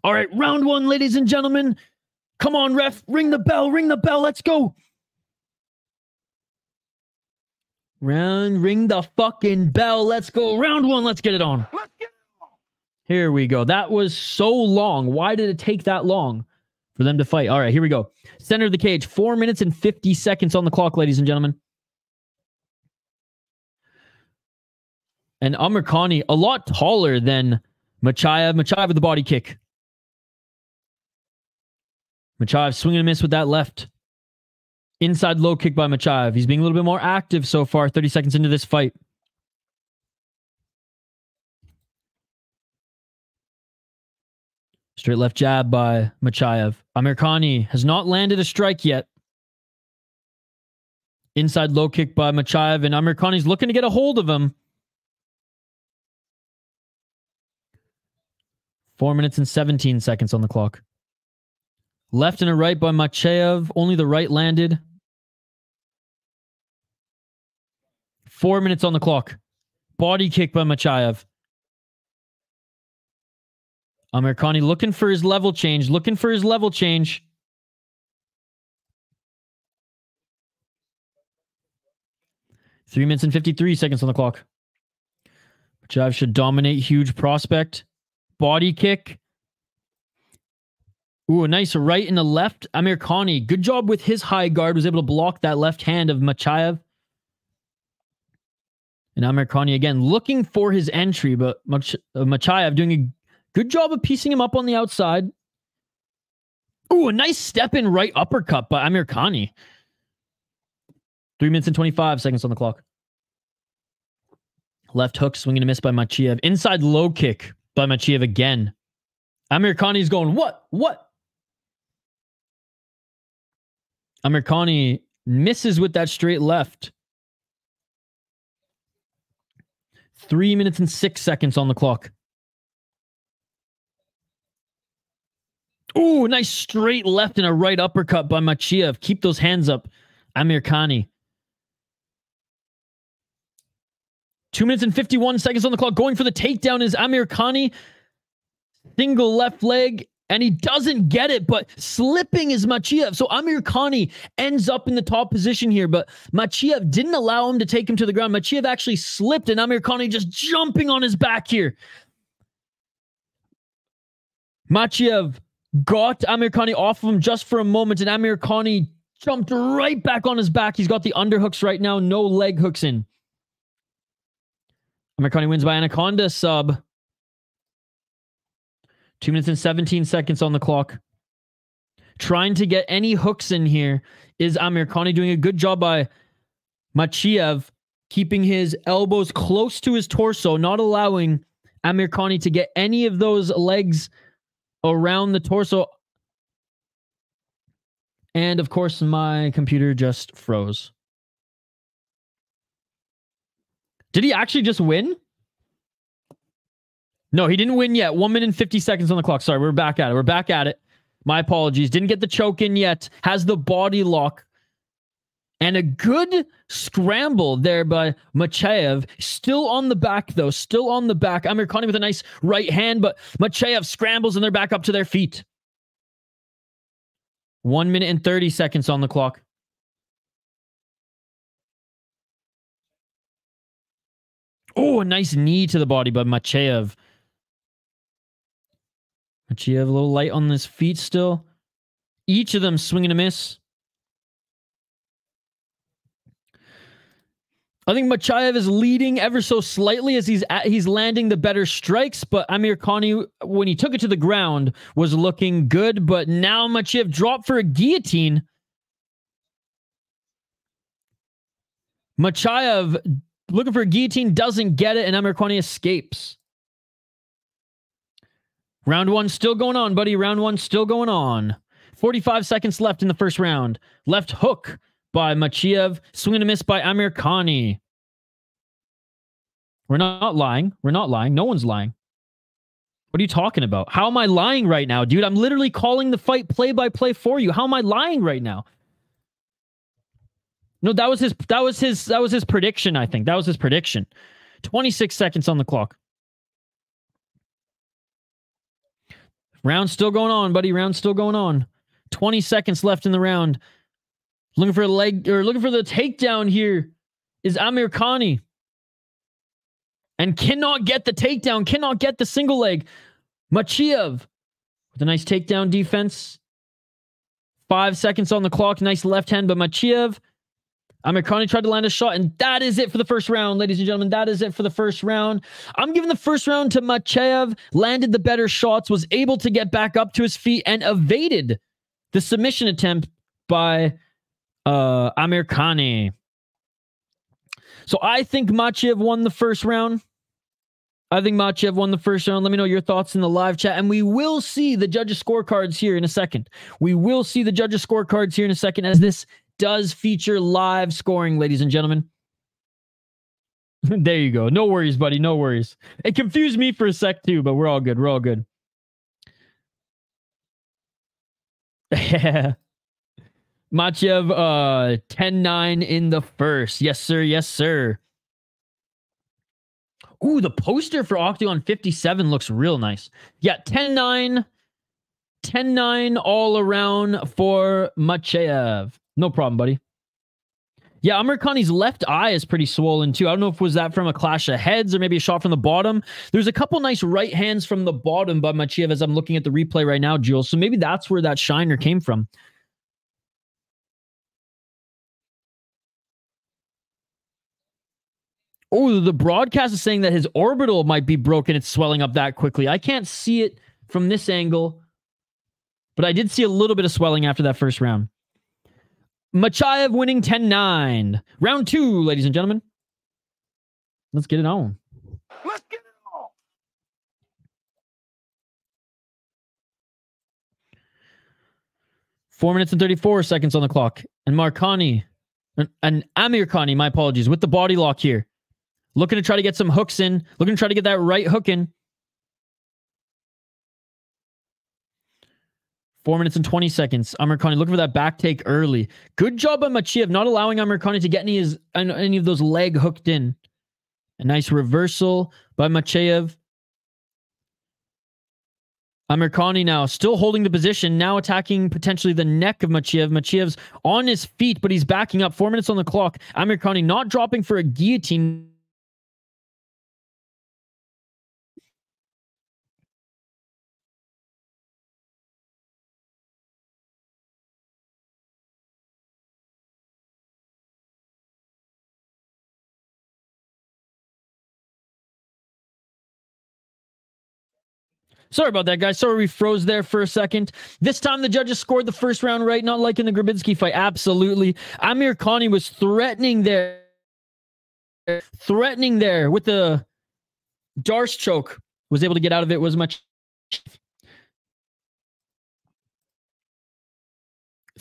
All right, round 1, ladies and gentlemen. Come on, ref. Ring the bell. Let's go. Ring the fucking bell. Let's go. Round 1. Let's get it on. Here we go. That was so long. Why did it take that long for them to fight? All right, here we go. Center of the cage. 4 minutes and 50 seconds on the clock, ladies and gentlemen. And Amirkhani, a lot taller than Machaev. Machaev with the body kick. Machaev swing and miss with that left. Inside low kick by Machaev. He's being a little bit more active so far, 30 seconds into this fight. Straight left jab by Machaev. Amirkhani has not landed a strike yet. Inside low kick by Machaev, and Amirkhani's looking to get a hold of him. 4 minutes and 17 seconds on the clock. Left and a right by Machaev. Only the right landed. 4 minutes on the clock. Body kick by Machaev. Amirkhani looking for his level change. 3 minutes and 53 seconds on the clock. Machaev should dominate. Huge prospect. Body kick. Ooh, a nice right and a left. Amirkhani, good job with his high guard. Was able to block that left hand of Machaev. And Amirkhani, again, looking for his entry, but Machaev doing a good job of piecing him up on the outside. Ooh, a nice step-in right uppercut by Amirkhani. 3 minutes and 25 seconds on the clock. Left hook, swinging a miss by Machaev. Inside low kick by Machaev again. Amirkhani's going, what? Amirkhani misses with that straight left. 3 minutes and 6 seconds on the clock. Ooh, nice straight left and a right uppercut by Machaev. Keep those hands up, Amirkhani. 2 minutes and 51 seconds on the clock. Going for the takedown is Amirkhani. Single left leg, and he doesn't get it, but slipping is Machaev. So Amirkhani ends up in the top position here, but Machaev didn't allow him to take him to the ground. Machaev actually slipped, and Amirkhani just jumping on his back here. Machaev got Amirkhani off of him just for a moment, and Amirkhani jumped right back on his back. He's got the underhooks right now, no leg hooks in. Amirkhani wins by Anaconda sub. 2 minutes and 17 seconds on the clock. Trying to get any hooks in here is Amirkhani, doing a good job by Machaev, keeping his elbows close to his torso, not allowing Amirkhani to get any of those legs around the torso. And of course, my computer just froze. Did he actually just win? No, he didn't win yet. 1 minute and 50 seconds on the clock. Sorry, we're back at it. My apologies. Didn't get the choke in yet. Has the body lock. And a good scramble there by Machaev. Still on the back, though. Still on the back. Amirkhani with a nice right hand, but Machaev scrambles and they're back up to their feet. 1 minute and 30 seconds on the clock. Oh, a nice knee to the body by Machaev. Machaev a little light on his feet still. Each of them swinging a miss. I think Machaev is leading ever so slightly as he's landing the better strikes, but Amirkhani, when he took it to the ground, was looking good, but now Machaev dropped for a guillotine. Machaev looking for a guillotine, doesn't get it, and Amirkhani escapes. Round one still going on, buddy. Round one still going on. 45 seconds left in the first round. Left hook by Machaev. Swing and a miss by Amirkhani. We're not lying. We're not lying. No one's lying. What are you talking about? How am I lying right now, dude? I'm literally calling the fight play-by-play for you. How am I lying right now? No, that was his prediction, I think. That was his prediction. 26 seconds on the clock. Round still going on, buddy. Round still going on. 20 seconds left in the round. Looking for a leg, or looking for the takedown here is Amirkhani. And cannot get the takedown, cannot get the single leg. Machaev with a nice takedown defense. 5 seconds on the clock. Nice left hand by Machaev. Amirkhani tried to land a shot, and that is it for the first round, ladies and gentlemen. That is it for the first round. I'm giving the first round to Machaev. Landed the better shots, was able to get back up to his feet, and evaded the submission attempt by Amirkhani. So I think Machaev won the first round. Let me know your thoughts in the live chat, and we will see the judges' scorecards here in a second. As this does feature live scoring, ladies and gentlemen. There you go. No worries, buddy. No worries. It confused me for a sec too, but we're all good. Machaev, 10-9 in the first. Yes, sir. Ooh, the poster for Octagon 57 looks real nice. Yeah, 10-9 all around for Machaev. No problem, buddy. Yeah, Amirkhani's left eye is pretty swollen too. I don't know if was that from a clash of heads or maybe a shot from the bottom. There's a couple nice right hands from the bottom by Machaev as I'm looking at the replay right now, Jules. So maybe that's where that shiner came from. Oh, the broadcast is saying that his orbital might be broken. It's swelling up that quickly. I can't see it from this angle, but I did see a little bit of swelling after that first round. Machaev winning 10-9. Round 2, ladies and gentlemen. Let's get it on. Let's get it on. 4 minutes and 34 seconds on the clock. And Amirkhani, my apologies, with the body lock here. Looking to try to get some hooks in. Looking to try to get that right hook in. 4 minutes and 20 seconds. Amirkhani looking for that back take early. Good job by Machaev not allowing Amirkhani to get any of those leg hooked in. A nice reversal by Machaev. Amirkhani now still holding the position. Now attacking potentially the neck of Machaev. Machaev's on his feet, but he's backing up. 4 minutes on the clock. Amirkhani not dropping for a guillotine. Sorry about that, guys. Sorry we froze there for a second. This time the judges scored the first round right, not like in the Grabinski fight. Absolutely. Amirkhani was threatening there. Threatening there with the Darce choke. Was able to get out of it. Was much.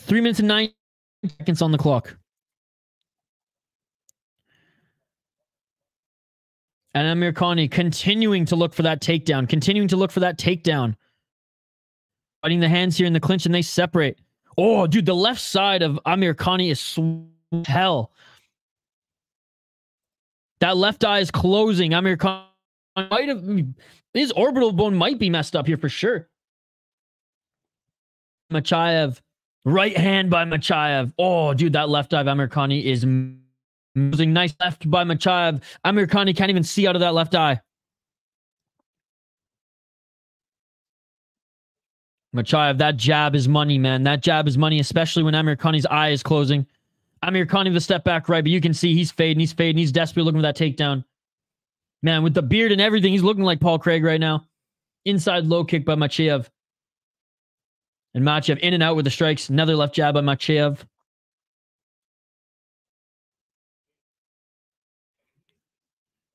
3 minutes and 9 seconds on the clock. And Amirkhani continuing to look for that takedown. Continuing to look for that takedown. Fighting the hands here in the clinch and they separate. Oh, dude, the left side of Amirkhani is hell. That left eye is closing. Amirkhani might have... His orbital bone might be messed up here for sure. Machaev. Right hand by Machaev. Oh, dude, that left eye of Amirkhani is... Nice left by Machaev. Amirkhani can't even see out of that left eye. Machaev, that jab is money, man. That jab is money, especially when Amirkhani's eye is closing. Amirkhani with a step back right, but you can see he's fading. He's fading. He's desperately looking for that takedown. Man, with the beard and everything, he's looking like Paul Craig right now. Inside low kick by Machaev. And Machaev in and out with the strikes. Another left jab by Machaev.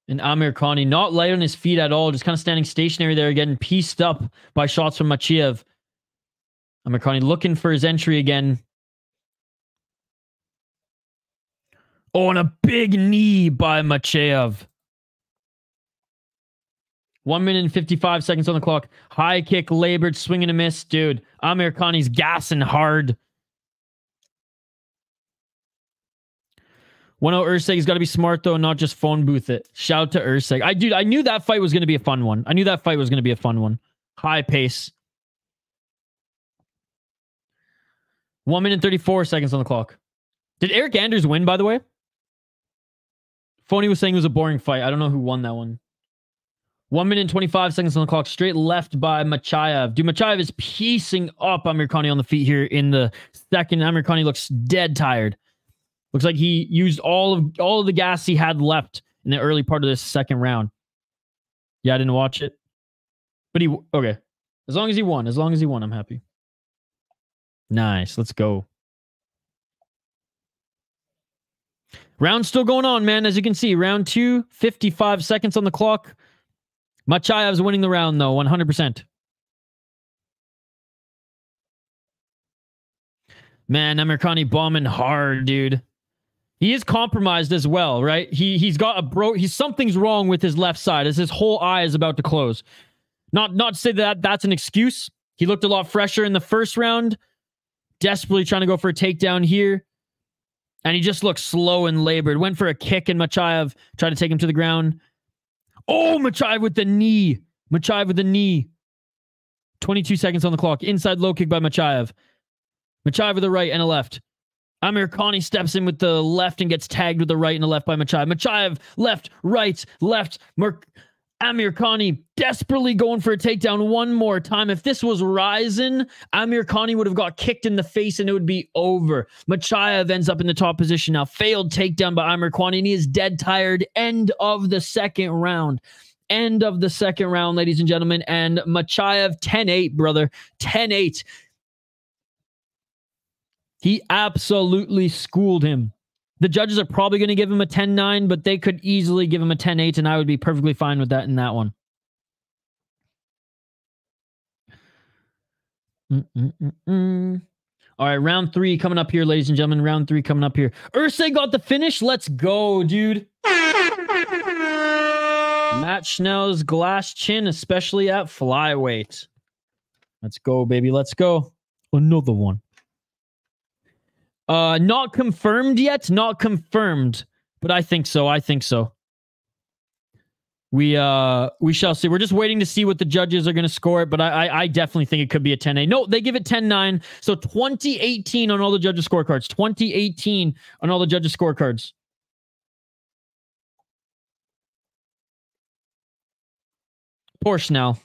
And Amirkhani not light on his feet at all, just kind of standing stationary there, getting pieced up by shots from Machaev. Amirkhani looking for his entry again. Oh, and a big knee by Machaev. 1 minute and 55 seconds on the clock. High kick, labored, swing and a miss. Dude, Amirkhani's gassing hard. 1-0 Urseg's got to be smart, though, and not just phone booth it. Shout out to Urseg. I knew that fight was going to be a fun one. High pace. 1 minute and 34 seconds on the clock. Did Eric Anders win, by the way? Phony was saying it was a boring fight. I don't know who won that one. 1 minute and 25 seconds on the clock. Straight left by Machaev. Dude, Machaev is piecing up Amirkhani on the feet here in the second. Amirkhani looks dead tired. Looks like he used all of the gas he had left in the early part of this second round. Yeah, I didn't watch it. But okay. As long as he won, I'm happy. Nice. Let's go. Round still going on, man. As you can see, round 2, 55 seconds on the clock. Machaev's winning the round, though, 100%. Man, Amirkhani bombing hard, dude. He is compromised as well, right? He's got something's wrong with his left side as his whole eye is about to close. Not to say that that's an excuse. He looked a lot fresher in the first round. Desperately trying to go for a takedown here. And he just looked slow and labored. Went for a kick and Machaev tried to take him to the ground. Oh, Machaev with the knee. 22 seconds on the clock. Inside low kick by Machaev. Machaev with a right and a left. Amirkhani steps in with the left and gets tagged with the right and the left by Machaev. Machaev, left, right, left. Amirkhani desperately going for a takedown one more time. If this was Ryzen, Amirkhani would have got kicked in the face and it would be over. Machaev ends up in the top position now. Failed takedown by Amirkhani, and he is dead tired. End of the second round. End of the second round, ladies and gentlemen. And Machaev, 10-8, brother. 10-8. He absolutely schooled him. The judges are probably going to give him a 10-9, but they could easily give him a 10-8, and I would be perfectly fine with that in that one. All right, round 3 coming up here, ladies and gentlemen. Round 3 coming up here. Ursay got the finish. Let's go, dude. Matt Schnell's glass chin, especially at flyweight. Let's go, baby. Let's go. Another one. Not confirmed yet. Not confirmed, but I think so. I think so. We shall see. We're just waiting to see what the judges are going to score it, but I definitely think it could be a 10-8. No, they give it 10-9. So 2018 on all the judges' scorecards. 2018 on all the judges' scorecards. Poor Schnell.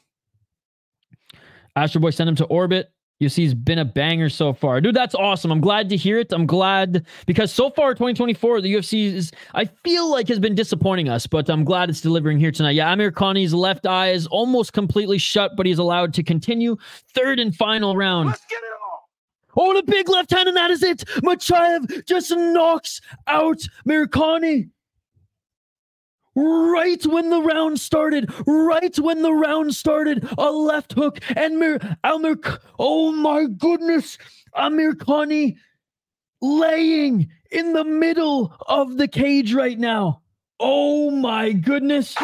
Astro Boy, send him to orbit. UFC's been a banger so far. Dude, that's awesome. I'm glad to hear it. I'm glad because so far 2024, the UFC is, I feel like, has been disappointing us, but I'm glad it's delivering here tonight. Yeah, Amirkhani's left eye is almost completely shut, but he's allowed to continue. Third and final round. Let's get it on. Oh, the big left hand, and that is it. Machaev just knocks out Amirkhani. Right when the round started, a left hook, and oh my goodness, Amirkhani laying in the middle of the cage right now. Oh my goodness.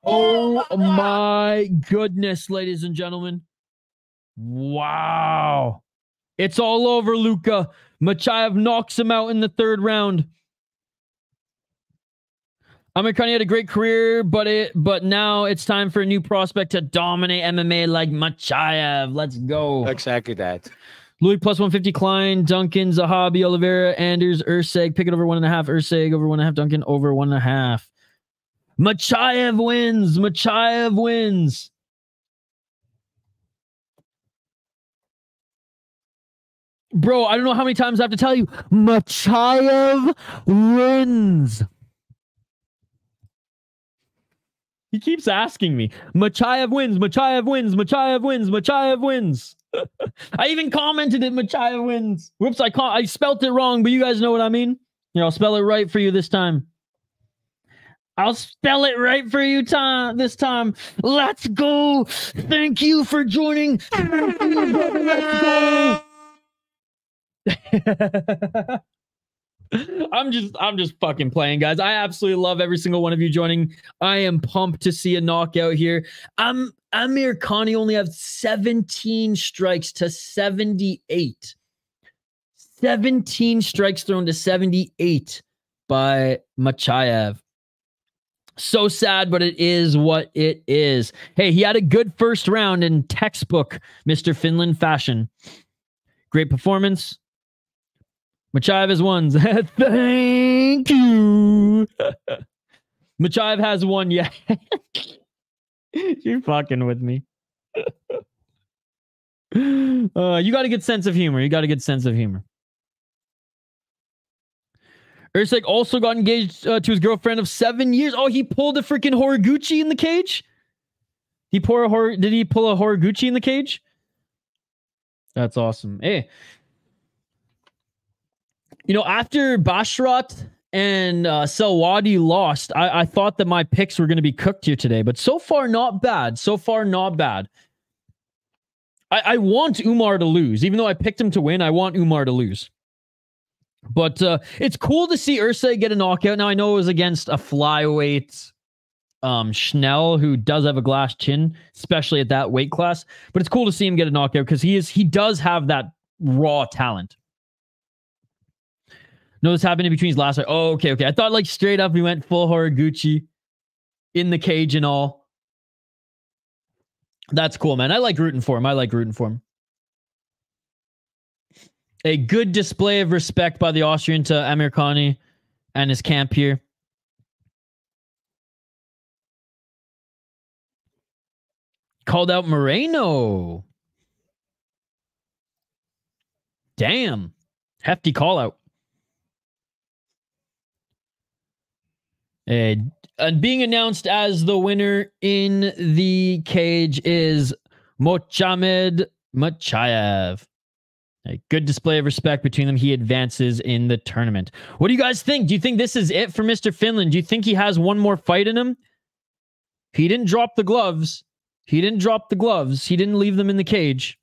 Oh my goodness, ladies and gentlemen. Wow. It's all over, Luca. Machaev knocks him out in the third round. Amirkhani had a great career, but now it's time for a new prospect to dominate MMA like Machaev. Let's go. Exactly that. Louis plus 150, Klein, Duncan, Zahabi, Oliveira, Anders, Urseg. Pick it over 1.5. Urseg over 1.5. Duncan over 1.5. Machaev wins. Machaev wins. Bro, I don't know how many times I have to tell you. Machaev wins. He keeps asking me. Machaev wins. Machaev wins. Machaev wins. Machaev wins. I even commented it. Machaev wins. Whoops, I spelt it wrong, but you guys know what I mean. Here, I'll spell it right for you this time. I'll spell it right for you this time. Let's go. Thank you for joining. Thank you, brother. Let's go. I'm just fucking playing, guys. I absolutely love every single one of you joining. I am pumped to see a knockout here. Amirkhani only have 17 strikes to 78. 17 strikes thrown to 78 by Machaev. So sad, but it is what it is. Hey, he had a good first round in textbook Mr. Finland fashion. Great performance. Machaev has won. Thank you. Machaev has won. Yeah. You're fucking with me. You got a good sense of humor. You got a good sense of humor. Ursek also got engaged to his girlfriend of 7 years. Oh, he pulled a freaking Horiguchi in the cage? Did he pull a Horiguchi in the cage? That's awesome. Hey. You know, after Bashrat and Selwadi lost, I thought that my picks were going to be cooked here today, but so far, not bad. So far, not bad. I want Umar to lose. Even though I picked him to win, I want Umar to lose. But it's cool to see Ursay get a knockout. Now, I know it was against a flyweight Schnell, who does have a glass chin, especially at that weight class. But it's cool to see him get a knockout because he does have that raw talent. No, this happened in between his last fight. Oh, okay. I thought like straight up he went full Horiguchi in the cage and all. That's cool, man. I like rooting for him. A good display of respect by the Austrian to Amirkhani and his camp here. Called out Moreno. Damn. Hefty call out. And being announced as the winner in the cage is Mochamed Machaev. A good display of respect between them. He advances in the tournament. What do you guys think? Do you think this is it for Mr. Finland? Do you think he has one more fight in him? He didn't drop the gloves. He didn't leave them in the cage.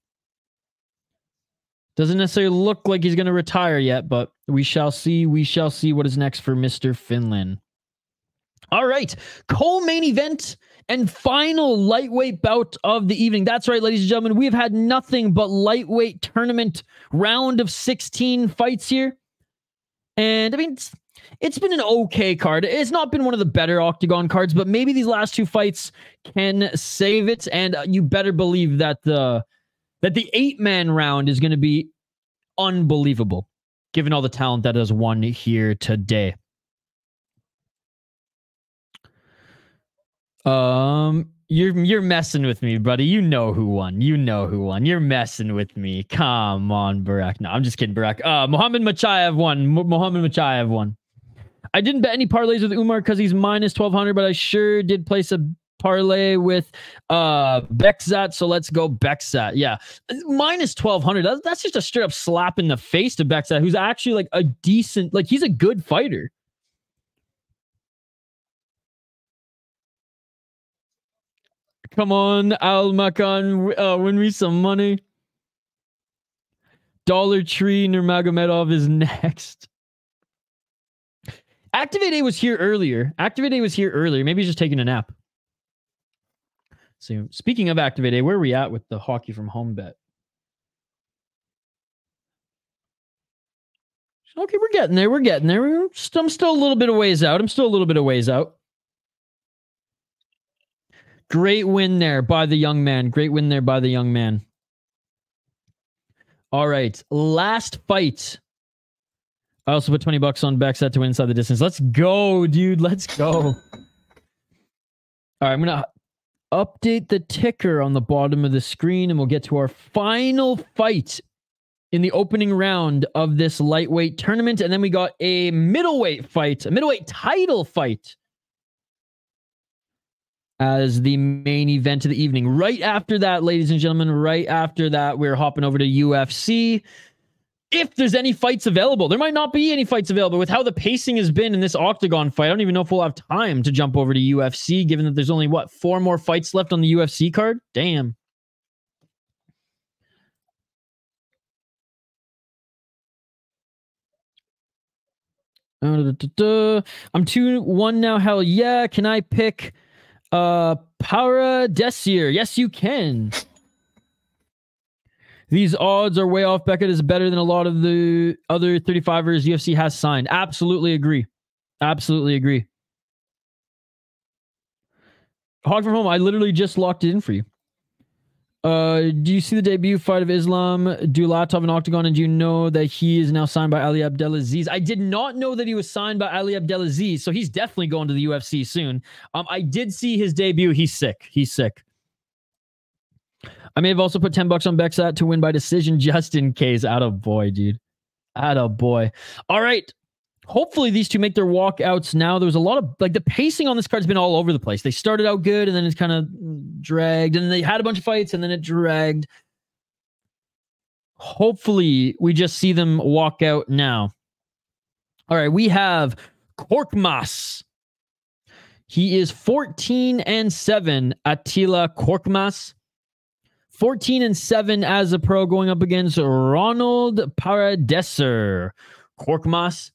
Doesn't necessarily look like he's going to retire yet, but we shall see. We shall see what is next for Mr. Finland. All right. Co-main event and final lightweight bout of the evening. That's right, ladies and gentlemen. We have had nothing but lightweight tournament round of 16 fights here. And I mean, it's been an okay card. It's not been one of the better Octagon cards, but maybe these last two fights can save it. And you better believe that the 8-man round is going to be unbelievable, given all the talent that has won here today. You're messing with me, buddy. You know who won. You're messing with me. Come on, Barak. No, I'm just kidding, Barak. Mohamed Machaev won. I didn't bet any parlays with Umar because he's minus 1,200, but I sure did place a parlay with Bekzat, so let's go Bekzat. Yeah, minus 1,200. That's just a straight up slap in the face to Bekzat, who's actually like a decent, like he's a good fighter. Come on, Al Makwan, win me some money. Dollar Tree Nurmagomedov is next. Activate A was here earlier. Maybe he's just taking a nap. So speaking of Activate A, where are we at with the hockey from home bet? Okay, we're getting there. I'm still a little bit of ways out. Great win there by the young man. All right, last fight. I also put $20 on Bekzat to win inside the distance. Let's go, dude. Let's go. All right, I'm going to update the ticker on the bottom of the screen, and we'll get to our final fight in the opening round of this lightweight tournament. And then we got a middleweight fight, a middleweight title fight as the main event of the evening. Right after that, ladies and gentlemen, we're hopping over to UFC. If there's any fights available, there might not be any fights available with how the pacing has been in this Octagon fight. I don't even know if we'll have time to jump over to UFC, given that there's only, 4 more fights left on the UFC card? Damn. I'm 2-1 now. Hell yeah. Can I pick Paradeiser? Yes, you can. These odds are way off. Beckett is better than a lot of the other 35ers UFC has signed. Absolutely agree. Hog from home, I literally just locked it in for you. Do you see the debut fight of Islam Dulatov in Octagon, and do you know that he is now signed by Ali Abdelaziz? I did not know that he was signed by Ali Abdelaziz, so he's definitely going to the UFC soon. I did see his debut. He's sick. I may have also put $10 on Bekzat to win by decision just in case. Attaboy, dude. Attaboy. All right. Hopefully these two make their walkouts now. There was a lot of, the pacing on this card's been all over the place. They started out good, and then it's kind of dragged, and they had a bunch of fights, and then it dragged. Hopefully we just see them walk out now. All right. We have Korkmaz. He is 14-7. Attila Korkmaz. 14-7 as a pro, going up against Ronald Paradeiser. Korkmaz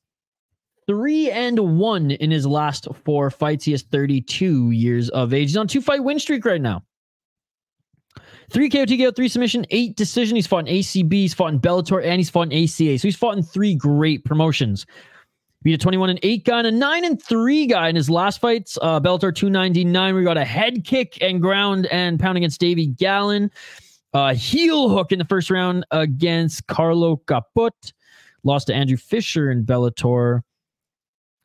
3-1 in his last 4 fights. He is 32 years of age. He's on a 2-fight win streak right now. 3 KO, TKO, 3 submission, 8 decision. He's fought in ACB, he's fought in Bellator, and he's fought in ACA. So he's fought in 3 great promotions. Beat a 21-8 guy and a 9-3 guy in his last fights. Bellator 299. We got a head kick and ground and pound against Davey Gallen. Heel hook in the first round against Carlo Caput. Lost to Andrew Fisher in Bellator.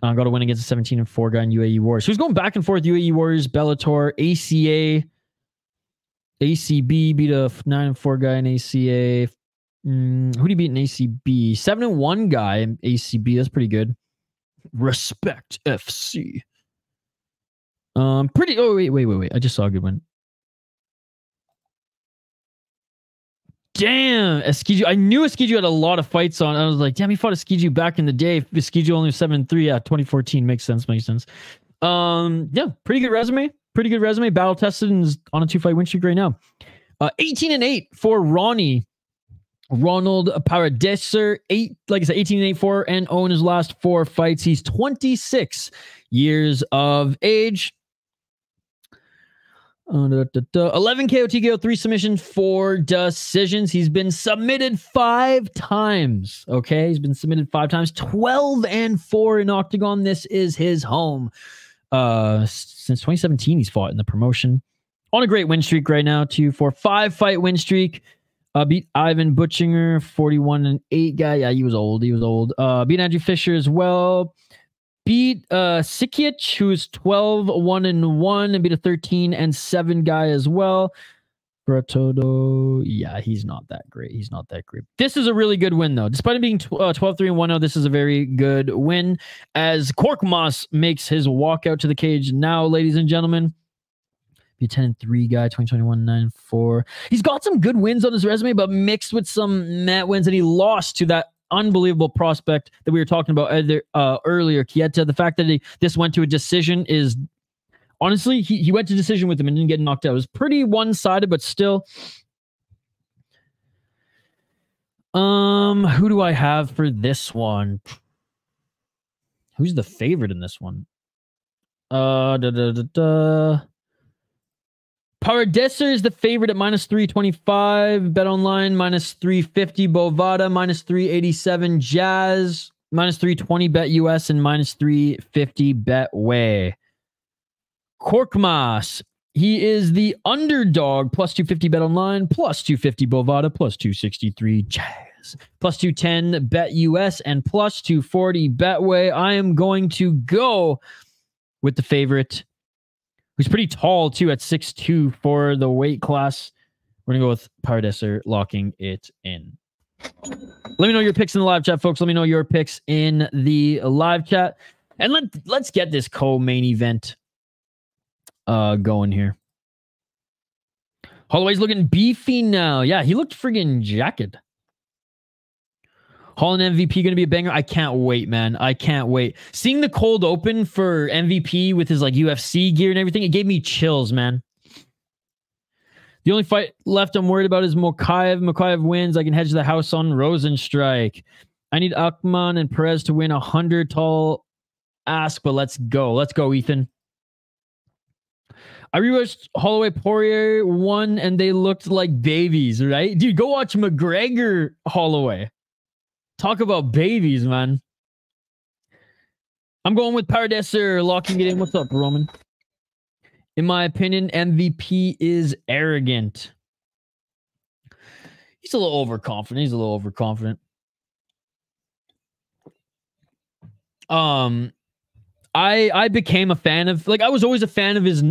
Got a win against a 17-4 guy in UAE Warriors. So he's going back and forth. UAE Warriors, Bellator, ACA, ACB, beat a 9-4 guy in ACA. Who did he beat in ACB? 7-1 guy in ACB. That's pretty good. Respect FC. Pretty. Oh, wait. I just saw a good one. Damn, Eskiju. I knew Eskiju had a lot of fights on. I was like, damn, he fought Eskiju back in the day. Eskiju only was 7-3. Yeah, 2014. Makes sense. Yeah, pretty good resume. Battle tested and is on a 2-fight win streak right now. 18-8 for Ronald Paradeiser. 18-8 4-0 in his last 4 fights. He's 26 years of age. 11 KO, TKO, 3 submissions, 4 decisions. He's been submitted 5 times. Okay, he's been submitted 5 times. 12-4 in Octagon. This is his home. Since 2017, he's fought in the promotion. On a great win streak right now, 5-fight win streak. Beat Ivan Butchinger, 41-8 guy. Yeah, he was old. Beat Andrew Fisher as well. Beat Sikic, who's 12-1-1, and beat a 13-7 guy as well. Bratodo, yeah, he's not that great. This is a really good win, though. Despite him being 12-3-1-0, this is a very good win. As Korkmaz makes his walkout to the cage now, ladies and gentlemen. Be a 10-3 guy, 2021, 9-4. He's got some good wins on his resume, but mixed with some mat wins, and he lost to that unbelievable prospect that we were talking about earlier, Kieta. The fact that this went to a decision is, honestly, he went to decision with him and didn't get knocked out. It was pretty one-sided, but still. Who do I have for this one? Who's the favorite in this one? Paradeiser is the favorite at -325. Bet online -350. Bovada -387. Jazz -320. Bet US and -350. Bet way. Korkmaz. He is the underdog. +250 bet online. +250 Bovada. +263 Jazz. +210 bet US and +240 bet way. I am going to go with the favorite, who's pretty tall, too, at 6'2" for the weight class. We're going to go with Paradeiser, locking it in. Let me know your picks in the live chat, folks. Let me know your picks in the live chat. And let's get this co-main event going here. Holloway's looking beefy now. Yeah, he looked friggin' jacked. Holland MVP going to be a banger. I can't wait, man. I can't wait. Seeing the cold open for MVP with his like UFC gear and everything, it gave me chills, man. The only fight left I'm worried about is Machaev. Machaev wins. I can hedge the house on Rosenstrike. I need Akman and Perez to win 100 tall ask, but let's go. Let's go, Ethan. I rewatched Holloway Poirier 1 and they looked like babies, right? Dude, go watch McGregor Holloway. Talk about babies, man. I'm going with Paradeiser, locking it in. What's up, Roman? In my opinion, MVP is arrogant. He's a little overconfident. I became a fan of, like, I was always a fan of his,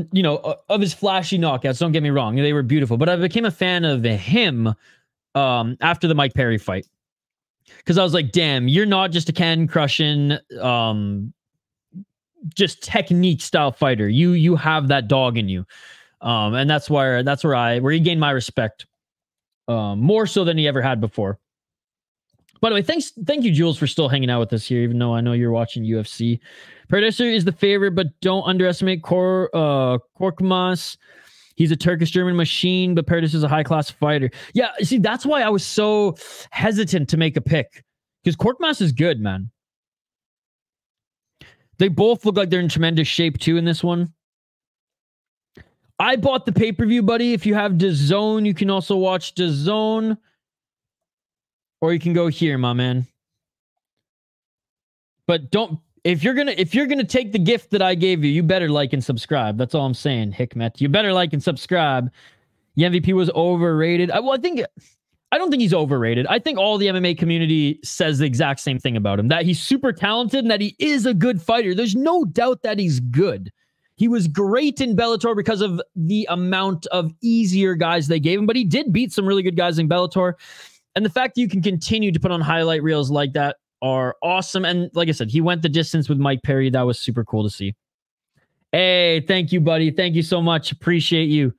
of his flashy knockouts. Don't get me wrong. They were beautiful, but I became a fan of him after the Mike Perry fight. Because I was like, damn, you're not just a can-crushing, just technique-style fighter. You have that dog in you. And that's where he gained my respect. More so than he ever had before. By the way, thank you, Jules, for still hanging out with us here, even though I know you're watching UFC. Paradeiser is the favorite, but don't underestimate Korkmaz. He's a Turkish-German machine, but Paradeiser is a high-class fighter. Yeah, see, that's why I was so hesitant to make a pick. Because Korkmaz is good, man. They both look like they're in tremendous shape, too, in this one. I bought the pay-per-view, buddy. If you have DAZN, you can also watch DAZN. Or you can go here, my man. But don't... If you're gonna take the gift that I gave you, you better like and subscribe. That's all I'm saying, Hikmet. You better like and subscribe. The MVP was overrated. Well, I don't think he's overrated. I think all the MMA community says the exact same thing about him, that he's super talented and that he is a good fighter. There's no doubt that he's good. He was great in Bellator because of the amount of easier guys they gave him, but he did beat some really good guys in Bellator. And the fact that you can continue to put on highlight reels like that are awesome. And like I said, he went the distance with Mike Perry. That was super cool to see. Hey, thank you, buddy. Thank you so much. Appreciate you.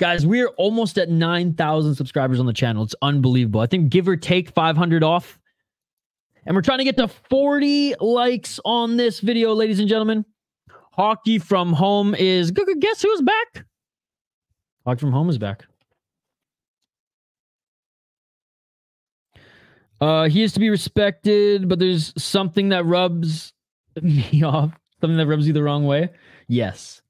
Guys, we're almost at 9,000 subscribers on the channel. It's unbelievable. I think give or take 500 off. And we're trying to get to 40 likes on this video, ladies and gentlemen. Hockey from Home is... Guess who's back? Hockey from Home is back. He is to be respected, but there's something that rubs me off. Something that rubs you the wrong way. Yes.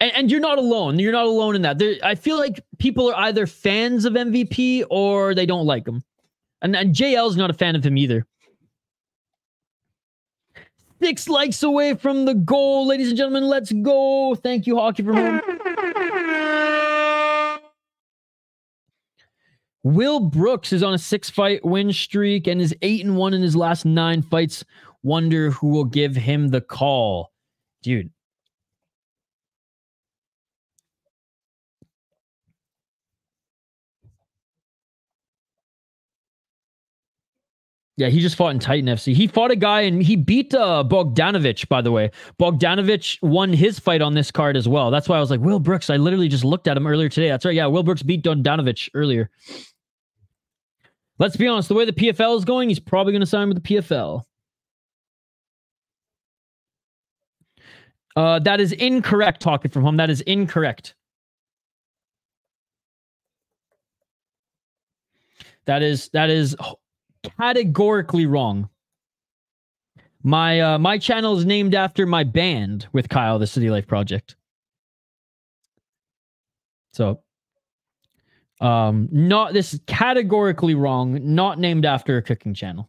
And you're not alone. You're not alone in that. I feel like people are either fans of MVP or they don't like him. And JL's not a fan of him either. 6 likes away from the goal, ladies and gentlemen. Let's go. Thank you, Hockey from Home. Will Brooks is on a 6-fight win streak and is 8-1 in his last 9 fights. Wonder who will give him the call. Dude. Yeah, he just fought in Titan FC. He fought a guy and he beat Bogdanovic, by the way. Bogdanovic won his fight on this card as well. That's why I was like, Will Brooks. I literally just looked at him earlier today. That's right. Yeah, Will Brooks beat Bogdanovic earlier. Let's be honest. The way the PFL is going, he's probably going to sign with the PFL. That is incorrect, Talking from Home. That is incorrect. That is categorically wrong. My channel is named after my band with Kyle, the City Life Project. So, this is categorically wrong. Not named after a cooking channel.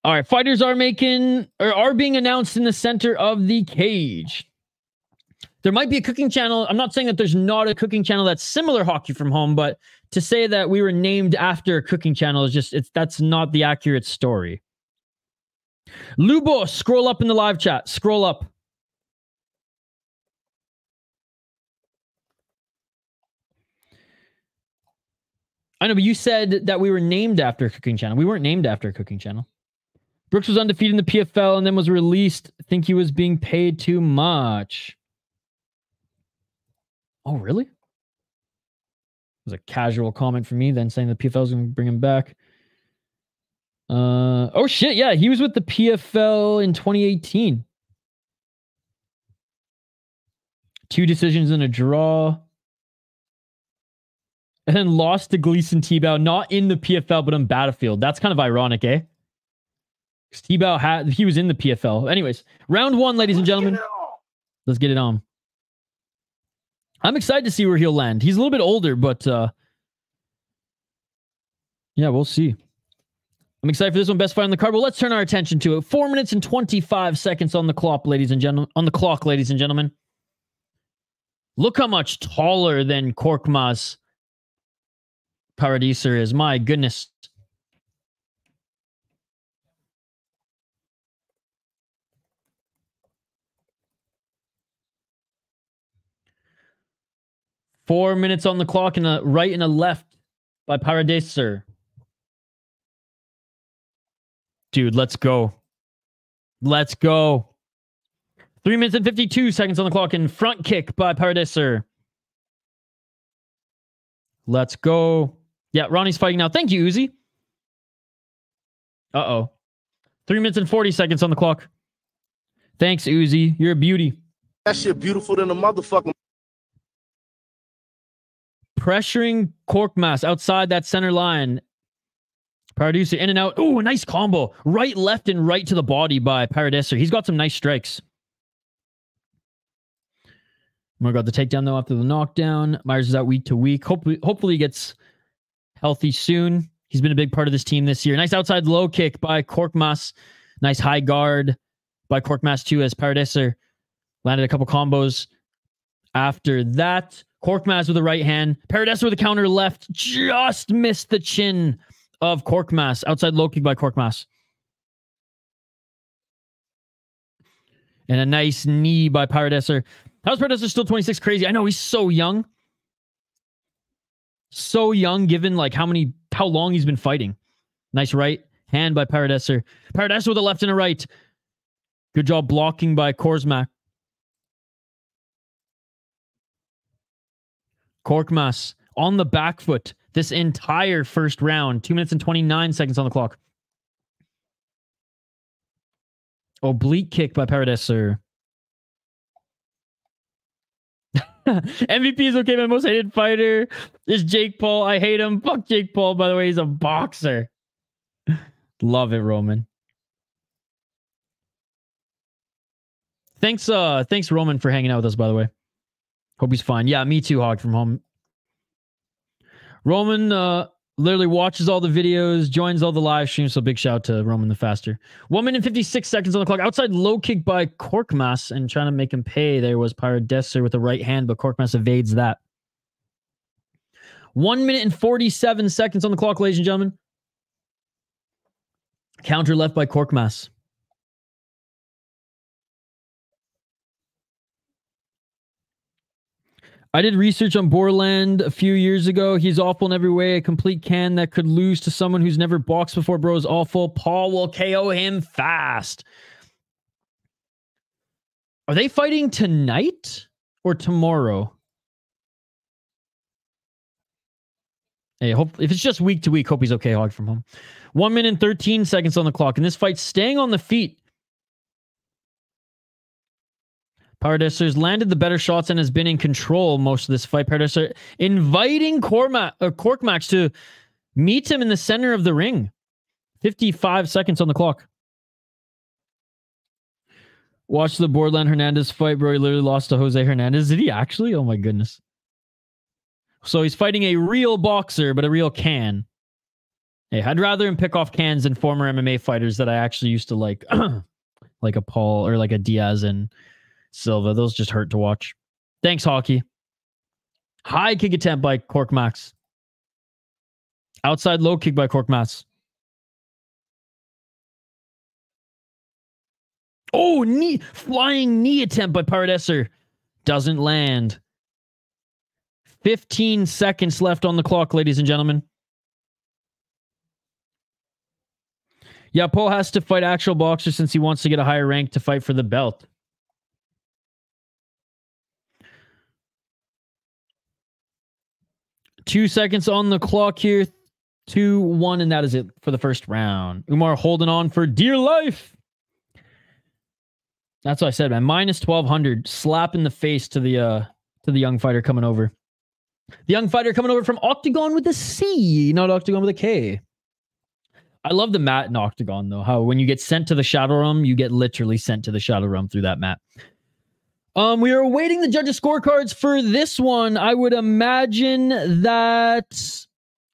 All right, fighters are being announced in the center of the cage. There might be a cooking channel. I'm not saying that there's not a cooking channel that's similar Hockey from Home, but to say that we were named after a cooking channel is just, that's not the accurate story. Lubo, scroll up in the live chat. Scroll up. I know, but you said that we were named after a cooking channel. We weren't named after a cooking channel. Brooks was undefeated in the PFL and then was released. I think he was being paid too much. Oh, really? It was a casual comment from me then saying the PFL was going to bring him back. Oh, shit. Yeah, he was with the PFL in 2018. 2 decisions and a draw. And then lost to Gleason Tebow, not in the PFL, but on Battlefield. That's kind of ironic, eh? Tebow he was in the PFL. Anyways, round 1, ladies and gentlemen. Let's get it on. I'm excited to see where he'll land. He's a little bit older, but yeah, we'll see. I'm excited for this one. Best fight on the card. Well, let's turn our attention to it. 4 minutes and 25 seconds on the clock, ladies and gentlemen. On the clock, ladies and gentlemen. Look how much taller than Korkmaz Paradeiser is. My goodness. Four minutes on the clock and a right and a left by Paradeiser. Dude, let's go. Let's go. 3 minutes and 52 seconds on the clock and front kick by Paradeiser. Let's go. Yeah, Ronnie's fighting now. Thank you, Uzi. Uh-oh. 3 minutes and 40 seconds on the clock. Thanks, Uzi. You're a beauty. That shit beautiful than a motherfucker. Pressuring Korkmaz outside that center line. Paradeiser in and out. Oh, a nice combo. Right, left, and right to the body by Paradeiser. He's got some nice strikes. Moore got the takedown, though, after the knockdown. Myers is out week to week. Hopefully he gets healthy soon. He's been a big part of this team this year. Nice outside low kick by Korkmaz. Nice high guard by Korkmaz, too, as Paradeiser landed a couple combos After that, Korkmaz with the right hand. Paradeiser with a counter left. Just missed the chin of Korkmaz. Outside low kick by Korkmaz. And a nice knee by Paradeiser. How's Paradeiser still 26? Crazy. I know, he's so young. So young, given like how long he's been fighting. Nice right hand by Paradeiser. Paradeiser with a left and a right. Good job blocking by Korkmaz. Korkmaz on the back foot this entire first round. 2 minutes and 29 seconds on the clock. Oblique kick by Paradeiser. MVP is okay. My most hated fighter is Jake Paul. I hate him. Fuck Jake Paul, by the way. He's a boxer. Love it, Roman. Thanks, Roman, for hanging out with us, by the way. Hope he's fine. Yeah, me too, Hog from home. Roman literally watches all the videos, joins all the live streams, so big shout to Roman the Faster. 1 minute and 56 seconds on the clock. Outside low kick by Korkmaz, and trying to make him pay. There was Paradeiser with the right hand, but Korkmaz evades that. 1 minute and 47 seconds on the clock, ladies and gentlemen. Counter left by Korkmaz. I did research on Borland a few years ago. He's awful in every way. A complete can that could lose to someone who's never boxed before, bro, is awful. Paul will KO him fast. Are they fighting tonight or tomorrow? Hey, hope if it's just week to week, hope he's okay, Hog from home. 1 minute and 13 seconds on the clock. And this fight's staying on the feet. Paradeiser's landed the better shots and has been in control most of this fight. Paradeiser inviting Korkmaz to meet him in the center of the ring. 55 seconds on the clock. Watch the Borland Hernandez fight, bro. He literally lost to Jose Hernandez. Did he actually? Oh my goodness. So he's fighting a real boxer, but a real can. Hey, I'd rather him pick off cans than former MMA fighters that I actually used to like, like a Paul or like a Diaz and Silva. Those just hurt to watch. Thanks, Hockey. High kick attempt by Korkmaz. Outside low kick by Korkmaz. Oh, flying knee attempt by Paradeiser. Doesn't land. 15 seconds left on the clock, ladies and gentlemen. Yeah, Paul has to fight actual boxers since he wants to get a higher rank to fight for the belt. Two seconds on the clock here. 2-1, and that is it for the first round. Umar holding on for dear life. That's what I said, man. Minus 1,200. Slap in the face to the young fighter coming over. The young fighter coming over from Octagon with a C, not Octagon with a K. I love the mat in Octagon, though. How when you get sent to the Shadow Realm, you get literally sent to the Shadow Realm through that mat. We are awaiting the judges' scorecards for this one. I would imagine that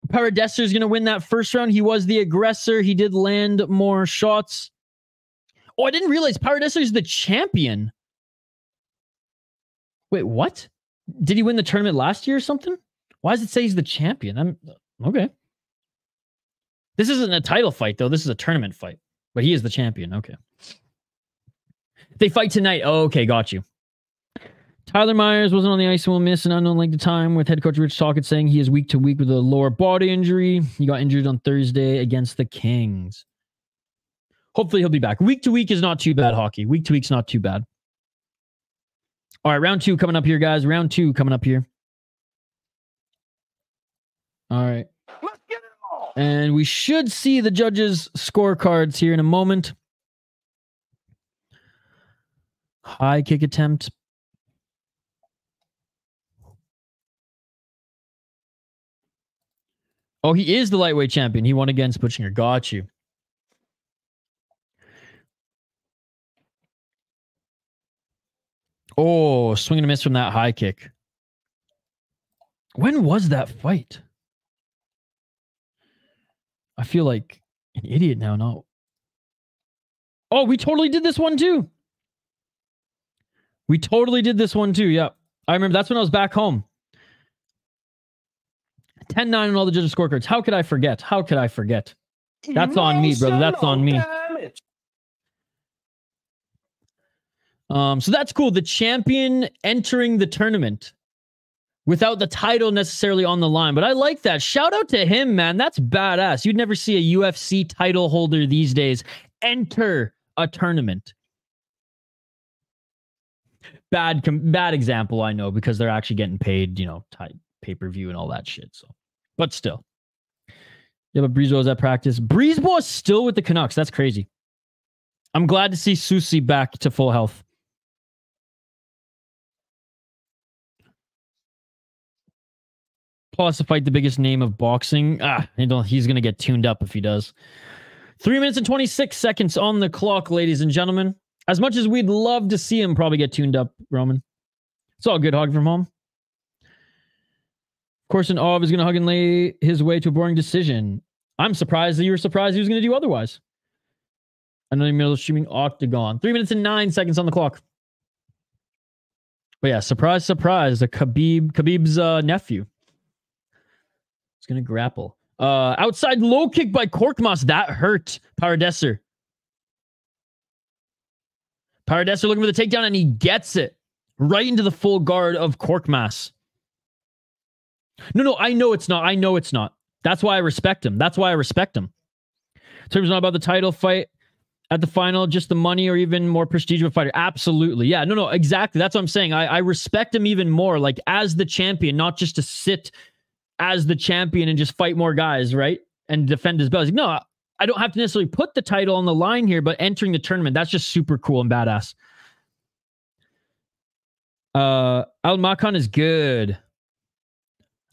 Paradeiser is going to win that first round. He was the aggressor. He did land more shots. Oh, I didn't realize Paradeiser is the champion. Wait, what? Did he win the tournament last year or something? Why does it say he's the champion? Okay. This isn't a title fight, though. This is a tournament fight. But he is the champion. Okay. They fight tonight. Oh, okay. Got you. Tyler Myers wasn't on the ice and will miss an unknown length of time, with head coach Rich Tockett saying he is week to week with a lower body injury. He got injured on Thursday against the Kings. Hopefully he'll be back. Week to week is not too bad, Hockey. Week to week's not too bad. All right, round 2 coming up here, guys. Round 2 coming up here. All right. Let's get it on. And we should see the judges' scorecards here in a moment. High kick attempt. Oh, he is the lightweight champion. He won against Butchinger. Got you. Oh, swing and a miss from that high kick. When was that fight? I feel like an idiot now. No. Oh, we totally did this one too. We totally did this one too. Yep. I remember that's when I was back home. 10-9 on all the judges' scorecards. How could I forget? How could I forget? That's on me, brother. That's on me. So that's cool. The champion entering the tournament without the title necessarily on the line. But I like that. Shout out to him, man. That's badass. You'd never see a UFC title holder these days enter a tournament. Bad example, I know, because they're actually getting paid, you know, pay-per-view and all that shit. So, but still. Yeah, but Breezeball is at practice. Breezeball is still with the Canucks. That's crazy. I'm glad to see Susie back to full health. Plus, to fight the biggest name of boxing. He's going to get tuned up if he does. 3 minutes and 26 seconds on the clock, ladies and gentlemen. As much as we'd love to see him probably get tuned up, Roman. It's all good, Hog from home. Of course, an Ov is going to hug and lay his way to a boring decision. I'm surprised that you were surprised he was going to do otherwise. Another middle of streaming Octagon. 3 minutes and 9 seconds on the clock. But yeah, surprise, surprise. Khabib's nephew. He's going to grapple. Outside low kick by Korkmaz. That hurt Paradeiser. Paradeiser looking for the takedown, and he gets it right into the full guard of Korkmaz. No, I know it's not. I know it's not. That's why I respect him. That's why I respect him. Terms not about the title fight at the final, just the money or even more prestige of a fighter. Absolutely. Yeah, no, exactly. That's what I'm saying. I respect him even more, like as the champion, not just to sit as the champion and just fight more guys, right? And defend his belt. Like, no, I don't have to necessarily put the title on the line here, but entering the tournament, that's just super cool and badass. Makwan is good.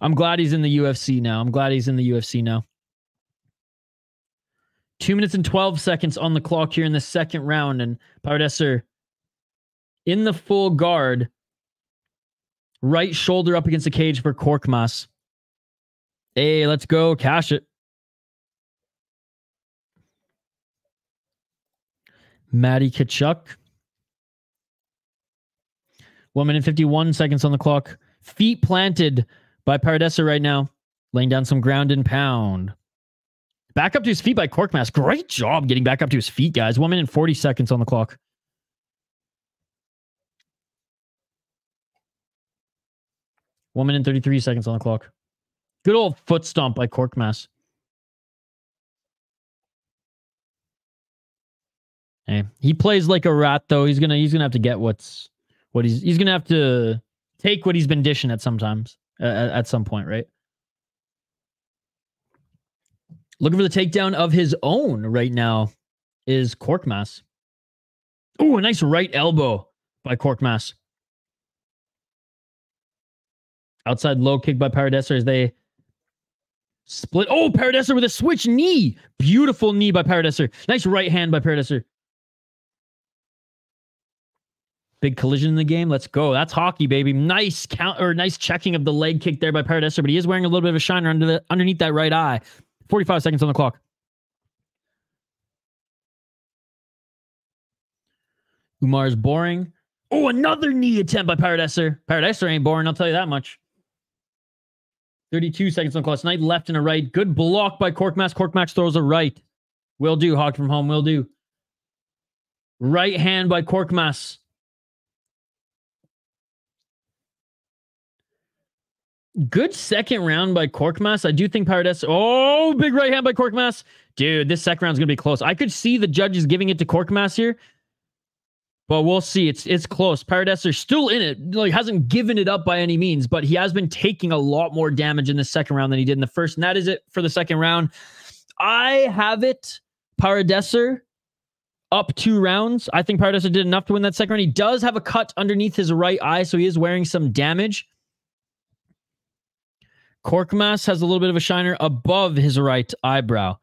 I'm glad he's in the UFC now. 2 minutes and 12 seconds on the clock here in the second round, and Paradeiser in the full guard. Right shoulder up against the cage for Korkmaz. Hey, let's go. Cash it. Matty Kachuk. 1 minute 51 seconds on the clock. Feet planted by Paradeiser right now. Laying down some ground and pound. Back up to his feet by Korkmaz. Great job getting back up to his feet, guys. 1 minute 40 seconds on the clock. One minute 33 seconds on the clock. Good old foot stomp by Korkmaz. Hey, he plays like a rat though. He's gonna have to get he's gonna have to take what he's been dishing at some point, right? Looking for the takedown of his own right now is Korkmaz. Ooh, a nice right elbow by Korkmaz. Outside low kick by Paradeiser as they split. Oh, Paradeiser with a switch knee. Beautiful knee by Paradeiser. Nice right hand by Paradeiser. Big collision in the game. Let's go. That's hockey, baby. Nice nice checking of the leg kick there by Paradeiser, but he is wearing a little bit of a shiner underneath that right eye. 45 seconds on the clock. Umar's boring. Oh, another knee attempt by Paradeiser. Paradeiser ain't boring, I'll tell you that much. 32 seconds on the clock. Nice left and a right. Good block by Korkmaz. Korkmaz throws a right. Will do. Hog from home. Will do. Right hand by Korkmaz. Good second round by Korkmaz. I do think Paradeiser... Oh, big right hand by Korkmaz. Dude, this second round's going to be close. I could see the judges giving it to Korkmaz here. But we'll see. It's close. Paradeiser still in it. Like, hasn't given it up by any means, but he has been taking a lot more damage in the second round than he did in the first. And that is it for the second round. I have it. Paradeiser up 2 rounds. I think Paradeiser did enough to win that second round. He does have a cut underneath his right eye, so he is wearing some damage. Korkmaz has a little bit of a shiner above his right eyebrow.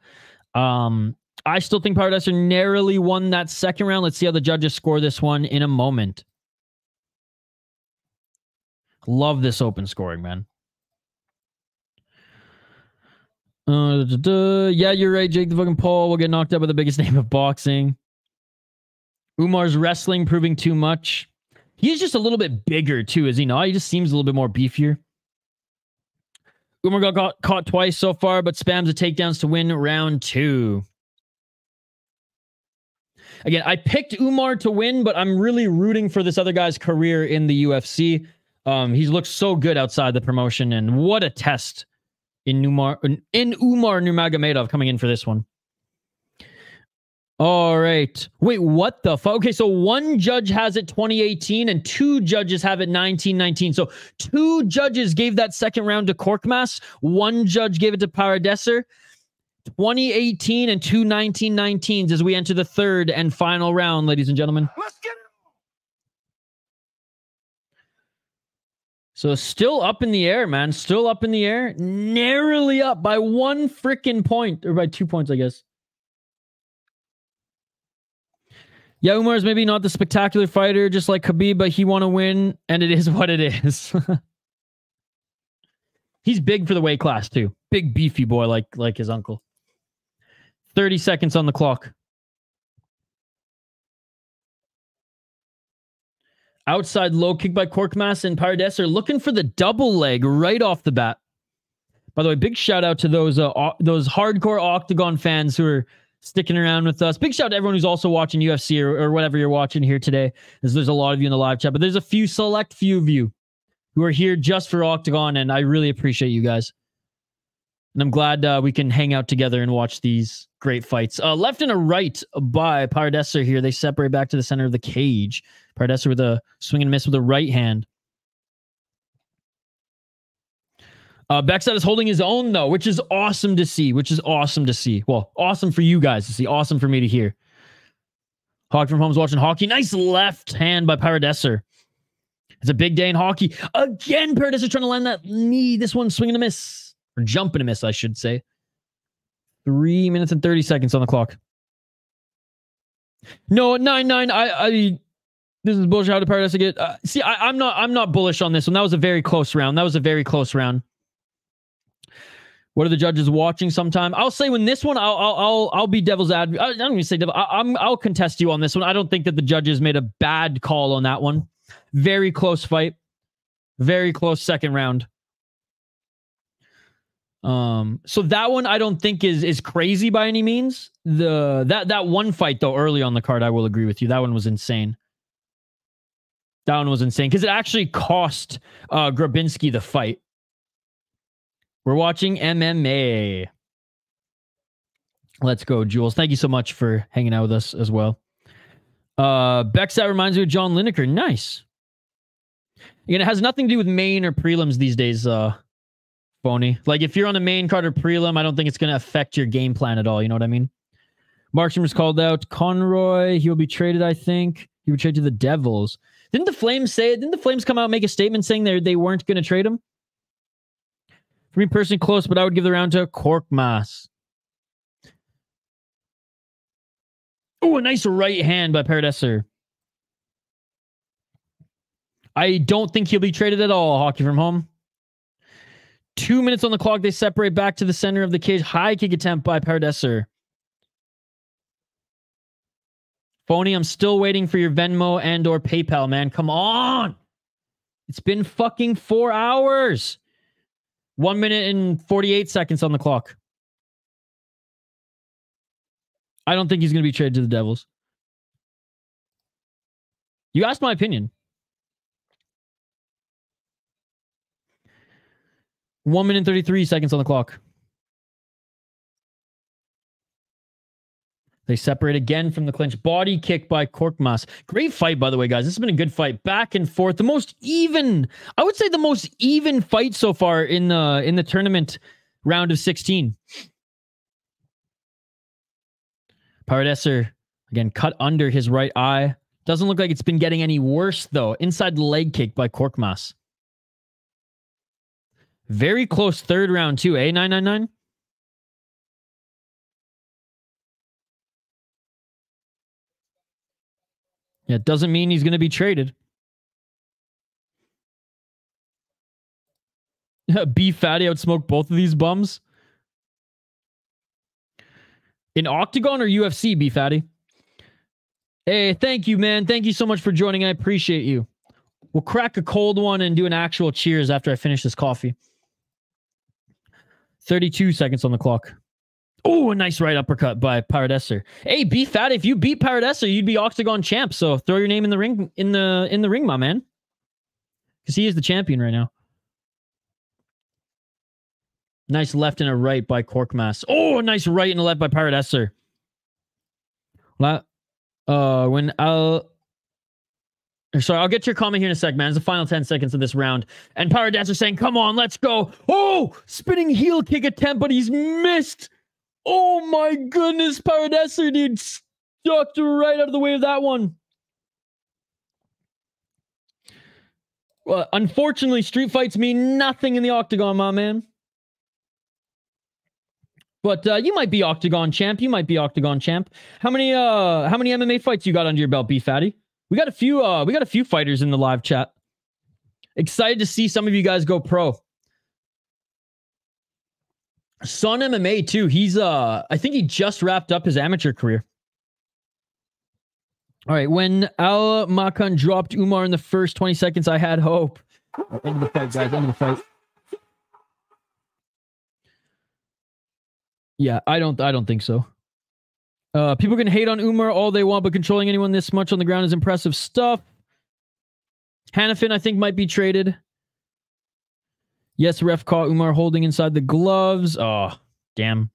I still think Paradeiser narrowly won that second round. Let's see how the judges score this one in a moment. Love this open scoring, man. Yeah, you're right, Jake the fucking Paul will get knocked out by the biggest name of boxing. Umar's wrestling proving too much. He's just a little bit bigger too, is he not? He just seems a little bit more beefier. Umar got caught twice so far, but spams the takedowns to win round 2. Again, I picked Umar to win, but I'm really rooting for this other guy's career in the UFC. He looks so good outside the promotion, and what a test in Umar Nurmagomedov coming in for this one. All right. Wait, what the fuck? Okay, so one judge has it 2018 and 2 judges have it 1919. So 2 judges gave that second round to Korkmaz. 1 judge gave it to Paradeiser. 2018 and 2 1919s as we enter the 3rd and final round, ladies and gentlemen. Let's get it. So still up in the air, man. Still up in the air. Narrowly up by 1 freaking point. Or by 2 points, I guess. Yeah, Umar is maybe not the spectacular fighter, just like Khabib, but he want to win, and it is what it is. He's big for the weight class, too. Big, beefy boy like his uncle. 30 seconds on the clock. Outside low kick by Korkmaz and Paradeiser looking for the double leg right off the bat. By the way, big shout out to those hardcore Octagon fans who are sticking around with us. Big shout out to everyone who's also watching UFC or whatever you're watching here today, as there's a lot of you in the live chat, but there's a select few of you who are here just for Octagon, and I really appreciate you guys. And I'm glad we can hang out together and watch these great fights. Left and a right by Paradeiser here. They separate back to the center of the cage. Paradeiser with a swing and miss with a right hand. Backside is holding his own, though, which is awesome to see. Well, awesome for you guys to see. Awesome for me to hear. Hockey from Home's watching hockey. Nice left hand by Paradeiser. It's a big day in hockey. Again, Paradeiser trying to land that knee. This one swing and a miss. Or jump and a miss, I should say. 3 minutes and 30 seconds on the clock. No, 9-9. This is bullshit. How did Paradeiser get? See, I'm not bullish on this one. That was a very close round. What are the judges watching sometime? I'll say when this one, I'll be devil's advocate. I don't even say devil. I'll contest you on this one. I don't think that the judges made a bad call on that one. Very close fight. Very close second round. So that one I don't think is crazy by any means. That one fight though early on the card, I will agree with you. That one was insane. Because it actually cost Grabinski the fight. We're watching MMA. Let's go, Jules. Thank you so much for hanging out with us as well. Backside reminds me of John Lineker. Nice. Again, it has nothing to do with main or prelims these days, Phony. Like, if you're on the main card or prelim, I don't think it's going to affect your game plan at all. You know what I mean? Markstrom was called out. Conroy, he will be traded, I think. He would trade to the Devils. Didn't the Flames say it? Didn't the Flames come out and make a statement saying they weren't going to trade him? For me personally, close, but I would give the round to Korkmaz. Oh, a nice right hand by Paradeiser. I don't think he'll be traded at all, Hockey from Home. 2 minutes on the clock. They separate back to the center of the cage. High kick attempt by Paradeiser. Phony, I'm still waiting for your Venmo and or PayPal, man. Come on. It's been fucking 4 hours. 1 minute and 48 seconds on the clock. I don't think he's going to be traded to the Devils. You asked my opinion. 1 minute and 33 seconds on the clock. They separate again from the clinch. Body kick by Korkmaz. Great fight, by the way, guys. This has been a good fight. Back and forth. The most even, I would say the most even fight so far in the tournament round of 16. Paradeiser, again, cut under his right eye. Doesn't look like it's been getting any worse, though. Inside leg kick by Korkmaz. Very close third round, too, eh? 999? Yeah, it doesn't mean he's going to be traded. B Fatty outsmoked both of these bums. In Octagon or UFC, B Fatty? Hey, thank you, man. Thank you so much for joining. I appreciate you. We'll crack a cold one and do an actual cheers after I finish this coffee. 32 seconds on the clock. Oh, a nice right uppercut by Paradeiser. Hey, Beef Fatty, if you beat Paradeiser, you'd be Octagon champ. So throw your name in the ring, in the ring, my man. Because he is the champion right now. Nice left and a right by Korkmaz. Oh, a nice right and a left by Paradeiser. Sorry, I'll get to your comment here in a sec, man. It's the final 10 seconds of this round. And Paradeiser saying, come on, let's go. Oh, spinning heel kick attempt, but he's missed. Oh my goodness, Paradeiser, dude. Stuck right out of the way of that one. Well, unfortunately, street fights mean nothing in the Octagon, my man. But you might be Octagon champ. You might be Octagon champ. How many MMA fights you got under your belt, Beef Fatty? We got a few fighters in the live chat. Excited to see some of you guys go pro. Son MMA too. He's I think he just wrapped up his amateur career. All right, when Makwan dropped Umar in the first 20 seconds, I had hope. End of the fight, guys. End of the fight. Yeah, I don't think so. People can hate on Umar all they want, but controlling anyone this much on the ground is impressive stuff. Hannafin, I think, might be traded. Yes, ref caught Umar holding inside the gloves. Oh, damn.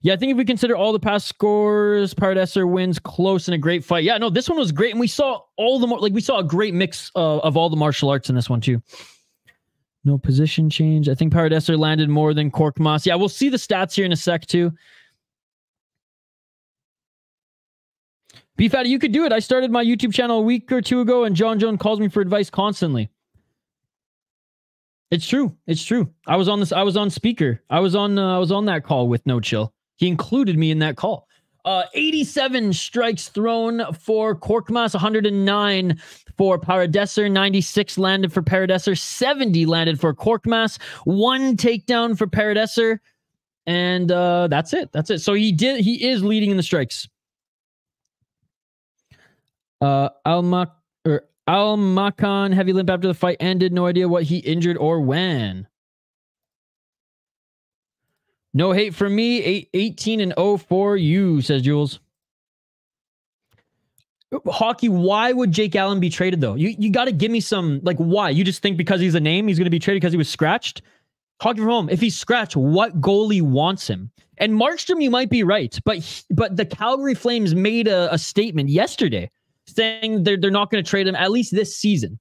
Yeah, I think if we consider all the past scores, Paradeiser wins close in a great fight. Yeah, no, this one was great, and we saw all the we saw a great mix of all the martial arts in this one too. No position change. I think Paradeiser landed more than Korkmaz. Yeah, we'll see the stats here in a sec too. Beef Fatty, you could do it. I started my YouTube channel a week or two ago, and John Jones calls me for advice constantly. It's true. It's true. I was on this. I was on speaker. I was on that call with No Chill. He included me in that call. 87 strikes thrown for Korkmaz, 109 for Paradeiser, 96 landed for Paradeiser, 70 landed for Korkmaz, 1 takedown for Paradeiser, and that's it. That's it. So he is leading in the strikes. Makwan heavy limp after the fight ended. No idea what he injured or when. No hate for me. 18-0 for you, says Jules. Hockey, why would Jake Allen be traded, though? You got to give me some, like, why? You just think because he's a name, he's going to be traded because he was scratched? Hockey from home, if he's scratched, what goalie wants him? And Markstrom, you might be right, but the Calgary Flames made a statement yesterday saying they're not going to trade him, at least this season.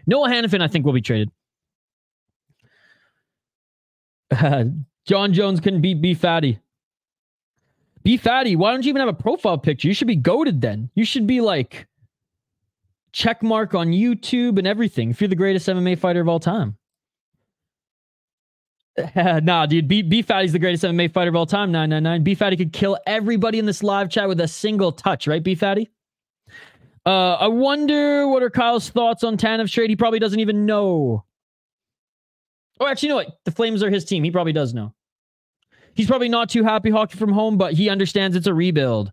Noah Hannafin, I think, will be traded. John Jones couldn't beat Beef Fatty. Beef Fatty, why don't you even have a profile picture? You should be goated then. You should be like check mark on YouTube and everything if you're the greatest MMA fighter of all time. Nah, dude. Beef Fatty's the greatest MMA fighter of all time. 999. Beef Fatty could kill everybody in this live chat with a single touch, right, Beef Fatty? I wonder what are Kyle's thoughts on Tanev's trade. He probably doesn't even know. Oh, actually, you know what? The Flames are his team. He probably does know. He's probably not too happy hockey from home, but he understands it's a rebuild.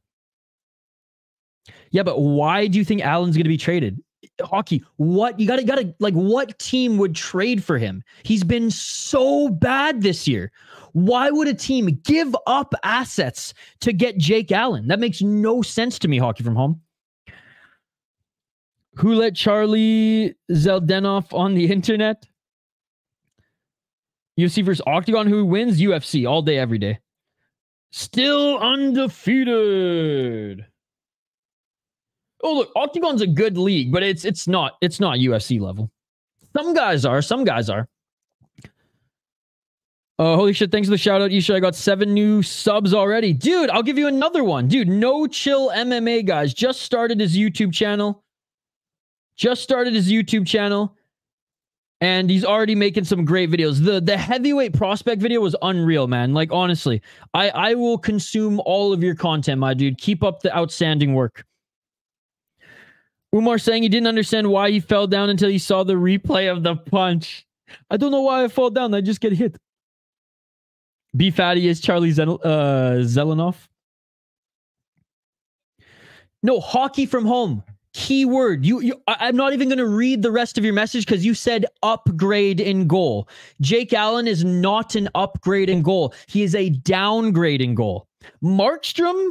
Yeah, but why do you think Allen's going to be traded? Hockey, what? You gotta, like, what team would trade for him? He's been so bad this year. Why would a team give up assets to get Jake Allen? That makes no sense to me, hockey from home. Who let Charlie Zeldenov on the internet? UFC versus Octagon. Who wins? UFC all day, every day. Still undefeated. Oh, look, Octagon's a good league, but it's not UFC level. Some guys are. Some guys are. Holy shit, thanks for the shout out, Isha. I got 7 new subs already. Dude, I'll give you another one. Dude, No Chill MMA, guys. Just started his YouTube channel. And he's already making some great videos. The heavyweight prospect video was unreal, man. Like, honestly, I will consume all of your content, my dude. Keep up the outstanding work. Umar saying he didn't understand why he fell down until he saw the replay of the punch. I don't know why I fall down. I just get hit. Beef Fatty is Charlie Zelenoff. No, hockey from home. key word. I'm not even going to read the rest of your message because you said upgrade in goal. Jake Allen is not an upgrade in goal. He is a downgrade in goal. Markstrom,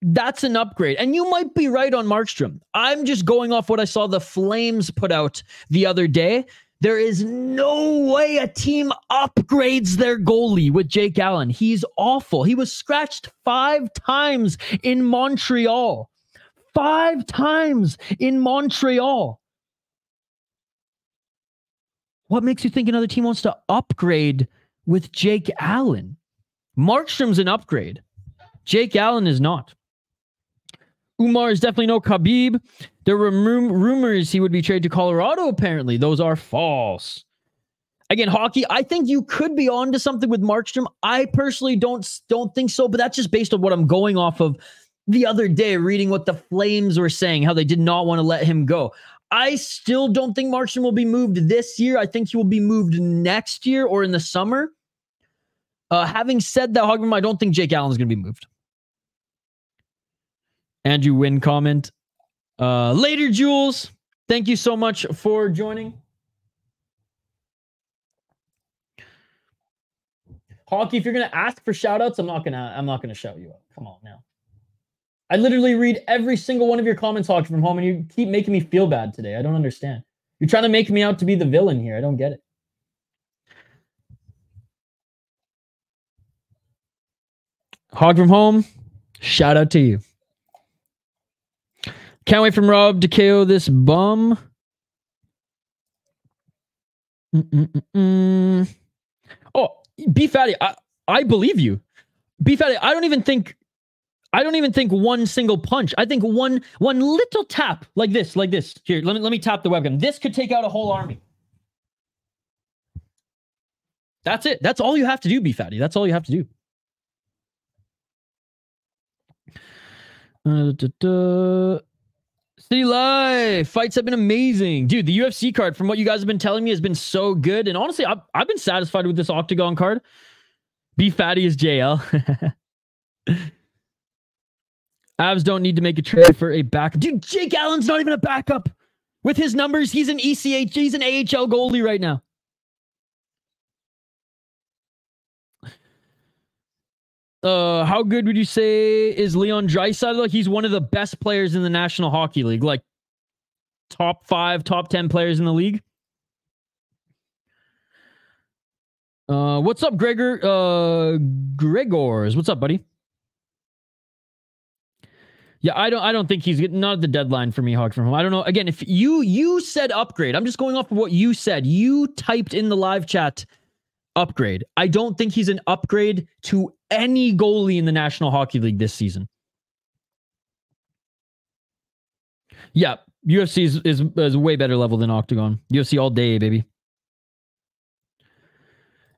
that's an upgrade. And you might be right on Markstrom. I'm just going off what I saw the Flames put out the other day. There is no way a team upgrades their goalie with Jake Allen. He's awful. He was scratched 5 times in Montreal. 5 times in Montreal. What makes you think another team wants to upgrade with Jake Allen? Markstrom's an upgrade. Jake Allen is not. Umar is definitely no Khabib. There were rumors he would be traded to Colorado, apparently. Those are false. Again, hockey, I think you could be onto something with Markstrom. I personally don't think so, but that's just based on what I'm going off of the other day, reading what the Flames were saying, how they did not want to let him go. I still don't think Markstrom will be moved this year. I think he will be moved next year or in the summer. Having said that, Hogman, I don't think Jake Allen's going to be moved. Andrew Wynn comment. Later, Jules. Thank you so much for joining. Hockey, if you're gonna ask for shout-outs, I'm not gonna shout you out. Come on now. I literally read every single one of your comments, Hockey from home, and you keep making me feel bad today. I don't understand. You're trying to make me out to be the villain here. I don't get it. Hog from home, shout out to you. Can't wait from Rob to KO this bum. Oh, B Fatty, I believe you. B Fatty, I don't even think one single punch. I think one little tap like this. Here, let me tap the webcam. This could take out a whole army. That's it. That's all you have to do, B Fatty. That's all you have to do. City Life fights have been amazing, dude. The UFC card, from what you guys have been telling me, has been so good. And honestly, I've been satisfied with this Octagon card. B Fatty is JL. Avs don't need to make a trade for a backup. Dude, Jake Allen's not even a backup. With his numbers, he's an ECH. He's an AHL goalie right now. How good would you say is Leon Draisaitl? Like, he's one of the best players in the National Hockey League. Like, top 5, top 10 players in the league. What's up, Gregors? What's up, buddy? Yeah, I don't think he's not at the deadline for me, Hog from home. I don't know. Again, if you said upgrade, I'm just going off of what you said. You typed in the live chat upgrade. I don't think he's an upgrade to any goalie in the National Hockey League this season. Yeah, UFC is a way better level than Octagon. UFC all day, baby.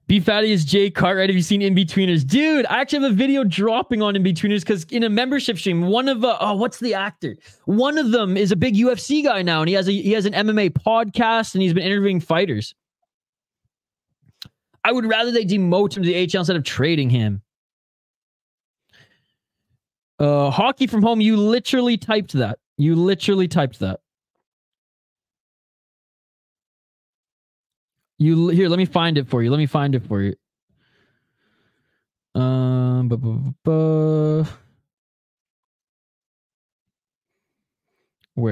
B Fatty is Jay Cartwright. Have you seen In-Betweeners? Dude, I actually have a video dropping on In-Betweeners because in a membership stream, one of what's the actor? One of them is a big UFC guy now, and he has an MMA podcast, and he's been interviewing fighters. I would rather they demote him to the AHL instead of trading him. Hockey from home, you literally typed that. You literally typed that. Here, let me find it for you. Where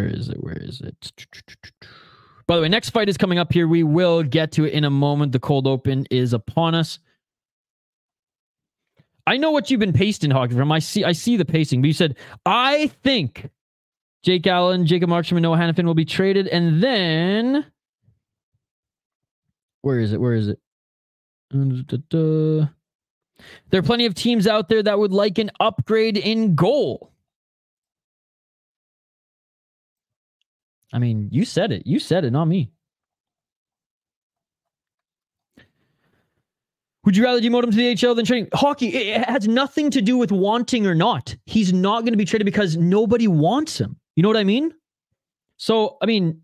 is it? By the way, next fight is coming up here. We will get to it in a moment. The cold open is upon us. I know what you've been pasting, Hockey from. I see the pacing, but you said, I think Jake Allen, Jacob Markstrom, and Noah Hannafin will be traded, and then where is it? There are plenty of teams out there that would like an upgrade in goal. I mean, you said it. You said it, not me. Would you rather demote him to the HL than trading? Hockey, it has nothing to do with wanting or not. He's not going to be traded because nobody wants him. You know what I mean? So, I mean,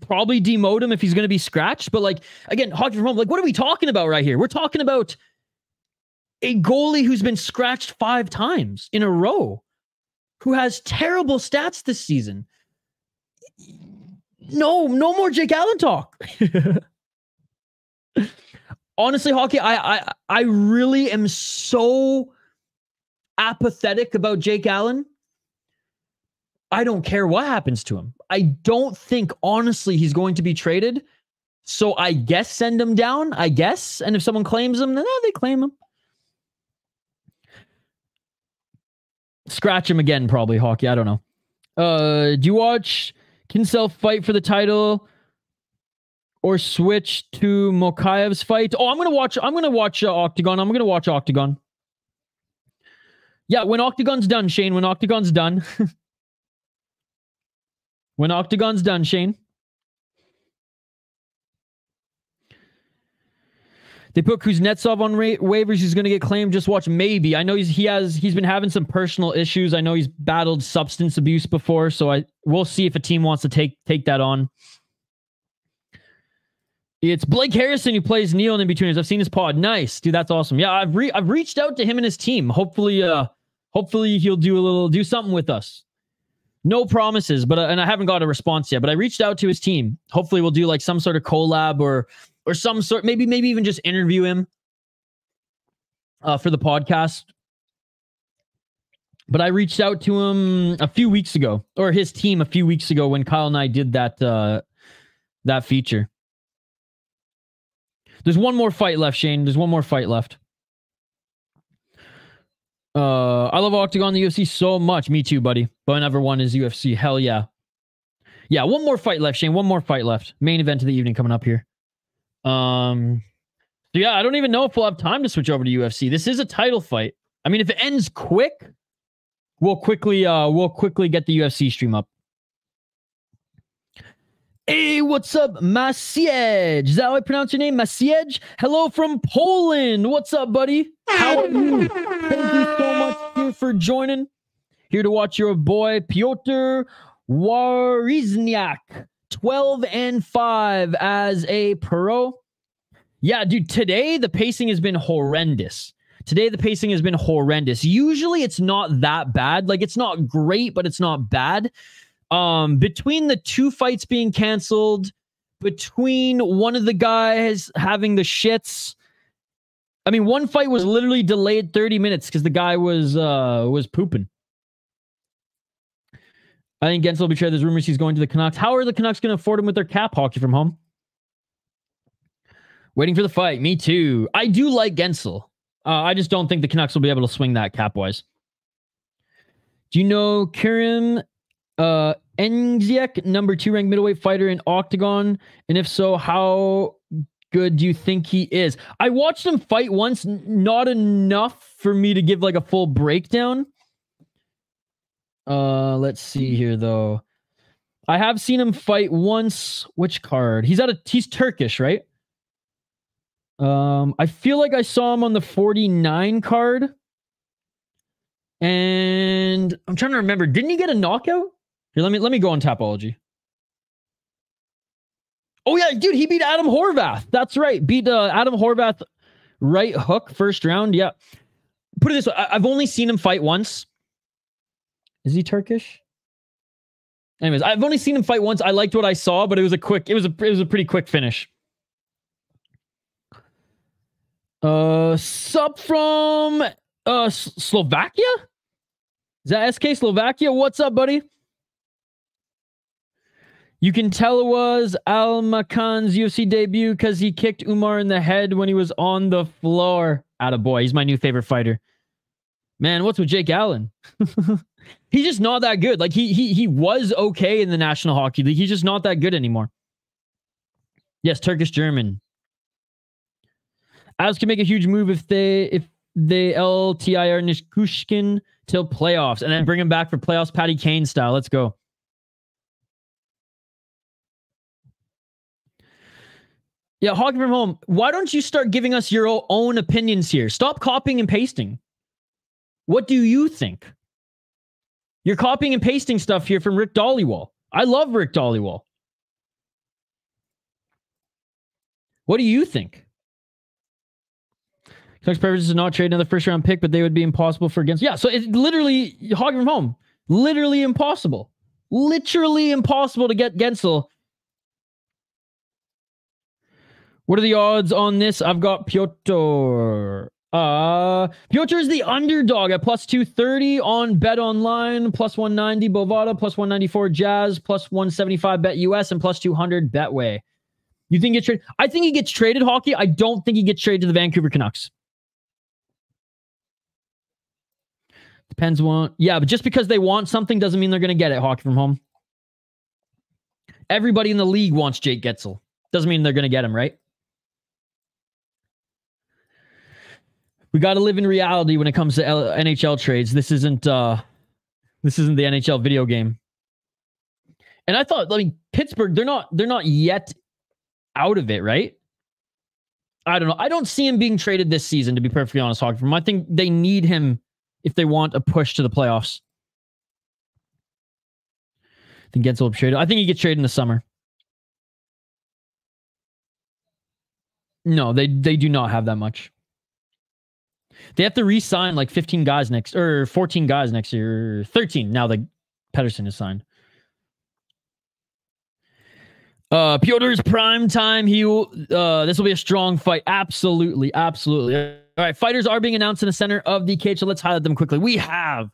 probably demote him if he's going to be scratched. But, like, again, Hockey from home, like, what are we talking about right here? We're talking about a goalie who's been scratched 5 times in a row, who has terrible stats this season. no more Jake Allen talk. Honestly, Hockey, I really am so apathetic about Jake Allen. I don't care what happens to him. I don't think, honestly, he's going to be traded. So I guess send him down, I guess. And if someone claims him, then they claim him. Scratch him again, probably, Hockey. I don't know. Do you watch Kincl fight for the title or switch to Machaev's fight? Oh, I'm gonna watch Octagon. I'm gonna watch Octagon. Yeah, when Octagon's done, Shane. When Octagon's done. When Octagon's done, Shane. They put Kuznetsov on waivers. He's going to get claimed. Just watch. Maybe. I know he's been having some personal issues. I know he's battled substance abuse before. So we'll see if a team wants to take that on. It's Blake Harrison who plays Neil in Betweeners. I've seen his pod. Nice, dude. That's awesome. Yeah, I've reached out to him and his team. Hopefully he'll do something with us. No promises, but and I haven't got a response yet. But I reached out to his team. Hopefully we'll do like some sort of collab or some sort, maybe even just interview him for the podcast. But I reached out to him a few weeks ago, or his team a few weeks ago when Kyle and I did that feature. There's one more fight left, Shane. There's one more fight left. I love Octagon, the UFC so much. Me too, buddy. But number one is UFC. Hell yeah. Yeah, one more fight left, Shane. One more fight left. Main event of the evening coming up here. So yeah, I don't even know if we'll have time to switch over to UFC. This is a title fight. I mean, if it ends quick, we'll quickly get the UFC stream up. Hey, what's up, Maciej? Is that how I pronounce your name? Maciej? Hello from Poland. What's up, buddy? How are you? Thank you so much here for joining. Here to watch your boy, Piotr Wawrzyniak. 12-5 as a pro. Yeah, dude, today the pacing has been horrendous. Usually it's not that bad. Like, it's not great, but it's not bad. Between the two fights being canceled, between one of the guys having the shits. I mean, one fight was literally delayed 30 minutes because the guy was pooping. I think Gensel will betray. There's rumors he's going to the Canucks. How are the Canucks going to afford him with their cap, Hockey from home? Waiting for the fight. Me too. I do like Gensel. I just don't think the Canucks will be able to swing that cap-wise. Do you know Kirim Enziek, number 2 ranked middleweight fighter in Octagon? And if so, how good do you think he is? I watched him fight once, not enough for me to give like a full breakdown. Let's see here though. I have seen him fight once. Which card? He's Turkish, right? I feel like I saw him on the 49 card. And I'm trying to remember. Didn't he get a knockout? Here, let me go on Tapology. Oh yeah, dude, he beat Adam Horvath. That's right. Beat Adam Horvath right hook first round. Yeah. Put it this way, I've only seen him fight once. Is he Turkish? Anyways, I've only seen him fight once. I liked what I saw, but it was a pretty quick finish. Sup from Slovakia? Is that SK Slovakia? What's up, buddy? You can tell it was Al-Makan's UFC debut because he kicked Umar in the head when he was on the floor. Attaboy. He's my new favorite fighter. Man, what's with Jake Allen? He's just not that good. Like, he was okay in the National Hockey League. He's just not that good anymore. Yes, Turkish-German. Avs can make a huge move if they LTIR Nishkushkin till playoffs and then bring him back for playoffs Patty Kane style. Let's go. Yeah, Hockey from home. Why don't you start giving us your own opinions here? Stop copying and pasting. What do you think? You're copying and pasting stuff here from Rick Dollywall. I love Rick Dollywall. What do you think? Canucks preference is not trade another first round pick, but they would be impossible for against. Yeah, so it's literally Hockey from home. Literally impossible. Literally impossible to get Kincl. What are the odds on this? I've got Piotr. Piotr is the underdog at plus 230 on Bet Online, plus 190 Bovada, plus 194 Jazz, plus 175 Bet US, and plus 200 Betway. You think he gets traded? I think he gets traded, Hockey. I don't think he gets traded to the Vancouver Canucks. Depends on... Yeah, but just because they want something doesn't mean they're going to get it, Hockey from Home. Everybody in the league wants Jake Kincl. Doesn't mean they're going to get him, right? We got to live in reality when it comes to NHL trades. This isn't the NHL video game. And I thought, I mean, Pittsburgh, they're not yet out of it, right? I don't know. I don't see him being traded this season, to be perfectly honest, Hockey from him. I think they need him if they want a push to the playoffs. I think Kincl will be traded. I think he gets traded in the summer. No, they do not have that much. They have to re-sign like 15 guys next, or 14 guys next year, 13 now that Pedersen is signed. Piotr's prime time. This will be a strong fight. Absolutely, absolutely. All right, fighters are being announced in the center of the cage, so let's highlight them quickly. We have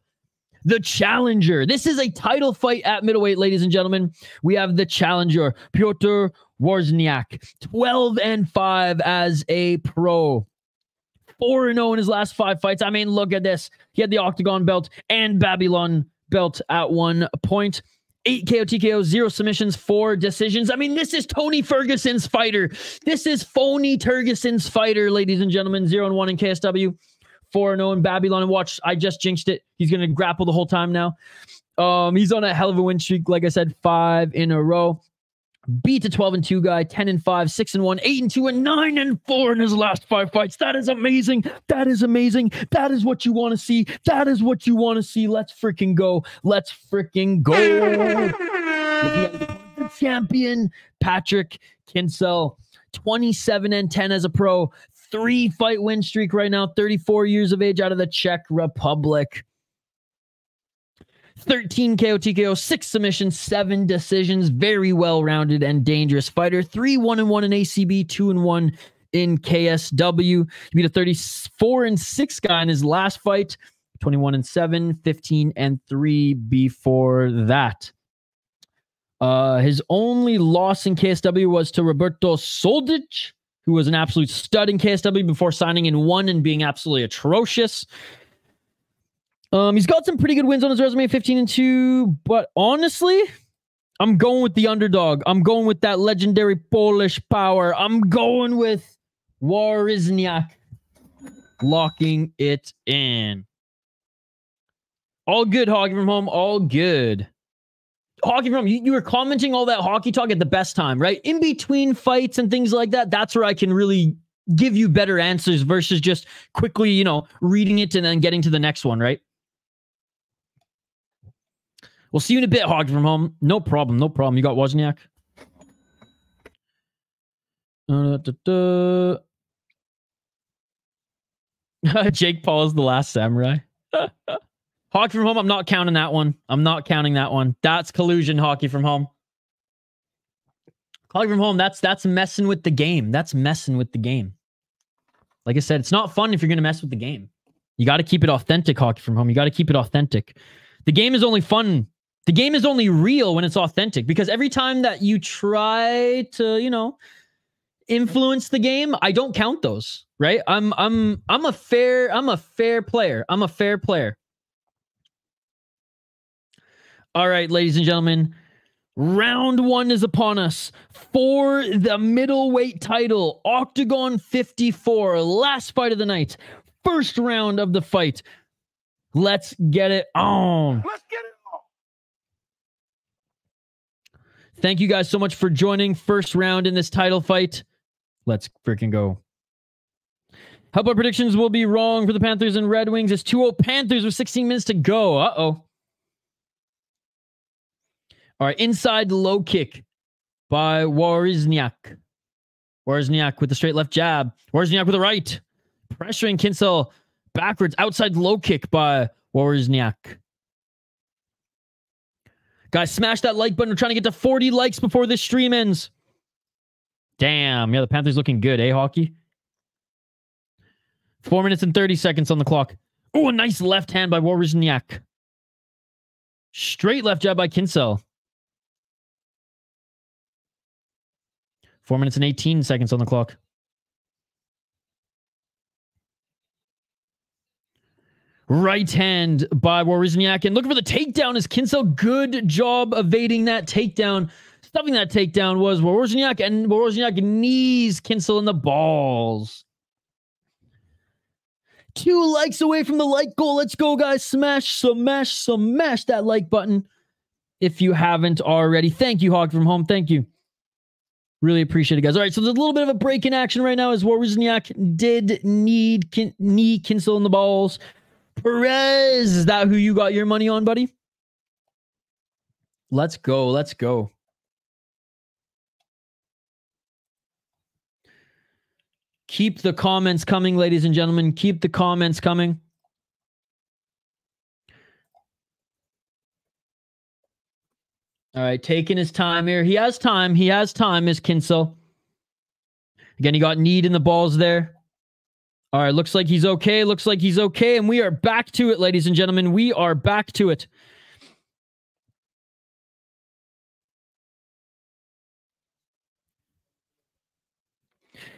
the challenger. This is a title fight at middleweight, ladies and gentlemen. We have the challenger, Piotr Wawrzyniak, 12-5 as a pro. 4-0 in his last 5 fights. I mean, look at this. He had the Octagon belt and Babylon belt at one point. 8 KO, TKO, 0 submissions, 4 decisions. I mean, this is Tony Ferguson's fighter. This is Phony Ferguson's fighter, ladies and gentlemen. 0-1 in KSW, 4-0 in Babylon. And watch, I just jinxed it. He's going to grapple the whole time now. He's on a hell of a win streak. Like I said, 5 in a row. Beat a 12-2 guy, 10-5, 6-1, 8-2, and 9-4 in his last 5 fights. That is amazing. That is amazing. That is what you want to see. That is what you want to see. Let's freaking go. Let's freaking go. The champion, Patrik Kincl, 27-10 as a pro, 3-fight win streak right now, 34 years of age, out of the Czech Republic. 13 KO, TKO, 6 submissions, 7 decisions. Very well-rounded and dangerous fighter. 3-1-1 in ACB, 2-1 in KSW. He beat a 34-6 guy in his last fight. 21-7, 15-3 before that. His only loss in KSW was to Roberto Soldic, who was an absolute stud in KSW before signing in 1 and being absolutely atrocious. He's got some pretty good wins on his resume, 15-2, but honestly, I'm going with the underdog. I'm going with that legendary Polish power. I'm going with Wawrzyniak, locking it in. All good, Hockey from Home. All good. Hockey from Home, you were commenting all that hockey talk at the best time, right? In between fights and things like that, that's where I can really give you better answers versus just quickly, you know, reading it and then getting to the next one, right? We'll see you in a bit, Hockey from Home. No problem. No problem. You got Wawrzyniak? Jake Paul is the last samurai. Hockey from Home, I'm not counting that one. I'm not counting that one. That's collusion, Hockey from Home. Hockey from Home, that's messing with the game. That's messing with the game. Like I said, it's not fun if you're going to mess with the game. You got to keep it authentic, Hockey from Home. You got to keep it authentic. The game is only fun. The game is only real when it's authentic, because every time that you try to, you know, influence the game, I don't count those, right? I'm a fair player. I'm a fair player. All right, ladies and gentlemen, round 1 is upon us for the middleweight title. Octagon 54, last fight of the night. First round of the fight. Let's get it on. Let's get it on. Thank you guys so much for joining. First round in this title fight. Let's freaking go. Hope our predictions will be wrong for the Panthers and Red Wings. It's 2-0 Panthers with 16 minutes to go. Uh-oh. All right, inside low kick by Wawrzyniak. Wawrzyniak with the straight left jab. Wawrzyniak with the right. Pressuring Kincl backwards. Outside low kick by Wawrzyniak. Guys, smash that like button. We're trying to get to 40 likes before this stream ends. Damn. Yeah, the Panthers looking good, eh, Hockey? 4 minutes and 30 seconds on the clock. Oh, a nice left hand by Wawrzyniak. Straight left jab by Kincl. 4 minutes and 18 seconds on the clock. Right hand by Wawrzyniak. And looking for the takedown is Kincl. Good job evading that takedown. Stuffing that takedown was Wawrzyniak. And Wawrzyniak knees Kincl in the balls. 2 likes away from the like goal. Let's go, guys. Smash that like button if you haven't already. Thank you, Hog from Home. Thank you. Really appreciate it, guys. All right, so there's a little bit of a break in action right now as Wawrzyniak did knee Kincl in the balls. Perez, is that who you got your money on, buddy? Let's go. Let's go. Keep the comments coming, ladies and gentlemen. Keep the comments coming. All right, taking his time here. He has time. He has time, is Kincl. Again, he got kneed in the balls there. All right, looks like he's okay. Looks like he's okay. And we are back to it, ladies and gentlemen. We are back to it.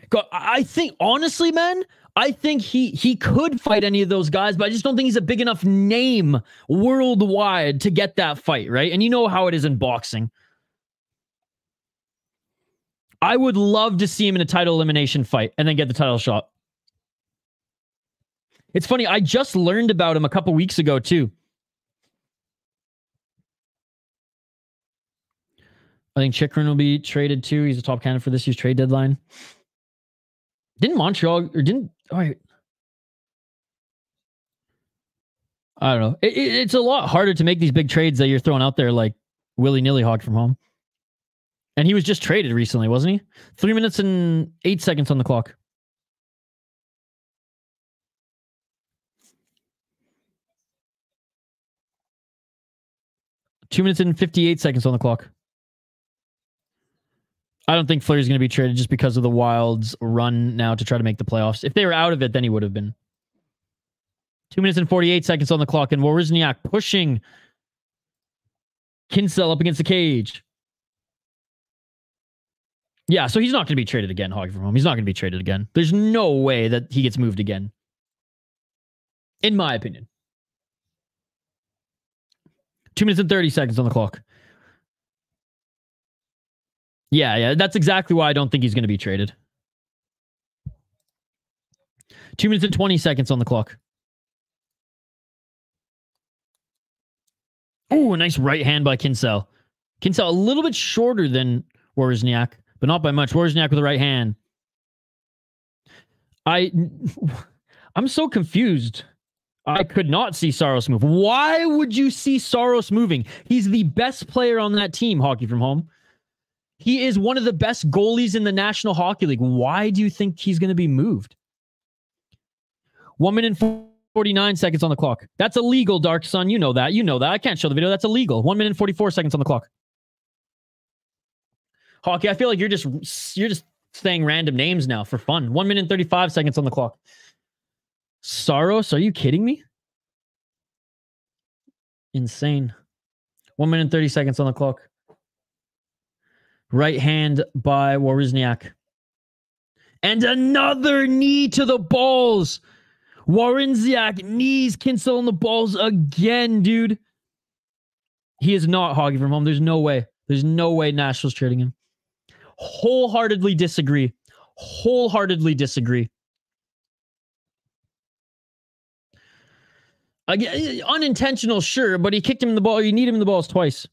God, I think, honestly, man, I think he could fight any of those guys, but I just don't think he's a big enough name worldwide to get that fight, right? And you know how it is in boxing. I would love to see him in a title elimination fight and then get the title shot. It's funny, I just learned about him a couple weeks ago, too. I think Chikrin will be traded, too. He's a top candidate for this year's trade deadline. Didn't Montreal, or didn't... Oh, wait. I don't know. It's a lot harder to make these big trades that you're throwing out there, like willy-nilly, Hog from Home. And he was just traded recently, wasn't he? 3 minutes and 8 seconds on the clock. Two minutes and 58 seconds on the clock. I don't think Fleury's going to be traded just because of the Wild's run now to try to make the playoffs. If they were out of it, then he would have been. 2 minutes and 48 seconds on the clock, and Wawrzyniak pushing Kincl up against the cage. Yeah, so he's not going to be traded again, Hog from Home. He's not going to be traded again. There's no way that he gets moved again. In my opinion. 2 minutes and 30 seconds on the clock. Yeah, that's exactly why I don't think he's going to be traded. 2 minutes and 20 seconds on the clock. Oh, a nice right hand by Kincl. Kincl a little bit shorter than Wawrzyniak, but not by much. Wawrzyniak with the right hand. I'm so confused. I could not see Saros move. Why would you see Saros moving? He's the best player on that team, Hockey from Home. He is one of the best goalies in the National Hockey League. Why do you think he's going to be moved? 1 minute and 49 seconds on the clock. That's illegal, Dark Sun. You know that. You know that. I can't show the video. That's illegal. 1 minute and 44 seconds on the clock. Hockey, I feel like you're just saying random names now for fun. 1 minute and 35 seconds on the clock. Saros, are you kidding me? Insane. 1 minute and 30 seconds on the clock. Right hand by Wawrzyniak. And another knee to the balls. Wawrzyniak knees Kincl in the balls again, dude. He is not Hoggy from Home. There's no way. There's no way Nashville's trading him. Wholeheartedly disagree. Wholeheartedly disagree. Again, unintentional, sure, but he kicked him in the ball. You need him in the balls twice.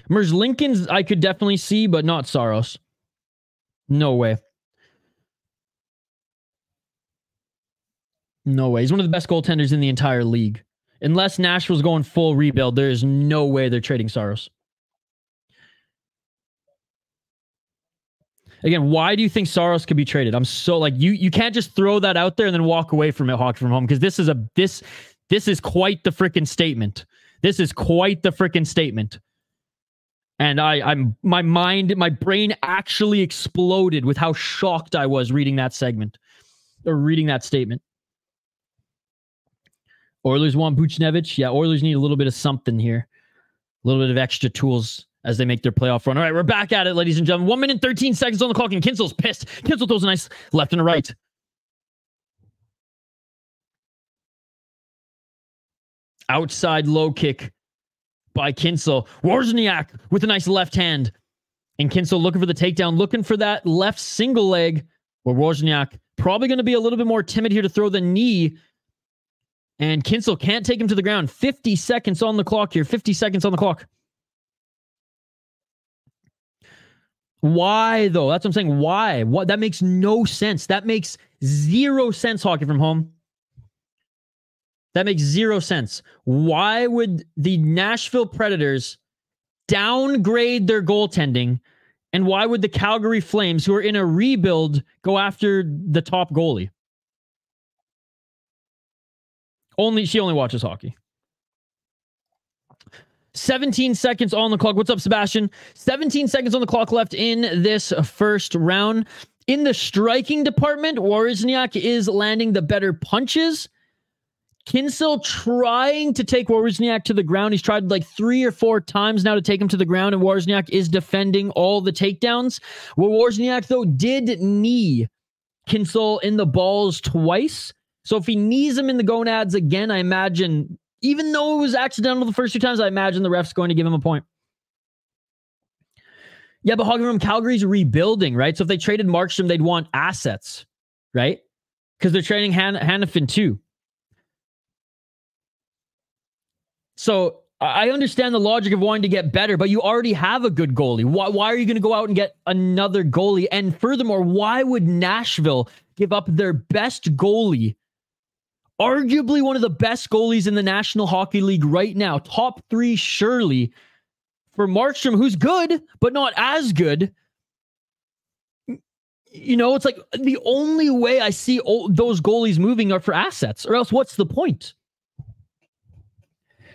Merz Lincoln's I could definitely see, but not Saros. No way. No way. He's one of the best goaltenders in the entire league. Unless Nashville's going full rebuild, there is no way they're trading Saros. Again, why do you think Saros could be traded? I'm so like you can't just throw that out there and then walk away from it, Hawk from Home, because this This is quite the freaking statement. This is quite the freaking statement. And my brain actually exploded with how shocked I was reading that segment or reading that statement. Oilers want Buchnevich. Yeah, Oilers need a little bit of something here. A little bit of extra tools as they make their playoff run. All right, we're back at it, ladies and gentlemen. 1 minute 13 seconds on the clock, and Kincl's pissed. Kincl throws a nice left and a right. Outside low kick by Kincl. Wawrzyniak with a nice left hand. And Kincl looking for the takedown, looking for that left single leg, where Wawrzyniak probably going to be a little bit more timid here to throw the knee. And Kincl can't take him to the ground. 50 seconds on the clock here. 50 seconds on the clock. Why, though? That's what I'm saying. Why? What? That makes no sense. That makes zero sense, Hockey from Home. That makes zero sense. Why would the Nashville Predators downgrade their goaltending? And why would the Calgary Flames, who are in a rebuild, go after the top goalie? She only watches hockey. 17 seconds on the clock. What's up, Sebastian? 17 seconds on the clock left in this first round. In the striking department, Wawrzyniak is landing the better punches. Kincl trying to take Wawrzyniak to the ground. He's tried like 3 or 4 times now to take him to the ground, and Wawrzyniak is defending all the takedowns. Wawrzyniak, though, did knee Kincl in the balls twice. So if he knees him in the gonads again, I imagine, even though it was accidental the first 2 times, I imagine the ref's going to give him a point. Yeah, but Hockey from Calgary's rebuilding, right? So if they traded Markstrom, they'd want assets, right? Because they're trading Hanifin too. So I understand the logic of wanting to get better, but you already have a good goalie. Why are you going to go out and get another goalie? And furthermore, why would Nashville give up their best goalie, arguably one of the best goalies in the National Hockey League right now, top 3 surely, for Markstrom, who's good, but not as good? You know, it's like the only way I see those goalies moving are for assets, or else what's the point?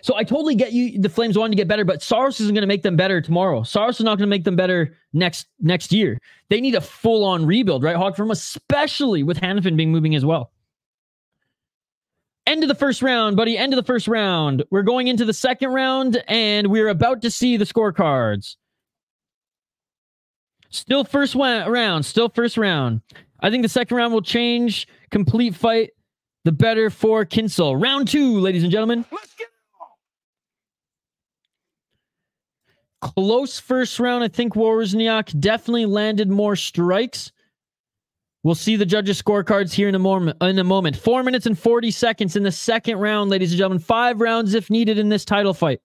So I totally get you, the Flames wanting to get better, but Saros isn't going to make them better tomorrow. Saros is not going to make them better next year. They need a full-on rebuild, right, Hog, from especially with Hanifin being moving as well. End of the first round, buddy. End of the first round. We're going into the second round, and we're about to see the scorecards. Still first round. Still first round. I think the second round will change. Complete fight. The better for Kincl. Round 2, ladies and gentlemen. Let's get Close first round. I think Wawrzyniak definitely landed more strikes. We'll see the judges' scorecards here in a moment. 4 minutes and 40 seconds in the second round, ladies and gentlemen. 5 rounds if needed in this title fight.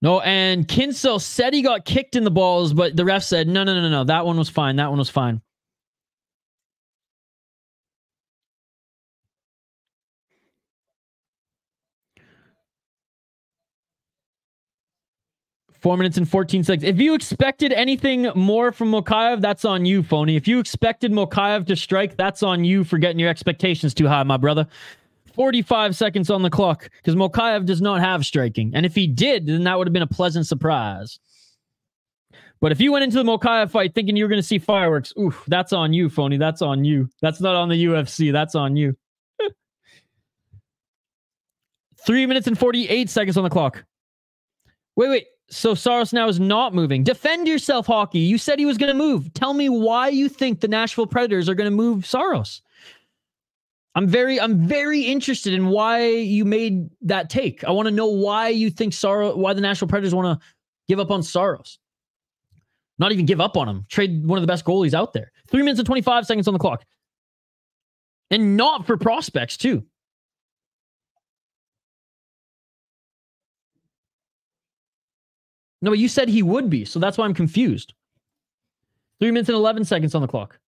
No, and Kincl said he got kicked in the balls, but the ref said, no. That one was fine. That one was fine. Four minutes and 14 seconds. If you expected anything more from Machaev, that's on you, phony. If you expected Machaev to strike, that's on you for getting your expectations too high, my brother. 45 seconds on the clock, because Machaev does not have striking. And if he did, then that would have been a pleasant surprise. But if you went into the Machaev fight thinking you were going to see fireworks, oof, that's on you, phony. That's on you. That's not on the UFC. That's on you. 3 minutes and 48 seconds on the clock. Wait. So Saros now is not moving. Defend yourself, Hockey. You said he was going to move. Tell me why you think the Nashville Predators are going to move Saros. I'm very interested in why you made that take. I want to know why you think why the Nashville Predators want to give up on Saros. Not even give up on him. Trade one of the best goalies out there. 3 minutes and 25 seconds on the clock. And not for prospects, too. No, but you said he would be, so that's why I'm confused. 3 minutes and 11 seconds on the clock.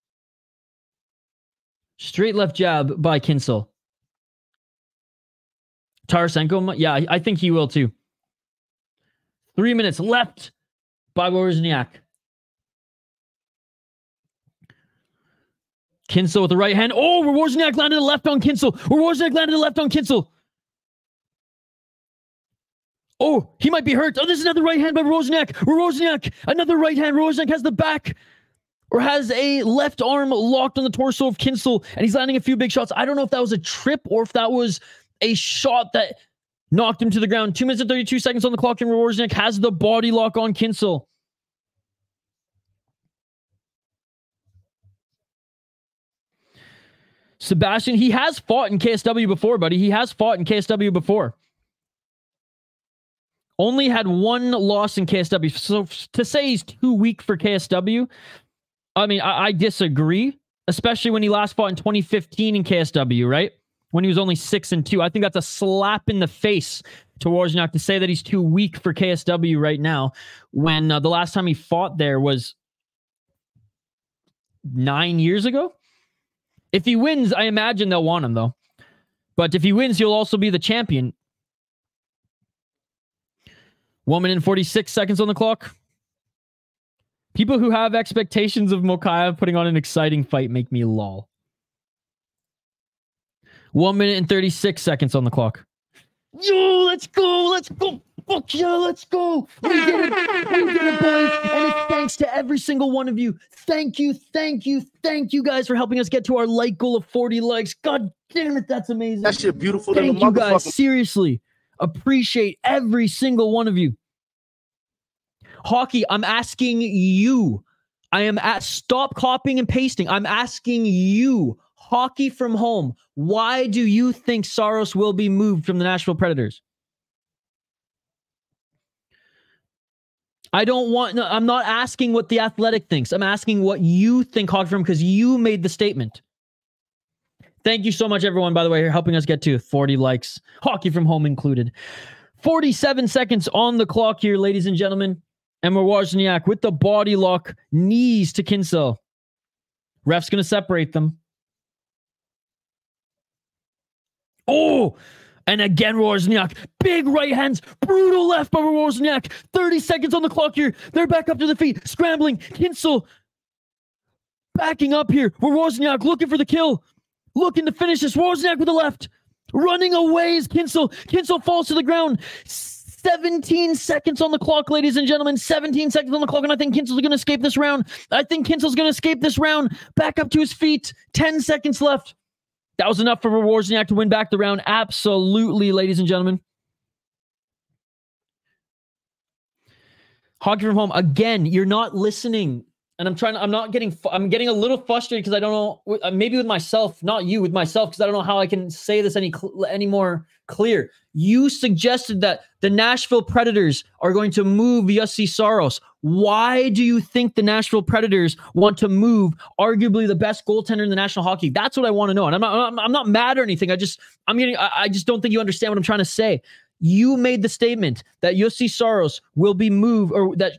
Straight left jab by Kincl. Tarasenko, yeah, I think he will too. 3 minutes left by Wawrzyniak. Kincl with the right hand. Oh, Wawrzyniak landed a left on Kincl. Wawrzyniak landed a left on Kincl. Oh, he might be hurt. Oh, there's another right hand by Wawrzyniak. Wawrzyniak, another right hand. Wawrzyniak has the back or has a left arm locked on the torso of Kincl, and he's landing a few big shots. I don't know if that was a trip or if that was a shot that knocked him to the ground. 2 minutes and 32 seconds on the clock, and Wawrzyniak has the body lock on Kincl. Sebastian, he has fought in KSW before, buddy. He has fought in KSW before. Only had one loss in KSW. So to say he's too weak for KSW, I mean, I disagree. Especially when he last fought in 2015 in KSW, right? When he was only 6-2. I think that's a slap in the face to Wawrzyniak to say that he's too weak for KSW right now, when the last time he fought there was 9 years ago. If he wins, I imagine they'll want him, though. But if he wins, he'll also be the champion. 1 minute and 46 seconds on the clock. People who have expectations of Mochaev putting on an exciting fight make me lol. 1 minute and 36 seconds on the clock. Yo, let's go! Let's go! Fuck yeah, let's go! We did it! We did it, boys! And it's thanks to every single one of you. Thank you, thank you, thank you guys for helping us get to our like goal of 40 likes. God damn it, that's amazing. That shit beautiful. Thank you guys, seriously. Appreciate every single one of you. Hockey, I'm asking you. Stop copying and pasting. I'm asking you. Hockey from home. Why do you think Saros will be moved from the Nashville Predators? I'm not asking what the Athletic thinks. I'm asking what you think hockey from, because you made the statement. Thank you so much, everyone, by the way, for helping us get to 40 likes. Hockey from home included. 47 seconds on the clock here, ladies and gentlemen. And Wawrzyniak with the body lock, knees to Kincl. Ref's going to separate them. Oh, and again, Wawrzyniak. Big right hands. Brutal left by Wawrzyniak. 30 seconds on the clock here. They're back up to the feet. Scrambling. Kincl backing up here. Wawrzyniak looking for the kill. Looking to finish this. Wawrzyniak with the left. Running away is Kincl. Kincl falls to the ground. 17 seconds on the clock, ladies and gentlemen. 17 seconds on the clock, and I think Kincl's going to escape this round. Back up to his feet. 10 seconds left. That was enough for Wawrzyniak to win back the round. Absolutely, ladies and gentlemen. Hockey from home. Again, you're not listening. And I'm getting a little frustrated because I don't know, maybe with myself, not you, with myself, because I don't know how I can say this any more clear. You suggested that the Nashville Predators are going to move Jussi Saros. Why do you think the Nashville Predators want to move arguably the best goaltender in the National Hockey? That's what I want to know. And I'm not mad or anything. I just don't think you understand what I'm trying to say. You made the statement that Jussi Saros will be moved, or that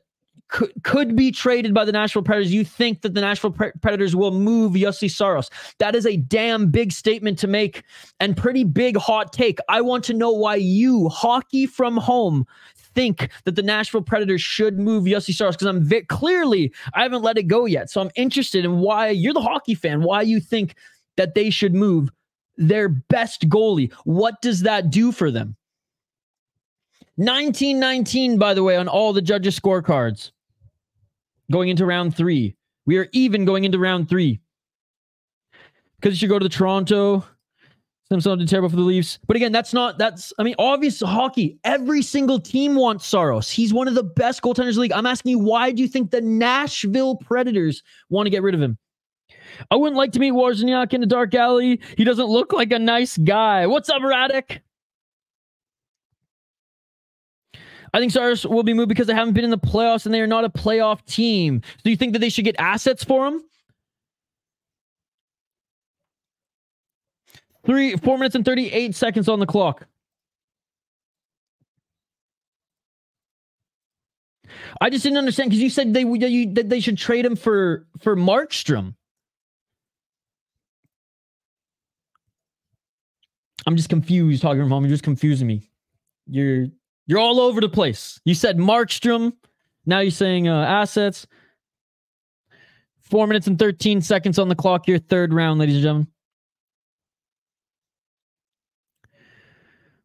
could be traded by the Nashville Predators. You think that the Nashville Predators will move Jussi Saros. That is a damn big statement to make, and pretty big hot take. I want to know why you, Hockey from home, think that the Nashville Predators should move Jussi Saros, because clearly I haven't let it go yet. So I'm interested in why you're the hockey fan, why you think that they should move their best goalie. What does that do for them? 19-19, by the way, on all the judges' scorecards. Going into round 3. We are even going into round 3. Because you should go to the Toronto. Simpson did terrible for the Leafs. But again, obvious hockey. Every single team wants Saros. He's one of the best goaltenders in the league. I'm asking you, why do you think the Nashville Predators want to get rid of him? I wouldn't like to meet Wawrzyniak in a dark alley. He doesn't look like a nice guy. What's up, Radic? I think Saros will be moved because they haven't been in the playoffs and they are not a playoff team. So you think that they should get assets for him? 4 minutes and 38 seconds on the clock. I just didn't understand, because you said they should trade him for Markstrom. I'm just confused, talking from home. You're just confusing me. You're all over the place. You said Markstrom. Now you're saying assets. 4 minutes and 13 seconds on the clock here. Third round, ladies and gentlemen.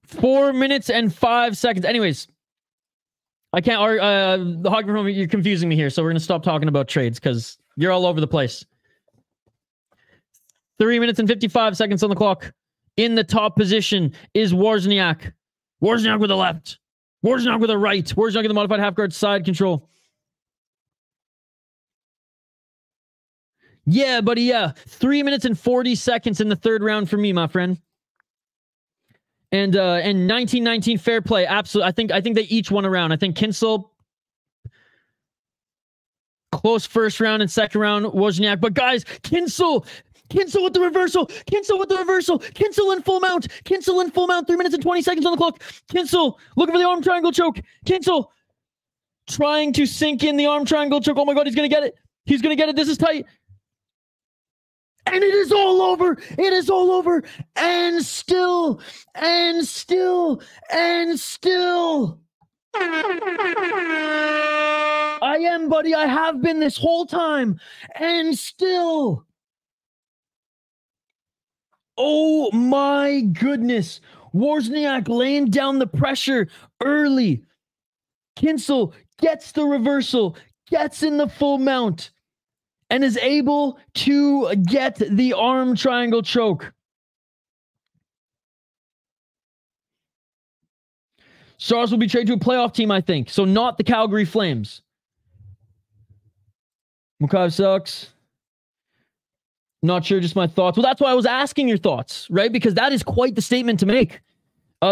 4 minutes and 5 seconds. Anyways, I can't... the Hockey from Home, you're confusing me here, so we're going to stop talking about trades because you're all over the place. 3 minutes and 55 seconds on the clock. In the top position is Wawrzyniak. Wawrzyniak with a left. Wawrzyniak with a right. Wawrzyniak with the modified half guard side control. Yeah, buddy, yeah. 3 minutes and 40 seconds in the third round for me, my friend. And 1919 fair play. Absolutely. I think they each won a round. I think Kincl close first round and second round Wawrzyniak. But guys, Kincl with the reversal. Kincl with the reversal. Kincl in full mount. Kincl in full mount. 3 minutes and 20 seconds on the clock. Kincl looking for the arm triangle choke. Kincl trying to sink in the arm triangle choke. Oh my God, he's going to get it. He's going to get it. This is tight. And it is all over. It is all over. And still. I am, buddy. I have been this whole time. And still. Oh my goodness. Wawrzyniak laying down the pressure early. Kincl gets the reversal, gets in the full mount, and is able to get the arm triangle choke. Saros will be traded to a playoff team, I think. So not the Calgary Flames. Machaev sucks. Not sure, just my thoughts. Well, that's why I was asking your thoughts, right? Because that is quite the statement to make.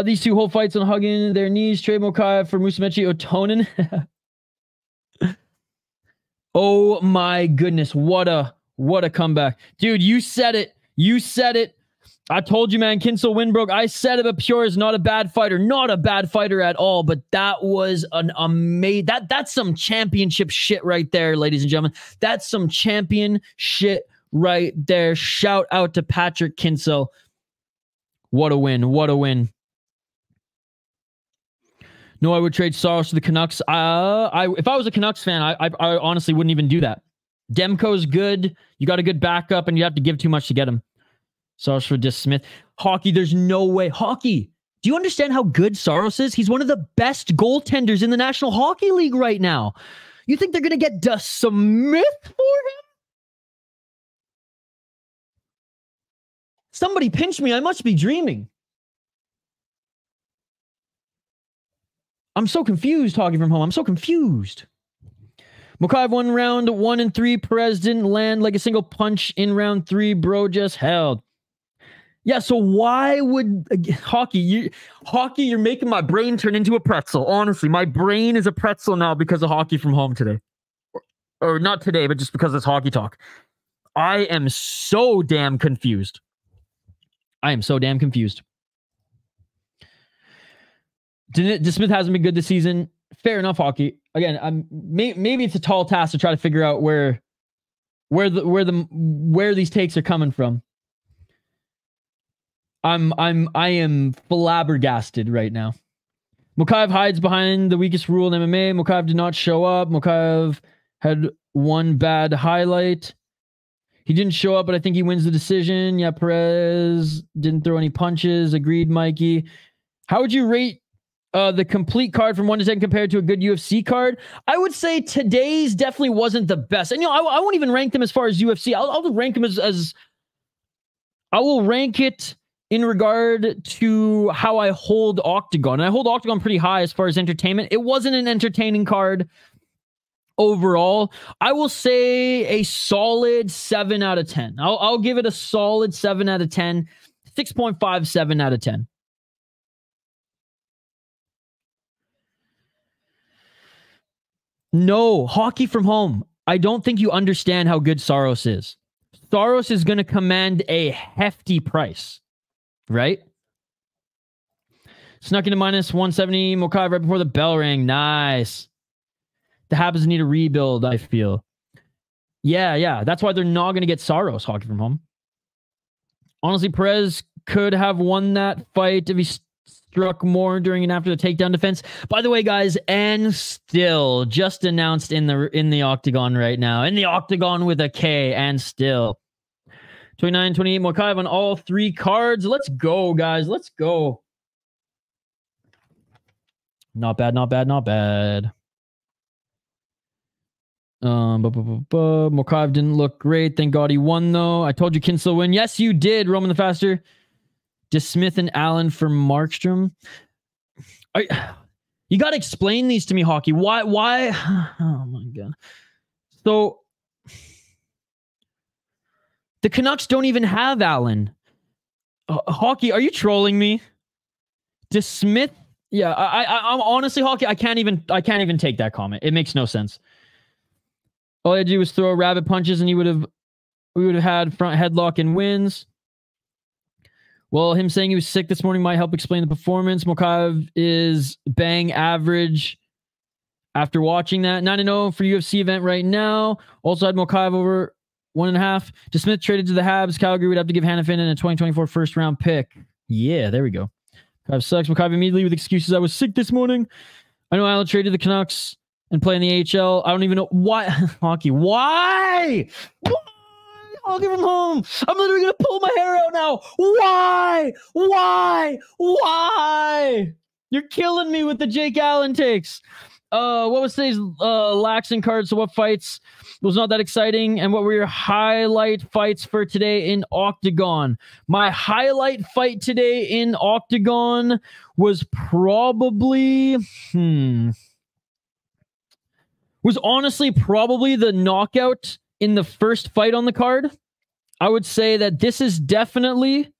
These two whole fights on hugging their knees. Trade Machaev for Musumeci Otonen. Oh my goodness. What a comeback. Dude, you said it. You said it. I told you, man, Kincl Winbrook. I said it, but Pure is not a bad fighter. Not a bad fighter at all, but that was an amazing... That's some championship shit right there, ladies and gentlemen. That's some champion shit right there. Shout out to Patrik Kincl. What a win. What a win. No, I would trade Saros to the Canucks. If I was a Canucks fan, I honestly wouldn't even do that. Demko's good. You got a good backup, and you have to give too much to get him. Saros for Dis Smith. Hockey, there's no way. Hockey, do you understand how good Saros is? He's one of the best goaltenders in the National Hockey League right now. You think they're going to get Dis Smith for him? Somebody pinch me. I must be dreaming. I'm so confused talking from home. I'm so confused. Machaev won round 1 and 3. Perez didn't land like a single punch in round 3. Bro just held. Yeah, so why would hockey, you're making my brain turn into a pretzel. Honestly, my brain is a pretzel now because of hockey from home today. Or not today, but just because it's hockey talk. I am so damn confused. Smith hasn't been good this season. Fair enough, hockey. Again, maybe it's a tall task to try to figure out where these takes are coming from. I am flabbergasted right now. Machaev hides behind the weakest rule in MMA. Machaev did not show up. Machaev had one bad highlight. He didn't show up, but I think he wins the decision. Yeah, Perez didn't throw any punches. Agreed, Mikey. How would you rate the complete card from 1 to 10 compared to a good UFC card? I would say today's definitely wasn't the best. And, I won't even rank them as far as UFC. I'll rank them as I will rank it in regard to how I hold Octagon. And I hold Octagon pretty high as far as entertainment. It wasn't an entertaining card overall. I will say a solid 7 out of 10. I'll give it a solid 7 out of 10. 6.57 out of 10. No, hockey from home. I don't think you understand how good Saros is. Saros is going to command a hefty price, right? Snuck into minus 170. Machaev right before the bell rang. Nice. The Habs need a rebuild, I feel. Yeah. That's why they're not going to get Saros, hockey from home. Honestly, Perez could have won that fight if he struck more during and after the takedown defense. By the way, guys, and still just announced in the Octagon right now. In the Octagon with a K, and still. 29, 28, Machaev on all 3 cards. Let's go, guys. Let's go. Not bad, not bad, not bad. Machaev didn't look great. Thank God he won, though. I told you Kincl win. Yes, you did, Roman the Faster. DeSmith and Allen for Markstrom. You got to explain these to me, Hockey. Why? Oh, my God. So, the Canucks don't even have Allen. Hockey, are you trolling me? DeSmith? Yeah, I'm honestly, Hockey, I can't even take that comment. It makes no sense. All I had to do was throw rabbit punches and we would have had front headlock and wins. Well, him saying he was sick this morning might help explain the performance. Mochaev is bang average after watching that. 9-0 for UFC event right now. Also had Mochaev over 1.5. DeSmith traded to the Habs. Calgary would have to give Hanifin in a 2024 first round pick. Yeah, there we go. Mochaev sucks. Mochaev immediately with excuses. I was sick this morning. I know Allen traded the Canucks and play in the AHL. I don't even know why. Hockey, why? Hockey from home. I'm literally going to pull my hair out now. Why? You're killing me with the Jake Allen takes. What was today's laxing card? So what fights was not that exciting? And what were your highlight fights for today in Octagon? My highlight fight today in Octagon was probably... was honestly probably the knockout in the first fight on the card. I would say that this is definitely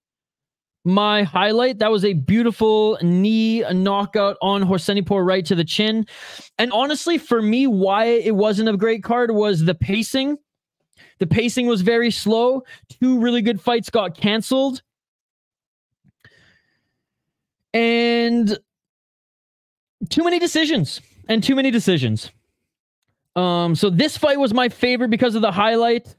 my highlight. That was a beautiful knee knockout on Horsenipur right to the chin. And honestly, for me, why it wasn't a great card was the pacing. The pacing was very slow. 2 really good fights got canceled. And too many decisions. So this fight was my favorite because of the highlight.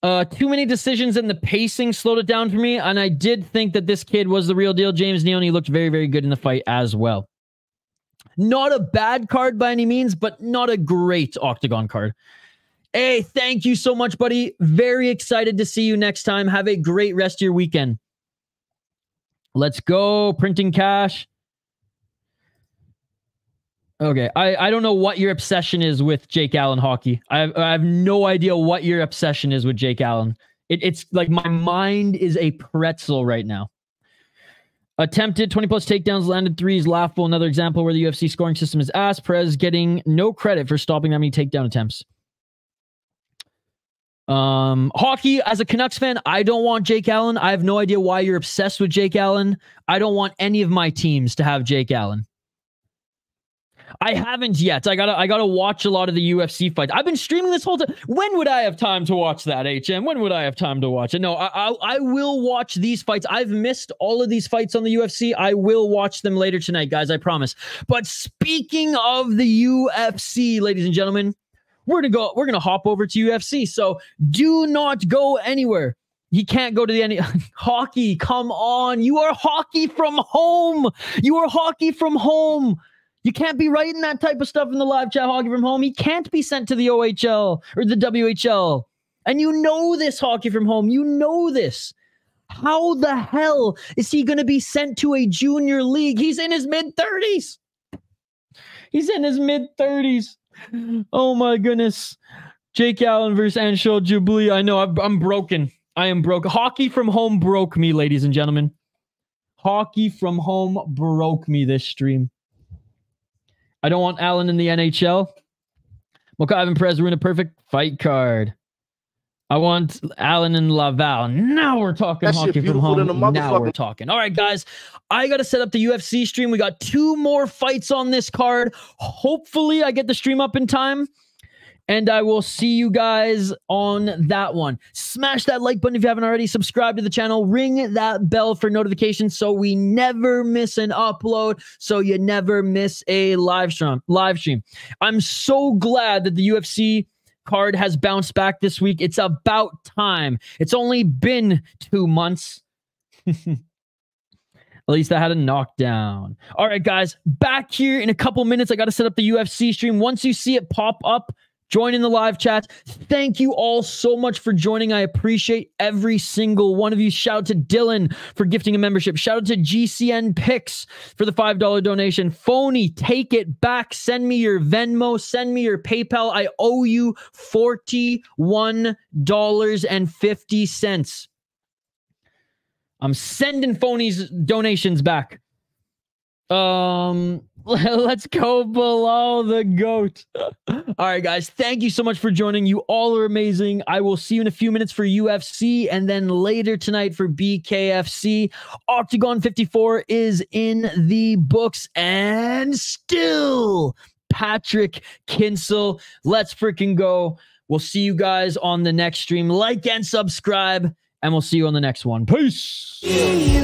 Too many decisions and the pacing slowed it down for me. And I did think that this kid was the real deal. James Neone looked very, very good in the fight as well. Not a bad card by any means, but not a great Octagon card. Hey, thank you so much, buddy. Very excited to see you next time. Have a great rest of your weekend. Let's go. Printing cash. Okay, I don't know what your obsession is with Jake Allen, Hockey. I have no idea what your obsession is with Jake Allen. It's like my mind is a pretzel right now. Attempted 20+ takedowns, landed 3s, laughable. Another example where the UFC scoring system is ass. Perez getting no credit for stopping that many takedown attempts. Hockey, as a Canucks fan, I don't want Jake Allen. I have no idea why you're obsessed with Jake Allen. I don't want any of my teams to have Jake Allen. I haven't yet. I gotta watch a lot of the UFC fights. I've been streaming this whole time. When would I have time to watch that, HM? When would I have time to watch it? No, I will watch these fights. I've missed all of these fights on the UFC. I will watch them later tonight, guys. I promise. But speaking of the UFC, ladies and gentlemen, we're gonna hop over to UFC. So do not go anywhere. He can't go to the any Hockey. Come on, you are Hockey from home. You are Hockey from home. You can't be writing that type of stuff in the live chat, Hockey from home. He can't be sent to the OHL or the WHL. And you know this, Hockey from home. You know this. How the hell is he going to be sent to a junior league? He's in his mid-30s. He's in his mid-30s. Oh, my goodness. Jake Allen versus Anshul Jubilee. I know, I'm broken. I am broken. Hockey from home broke me, ladies and gentlemen. Hockey from home broke me this stream. I don't want Allen in the NHL. Mochaev and Perez ruined a perfect fight card. I want Allen and Laval. Now we're talking Hockey from home. Now we're talking. All right, guys. I got to set up the UFC stream. We got 2 more fights on this card. Hopefully, I get the stream up in time. And I will see you guys on that one. Smash that like button if you haven't already. Subscribe to the channel. Ring that bell for notifications so we never miss an upload, so you never miss a live stream. I'm so glad that the UFC card has bounced back this week. It's about time. It's only been 2 months. At least I had a knockdown. All right, guys, back here in a couple minutes. I got to set up the UFC stream. Once you see it pop up, join in the live chat. Thank you all so much for joining. I appreciate every single one of you. Shout out to Dylan for gifting a membership. Shout out to GCN Picks for the $5 donation. Phony, take it back. Send me your Venmo. Send me your PayPal. I owe you $41.50. I'm sending Phony's donations back. Let's go below the GOAT. All right, guys. Thank you so much for joining. You all are amazing. I will see you in a few minutes for UFC and then later tonight for BKFC. Octagon 54 is in the books and still Patrik Kincl. Let's freaking go. We'll see you guys on the next stream. Like and subscribe, and we'll see you on the next one. Peace. Yeah.